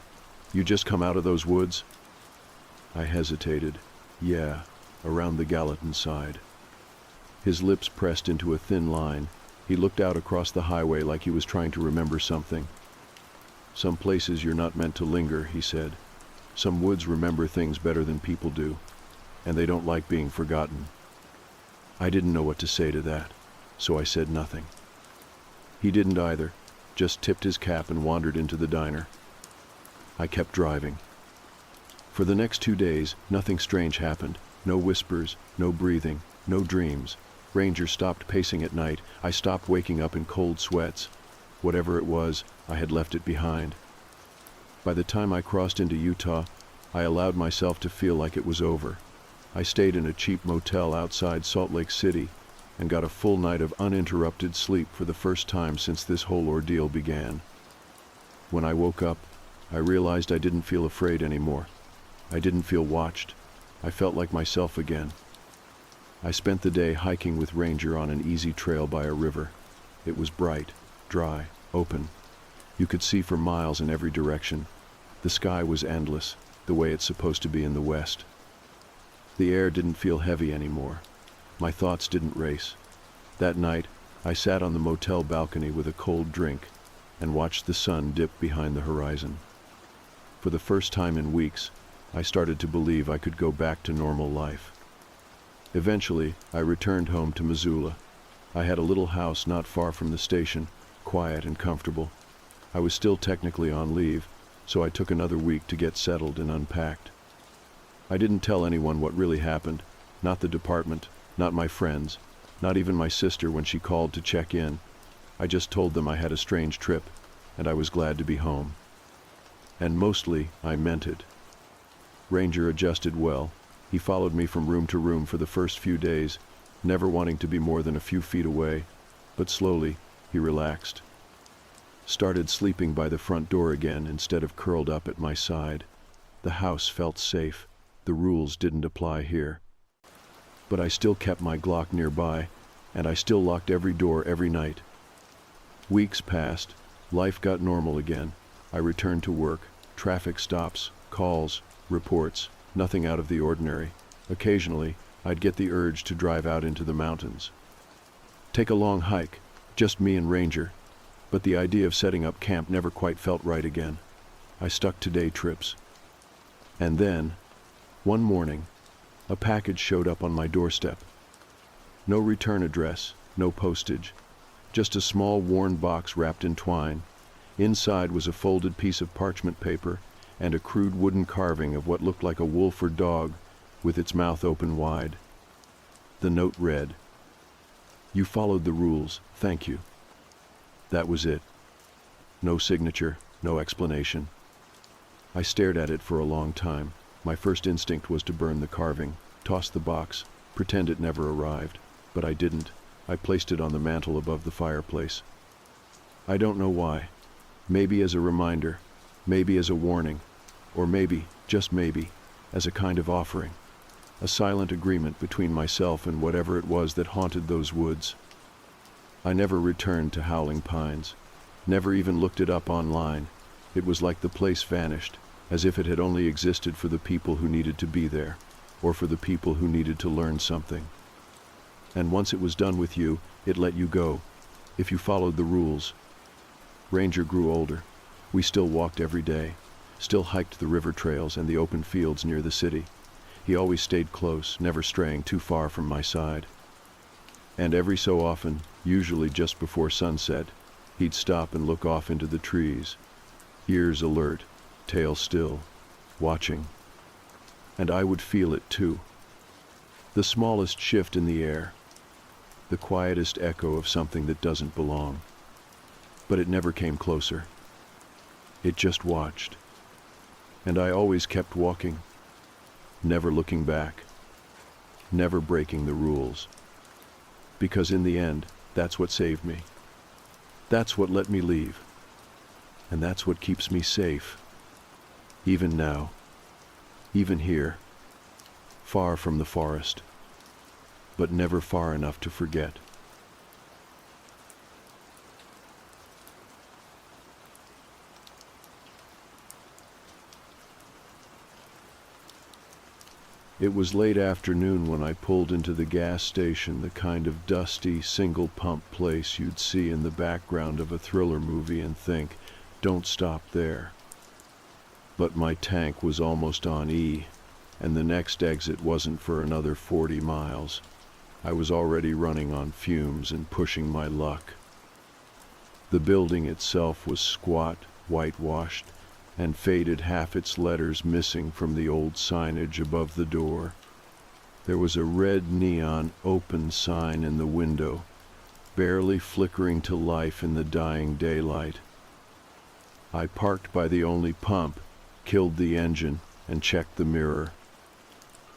"You just come out of those woods?" I hesitated. "Yeah, around the Gallatin side." His lips pressed into a thin line. He looked out across the highway like he was trying to remember something. "Some places you're not meant to linger," he said. "Some woods remember things better than people do, and they don't like being forgotten." I didn't know what to say to that, so I said nothing. He didn't either, just tipped his cap and wandered into the diner. I kept driving. For the next 2 days, nothing strange happened. No whispers, no breathing, no dreams. Ranger stopped pacing at night. I stopped waking up in cold sweats. Whatever it was, I had left it behind. By the time I crossed into Utah, I allowed myself to feel like it was over. I stayed in a cheap motel outside Salt Lake City and got a full night of uninterrupted sleep for the first time since this whole ordeal began. When I woke up, I realized I didn't feel afraid anymore. I didn't feel watched. I felt like myself again. I spent the day hiking with Ranger on an easy trail by a river. It was bright, dry, open. You could see for miles in every direction. The sky was endless, the way it's supposed to be in the West. The air didn't feel heavy anymore. My thoughts didn't race. That night, I sat on the motel balcony with a cold drink and watched the sun dip behind the horizon. For the first time in weeks, I started to believe I could go back to normal life. Eventually, I returned home to Missoula. I had a little house not far from the station, quiet and comfortable. I was still technically on leave, so I took another week to get settled and unpacked. I didn't tell anyone what really happened, not the department, not my friends, not even my sister when she called to check in. I just told them I had a strange trip, and I was glad to be home. And mostly, I meant it. Ranger adjusted well. He followed me from room to room for the first few days, never wanting to be more than a few feet away, but slowly, he relaxed. Started sleeping by the front door again instead of curled up at my side. The house felt safe. The rules didn't apply here. But I still kept my Glock nearby, and I still locked every door every night. Weeks passed. Life got normal again. I returned to work. Traffic stops, calls, reports, nothing out of the ordinary. Occasionally, I'd get the urge to drive out into the mountains. Take a long hike, just me and Ranger. But the idea of setting up camp never quite felt right again. I stuck to day trips. And then, one morning, a package showed up on my doorstep. No return address, no postage, just a small worn box wrapped in twine. Inside was a folded piece of parchment paper and a crude wooden carving of what looked like a wolf or dog with its mouth open wide. The note read, "You followed the rules, thank you." That was it. No signature, no explanation. I stared at it for a long time. My first instinct was to burn the carving, toss the box, pretend it never arrived. But I didn't. I placed it on the mantel above the fireplace. I don't know why. Maybe as a reminder, maybe as a warning, or maybe, just maybe, as a kind of offering. A silent agreement between myself and whatever it was that haunted those woods. I never returned to Howling Pines, never even looked it up online. It was like the place vanished, as if it had only existed for the people who needed to be there, or for the people who needed to learn something. And once it was done with you, it let you go, if you followed the rules. Ranger grew older. We still walked every day, still hiked the river trails and the open fields near the city. He always stayed close, never straying too far from my side. And every so often, usually just before sunset, he'd stop and look off into the trees, ears alert, tail still, watching. And I would feel it too. The smallest shift in the air, the quietest echo of something that doesn't belong. But it never came closer. It just watched. And I always kept walking, never looking back, never breaking the rules. Because in the end, that's what saved me. That's what let me leave. And that's what keeps me safe. Even now, even here, far from the forest, but never far enough to forget. It was late afternoon when I pulled into the gas station, the kind of dusty, single-pump place you'd see in the background of a thriller movie and think, don't stop there. But my tank was almost on E, and the next exit wasn't for another 40 miles. I was already running on fumes and pushing my luck. The building itself was squat, whitewashed, and faded, half its letters missing from the old signage above the door. There was a red neon open sign in the window, barely flickering to life in the dying daylight. I parked by the only pump, killed the engine, and checked the mirror.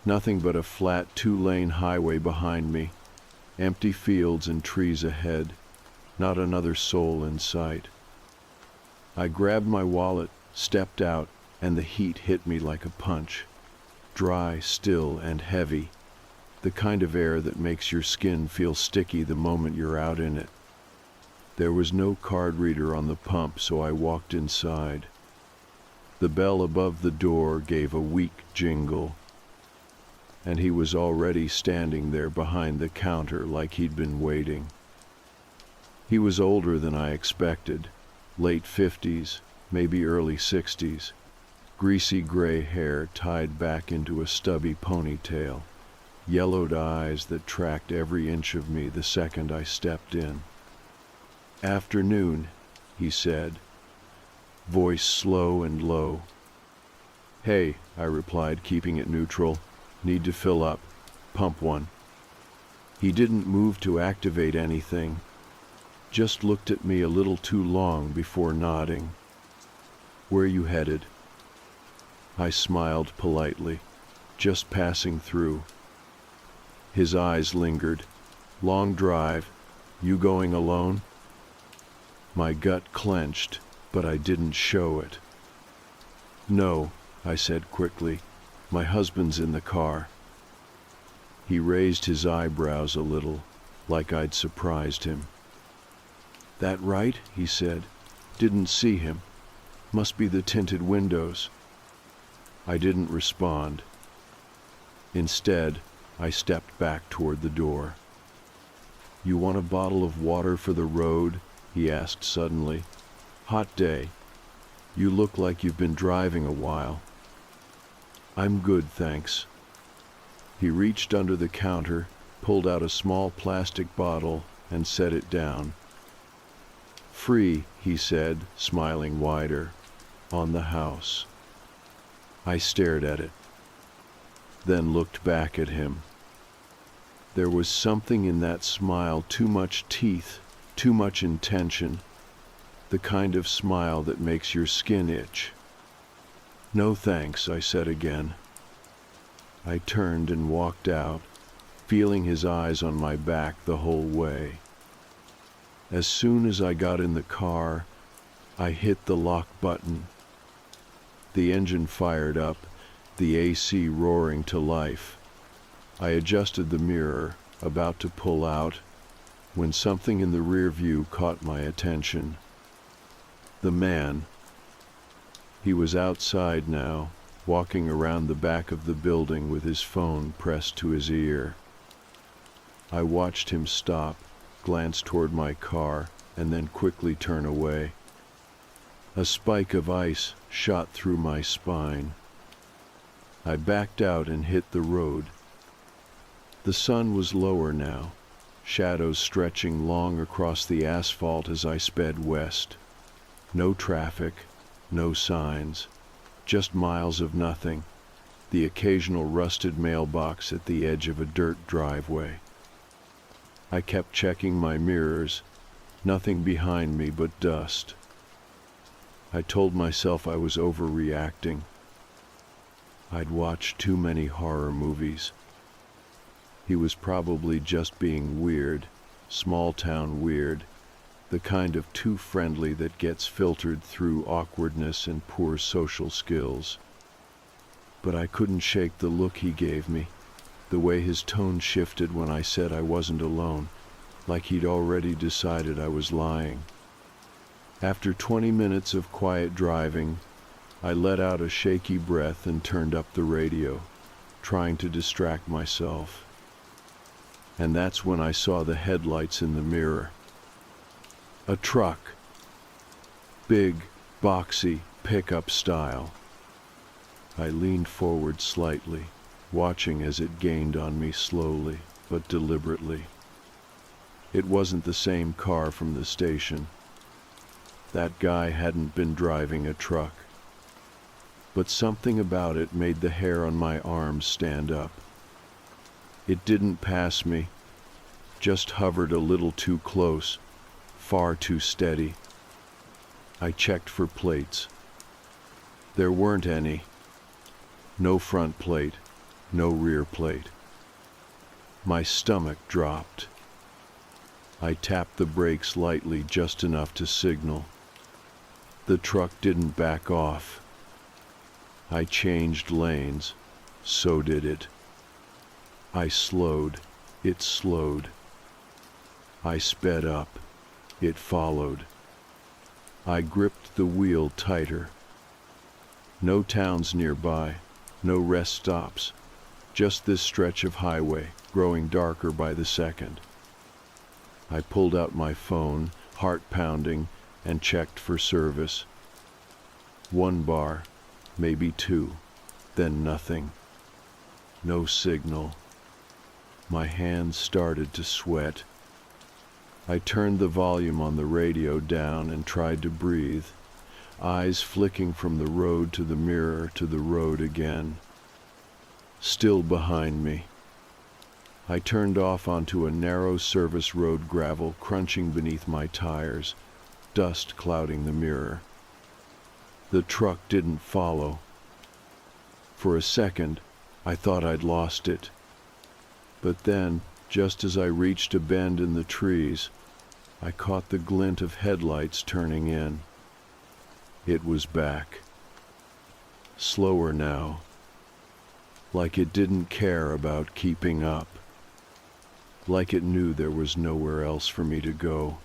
Nothing but a flat 2-lane highway behind me, empty fields and trees ahead, not another soul in sight. I grabbed my wallet, stepped out, and the heat hit me like a punch. Dry, still, and heavy. The kind of air that makes your skin feel sticky the moment you're out in it. There was no card reader on the pump, so I walked inside. The bell above the door gave a weak jingle, and he was already standing there behind the counter like he'd been waiting. He was older than I expected, late 50s, maybe early 60s, greasy gray hair tied back into a stubby ponytail, yellowed eyes that tracked every inch of me the second I stepped in. "Afternoon," he said, voice slow and low. "Hey," I replied, keeping it neutral. "Need to fill up. Pump one." He didn't move to activate anything, just looked at me a little too long before nodding. "Where you headed?" I smiled politely, "Just passing through." His eyes lingered. "Long drive. You going alone?" My gut clenched, but I didn't show it. "No," I said quickly. "My husband's in the car." He raised his eyebrows a little, like I'd surprised him. "That right?" he said. "Didn't see him. Must be the tinted windows." I didn't respond. Instead, I stepped back toward the door. "You want a bottle of water for the road?" he asked suddenly. "Hot day. You look like you've been driving a while." "I'm good, thanks." He reached under the counter, pulled out a small plastic bottle, and set it down. "Free," he said, smiling wider, "on the house." I stared at it, then looked back at him. There was something in that smile, too much teeth, too much intention, the kind of smile that makes your skin itch. "No thanks," I said again. I turned and walked out, feeling his eyes on my back the whole way. As soon as I got in the car, I hit the lock button. The engine fired up, the AC roaring to life. I adjusted the mirror, about to pull out, when something in the rear view caught my attention. The man. He was outside now, walking around the back of the building with his phone pressed to his ear. I watched him stop, glance toward my car, and then quickly turn away. A spike of ice shot through my spine. I backed out and hit the road. The sun was lower now, shadows stretching long across the asphalt as I sped west. No traffic, no signs, just miles of nothing, the occasional rusted mailbox at the edge of a dirt driveway. I kept checking my mirrors, nothing behind me but dust. I told myself I was overreacting. I'd watched too many horror movies. He was probably just being weird, small-town weird, the kind of too friendly that gets filtered through awkwardness and poor social skills. But I couldn't shake the look he gave me, the way his tone shifted when I said I wasn't alone, like he'd already decided I was lying. After 20 minutes of quiet driving, I let out a shaky breath and turned up the radio, trying to distract myself. And that's when I saw the headlights in the mirror. A truck. Big, boxy, pickup style. I leaned forward slightly, watching as it gained on me slowly, but deliberately. It wasn't the same car from the station. That guy hadn't been driving a truck. But something about it made the hair on my arms stand up. It didn't pass me, just hovered a little too close, far too steady. I checked for plates. There weren't any. No front plate, no rear plate. My stomach dropped. I tapped the brakes lightly, just enough to signal. The truck didn't back off. I changed lanes. So did it. I slowed. It slowed. I sped up. It followed. I gripped the wheel tighter. No towns nearby, no rest stops, just this stretch of highway, growing darker by the second. I pulled out my phone, heart pounding, and checked for service. 1 bar, maybe 2, then nothing. No signal. My hands started to sweat. I turned the volume on the radio down and tried to breathe, eyes flicking from the road to the mirror to the road again. Still behind me. I turned off onto a narrow service road, gravel crunching beneath my tires, dust clouding the mirror. The truck didn't follow. For a second, I thought I'd lost it. But then, just as I reached a bend in the trees, I caught the glint of headlights turning in. It was back. Slower now. Like it didn't care about keeping up. Like it knew there was nowhere else for me to go.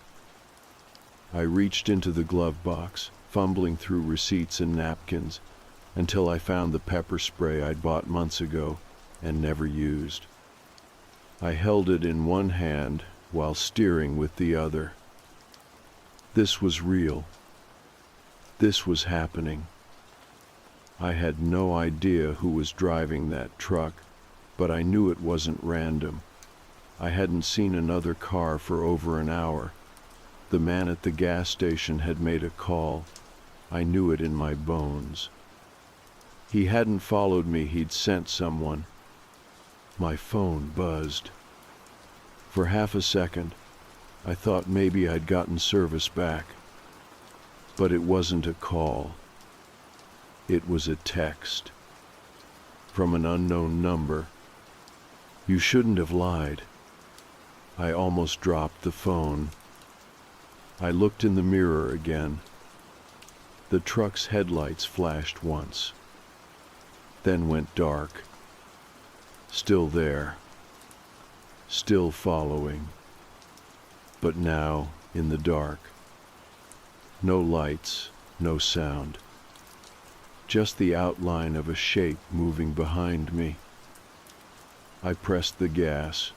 I reached into the glove box, fumbling through receipts and napkins, until I found the pepper spray I'd bought months ago and never used. I held it in one hand while steering with the other. This was real. This was happening. I had no idea who was driving that truck, but I knew it wasn't random. I hadn't seen another car for over an hour. The man at the gas station had made a call. I knew it in my bones. He hadn't followed me, he'd sent someone. My phone buzzed. For half a second, I thought maybe I'd gotten service back. But it wasn't a call. It was a text. From an unknown number. You shouldn't have lied. I almost dropped the phone. I looked in the mirror again. The truck's headlights flashed once, then went dark. Still there. Still following. But now in the dark. No lights, no sound. Just the outline of a shape moving behind me. I pressed the gas.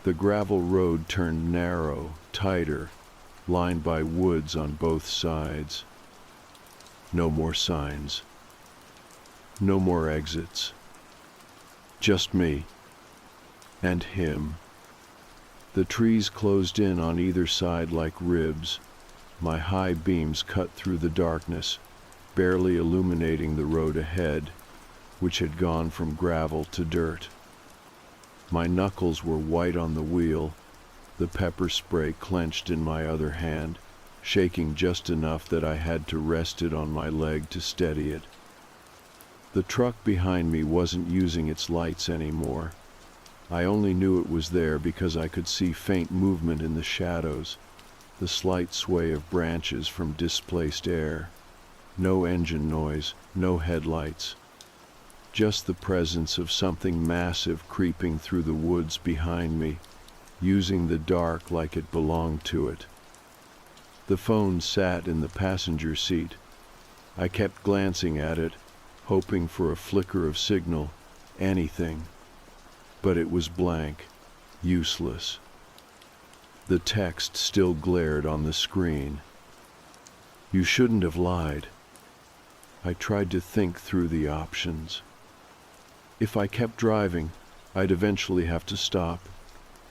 The gravel road turned narrow, tighter, lined by woods on both sides. No more signs. No more exits. Just me. And him. The trees closed in on either side like ribs. My high beams cut through the darkness, barely illuminating the road ahead, which had gone from gravel to dirt. My knuckles were white on the wheel, the pepper spray clenched in my other hand, shaking just enough that I had to rest it on my leg to steady it. The truck behind me wasn't using its lights anymore. I only knew it was there because I could see faint movement in the shadows, the slight sway of branches from displaced air. No engine noise, no headlights. Just the presence of something massive creeping through the woods behind me, using the dark like it belonged to it. The phone sat in the passenger seat. I kept glancing at it, hoping for a flicker of signal, anything. But it was blank, useless. The text still glared on the screen. You shouldn't have lied. I tried to think through the options. If I kept driving, I'd eventually have to stop.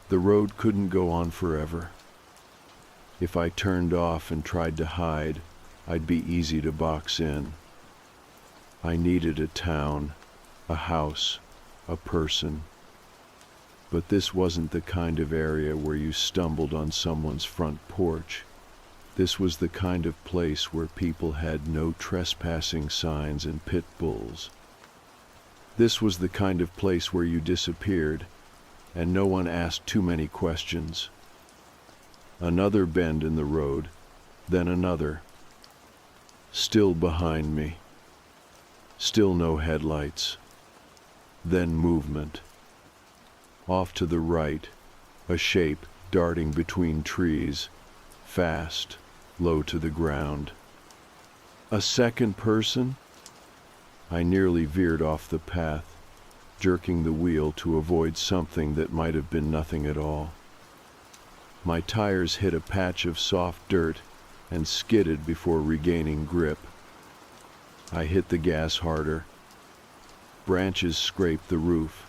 The road couldn't go on forever. If I turned off and tried to hide, I'd be easy to box in. I needed a town, a house, a person. But this wasn't the kind of area where you stumbled on someone's front porch. This was the kind of place where people had no trespassing signs and pit bulls. This was the kind of place where you disappeared, and no one asked too many questions. Another bend in the road, then another. Still behind me. Still no headlights. Then movement. Off to the right, a shape darting between trees, fast, low to the ground. A second person? I nearly veered off the path, jerking the wheel to avoid something that might have been nothing at all. My tires hit a patch of soft dirt and skidded before regaining grip. I hit the gas harder. Branches scraped the roof.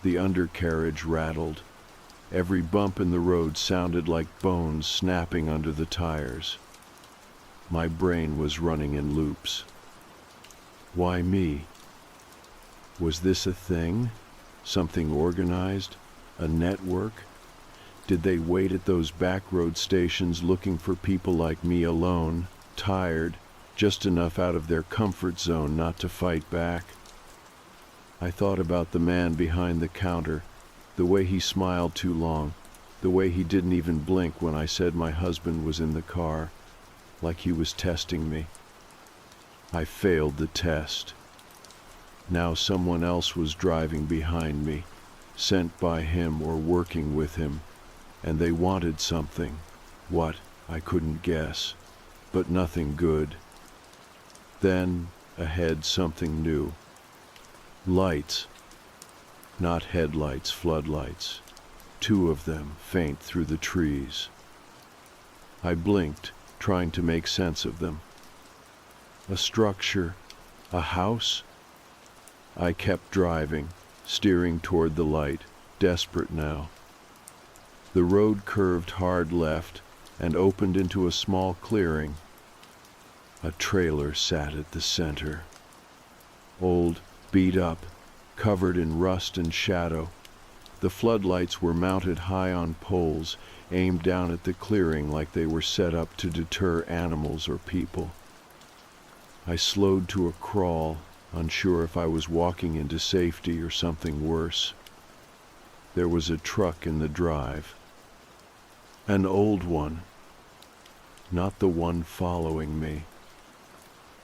The undercarriage rattled. Every bump in the road sounded like bones snapping under the tires. My brain was running in loops. Why me? Was this a thing? Something organized? A network? Did they wait at those back road stations looking for people like me alone, tired, just enough out of their comfort zone not to fight back? I thought about the man behind the counter, the way he smiled too long, the way he didn't even blink when I said my husband was in the car, like he was testing me. I failed the test. Now someone else was driving behind me, sent by him or working with him, and they wanted something. What, I couldn't guess, but nothing good. Then, ahead, something new. Lights. Not headlights, floodlights. Two of them, faint through the trees. I blinked, trying to make sense of them. A structure, a house? I kept driving, steering toward the light, desperate now. The road curved hard left and opened into a small clearing. A trailer sat at the center. Old, beat up, covered in rust and shadow. The floodlights were mounted high on poles, aimed down at the clearing like they were set up to deter animals or people. I slowed to a crawl, unsure if I was walking into safety or something worse. There was a truck in the drive. An old one. Not the one following me.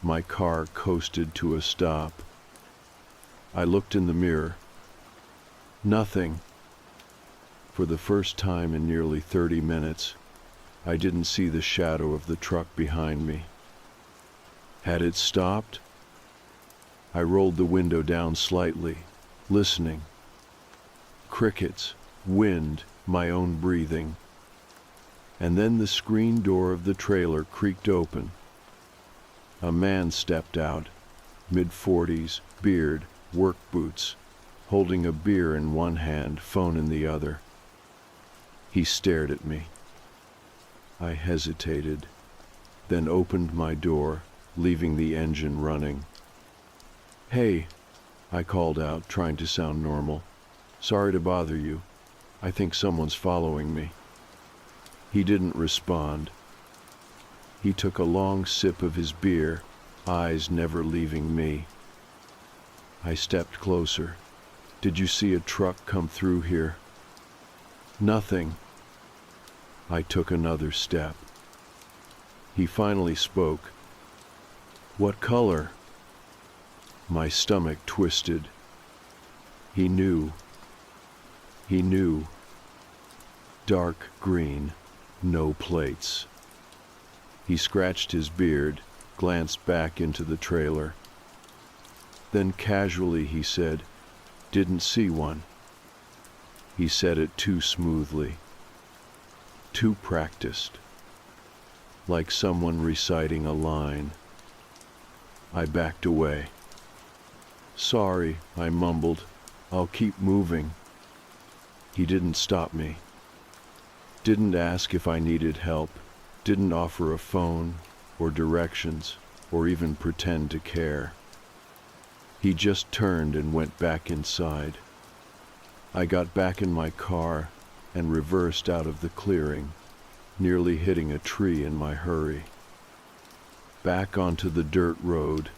My car coasted to a stop. I looked in the mirror. Nothing. For the first time in nearly 30 minutes, I didn't see the shadow of the truck behind me. Had it stopped? I rolled the window down slightly, listening. Crickets, wind, my own breathing. And then the screen door of the trailer creaked open. A man stepped out, mid-40s, beard, work boots, holding a beer in one hand, phone in the other. He stared at me. I hesitated, then opened my door, leaving the engine running. "Hey," I called out, trying to sound normal. "Sorry to bother you. I think someone's following me." He didn't respond. He took a long sip of his beer, eyes never leaving me. I stepped closer. "Did you see a truck come through here?" "Nothing." I took another step. He finally spoke. "What color?" My stomach twisted. He knew. He knew. Dark green, no plates. He scratched his beard, glanced back into the trailer. Then casually he said, "Didn't see one." He said it too smoothly, too practiced, like someone reciting a line. I backed away. "Sorry," I mumbled. "I'll keep moving." He didn't stop me. Didn't ask if I needed help. Didn't offer a phone, or directions, or even pretend to care. He just turned and went back inside. I got back in my car and reversed out of the clearing, nearly hitting a tree in my hurry. Back onto the dirt road.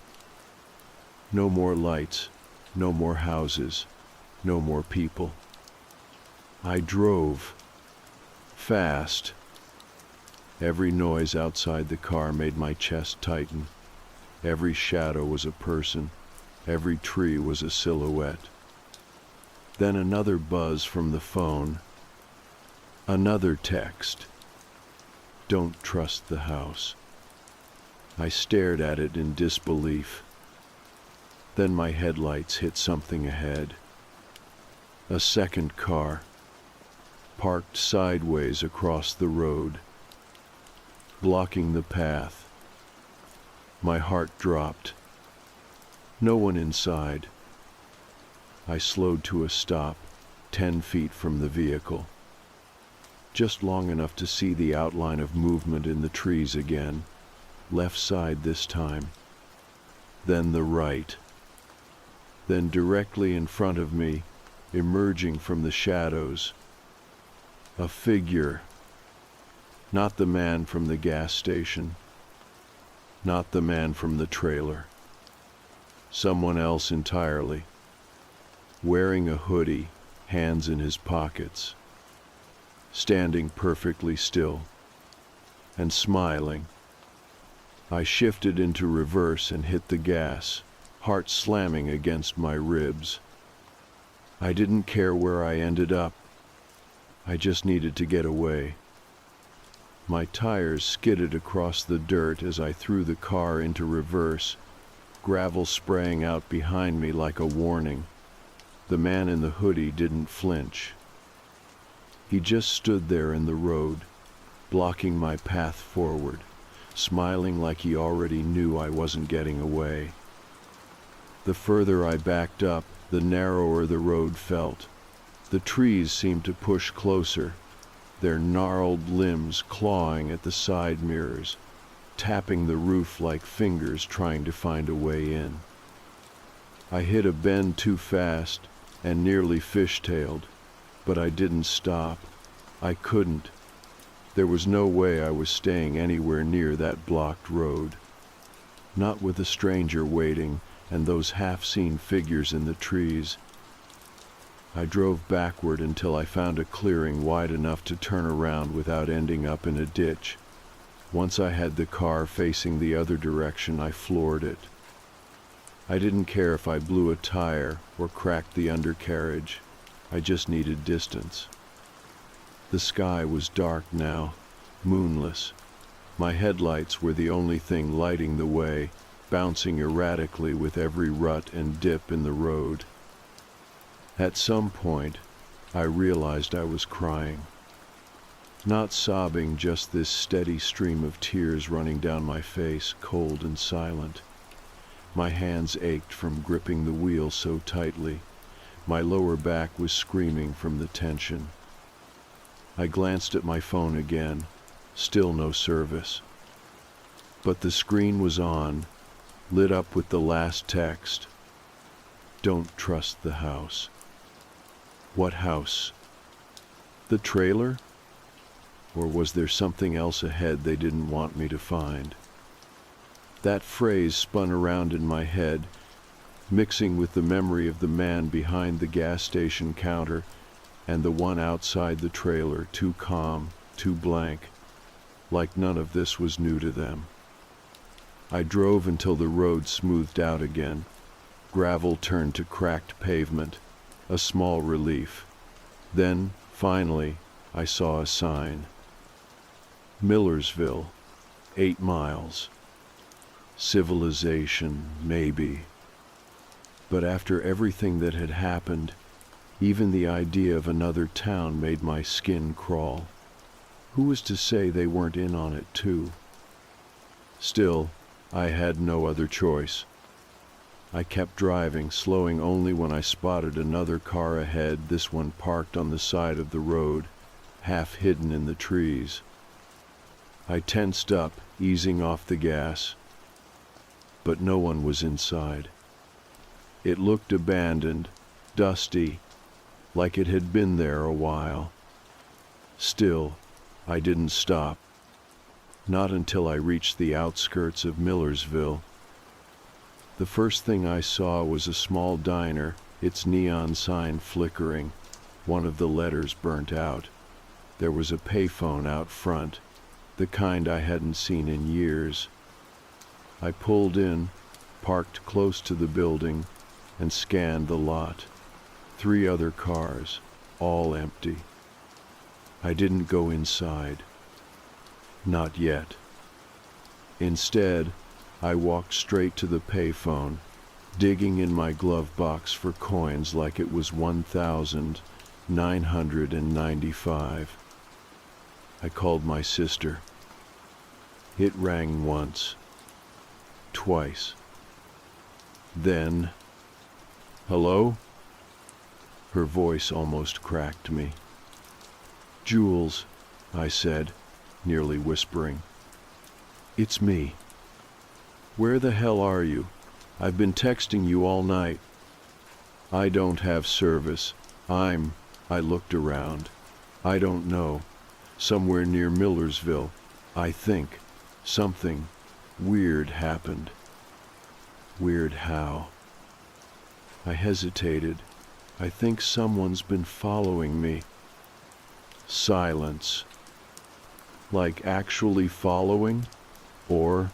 No more lights, no more houses, no more people. I drove. Fast. Every noise outside the car made my chest tighten. Every shadow was a person. Every tree was a silhouette. Then another buzz from the phone. Another text. "Don't trust the house." I stared at it in disbelief. Then my headlights hit something ahead. A second car, parked sideways across the road, blocking the path. My heart dropped. No one inside. I slowed to a stop, 10 feet from the vehicle. Just long enough to see the outline of movement in the trees again. Left side this time. Then the right. Then directly in front of me, emerging from the shadows, a figure. Not the man from the gas station. Not the man from the trailer. Someone else entirely. Wearing a hoodie, hands in his pockets. Standing perfectly still. And smiling. I shifted into reverse and hit the gas, heart slamming against my ribs. I didn't care where I ended up. I just needed to get away. My tires skidded across the dirt as I threw the car into reverse, gravel spraying out behind me like a warning. The man in the hoodie didn't flinch. He just stood there in the road, blocking my path forward, smiling like he already knew I wasn't getting away. The further I backed up, the narrower the road felt. The trees seemed to push closer, their gnarled limbs clawing at the side mirrors, tapping the roof like fingers trying to find a way in. I hit a bend too fast and nearly fishtailed, but I didn't stop. I couldn't. There was no way I was staying anywhere near that blocked road. Not with a stranger waiting and those half-seen figures in the trees. I drove backward until I found a clearing wide enough to turn around without ending up in a ditch. Once I had the car facing the other direction, I floored it. I didn't care if I blew a tire or cracked the undercarriage. I just needed distance. The sky was dark now, moonless. My headlights were the only thing lighting the way, bouncing erratically with every rut and dip in the road. At some point, I realized I was crying. Not sobbing, just this steady stream of tears running down my face, cold and silent. My hands ached from gripping the wheel so tightly. My lower back was screaming from the tension. I glanced at my phone again. Still no service. But the screen was on, lit up with the last text. Don't trust the house. What house? The trailer? Or was there something else ahead they didn't want me to find? That phrase spun around in my head, mixing with the memory of the man behind the gas station counter and the one outside the trailer, too calm, too blank, like none of this was new to them. I drove until the road smoothed out again. Gravel turned to cracked pavement, a small relief. Then, finally, I saw a sign. Millersville, 8 miles. Civilization, maybe. But after everything that had happened, even the idea of another town made my skin crawl. Who was to say they weren't in on it too? Still, I had no other choice. I kept driving, slowing only when I spotted another car ahead, this one parked on the side of the road, half hidden in the trees. I tensed up, easing off the gas. But no one was inside. It looked abandoned, dusty, like it had been there a while. Still, I didn't stop. Not until I reached the outskirts of Millersville. The first thing I saw was a small diner, its neon sign flickering, one of the letters burnt out. There was a payphone out front, the kind I hadn't seen in years. I pulled in, parked close to the building, and scanned the lot. 3 other cars, all empty. I didn't go inside. Not yet. Instead, I walked straight to the payphone, digging in my glove box for coins like it was 1,995. I called my sister. It rang once, twice. Then, hello? Her voice almost cracked me. Jules, I said, nearly whispering. It's me. Where the hell are you? I've been texting you all night. I don't have service. I looked around. I don't know. Somewhere near Millersville, I think. Something weird happened. Weird how? I hesitated. I think someone's been following me. Silence. Like actually following? Or...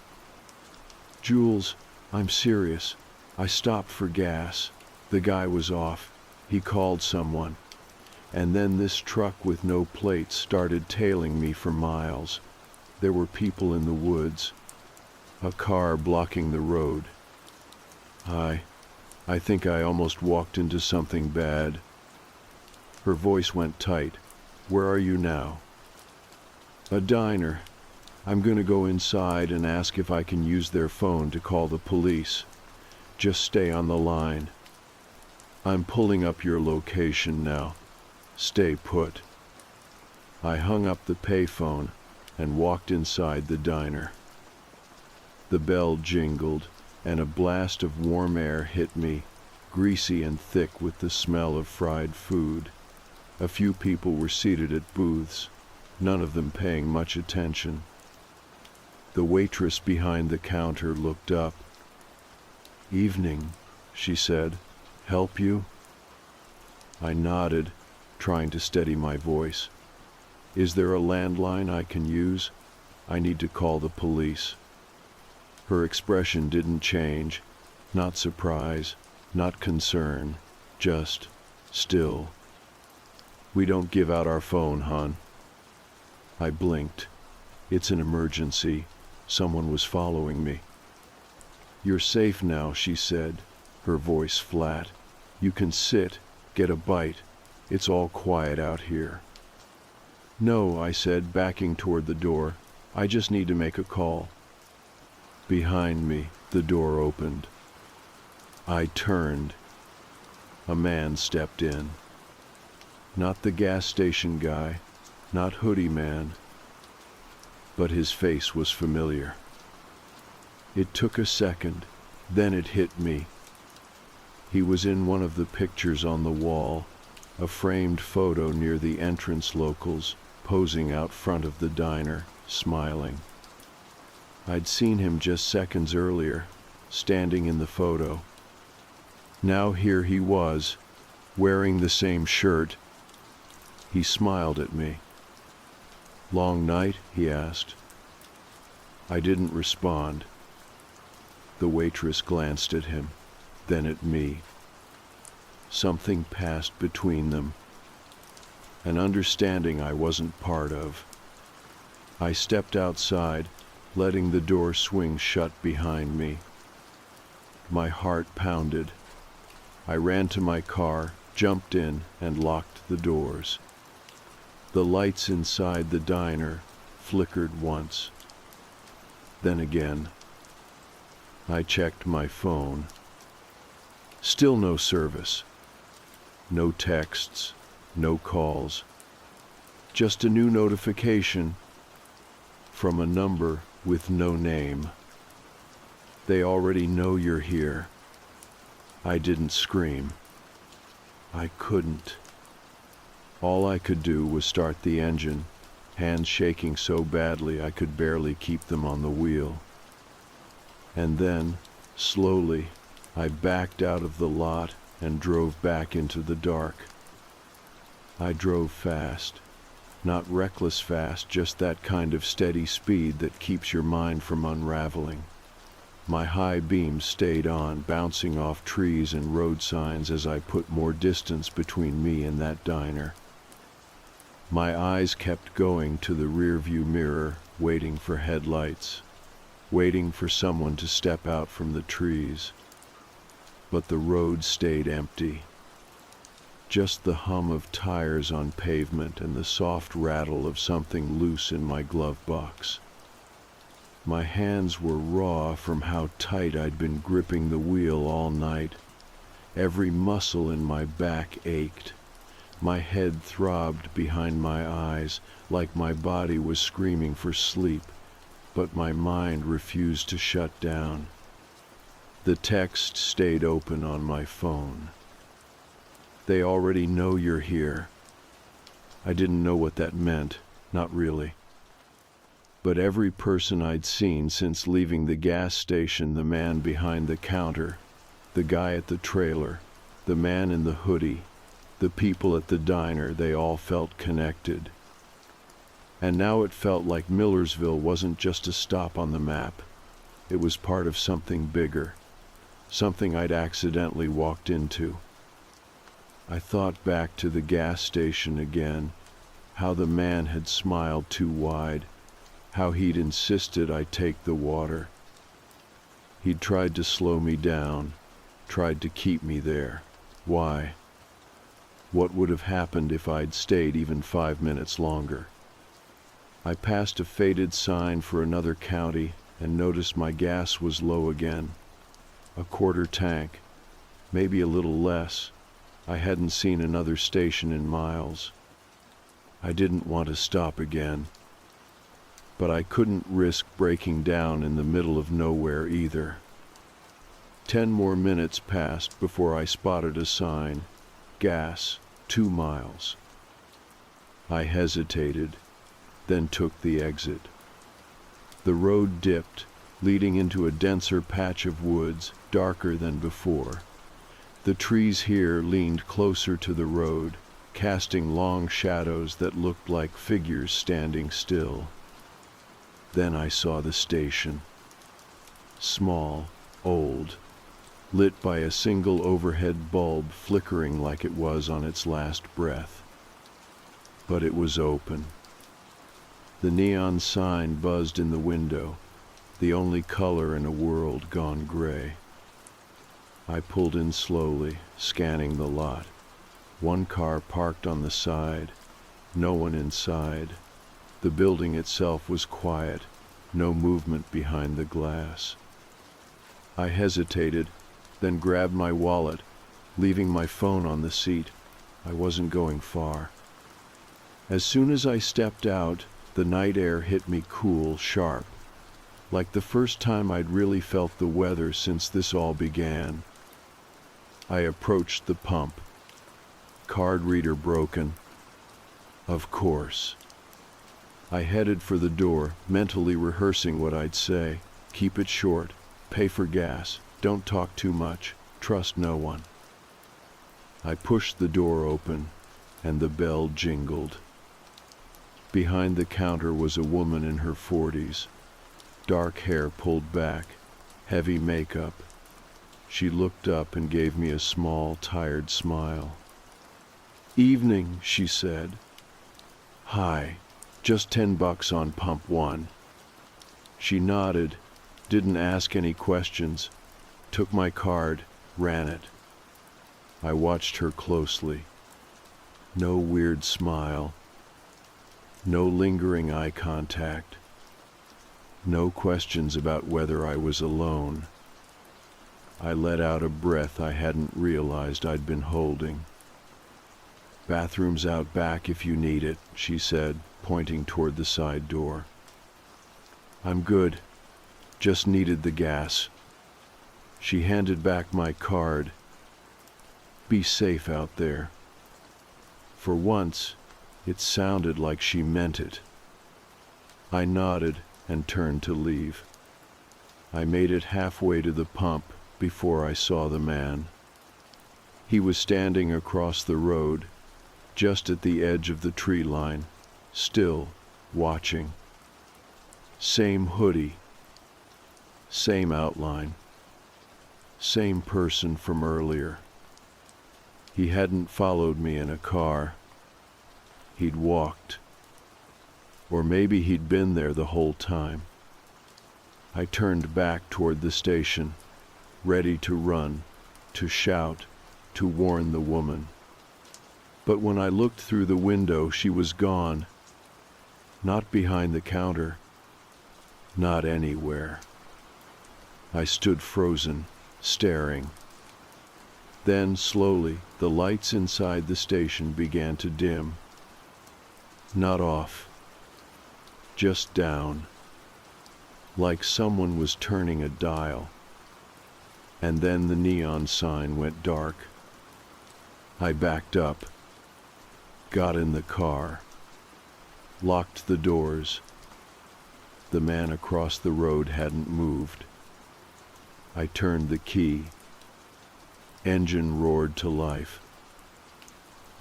Jules, I'm serious. I stopped for gas. The guy was off. He called someone. And then this truck with no plates started tailing me for miles. There were people in the woods. A car blocking the road. I think I almost walked into something bad. Her voice went tight. Where are you now? A diner. I'm gonna go inside and ask if I can use their phone to call the police. Just stay on the line. I'm pulling up your location now. Stay put. I hung up the payphone and walked inside the diner. The bell jingled, and a blast of warm air hit me, greasy and thick with the smell of fried food. A few people were seated at booths, none of them paying much attention. The waitress behind the counter looked up. Evening, she said. Help you? I nodded, trying to steady my voice. Is there a landline I can use? I need to call the police. Her expression didn't change. Not surprise, not concern, just still. We don't give out our phone, hon. I blinked. It's an emergency. Someone was following me. You're safe now, she said, her voice flat. You can sit, get a bite. It's all quiet out here. "No," I said, backing toward the door. "I just need to make a call." Behind me, the door opened. I turned. A man stepped in. Not the gas station guy, not hoodie man, but his face was familiar. It took a second, then it hit me. He was in one of the pictures on the wall, a framed photo near the entrance locals, posing out front of the diner, smiling. I'd seen him just seconds earlier, standing in the photo. Now here he was, wearing the same shirt. He smiled at me. "Long night?" he asked. I didn't respond. The waitress glanced at him, then at me. Something passed between them, an understanding I wasn't part of. I stepped outside, letting the door swing shut behind me. My heart pounded. I ran to my car, jumped in, and locked the doors. The lights inside the diner flickered once. Then again. I checked my phone. Still no service. No texts, no calls. Just a new notification from a number with no name. "They already know you're here." I didn't scream. I couldn't. All I could do was start the engine, hands shaking so badly I could barely keep them on the wheel. And then, slowly, I backed out of the lot and drove back into the dark. I drove fast. Not reckless fast, just that kind of steady speed that keeps your mind from unraveling. My high beams stayed on, bouncing off trees and road signs as I put more distance between me and that diner. My eyes kept going to the rearview mirror, waiting for headlights, waiting for someone to step out from the trees. But the road stayed empty. Just the hum of tires on pavement and the soft rattle of something loose in my glove box. My hands were raw from how tight I'd been gripping the wheel all night. Every muscle in my back ached. My head throbbed behind my eyes, like my body was screaming for sleep, but my mind refused to shut down. The text stayed open on my phone. "They already know you're here." I didn't know what that meant, not really. But every person I'd seen since leaving the gas station, the man behind the counter, the guy at the trailer, the man in the hoodie, the people at the diner, they all felt connected. And now it felt like Millersville wasn't just a stop on the map. It was part of something bigger, something I'd accidentally walked into. I thought back to the gas station again, how the man had smiled too wide, how he'd insisted I take the water. He'd tried to slow me down, tried to keep me there. Why? What would have happened if I'd stayed even 5 minutes longer? I passed a faded sign for another county and noticed my gas was low again. A quarter tank, maybe a little less. I hadn't seen another station in miles. I didn't want to stop again. But I couldn't risk breaking down in the middle of nowhere either. 10 more minutes passed before I spotted a sign. Gas, 2 miles. I hesitated, then took the exit. The road dipped, leading into a denser patch of woods, darker than before. The trees here leaned closer to the road, casting long shadows that looked like figures standing still. Then I saw the station. Small, old, lit by a single overhead bulb flickering like it was on its last breath. But it was open. The neon sign buzzed in the window, the only color in a world gone gray. I pulled in slowly, scanning the lot. One car parked on the side, No one inside. The building itself was quiet, no movement behind the glass. I hesitated, then grabbed my wallet, leaving my phone on the seat. I wasn't going far. As soon as I stepped out, the night air hit me cool, sharp, like the first time I'd really felt the weather since this all began. I approached the pump. Card reader broken. Of course. I headed for the door, mentally rehearsing what I'd say. Keep it short, pay for gas, don't talk too much, trust no one. I pushed the door open, and the bell jingled. Behind the counter was a woman in her 40s. Dark hair pulled back, heavy makeup. She looked up and gave me a small, tired smile. "Evening," she said. "Hi, just $10 on pump 1. She nodded, didn't ask any questions, took my card, ran it. I watched her closely. No weird smile. No lingering eye contact. No questions about whether I was alone. I let out a breath I hadn't realized I'd been holding. "Bathroom's out back if you need it," she said, pointing toward the side door. "I'm good. Just needed the gas." She handed back my card. "Be safe out there." For once, it sounded like she meant it. I nodded and turned to leave. I made it halfway to the pump before I saw the man. He was standing across the road, just at the edge of the tree line, still watching. Same hoodie, same outline, same person from earlier. He hadn't followed me in a car. He'd walked. Or maybe he'd been there the whole time. I turned back toward the station, ready to run, to shout, to warn the woman. But when I looked through the window, she was gone. Not behind the counter. Not anywhere. I stood frozen, staring. Then, slowly, the lights inside the station began to dim. Not off. Just down. Like someone was turning a dial. And then the neon sign went dark. I backed up. Got in the car. Locked the doors. The man across the road hadn't moved. I turned the key. Engine roared to life.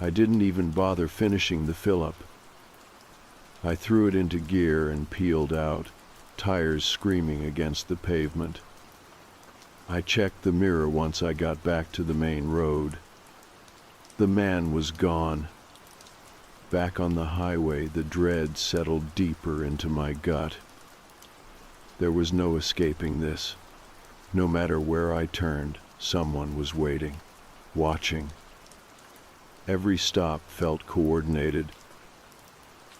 I didn't even bother finishing the fill-up. I threw it into gear and peeled out, tires screaming against the pavement. I checked the mirror once I got back to the main road. The man was gone. Back on the highway, the dread settled deeper into my gut. There was no escaping this. No matter where I turned, someone was waiting, watching. Every stop felt coordinated.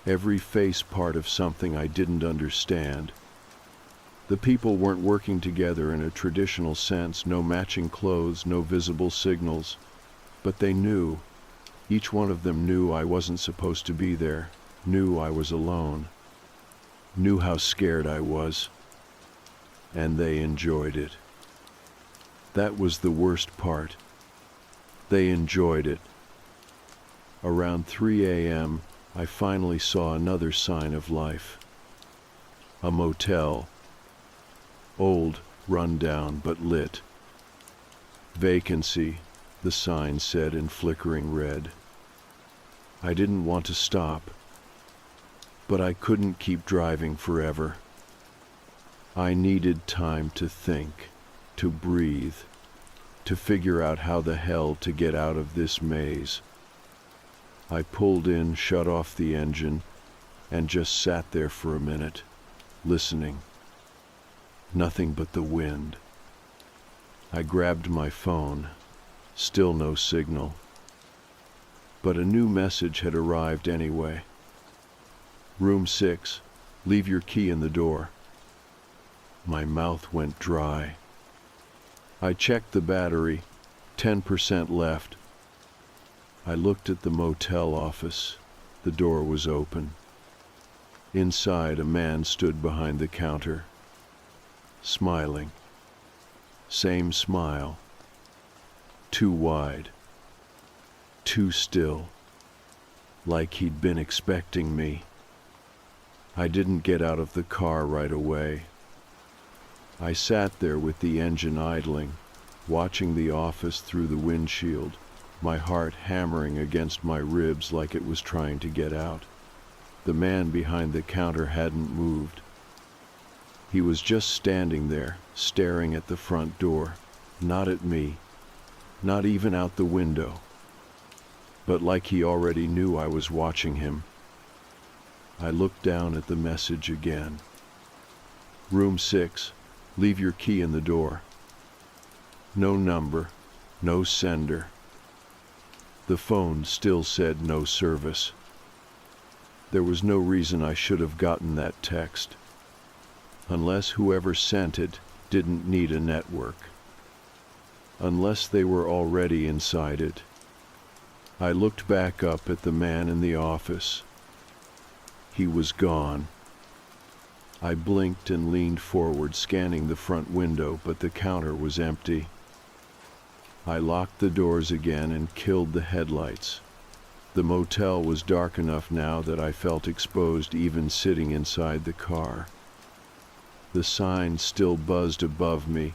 Every face part of something I didn't understand. The people weren't working together in a traditional sense, no matching clothes, no visible signals. But they knew. Each one of them knew I wasn't supposed to be there, knew I was alone, knew how scared I was. And they enjoyed it. That was the worst part. They enjoyed it. Around 3 a.m., I finally saw another sign of life. A motel. Old, run down, but lit. Vacancy, the sign said in flickering red. I didn't want to stop, but I couldn't keep driving forever. I needed time to think, to breathe, to figure out how the hell to get out of this maze. I pulled in, shut off the engine, and just sat there for a minute, listening. Nothing but the wind. I grabbed my phone. Still no signal. But a new message had arrived anyway. Room 6, leave your key in the door. My mouth went dry. I checked the battery, 10% left. I looked at the motel office. The door was open. Inside, a man stood behind the counter, smiling. Same smile. Too wide. Too still. Like he'd been expecting me. I didn't get out of the car right away. I sat there with the engine idling, watching the office through the windshield, my heart hammering against my ribs like it was trying to get out. The man behind the counter hadn't moved. He was just standing there, staring at the front door, not at me, not even out the window, but like he already knew I was watching him. I looked down at the message again. Room 6, leave your key in the door. No number, no sender. The phone still said no service. There was no reason I should have gotten that text, unless whoever sent it didn't need a network, unless they were already inside it. I looked back up at the man in the office. He was gone. I blinked and leaned forward, scanning the front window, but the counter was empty. I locked the doors again and killed the headlights. The motel was dark enough now that I felt exposed even sitting inside the car. The sign still buzzed above me,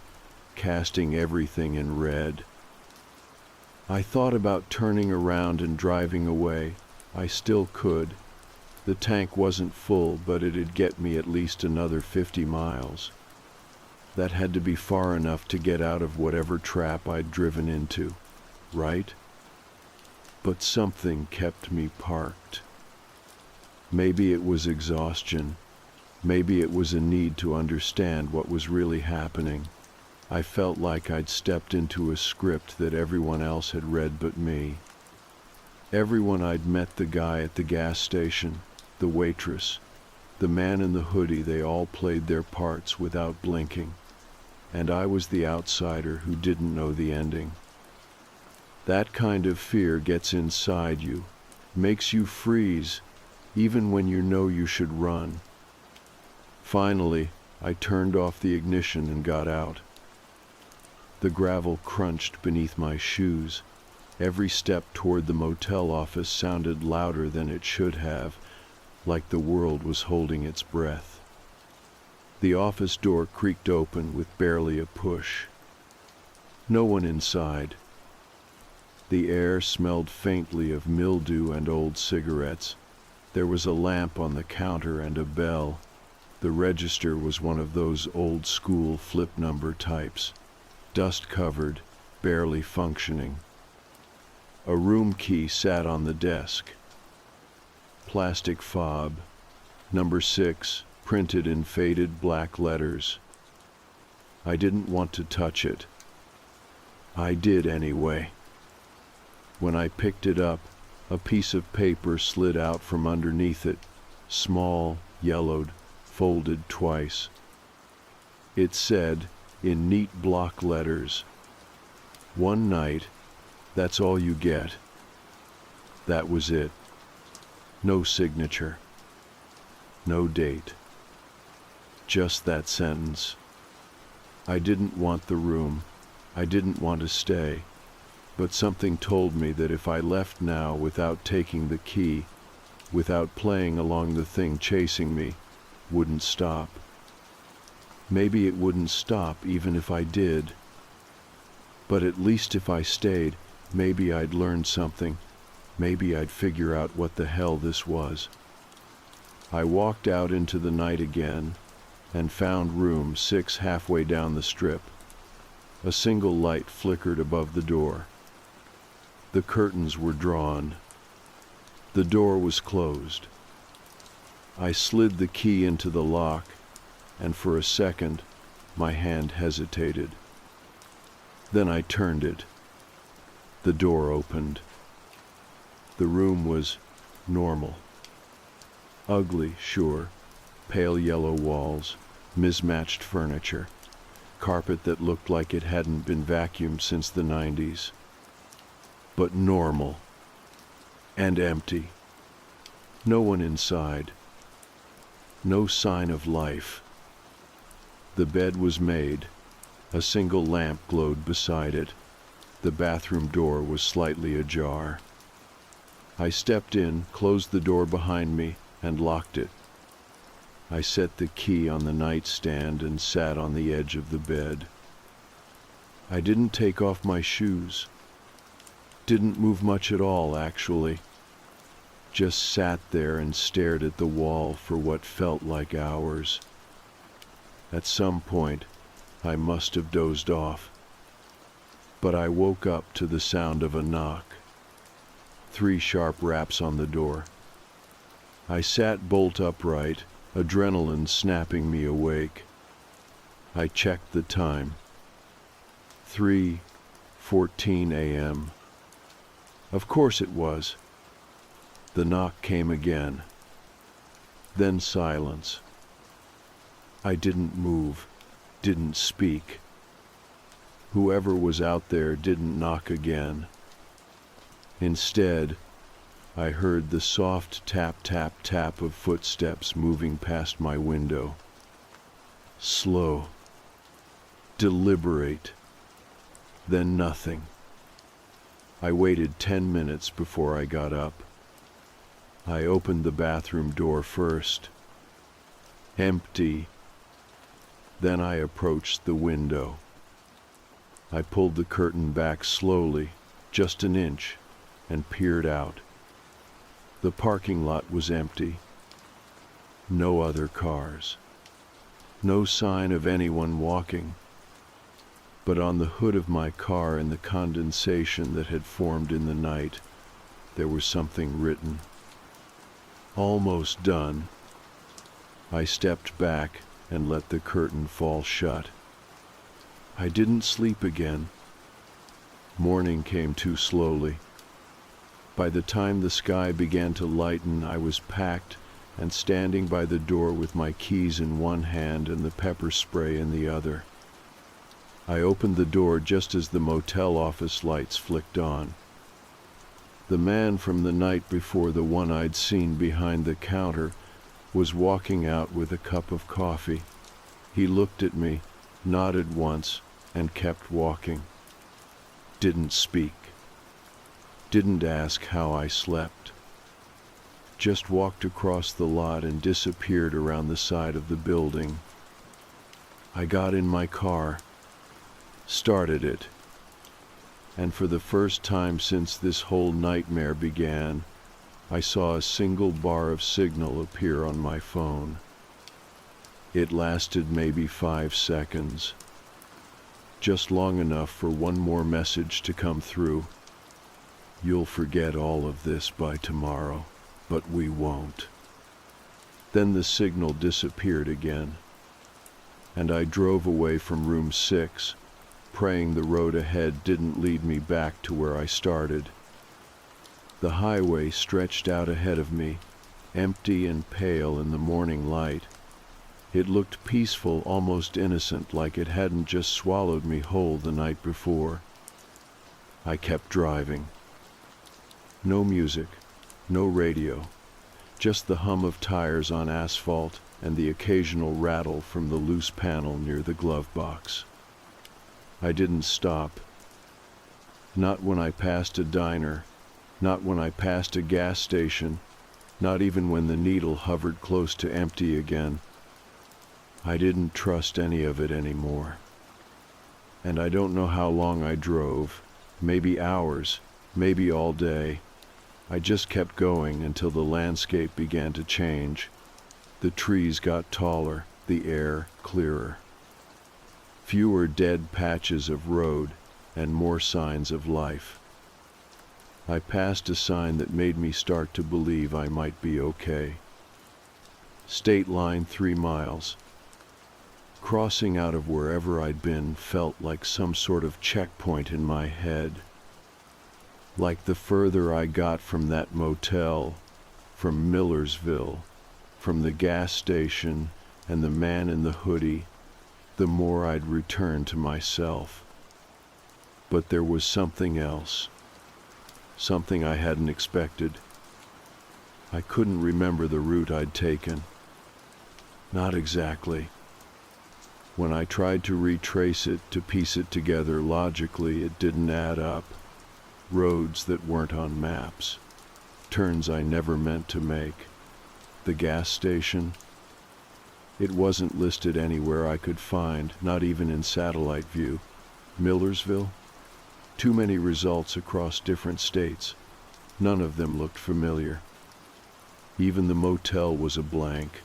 casting everything in red. I thought about turning around and driving away. I still could. The tank wasn't full, but it'd get me at least another 50 miles. That had to be far enough to get out of whatever trap I'd driven into, right? But something kept me parked. Maybe it was exhaustion. Maybe it was a need to understand what was really happening. I felt like I'd stepped into a script that everyone else had read but me. Everyone I'd met, the guy at the gas station, the waitress, the man in the hoodie, they all played their parts without blinking. And I was the outsider who didn't know the ending. That kind of fear gets inside you, makes you freeze, even when you know you should run. Finally, I turned off the ignition and got out. The gravel crunched beneath my shoes. Every step toward the motel office sounded louder than it should have, like the world was holding its breath. The office door creaked open with barely a push. No one inside. The air smelled faintly of mildew and old cigarettes. There was a lamp on the counter and a bell. The register was one of those old-school flip number types, dust-covered, barely functioning. A room key sat on the desk. Plastic fob, number 6, printed in faded black letters. I didn't want to touch it. I did anyway. When I picked it up, a piece of paper slid out from underneath it, small, yellowed, folded twice. It said, in neat block letters, "One night, that's all you get." That was it. No signature. No date. Just that sentence. I didn't want the room. I didn't want to stay. But something told me that if I left now without taking the key, without playing along, the thing chasing me wouldn't stop. Maybe it wouldn't stop even if I did. But at least if I stayed, maybe I'd learn something. Maybe I'd figure out what the hell this was. I walked out into the night again and found room 6 halfway down the strip. A single light flickered above the door. The curtains were drawn. The door was closed. I slid the key into the lock, and for a second, my hand hesitated. Then I turned it. The door opened. The room was normal. Ugly, sure, pale yellow walls, mismatched furniture, carpet that looked like it hadn't been vacuumed since the 90s. But normal. And empty. No one inside. No sign of life. The bed was made. A single lamp glowed beside it. The bathroom door was slightly ajar. I stepped in, closed the door behind me, and locked it. I set the key on the nightstand and sat on the edge of the bed. I didn't take off my shoes. Didn't move much at all, actually. Just sat there and stared at the wall for what felt like hours. At some point, I must have dozed off. But I woke up to the sound of a knock. 3 sharp raps on the door. I sat bolt upright, adrenaline snapping me awake. I checked the time. 3:14 a.m. Of course it was. The knock came again. Then silence. I didn't move, didn't speak. Whoever was out there didn't knock again. Instead, I heard the soft tap, tap, tap of footsteps moving past my window. Slow. Deliberate. Then nothing. I waited 10 minutes before I got up. I opened the bathroom door first. Empty. Then I approached the window. I pulled the curtain back slowly, just an inch, and peered out. The parking lot was empty. No other cars. No sign of anyone walking. But on the hood of my car, in the condensation that had formed in the night, there was something written. Almost done. I stepped back and let the curtain fall shut. I didn't sleep again. Morning came too slowly. By the time the sky began to lighten, I was packed and standing by the door with my keys in one hand and the pepper spray in the other. I opened the door just as the motel office lights flicked on. The man from the night before, the one I'd seen behind the counter, was walking out with a cup of coffee. He looked at me, nodded once, and kept walking. Didn't speak. Didn't ask how I slept. Just walked across the lot and disappeared around the side of the building. I got in my car, started it, and for the first time since this whole nightmare began, I saw a single bar of signal appear on my phone. It lasted maybe 5 seconds, just long enough for one more message to come through. You'll forget all of this by tomorrow, but we won't. Then the signal disappeared again, and I drove away from room 6, praying the road ahead didn't lead me back to where I started. The highway stretched out ahead of me, empty and pale in the morning light. It looked peaceful, almost innocent, like it hadn't just swallowed me whole the night before. I kept driving. No music, no radio, just the hum of tires on asphalt and the occasional rattle from the loose panel near the glove box. I didn't stop. Not when I passed a diner, not when I passed a gas station, not even when the needle hovered close to empty again. I didn't trust any of it anymore. And I don't know how long I drove, maybe hours, maybe all day. I just kept going until the landscape began to change. The trees got taller, the air clearer. Fewer dead patches of road and more signs of life. I passed a sign that made me start to believe I might be okay. State line 3 miles. Crossing out of wherever I'd been felt like some sort of checkpoint in my head. Like the further I got from that motel, from Millersville, from the gas station and the man in the hoodie, the more I'd return to myself. But there was something else, something I hadn't expected. I couldn't remember the route I'd taken. Not exactly. When I tried to retrace it, to piece it together logically, it didn't add up. Roads that weren't on maps. Turns I never meant to make. The gas station. It wasn't listed anywhere I could find, not even in satellite view. Millersville? Too many results across different states. None of them looked familiar. Even the motel was a blank.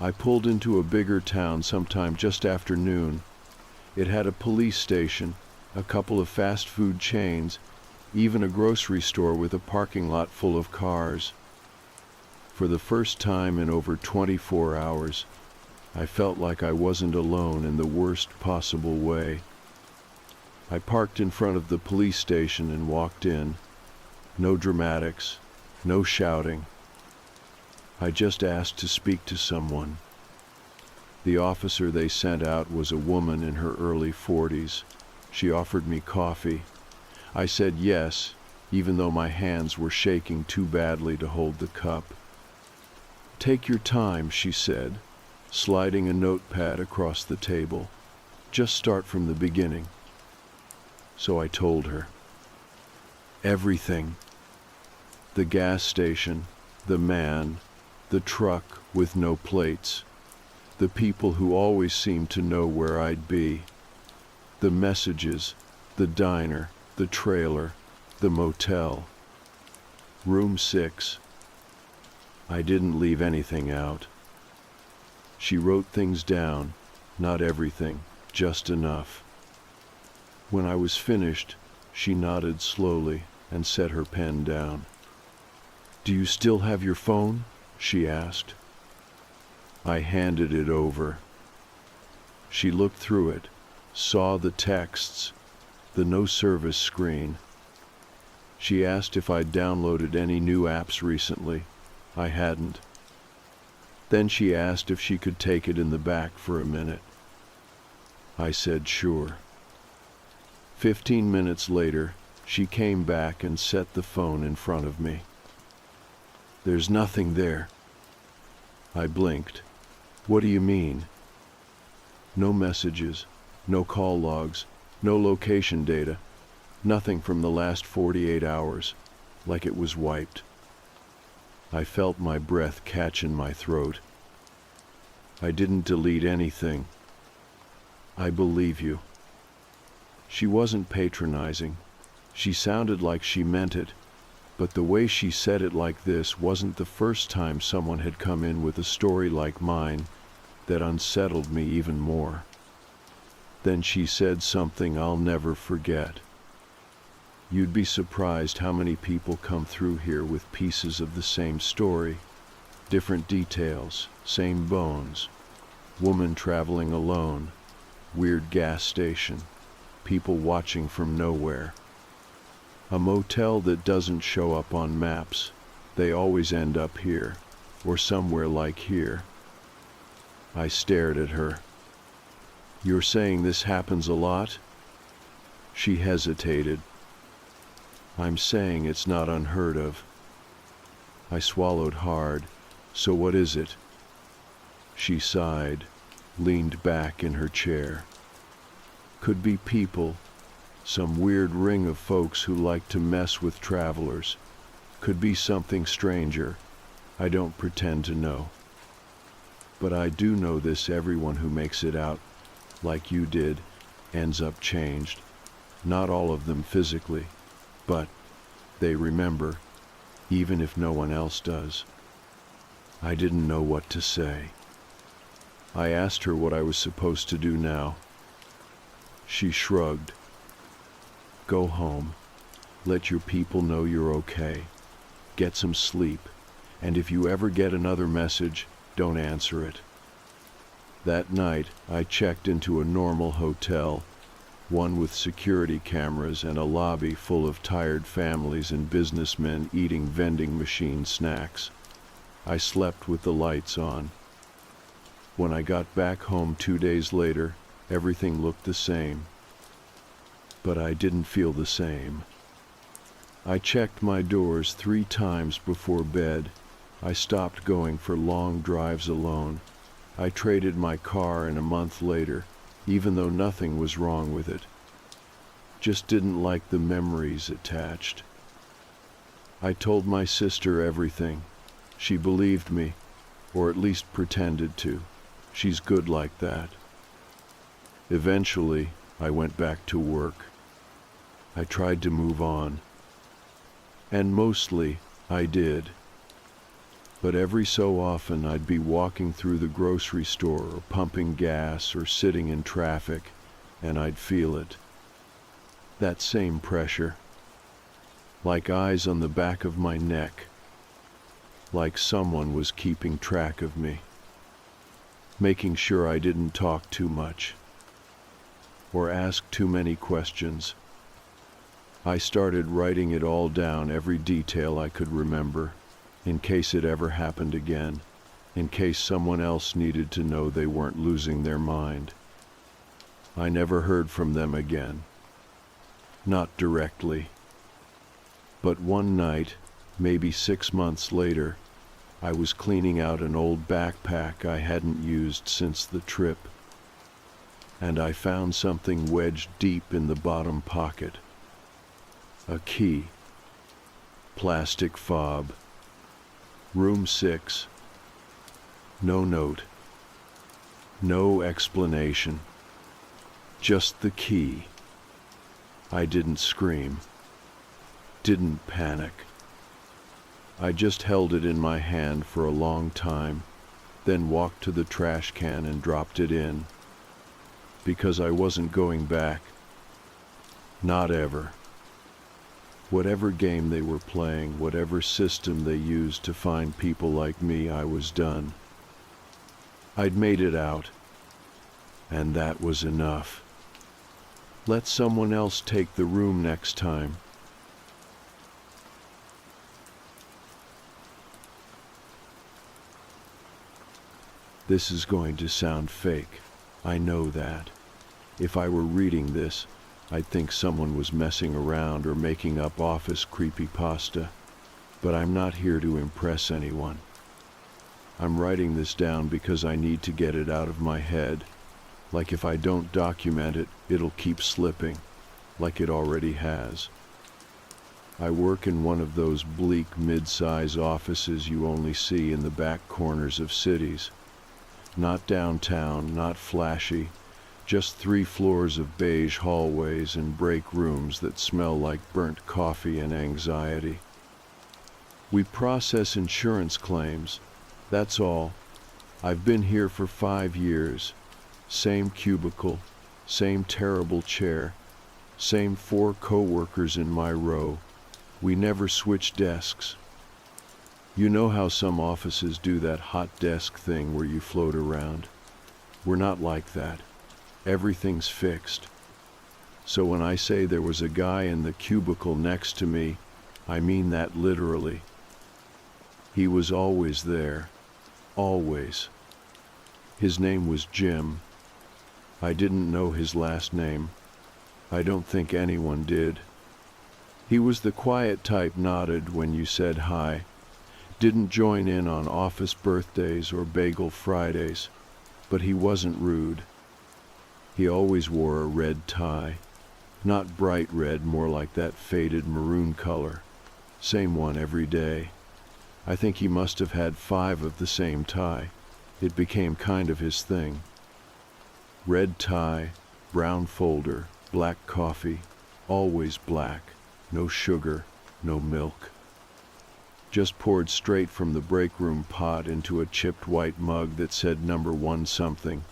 I pulled into a bigger town sometime just after noon. It had a police station, a couple of fast food chains, even a grocery store with a parking lot full of cars. For the first time in over 24 hours, I felt like I wasn't alone in the worst possible way. I parked in front of the police station and walked in. No dramatics, no shouting. I just asked to speak to someone. The officer they sent out was a woman in her early 40s. She offered me coffee. I said yes, even though my hands were shaking too badly to hold the cup. "Take your time," she said, sliding a notepad across the table. "Just start from the beginning." So I told her. Everything. The gas station, the man, the truck with no plates, the people who always seemed to know where I'd be, the messages, the diner, the trailer, the motel. Room 6. I didn't leave anything out. She wrote things down, not everything, just enough. When I was finished, she nodded slowly and set her pen down. "Do you still have your phone?" she asked. I handed it over. She looked through it, saw the texts, the no service screen. She asked if I'd downloaded any new apps recently. I hadn't. Then she asked if she could take it in the back for a minute. I said sure. 15 minutes later, she came back and set the phone in front of me. "There's nothing there." I blinked. "What do you mean?" "No messages, no call logs, no location data, nothing from the last 48 hours, like it was wiped." I felt my breath catch in my throat. "I didn't delete anything." "I believe you." She wasn't patronizing. She sounded like she meant it, but the way she said it like this wasn't the first time someone had come in with a story like mine that unsettled me even more. Then she said something I'll never forget. "You'd be surprised how many people come through here with pieces of the same story, different details, same bones. Woman traveling alone, weird gas station, people watching from nowhere. A motel that doesn't show up on maps. They always end up here, or somewhere like here." I stared at her. "You're saying this happens a lot?" She hesitated. "I'm saying it's not unheard of." I swallowed hard. "So what is it?" She sighed, leaned back in her chair. "Could be people, some weird ring of folks who like to mess with travelers. Could be something stranger. I don't pretend to know. But I do know this: everyone who makes it out, like you did, ends up changed. Not all of them physically, but they remember, even if no one else does." I didn't know what to say. I asked her what I was supposed to do now. She shrugged. "Go home. Let your people know you're okay. Get some sleep. And if you ever get another message, don't answer it." That night, I checked into a normal hotel, one with security cameras and a lobby full of tired families and businessmen eating vending machine snacks. I slept with the lights on. When I got back home 2 days later, everything looked the same. But I didn't feel the same. I checked my doors 3 times before bed. I stopped going for long drives alone. I traded my car, and a month later, even though nothing was wrong with it, just didn't like the memories attached. I told my sister everything. She believed me, or at least pretended to. She's good like that. Eventually, I went back to work. I tried to move on. And mostly, I did. But every so often I'd be walking through the grocery store or pumping gas or sitting in traffic, and I'd feel it. That same pressure. Like eyes on the back of my neck. Like someone was keeping track of me. Making sure I didn't talk too much. Or ask too many questions. I started writing it all down, every detail I could remember, in case it ever happened again, in case someone else needed to know they weren't losing their mind. I never heard from them again. Not directly. But one night, maybe 6 months later, I was cleaning out an old backpack I hadn't used since the trip, and I found something wedged deep in the bottom pocket. A key. Plastic fob. Room 6. No note. No explanation. Just the key. I didn't scream. Didn't panic. I just held it in my hand for a long time, then walked to the trash can and dropped it in. Because I wasn't going back. Not ever. Whatever game they were playing, whatever system they used to find people like me, I was done. I'd made it out, and that was enough. Let someone else take the room next time. This is going to sound fake. I know that. If I were reading this, I'd think someone was messing around or making up office creepypasta. But I'm not here to impress anyone. I'm writing this down because I need to get it out of my head. Like if I don't document it, it'll keep slipping, like it already has. I work in one of those bleak mid-size offices you only see in the back corners of cities. Not downtown, not flashy, just 3 floors of beige hallways and break rooms that smell like burnt coffee and anxiety. We process insurance claims, that's all. I've been here for 5 years. Same cubicle, same terrible chair, same 4 co-workers in my row. We never switch desks. You know how some offices do that hot desk thing where you float around? We're not like that. Everything's fixed. So when I say there was a guy in the cubicle next to me, I mean that literally. He was always there. Always. His name was Jim. I didn't know his last name. I don't think anyone did. He was the quiet type, nodded when you said hi. Didn't join in on office birthdays or bagel Fridays, but he wasn't rude. He always wore a red tie. Not bright red, more like that faded maroon color. Same one every day. I think he must have had 5 of the same tie. It became kind of his thing. Red tie, brown folder, black coffee, always black, no sugar, no milk. Just poured straight from the break room pot into a chipped white mug that said number 1 something.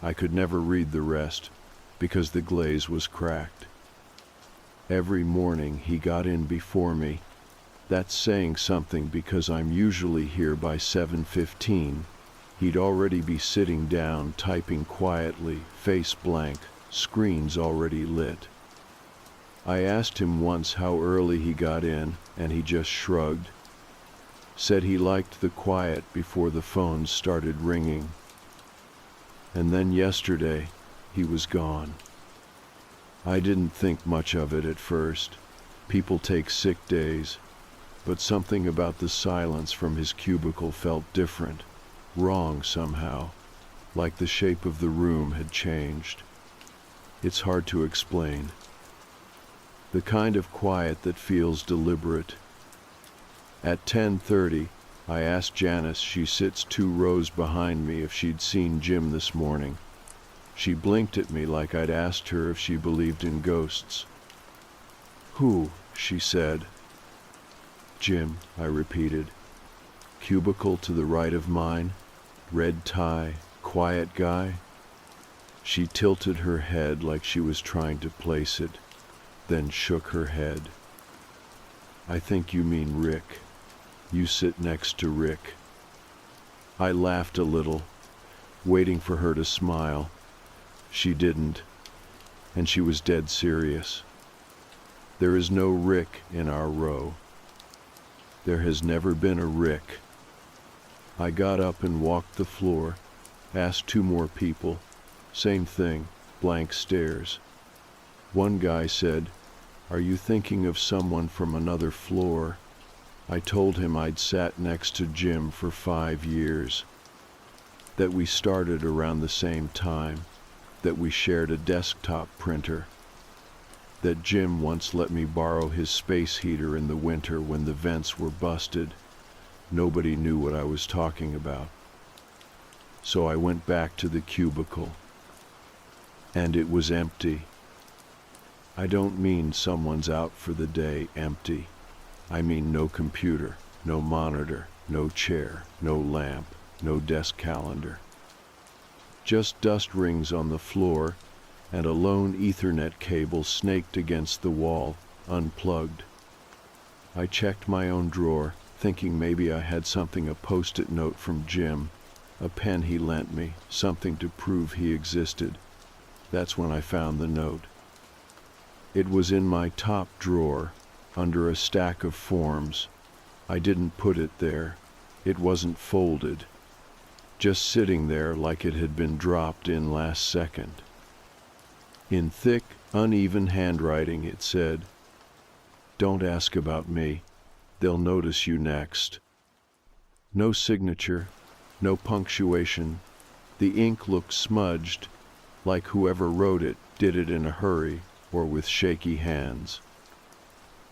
I could never read the rest, because the glaze was cracked. Every morning he got in before me. That's saying something because I'm usually here by 7:15. He'd already be sitting down, typing quietly, face blank, screens already lit. I asked him once how early he got in, and he just shrugged, said he liked the quiet before the phones started ringing. And then yesterday, he was gone. I didn't think much of it at first. People take sick days, but something about the silence from his cubicle felt different, wrong somehow, like the shape of the room had changed. It's hard to explain. The kind of quiet that feels deliberate. At 10:30, I asked Janice, she sits 2 rows behind me, if she'd seen Jim this morning. She blinked at me like I'd asked her if she believed in ghosts. "Who?" she said. "Jim," I repeated. "Cubicle to the right of mine, red tie, quiet guy." She tilted her head like she was trying to place it, then shook her head. "I think you mean Rick. You sit next to Rick." I laughed a little, waiting for her to smile. She didn't, and she was dead serious. "There is no Rick in our row. There has never been a Rick." I got up and walked the floor, asked 2 more people. Same thing, blank stares. One guy said, "Are you thinking of someone from another floor?" I told him I'd sat next to Jim for 5 years, that we started around the same time, that we shared a desktop printer, that Jim once let me borrow his space heater in the winter when the vents were busted. Nobody knew what I was talking about. So I went back to the cubicle, and it was empty. I don't mean someone's out for the day empty. I mean no computer, no monitor, no chair, no lamp, no desk calendar. Just dust rings on the floor and a lone Ethernet cable snaked against the wall, unplugged. I checked my own drawer, thinking maybe I had something, a post-it note from Jim, a pen he lent me, something to prove he existed. That's when I found the note. It was in my top drawer, under a stack of forms. I didn't put it there. It wasn't folded. Just sitting there like it had been dropped in last second. In thick, uneven handwriting it said, "Don't ask about me. They'll notice you next." No signature, no punctuation. The ink looked smudged, like whoever wrote it did it in a hurry or with shaky hands.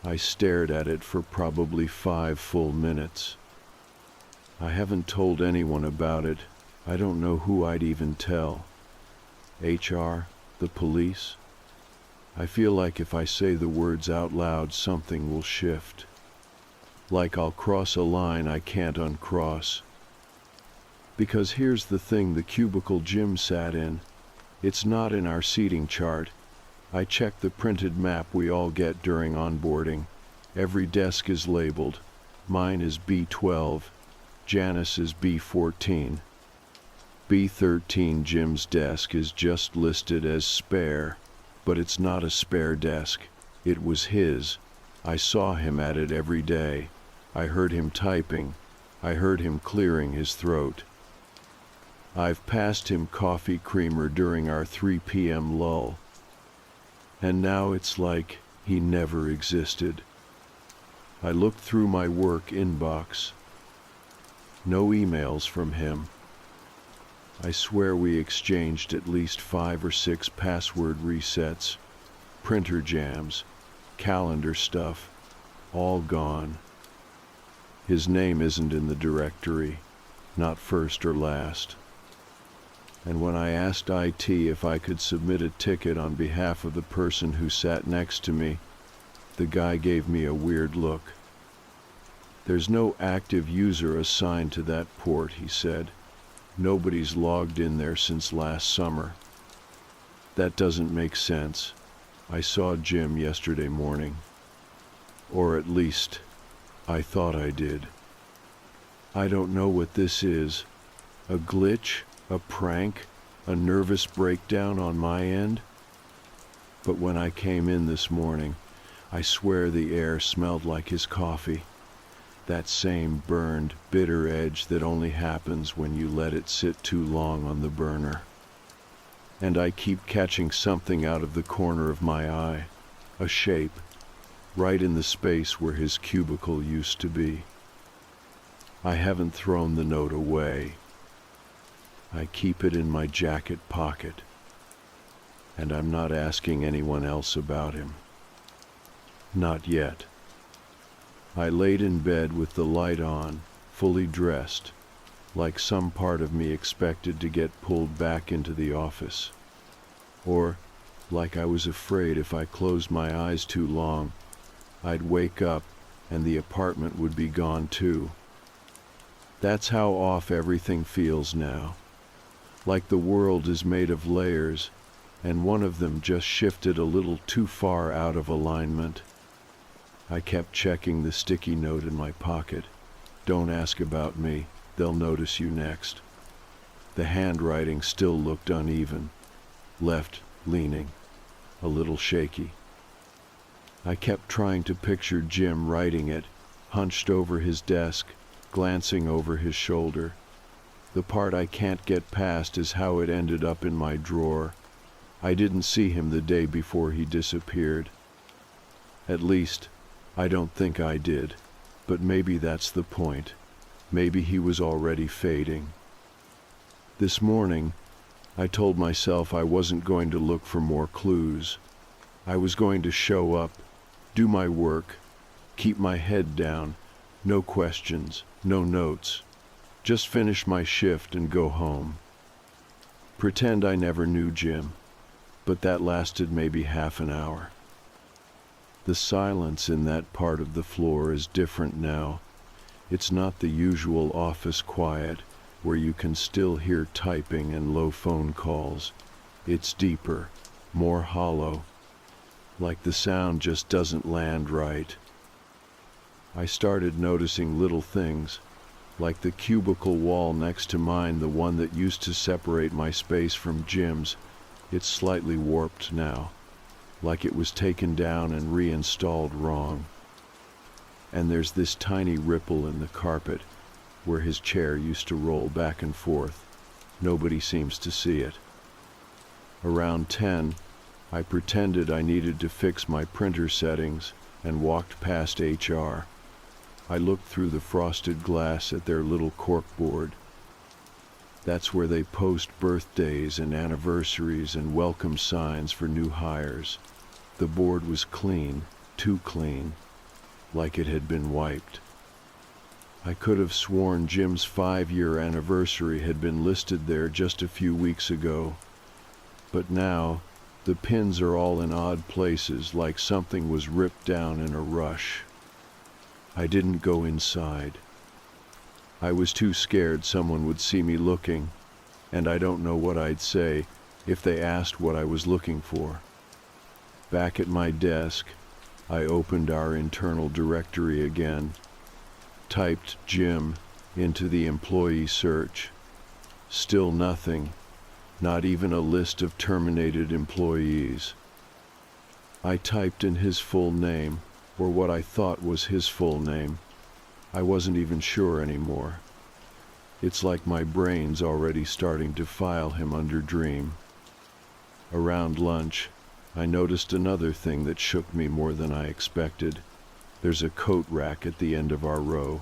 I stared at it for probably 5 full minutes. I haven't told anyone about it. I don't know who I'd even tell. HR? The police? I feel like if I say the words out loud, something will shift. Like I'll cross a line I can't uncross. Because here's the thing, the cubicle Jim sat in, it's not in our seating chart. I checked the printed map we all get during onboarding. Every desk is labeled. Mine is B12. Janice is B14. B13, Jim's desk, is just listed as spare, but it's not a spare desk. It was his. I saw him at it every day. I heard him typing. I heard him clearing his throat. I've passed him coffee creamer during our 3 p.m. lull. And now it's like he never existed. I looked through my work inbox. No emails from him. I swear we exchanged at least 5 or 6 password resets, printer jams, calendar stuff, all gone. His name isn't in the directory, not first or last. And when I asked IT if I could submit a ticket on behalf of the person who sat next to me, the guy gave me a weird look. "There's no active user assigned to that port," he said. "Nobody's logged in there since last summer." That doesn't make sense. I saw Jim yesterday morning. Or at least, I thought I did. I don't know what this is. A glitch? A prank? A nervous breakdown on my end? But when I came in this morning, I swear the air smelled like his coffee. That same burned, bitter edge that only happens when you let it sit too long on the burner. And I keep catching something out of the corner of my eye, a shape, right in the space where his cubicle used to be. I haven't thrown the note away. I keep it in my jacket pocket, and I'm not asking anyone else about him. Not yet. I laid in bed with the light on, fully dressed, like some part of me expected to get pulled back into the office. Or, like I was afraid if I closed my eyes too long, I'd wake up and the apartment would be gone too. That's how off everything feels now. Like the world is made of layers, and one of them just shifted a little too far out of alignment. I kept checking the sticky note in my pocket. Don't ask about me, they'll notice you next. The handwriting still looked uneven, left leaning, a little shaky. I kept trying to picture Jim writing it, hunched over his desk, glancing over his shoulder. The part I can't get past is how it ended up in my drawer. I didn't see him the day before he disappeared. At least, I don't think I did, but maybe that's the point. Maybe he was already fading. This morning, I told myself I wasn't going to look for more clues. I was going to show up, do my work, keep my head down, no questions, no notes. Just finish my shift and go home. Pretend I never knew Jim, but that lasted maybe half an hour. The silence in that part of the floor is different now. It's not the usual office quiet where you can still hear typing and low phone calls. It's deeper, more hollow, like the sound just doesn't land right. I started noticing little things, like the cubicle wall next to mine, the one that used to separate my space from Jim's. It's slightly warped now, like it was taken down and reinstalled wrong. And there's this tiny ripple in the carpet where his chair used to roll back and forth. Nobody seems to see it. Around 10, I pretended I needed to fix my printer settings and walked past HR. I looked through the frosted glass at their little corkboard. That's where they post birthdays and anniversaries and welcome signs for new hires. The board was clean, too clean, like it had been wiped. I could have sworn Jim's 5-year anniversary had been listed there just a few weeks ago. But now, the pins are all in odd places, like something was ripped down in a rush. I didn't go inside. I was too scared someone would see me looking, and I don't know what I'd say if they asked what I was looking for. Back at my desk, I opened our internal directory again, typed Jim into the employee search. Still nothing, not even a list of terminated employees. I typed in his full name, or what I thought was his full name. I wasn't even sure anymore. It's like my brain's already starting to file him under dream. Around lunch, I noticed another thing that shook me more than I expected. There's a coat rack at the end of our row.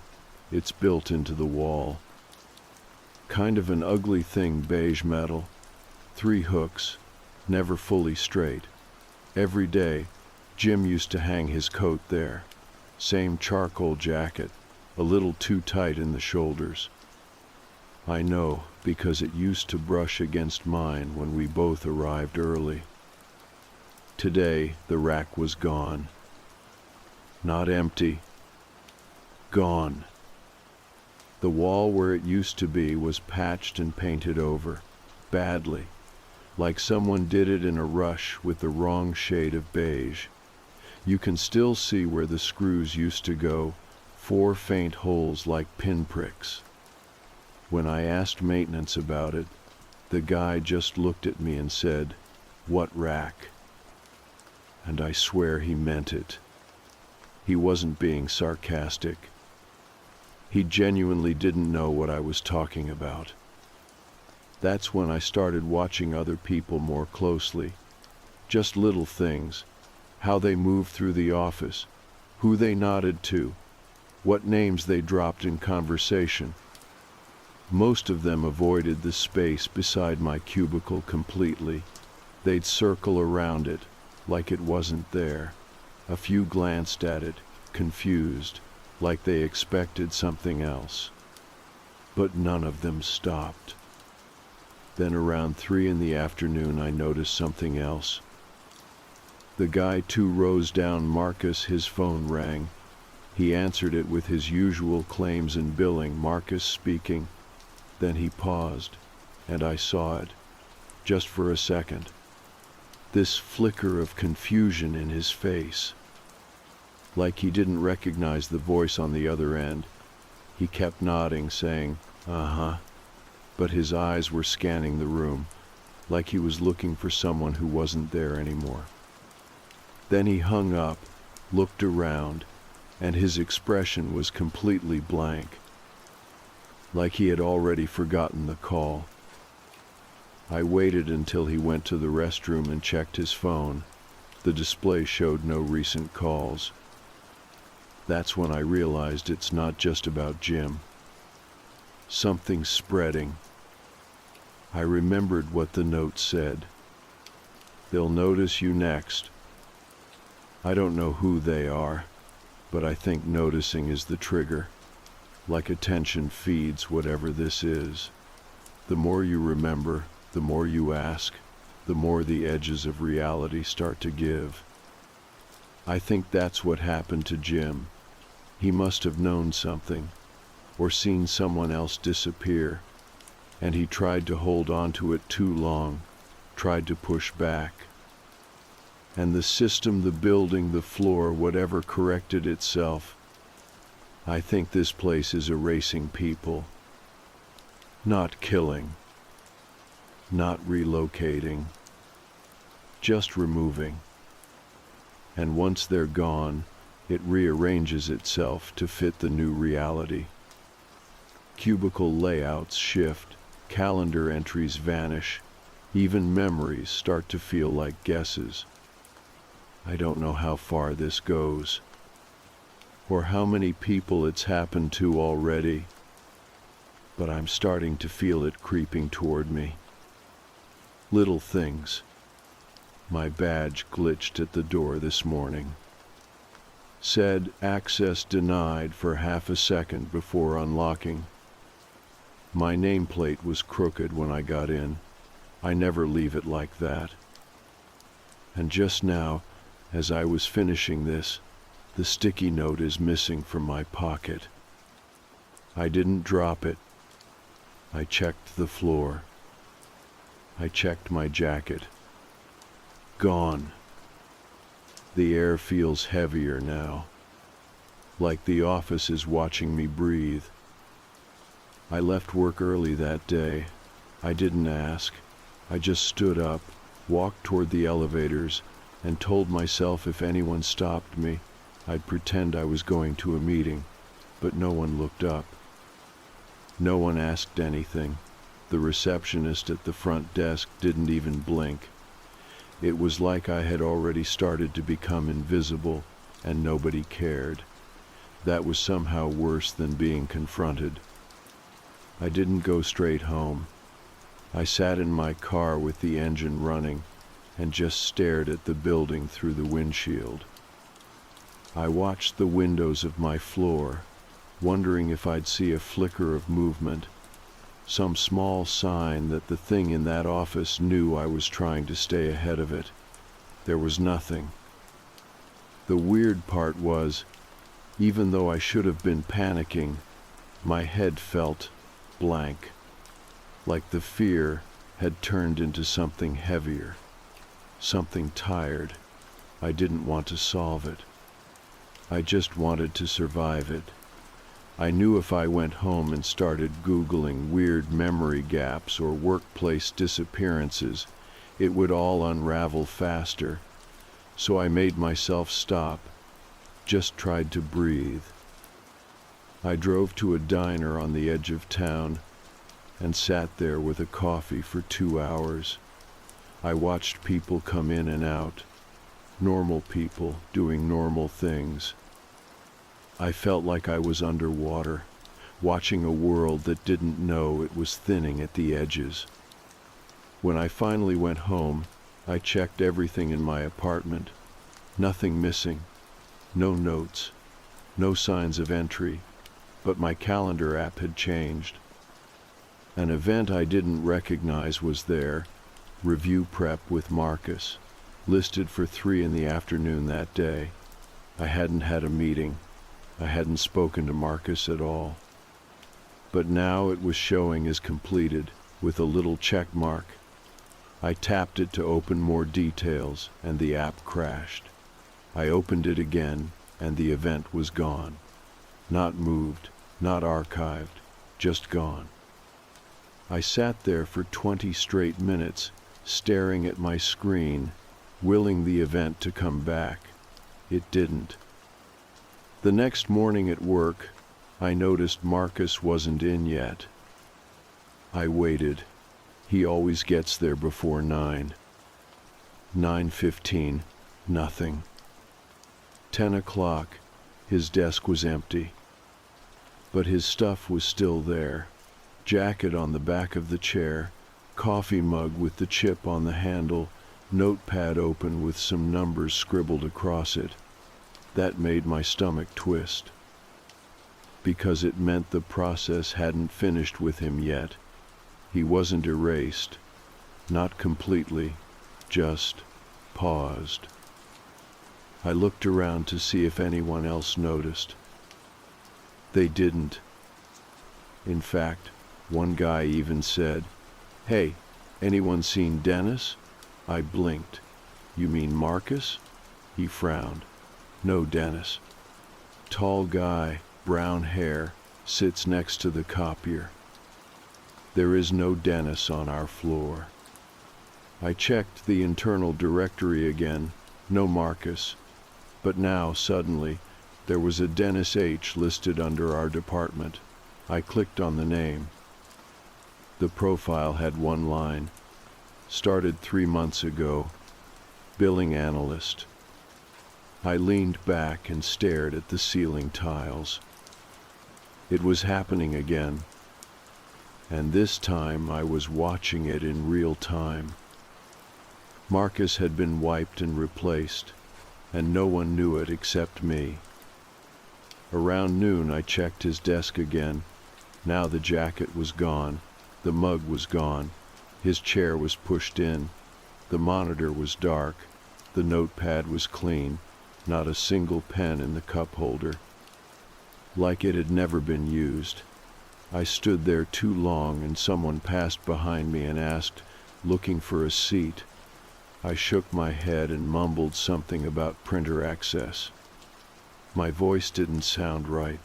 It's built into the wall. Kind of an ugly thing, beige metal. 3 hooks, never fully straight. Every day, Jim used to hang his coat there. Same charcoal jacket, a little too tight in the shoulders. I know, because it used to brush against mine when we both arrived early. Today, the rack was gone. Not empty. Gone. The wall where it used to be was patched and painted over, badly, like someone did it in a rush with the wrong shade of beige. You can still see where the screws used to go, 4 faint holes like pinpricks. When I asked maintenance about it, the guy just looked at me and said, "What rack?" and I swear he meant it. He wasn't being sarcastic. He genuinely didn't know what I was talking about. That's when I started watching other people more closely. Just little things. How they moved through the office, who they nodded to, what names they dropped in conversation. Most of them avoided the space beside my cubicle completely. They'd circle around it, like it wasn't there. A few glanced at it, confused, like they expected something else. But none of them stopped. Then around 3 in the afternoon I noticed something else. The guy 2 rows down, Marcus, his phone rang. He answered it with his usual claims and billing, Marcus speaking. Then he paused, and I saw it, just for a second. This flicker of confusion in his face. Like he didn't recognize the voice on the other end. He kept nodding, saying, "Uh-huh." But his eyes were scanning the room, like he was looking for someone who wasn't there anymore. Then he hung up, looked around, and his expression was completely blank, like he had already forgotten the call. I waited until he went to the restroom and checked his phone. The display showed no recent calls. That's when I realized it's not just about Jim. Something's spreading. I remembered what the note said. They'll notice you next. I don't know who they are, but I think noticing is the trigger. Like attention feeds whatever this is. The more you remember, the more you ask, the more the edges of reality start to give. I think that's what happened to Jim. He must have known something, or seen someone else disappear, and he tried to hold on to it too long, tried to push back. And the system, the building, the floor, whatever corrected itself. I think this place is erasing people. Not killing. Not relocating. Just removing. And once they're gone, it rearranges itself to fit the new reality. Cubicle layouts shift, calendar entries vanish, even memories start to feel like guesses. I don't know how far this goes, or how many people it's happened to already, but I'm starting to feel it creeping toward me. Little things. My badge glitched at the door this morning. Said access denied for half a second before unlocking. My nameplate was crooked when I got in. I never leave it like that. And just now, as I was finishing this, the sticky note is missing from my pocket. I didn't drop it. I checked the floor. I checked my jacket. Gone. The air feels heavier now, like the office is watching me breathe. I left work early that day. I didn't ask. I just stood up, walked toward the elevators, and told myself if anyone stopped me, I'd pretend I was going to a meeting, but no one looked up. No one asked anything. The receptionist at the front desk didn't even blink. It was like I had already started to become invisible, and nobody cared. That was somehow worse than being confronted. I didn't go straight home. I sat in my car with the engine running, and just stared at the building through the windshield. I watched the windows of my floor, wondering if I'd see a flicker of movement, some small sign that the thing in that office knew I was trying to stay ahead of it. There was nothing. The weird part was, even though I should have been panicking, my head felt blank, like the fear had turned into something heavier, something tired. I didn't want to solve it. I just wanted to survive it. I knew if I went home and started Googling weird memory gaps or workplace disappearances, it would all unravel faster. so I made myself stop, just tried to breathe. I drove to a diner on the edge of town and sat there with a coffee for 2 hours. I watched people come in and out, normal people doing normal things. I felt like I was underwater, watching a world that didn't know it was thinning at the edges. When I finally went home, I checked everything in my apartment. Nothing missing, no notes, no signs of entry, but my calendar app had changed. An event I didn't recognize was there, review prep with Marcus, listed for 3 in the afternoon that day. I hadn't had a meeting. I hadn't spoken to Marcus at all. But now it was showing as completed, with a little check mark. I tapped it to open more details, and the app crashed. I opened it again, and the event was gone. Not moved, not archived, just gone. I sat there for 20 straight minutes, staring at my screen, willing the event to come back. It didn't. The next morning at work, I noticed Marcus wasn't in yet. I waited. He always gets there before 9. 9:15, nothing. 10 o'clock, his desk was empty. But his stuff was still there. Jacket on the back of the chair, coffee mug with the chip on the handle, notepad open with some numbers scribbled across it. That made my stomach twist, because it meant the process hadn't finished with him yet. He wasn't erased, not completely, just paused. I looked around to see if anyone else noticed. They didn't. In fact, one guy even said, "Hey, anyone seen Dennis?" I blinked. "You mean Marcus?" He frowned. "No, Dennis." Tall guy, brown hair, sits next to the copier. There is no Dennis on our floor. I checked the internal directory again, no Marcus, but now, suddenly, there was a Dennis H. listed under our department. I clicked on the name. The profile had one line. Started 3 months ago. Billing analyst. I leaned back and stared at the ceiling tiles. It was happening again. And this time I was watching it in real time. Marcus had been wiped and replaced, and no one knew it except me. Around noon I checked his desk again. Now the jacket was gone, the mug was gone, his chair was pushed in, the monitor was dark, the notepad was clean, not a single pen in the cup holder. Like it had never been used. I stood there too long and someone passed behind me and asked, looking for a seat. I shook my head and mumbled something about printer access. My voice didn't sound right,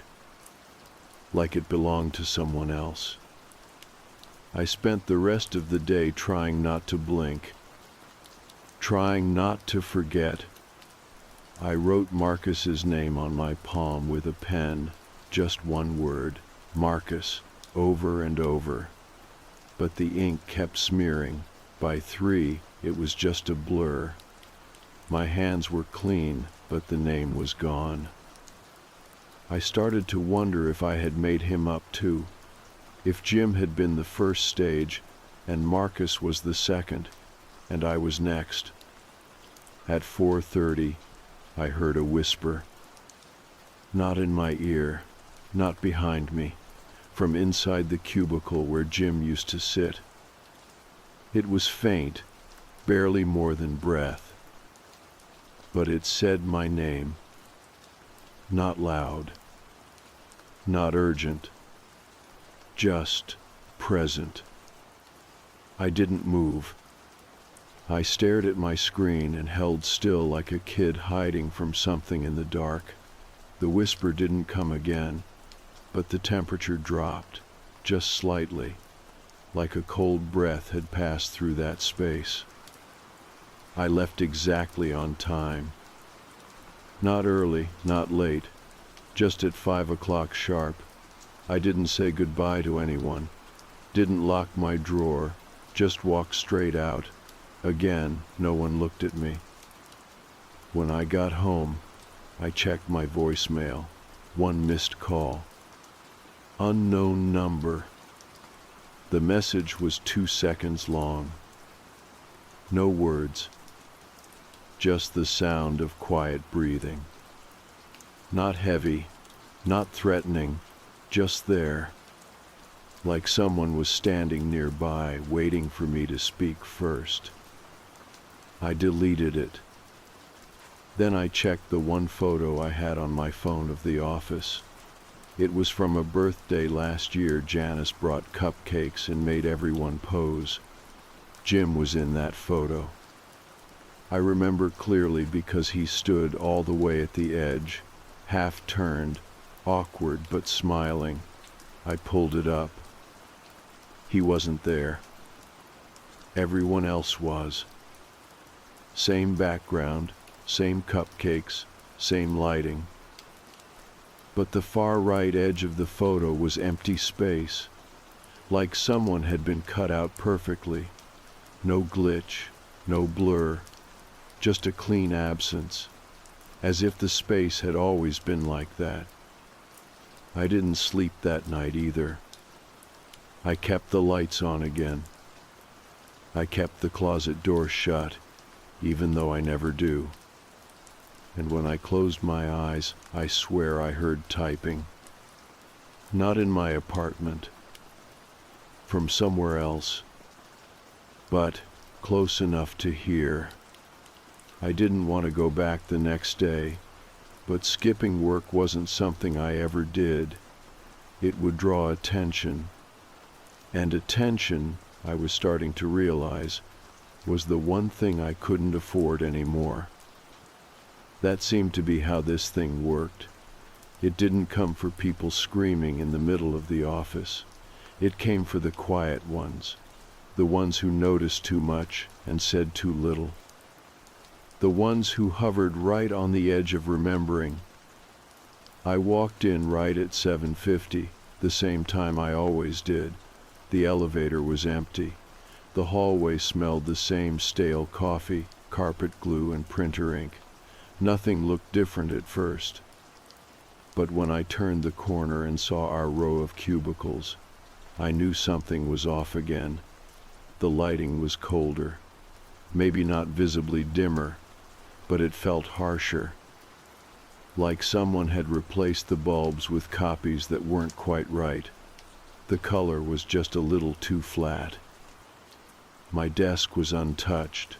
like it belonged to someone else. I spent the rest of the day trying not to blink, trying not to forget. I wrote Marcus's name on my palm with a pen, just one word, Marcus, over and over. But the ink kept smearing. By 3, it was just a blur. My hands were clean, but the name was gone. I started to wonder if I had made him up too, if Jim had been the first stage, and Marcus was the second, and I was next. At 4:30, I heard a whisper. Not in my ear, not behind me, from inside the cubicle where Jim used to sit. It was faint, barely more than breath. But it said my name. Not loud, not urgent, just present. I didn't move. I stared at my screen and held still like a kid hiding from something in the dark. The whisper didn't come again, but the temperature dropped, just slightly, like a cold breath had passed through that space. I left exactly on time. Not early, not late, just at 5 o'clock sharp. I didn't say goodbye to anyone, didn't lock my drawer, just walked straight out. Again, no one looked at me. When I got home, I checked my voicemail. One missed call. Unknown number. The message was 2 seconds long. No words. Just the sound of quiet breathing. Not heavy, not threatening, just there. Like someone was standing nearby, waiting for me to speak first. I deleted it. Then I checked the one photo I had on my phone of the office. It was from a birthday last year. Janice brought cupcakes and made everyone pose. Jim was in that photo. I remember clearly because he stood all the way at the edge, half turned, awkward but smiling. I pulled it up. He wasn't there. Everyone else was. Same background, same cupcakes, same lighting. But the far right edge of the photo was empty space, like someone had been cut out perfectly. No glitch, no blur, just a clean absence, as if the space had always been like that. I didn't sleep that night either. I kept the lights on again. I kept the closet door shut, even though I never do. And when I closed my eyes, I swear I heard typing. Not in my apartment, from somewhere else, but close enough to hear. I didn't want to go back the next day, but skipping work wasn't something I ever did. It would draw attention. And attention, I was starting to realize, was the one thing I couldn't afford anymore. That seemed to be how this thing worked. It didn't come for people screaming in the middle of the office. It came for the quiet ones, the ones who noticed too much and said too little. The ones who hovered right on the edge of remembering. I walked in right at 7:50, the same time I always did. The elevator was empty. The hallway smelled the same stale coffee, carpet glue, and printer ink. Nothing looked different at first. But when I turned the corner and saw our row of cubicles, I knew something was off again. The lighting was colder, maybe not visibly dimmer, but it felt harsher, like someone had replaced the bulbs with copies that weren't quite right. The color was just a little too flat. My desk was untouched.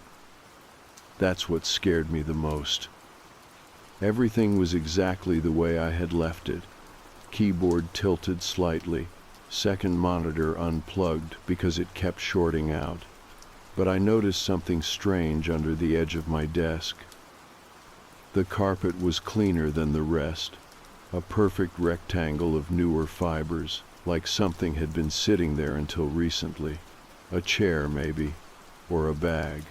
That's what scared me the most. Everything was exactly the way I had left it. Keyboard tilted slightly, second monitor unplugged because it kept shorting out. But I noticed something strange under the edge of my desk. The carpet was cleaner than the rest, a perfect rectangle of newer fibers, like something had been sitting there until recently. A chair, maybe, or a bag.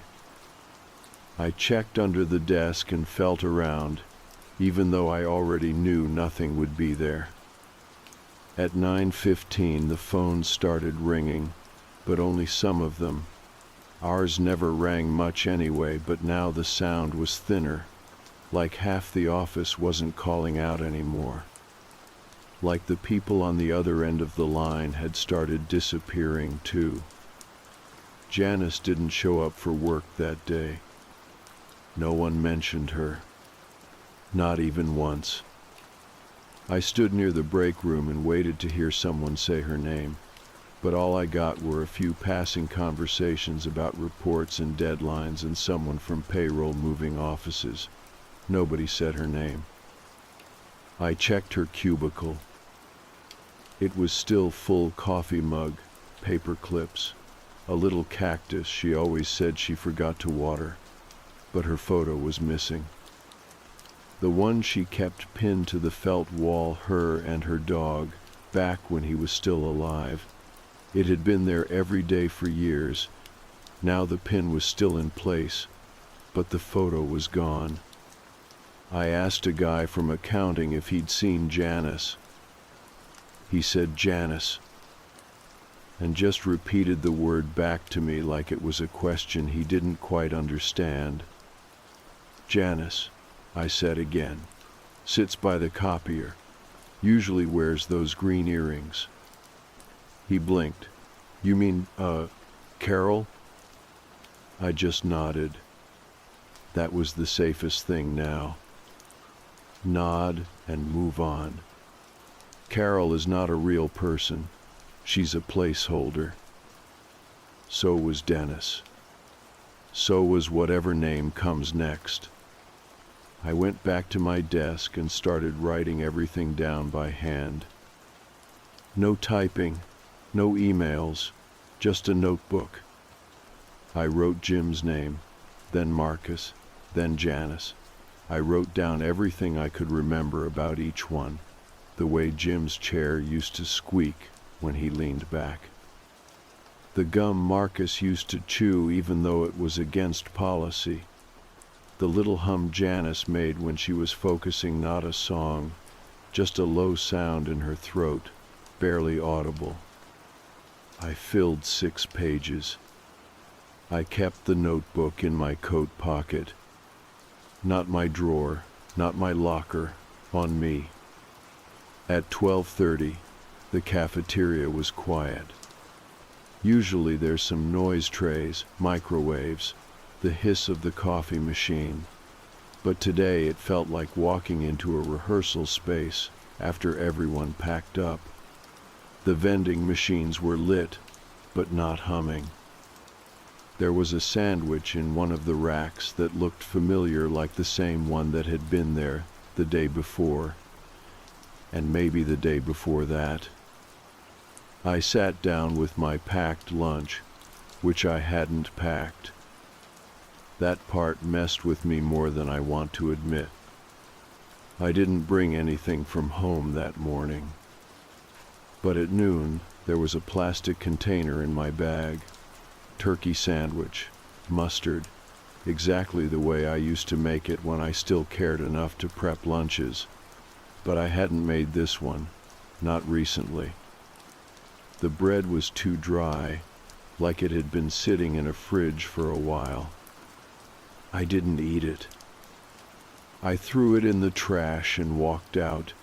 I checked under the desk and felt around, even though I already knew nothing would be there. At 9:15 the phones started ringing, but only some of them. Ours never rang much anyway, but now the sound was thinner, like half the office wasn't calling out anymore. Like the people on the other end of the line had started disappearing too. Janice didn't show up for work that day. No one mentioned her. Not even once. I stood near the break room and waited to hear someone say her name, but all I got were a few passing conversations about reports and deadlines and someone from payroll moving offices. Nobody said her name. I checked her cubicle. It was still full: coffee mug, paper clips, a little cactus she always said she forgot to water, but her photo was missing. The one she kept pinned to the felt wall, her and her dog, back when he was still alive. It had been there every day for years. Now the pin was still in place, but the photo was gone. I asked a guy from accounting if he'd seen Janice. He said Janice, and just repeated the word back to me like it was a question he didn't quite understand. Janice, I said again, sits by the copier, usually wears those green earrings. He blinked. You mean, Carol? I just nodded. That was the safest thing now. Nod and move on. Carol is not a real person. She's a placeholder. So was Dennis. So was whatever name comes next. I went back to my desk and started writing everything down by hand. No typing, no emails, just a notebook. I wrote Jim's name, then Marcus, then Janice. I wrote down everything I could remember about each one, the way Jim's chair used to squeak when he leaned back. The gum Marcus used to chew even though it was against policy. The little hum Janice made when she was focusing, not a song, just a low sound in her throat, barely audible. I filled 6 pages. I kept the notebook in my coat pocket. Not my drawer, not my locker, on me. At 12:30, the cafeteria was quiet. Usually there's some noise trays, microwaves, the hiss of the coffee machine. But today it felt like walking into a rehearsal space after everyone packed up. The vending machines were lit, but not humming. There was a sandwich in one of the racks that looked familiar, like the same one that had been there the day before, and maybe the day before that. I sat down with my packed lunch, which I hadn't packed. That part messed with me more than I want to admit. I didn't bring anything from home that morning. But at noon, there was a plastic container in my bag. Turkey sandwich, mustard, exactly the way I used to make it when I still cared enough to prep lunches. But I hadn't made this one, not recently. The bread was too dry, like it had been sitting in a fridge for a while. I didn't eat it. I threw it in the trash and walked out.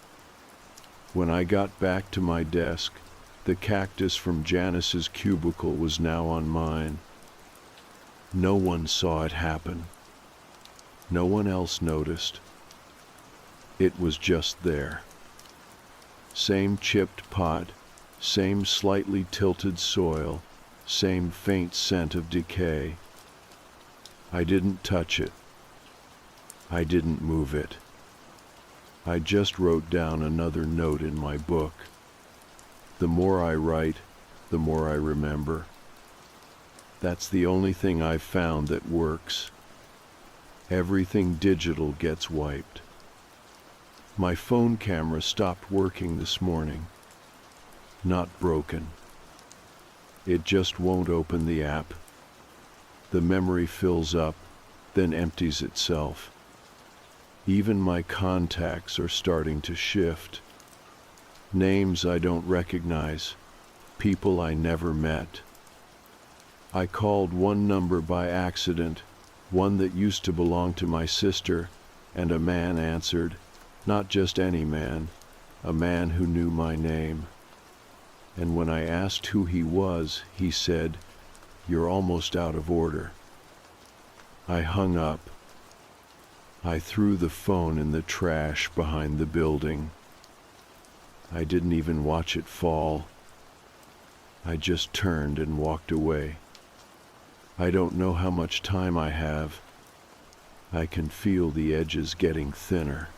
When I got back to my desk, the cactus from Janice's cubicle was now on mine. No one saw it happen. No one else noticed. It was just there. Same chipped pot, same slightly tilted soil, same faint scent of decay. I didn't touch it. I didn't move it. I just wrote down another note in my book. The more I write, the more I remember. That's the only thing I've found that works. Everything digital gets wiped. My phone camera stopped working this morning. Not broken. It just won't open the app. The memory fills up, then empties itself. Even my contacts are starting to shift. Names I don't recognize, people I never met. I called one number by accident, one that used to belong to my sister, and a man answered, not just any man, a man who knew my name. And when I asked who he was, he said, "You're almost out of order." I hung up. I threw the phone in the trash behind the building. I didn't even watch it fall. I just turned and walked away. I don't know how much time I have. I can feel the edges getting thinner.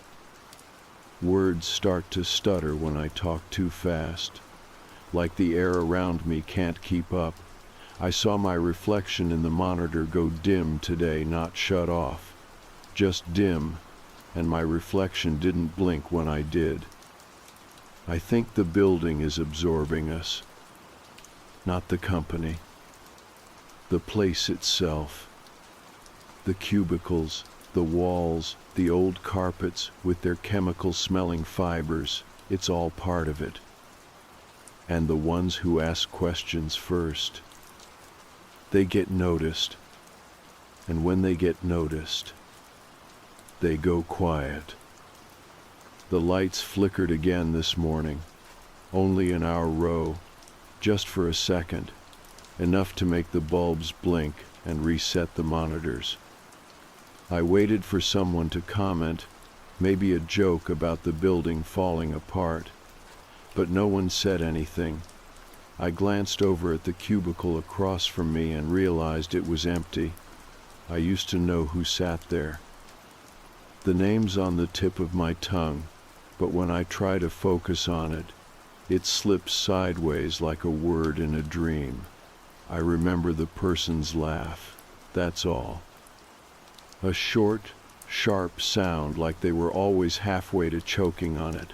Words start to stutter when I talk too fast, like the air around me can't keep up. I saw my reflection in the monitor go dim today, not shut off, just dim, and my reflection didn't blink when I did. I think the building is absorbing us, not the company, the place itself. The cubicles, the walls, the old carpets with their chemical-smelling fibers, it's all part of it. And the ones who ask questions first, they get noticed. And when they get noticed, they go quiet. The lights flickered again this morning, only in our row, just for a second, enough to make the bulbs blink and reset the monitors. I waited for someone to comment, maybe a joke about the building falling apart, but no one said anything. I glanced over at the cubicle across from me and realized it was empty. I used to know who sat there. The name's on the tip of my tongue, but when I try to focus on it, it slips sideways like a word in a dream. I remember the person's laugh, that's all. A short, sharp sound like they were always halfway to choking on it.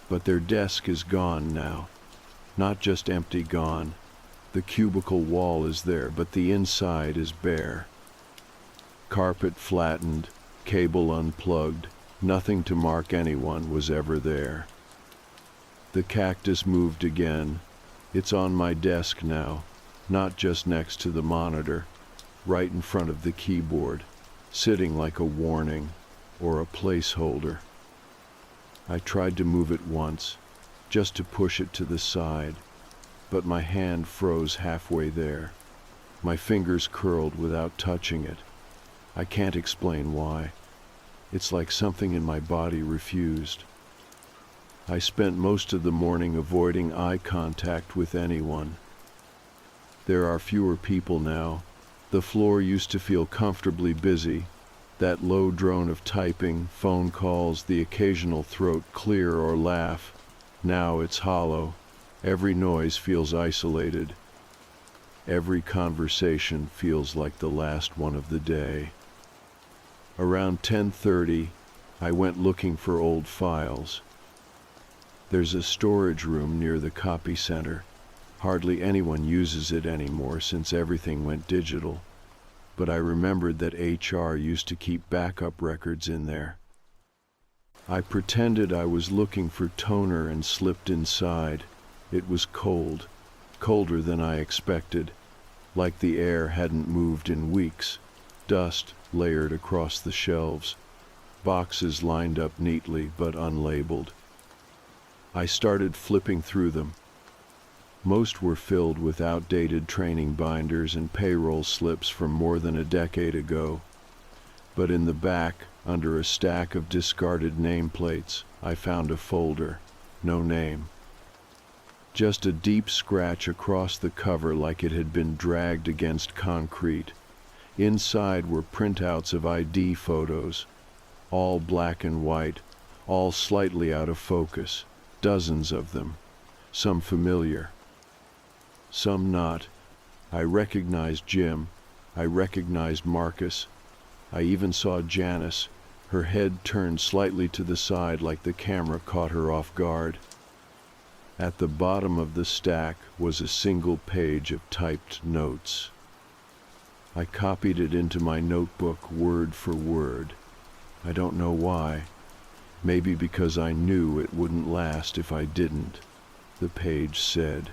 But their desk is gone now. Not just empty gone. The cubicle wall is there, but the inside is bare. Carpet flattened, cable unplugged, nothing to mark anyone was ever there. The cactus moved again. It's on my desk now, not just next to the monitor, right in front of the keyboard, sitting like a warning or a placeholder. I tried to move it once, just to push it to the side, but my hand froze halfway there. My fingers curled without touching it. I can't explain why. It's like something in my body refused. I spent most of the morning avoiding eye contact with anyone. There are fewer people now. The floor used to feel comfortably busy. That low drone of typing, phone calls, the occasional throat clear or laugh. Now it's hollow. Every noise feels isolated. Every conversation feels like the last one of the day. Around 10:30, I went looking for old files. There's a storage room near the copy center. Hardly anyone uses it anymore since everything went digital. But I remembered that HR used to keep backup records in there. I pretended I was looking for toner and slipped inside. It was cold, colder than I expected, like the air hadn't moved in weeks. Dust layered across the shelves, boxes lined up neatly but unlabeled. I started flipping through them. Most were filled with outdated training binders and payroll slips from more than a decade ago. But in the back, under a stack of discarded nameplates, I found a folder. No name. Just a deep scratch across the cover like it had been dragged against concrete. Inside were printouts of ID photos, all black and white, all slightly out of focus. Dozens of them, some familiar, some not. I recognized Jim, I recognized Marcus, I even saw Janice, her head turned slightly to the side like the camera caught her off guard. At the bottom of the stack was a single page of typed notes. I copied it into my notebook word for word. I don't know why. Maybe because I knew it wouldn't last if I didn't. The page said,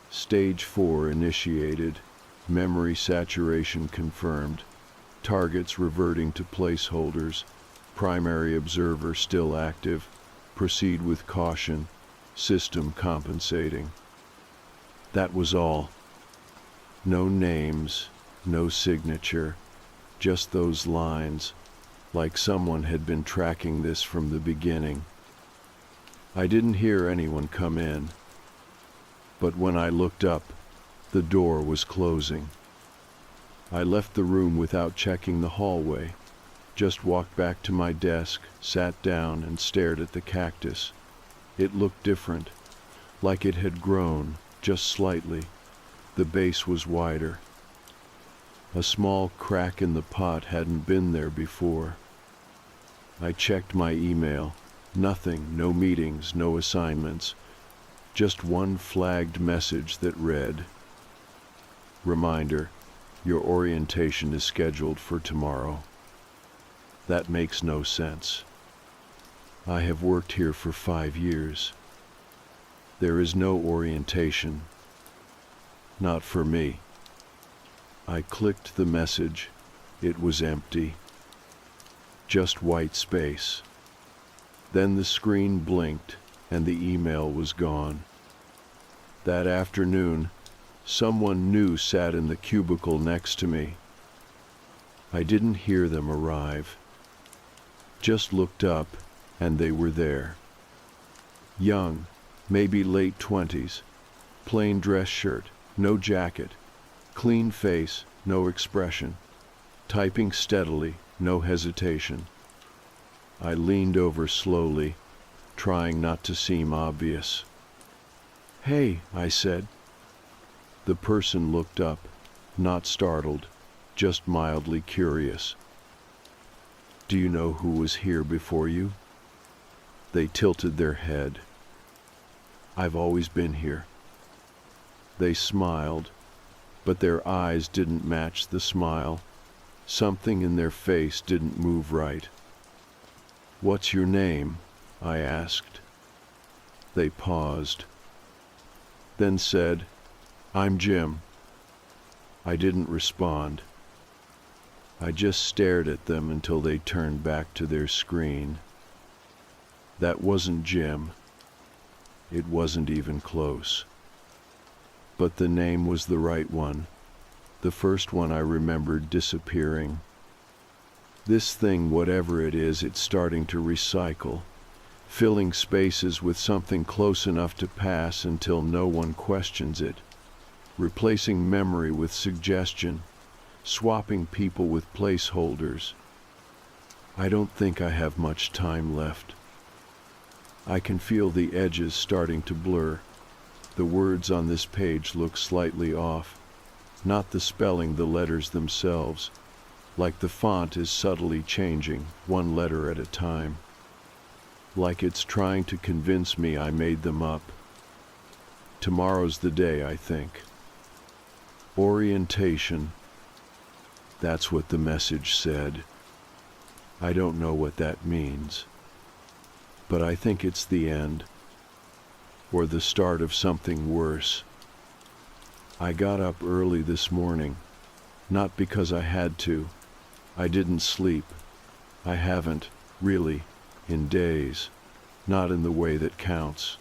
Stage 4 initiated, memory saturation confirmed, targets reverting to placeholders, primary observer still active, proceed with caution, system compensating. That was all. No names, no signature, just those lines. Like someone had been tracking this from the beginning. I didn't hear anyone come in, but when I looked up, the door was closing. I left the room without checking the hallway, just walked back to my desk, sat down and stared at the cactus. It looked different, like it had grown, just slightly. The base was wider. A small crack in the pot hadn't been there before. I checked my email. Nothing, no meetings, no assignments. Just one flagged message that read, Reminder, Your orientation is scheduled for tomorrow. That makes no sense. I have worked here for 5 years. There is no orientation. Not for me. I clicked the message. It was empty. Just white space. Then the screen blinked and the email was gone. That afternoon, someone new sat in the cubicle next to me. I didn't hear them arrive. Just looked up and they were there. Young, maybe late 20s, plain dress shirt, no jacket, clean face, no expression, typing steadily, no hesitation. I leaned over slowly, trying not to seem obvious. "Hey," I said. The person looked up, not startled, just mildly curious. "Do you know who was here before you?" They tilted their head. "I've always been here." They smiled, but their eyes didn't match the smile. Something in their face didn't move right. "What's your name?" I asked. They paused, then said, "I'm Jim." I didn't respond. I just stared at them until they turned back to their screen. That wasn't Jim. It wasn't even close. But the name was the right one, the first one I remembered disappearing. This thing, whatever it is, it's starting to recycle, filling spaces with something close enough to pass until no one questions it, replacing memory with suggestion, swapping people with placeholders. I don't think I have much time left. I can feel the edges starting to blur. The words on this page look slightly off, not the spelling, the letters themselves, like the font is subtly changing, one letter at a time. Like it's trying to convince me I made them up. Tomorrow's the day, I think. Orientation. That's what the message said. I don't know what that means. But I think it's the end, or the start of something worse. I got up early this morning, not because I had to. I didn't sleep. I haven't, really, in days, not in the way that counts.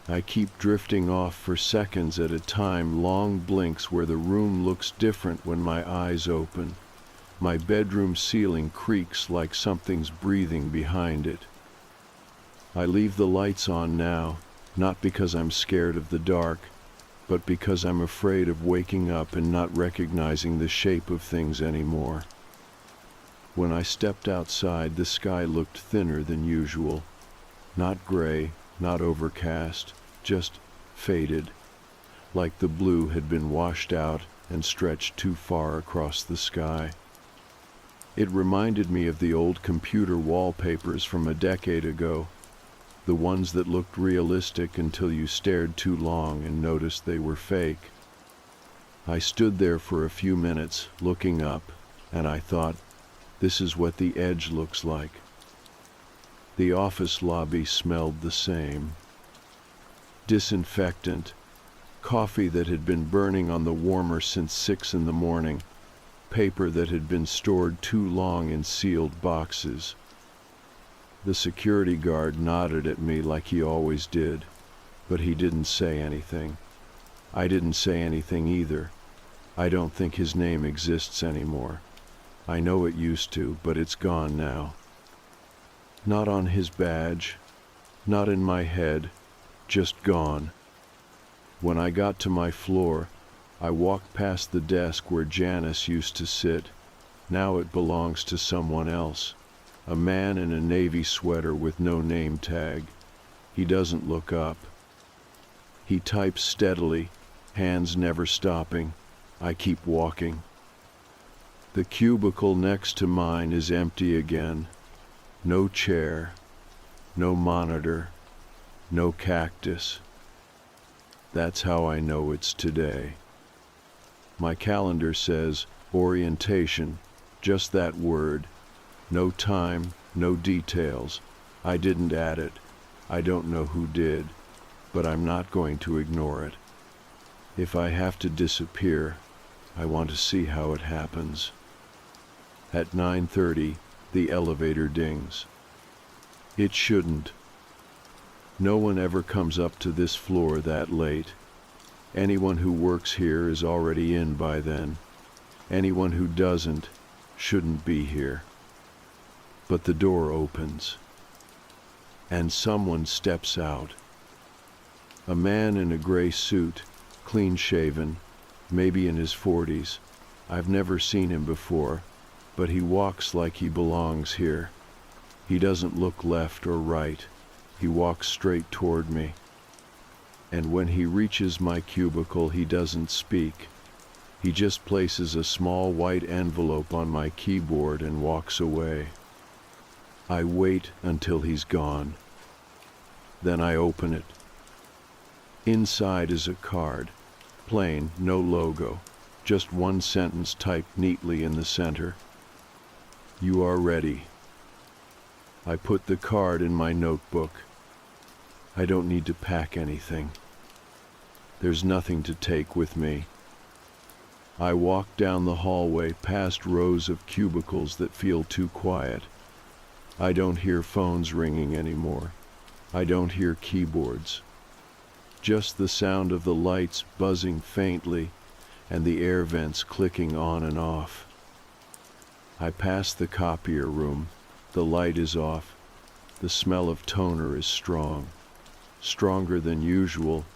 I keep drifting off for seconds at a time, long blinks where the room looks different when my eyes open. My bedroom ceiling creaks like something's breathing behind it. I leave the lights on now, not because I'm scared of the dark, but because I'm afraid of waking up and not recognizing the shape of things anymore. When I stepped outside, the sky looked thinner than usual. Not gray, not overcast, just faded, like the blue had been washed out and stretched too far across the sky. It reminded me of the old computer wallpapers from a decade ago, the ones that looked realistic until you stared too long and noticed they were fake. I stood there for a few minutes, looking up, and I thought, this is what the edge looks like. The office lobby smelled the same. Disinfectant, coffee that had been burning on the warmer since 6 in the morning, paper that had been stored too long in sealed boxes. The security guard nodded at me like he always did, but he didn't say anything. I didn't say anything either. I don't think his name exists anymore. I know it used to, but it's gone now. Not on his badge, not in my head, just gone. When I got to my floor, I walked past the desk where Janice used to sit. Now it belongs to someone else. A man in a navy sweater with no name tag. He doesn't look up. He types steadily, hands never stopping. I keep walking. The cubicle next to mine is empty again. No chair, no monitor, no cactus. That's how I know it's today. My calendar says orientation, just that word. No time, no details. I didn't add it. I don't know who did, but I'm not going to ignore it. If I have to disappear, I want to see how it happens. At 9:30, the elevator dings. It shouldn't. No one ever comes up to this floor that late. Anyone who works here is already in by then. Anyone who doesn't shouldn't be here. But the door opens, and someone steps out. A man in a gray suit, clean-shaven, maybe in his 40s. I've never seen him before, but he walks like he belongs here. He doesn't look left or right. He walks straight toward me. And when he reaches my cubicle, he doesn't speak. He just places a small white envelope on my keyboard and walks away. I wait until he's gone. Then I open it. Inside is a card, plain, no logo, just one sentence typed neatly in the center. You are ready. I put the card in my notebook. I don't need to pack anything. There's nothing to take with me. I walk down the hallway past rows of cubicles that feel too quiet. I don't hear phones ringing anymore. I don't hear keyboards. Just the sound of the lights buzzing faintly and the air vents clicking on and off. I pass the copier room. The light is off. The smell of toner is strong. Stronger than usual,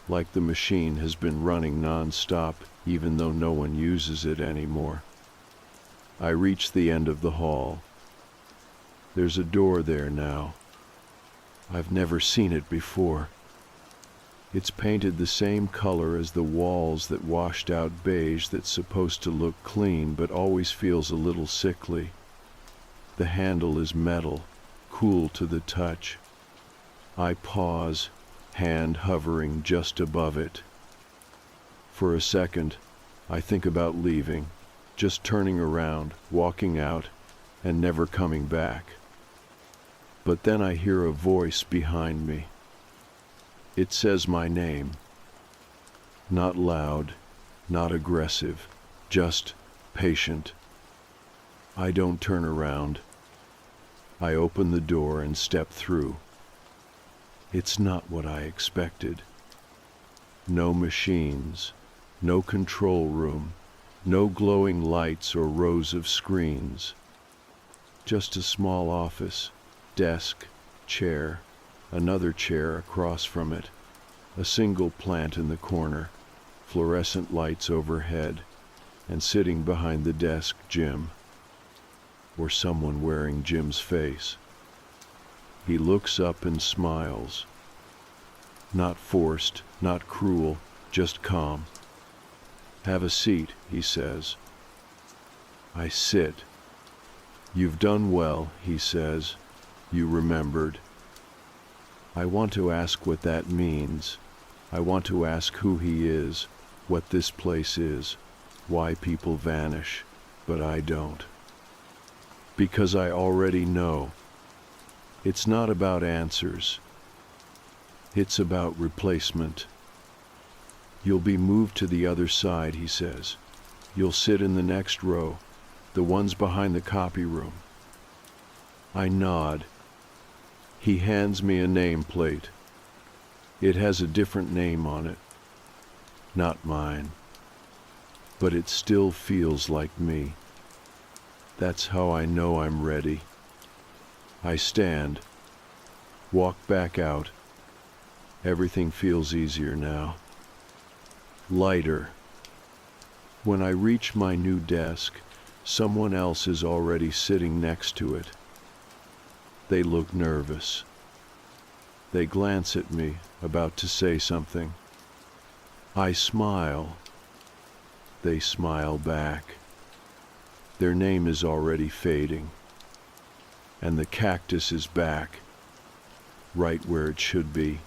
like the machine has been running non-stop even though no one uses it anymore. I reach the end of the hall. There's a door there now. I've never seen it before. It's painted the same color as the walls that washed out beige that's supposed to look clean but always feels a little sickly. The handle is metal, cool to the touch. I pause, hand hovering just above it. For a second, I think about leaving, just turning around, walking out, and never coming back. But then I hear a voice behind me. It says my name. Not loud, not aggressive, just patient. I don't turn around. I open the door and step through. It's not what I expected. No machines, no control room, no glowing lights or rows of screens. Just a small office, desk, chair, another chair across from it, a single plant in the corner, fluorescent lights overhead, and sitting behind the desk, Jim. Or someone wearing Jim's face. He looks up and smiles. Not forced, not cruel, just calm. Have a seat, he says. I sit. You've done well, he says. You remembered. I want to ask what that means. I want to ask who he is, what this place is, why people vanish, but I don't. Because I already know. It's not about answers. It's about replacement. You'll be moved to the other side, he says. You'll sit in the next row, the ones behind the copy room. I nod. He hands me a nameplate. It has a different name on it. Not mine. But it still feels like me. That's how I know I'm ready. I stand, walk back out. Everything feels easier now. Lighter. When I reach my new desk, someone else is already sitting next to it. They look nervous. They glance at me, about to say something. I smile. They smile back. Their name is already fading. And the cactus is back, right where it should be.